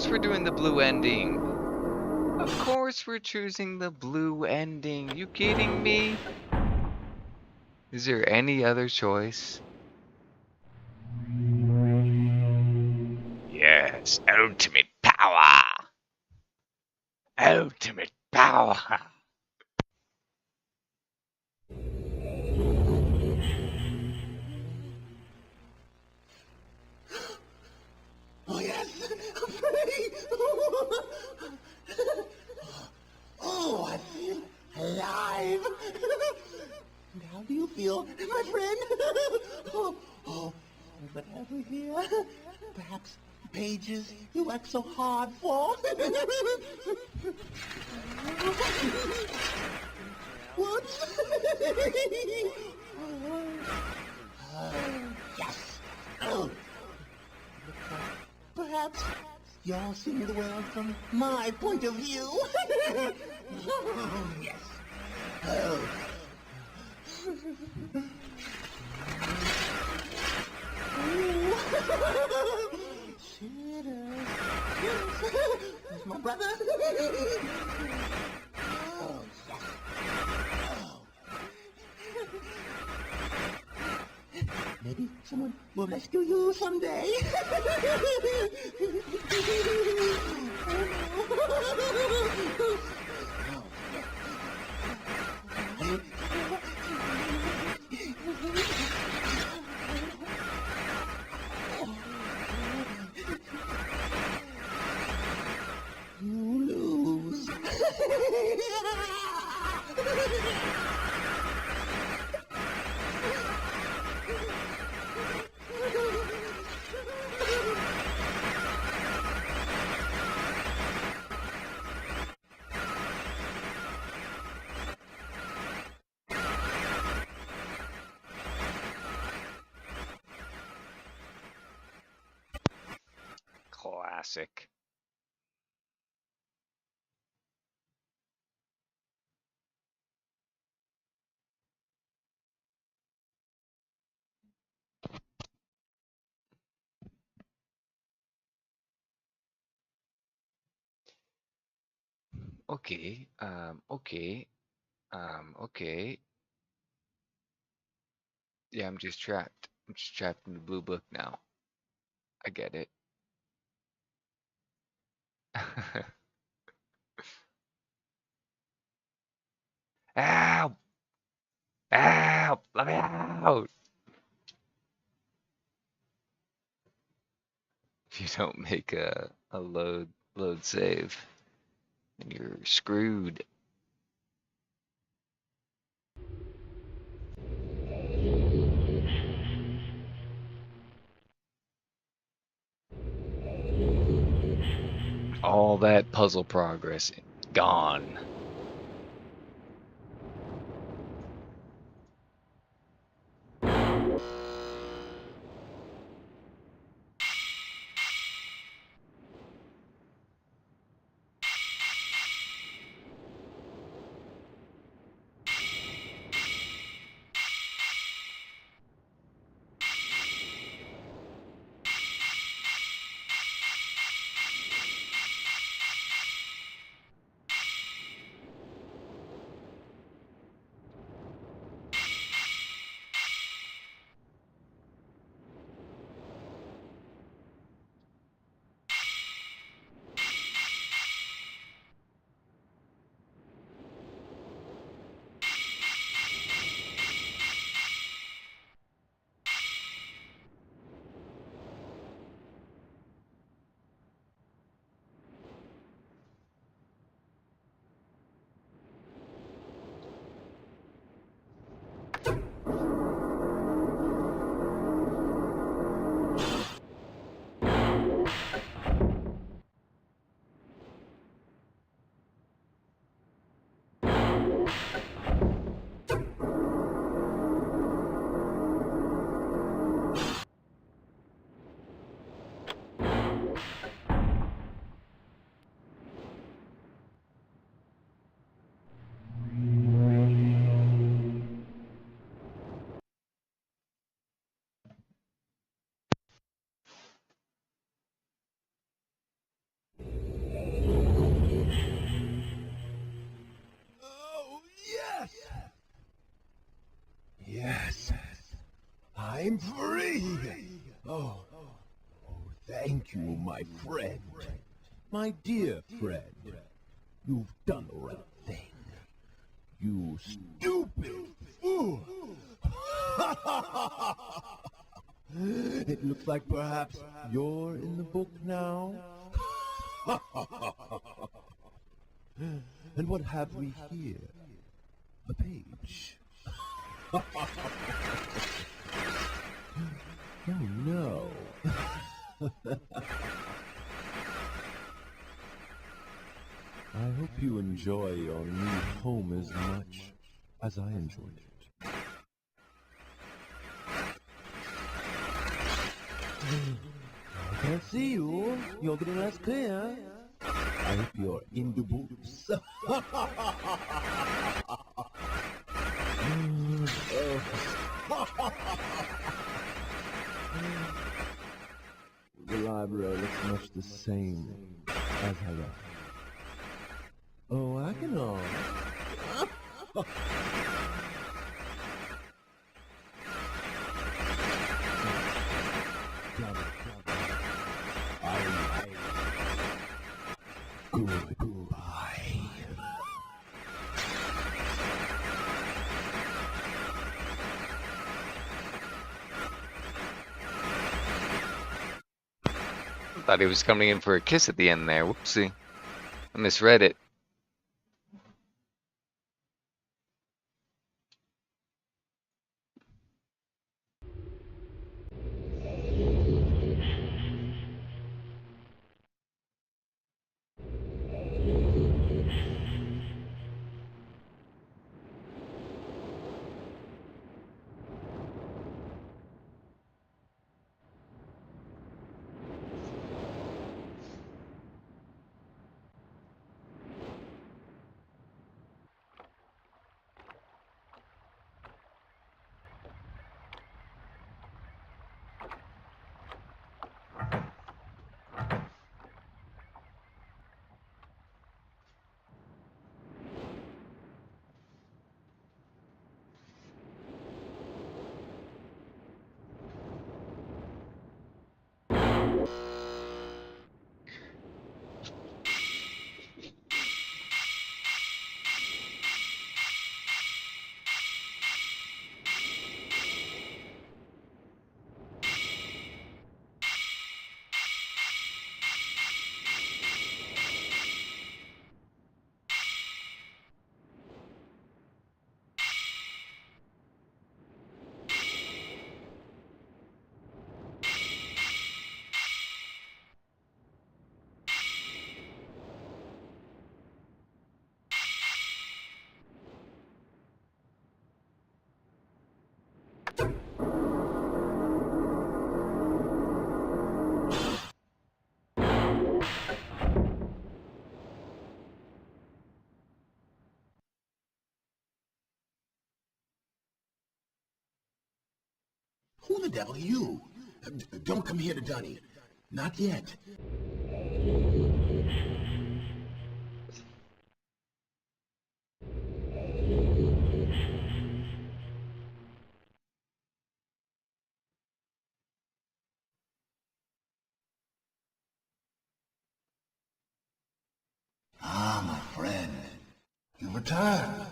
course we're doing the blue ending. Of course we're choosing the blue ending. You kidding me? Is there any other choice? Yes, ultimate power. Ultimate power. Oh, yes. I'm free. Oh, I feel alive. And how do you feel, my friend? Oh, but have we here? Perhaps pages you worked so hard for? What? Yes. Oh. Perhaps you're seeing the world from my point of view. Yes. Oh. Sinners. There's my brother. Oh, yes. Oh. Maybe someone will rescue you someday. You lose. Classic. Okay, okay. Yeah, I'm just trapped. I'm just trapped in the blue book now. I get it. Help! Help! Let me out! If you don't make a load save, then you're screwed. All that puzzle progress gone. I'm free! Oh, thank you, my friend. My dear friend. You've done the right thing. You stupid fool! It looks like perhaps you're in the book now. And what have we here? A page. Oh no. I hope you enjoy your new home as much as I enjoyed it. I can't see you. You're getting less clear. I hope you're in the books. The library looks much the same as I left. Oh, I can know. Goodbye. Thought he was coming in for a kiss at the end there. Whoopsie. I misread it. Who the devil are you? Don't come here to Dunny. Not yet. Ah, my friend. You returned.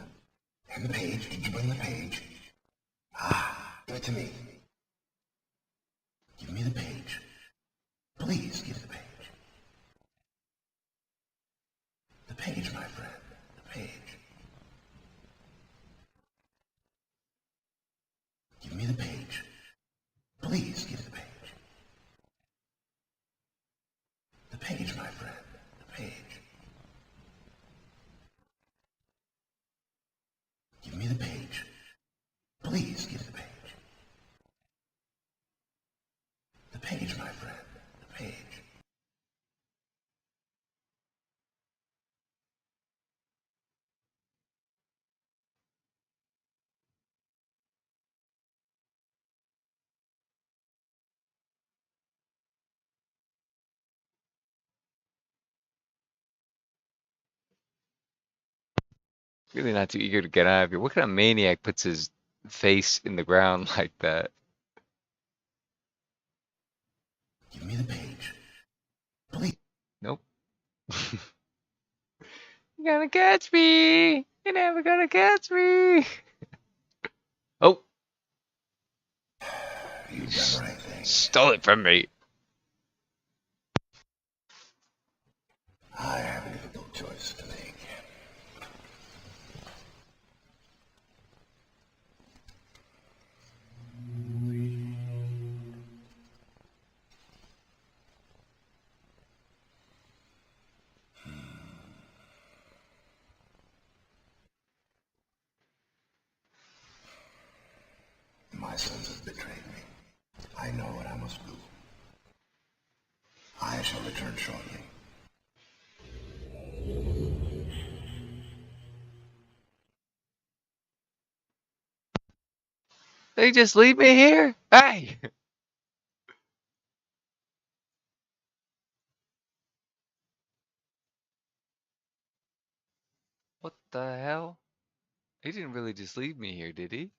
And the page. Did you bring the page? Ah, give it to me. Give me the page. Please give the page. The page, my friend. The page. Give me the page. Please give the page. The page, my friend. The page. Give me the page. Please give the page. The page, my friend. The page. Really not too eager to get out of here. What kind of maniac puts his face in the ground like that? Give me the page. Please. Nope. You're gonna catch me! You're never gonna catch me! Oh! You've done the right thing. Stole it from me! I have a difficult choice to make. My sons have betrayed me. I know what I must do. I shall return shortly. They just leave me here? Hey! What the hell? He didn't really just leave me here, did he?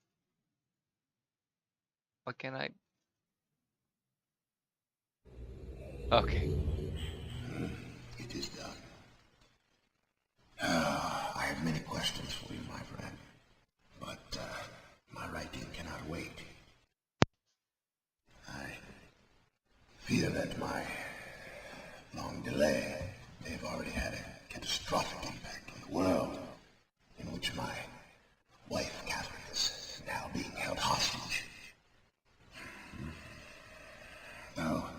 What can I... Okay. It is done. I have many questions for you, my friend. But my writing cannot wait. I fear that my long delay may have already had a catastrophic impact on the world in which my wife, Catherine, is now being held hostage. Oh,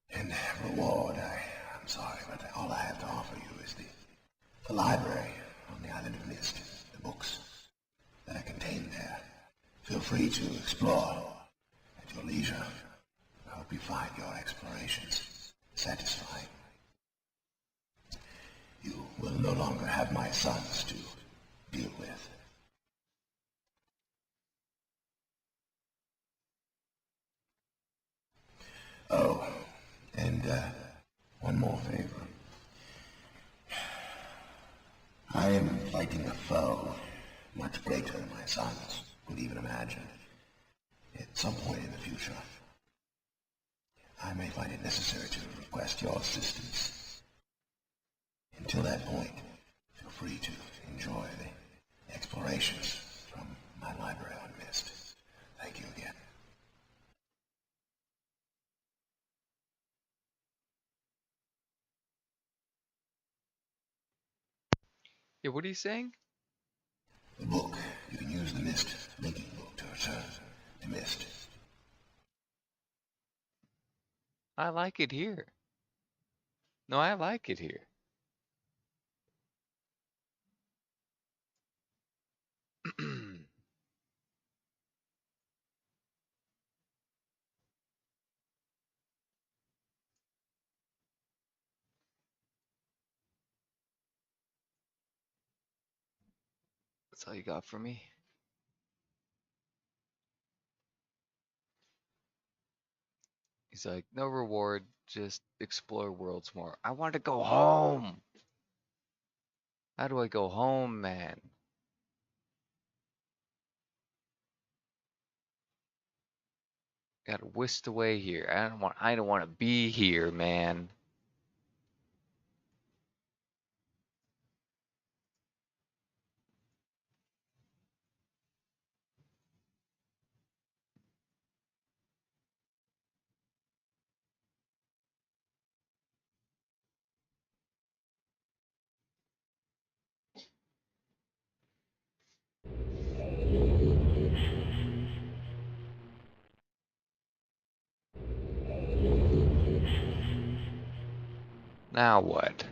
in reward, I'm sorry, but all I have to offer you is the library on the island of Mist, the books that are contained there. Feel free to explore at your leisure. I hope you find your explorations satisfying. You will no longer have my sons to deal with. Oh, and one more favor. I am fighting a foe much greater than my sons would even imagine. At some point in the future, I may find it necessary to request your assistance. Until that point, feel free to enjoy the explorations from my library on Mist. Thank you again. Yeah, what are you saying? The book. You can use the Mist linking book to return to Mist. I like it here. No, I like it here. That's all you got for me? He's like, no reward, just explore worlds more. I want to go home. How do I go home, man? Got whisked away here. I don't want to be here, man. Now what?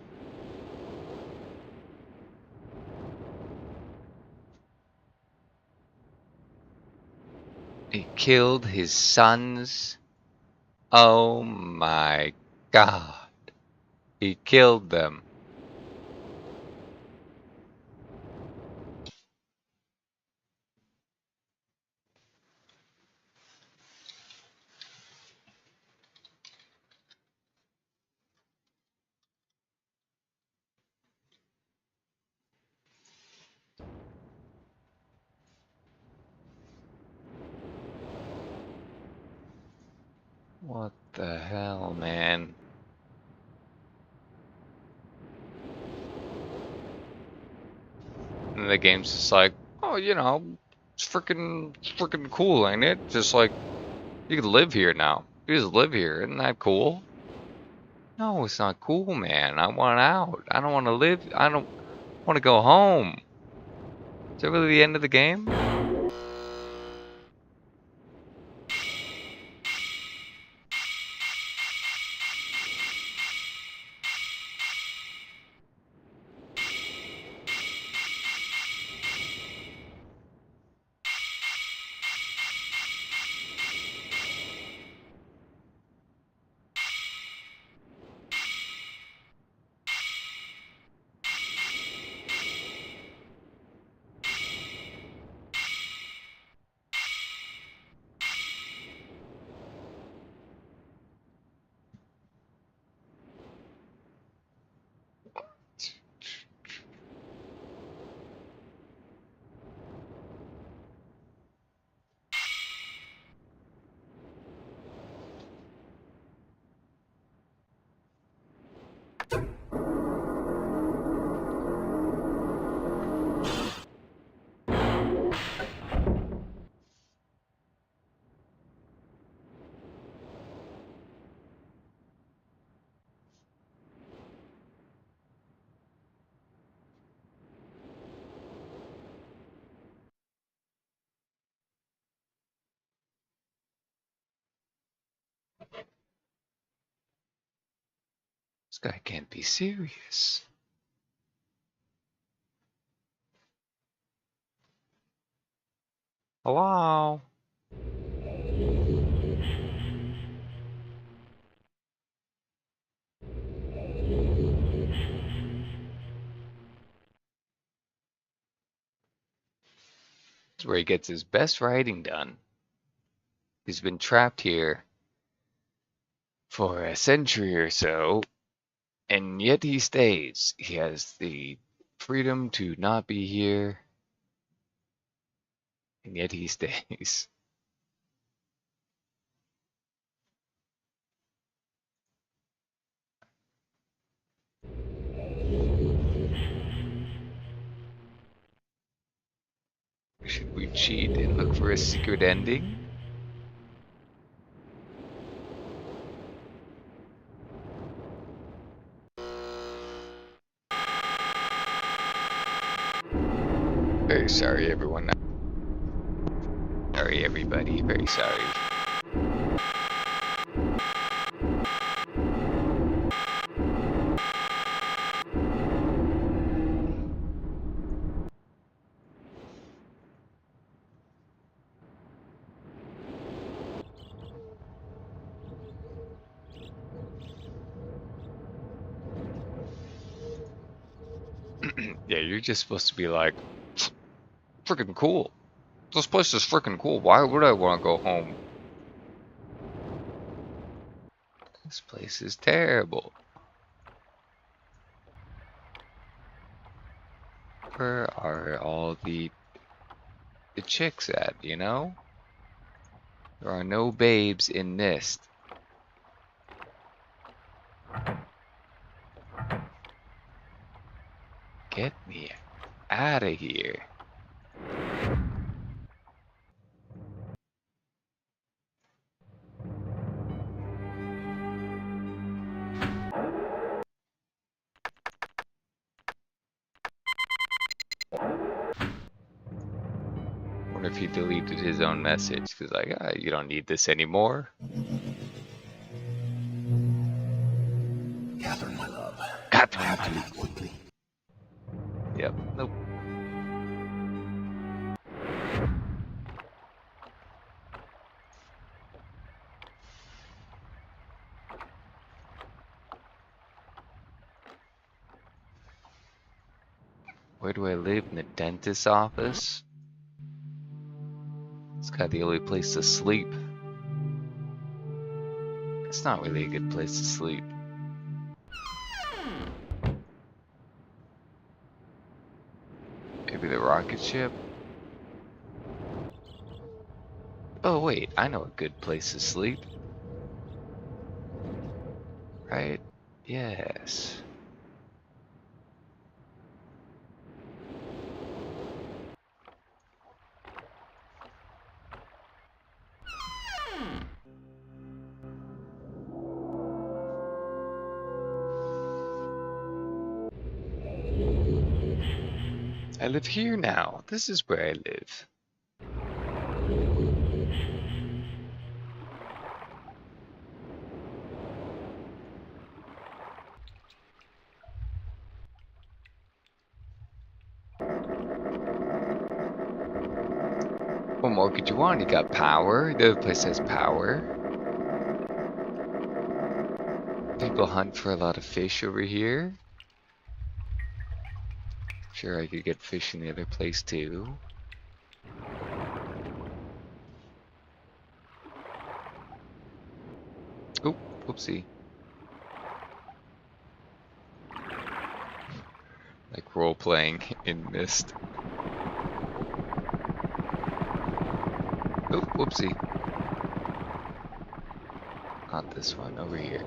He killed his sons. Oh my God. He killed them. What the hell, man? And the game's just like, oh, you know, it's freaking cool, ain't it? Just like, you can live here now. You just live here. Isn't that cool? No, it's not cool, man. I want out. I don't want to live. I don't want to go home. Is that really the end of the game? This guy can't be serious. Hello? This is where he gets his best writing done. He's been trapped here for a century or so, and yet he stays. He has the freedom to not be here, and yet he stays. Should we cheat and look for a secret ending? Very sorry, everyone. Sorry, everybody. Very sorry. Yeah, you're just supposed to be like, freaking cool. This place is freaking cool. Why would I want to go home? This place is terrible. Where are all the chicks at, you know? There are no babes in MYST. Get me out of here. Wonder if he deleted his own message, because like, you don't need this anymore. Catherine, my love. Catherine, I have my to love. leave quickly. Yep, nope. Where do I live? In the dentist's office? It's kind of the only place to sleep. It's not really a good place to sleep. Maybe the rocket ship? Oh wait, I know a good place to sleep. right? Yes. I live here now. This is where I live. What more could you want? You got power. The other place has power. People hunt for a lot of fish over here. Sure, I could get fish in the other place too. Oh, whoopsie. Like role-playing in MYST. Oh, whoopsie. Not this one, over here.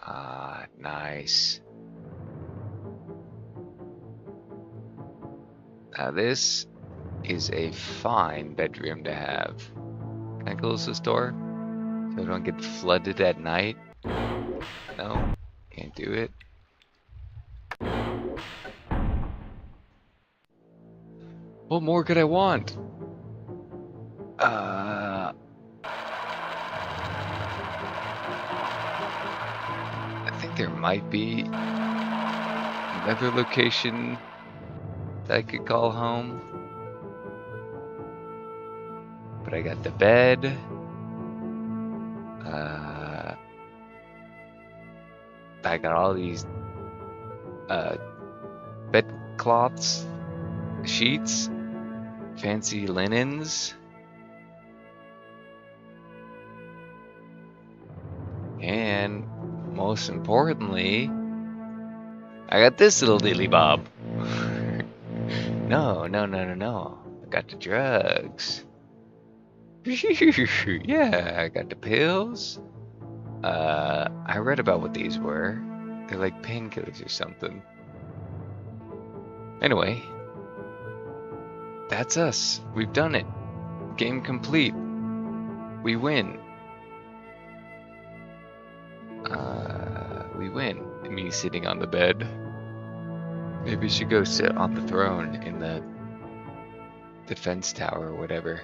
Ah, nice. Now this is a fine bedroom to have. Can I close this door? So I don't get flooded at night? No? Can't do it? What more could I want? I think there might be another location that I could call home. But I got the bed. I got all these bed cloths, sheets, fancy linens. And most importantly, I got this little dilly bob. No. I got the drugs. Yeah, I got the pills. I read about what these were. They're like painkillers or something. Anyway, that's us. We've done it. Game complete. We win. We win. Me sitting on the bed. Maybe we should go sit on the throne in the defense tower or whatever.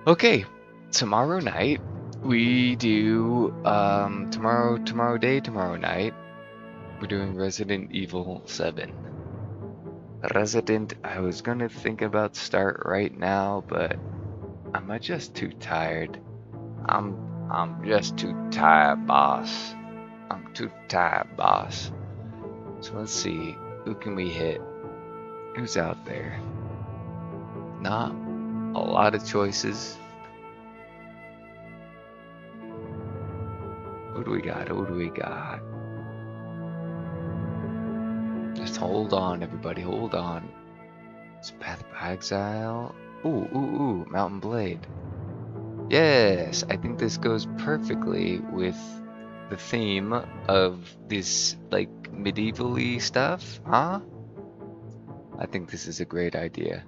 Okay, tomorrow night we do tomorrow night we're doing Resident Evil 7. I was gonna think about start right now, but I'm just too tired. I'm just too tired, boss. I'm too tired, boss. So let's see, who can we hit? Who's out there? Not a lot of choices. Who do we got? Just hold on, everybody, hold on. It's Path of Exile. Ooh, Mountain Blade. Yes, I think this goes perfectly with the theme of this, like, medieval-y stuff, huh? I think this is a great idea.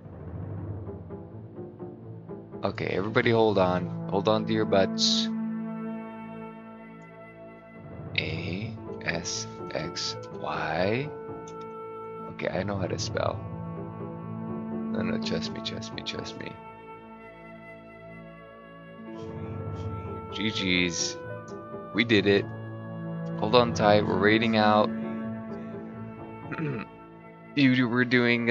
Okay, everybody hold on. Hold on to your butts. A, S, X, Y. Okay, I know how to spell. No, trust me. GG's. We did it. Hold on tight, we're raiding out. You were doing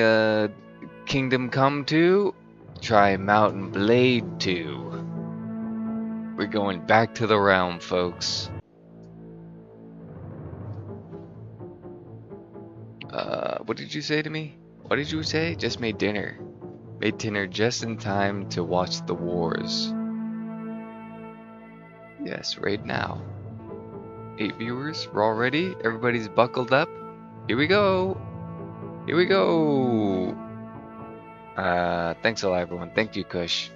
Kingdom Come 2? Try Mountain Blade 2. We're going back to the realm, folks. What did you say to me? What did you say? Just made dinner. Made dinner just in time to watch the wars. Yes, right now. 8 viewers, we're all ready. Everybody's buckled up. Here we go. Thanks a lot, everyone. Thank you, Kush.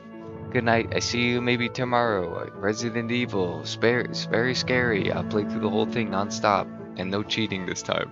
Good night. I see you maybe tomorrow. Resident Evil. It's very scary. I'll play through the whole thing non-stop. And no cheating this time.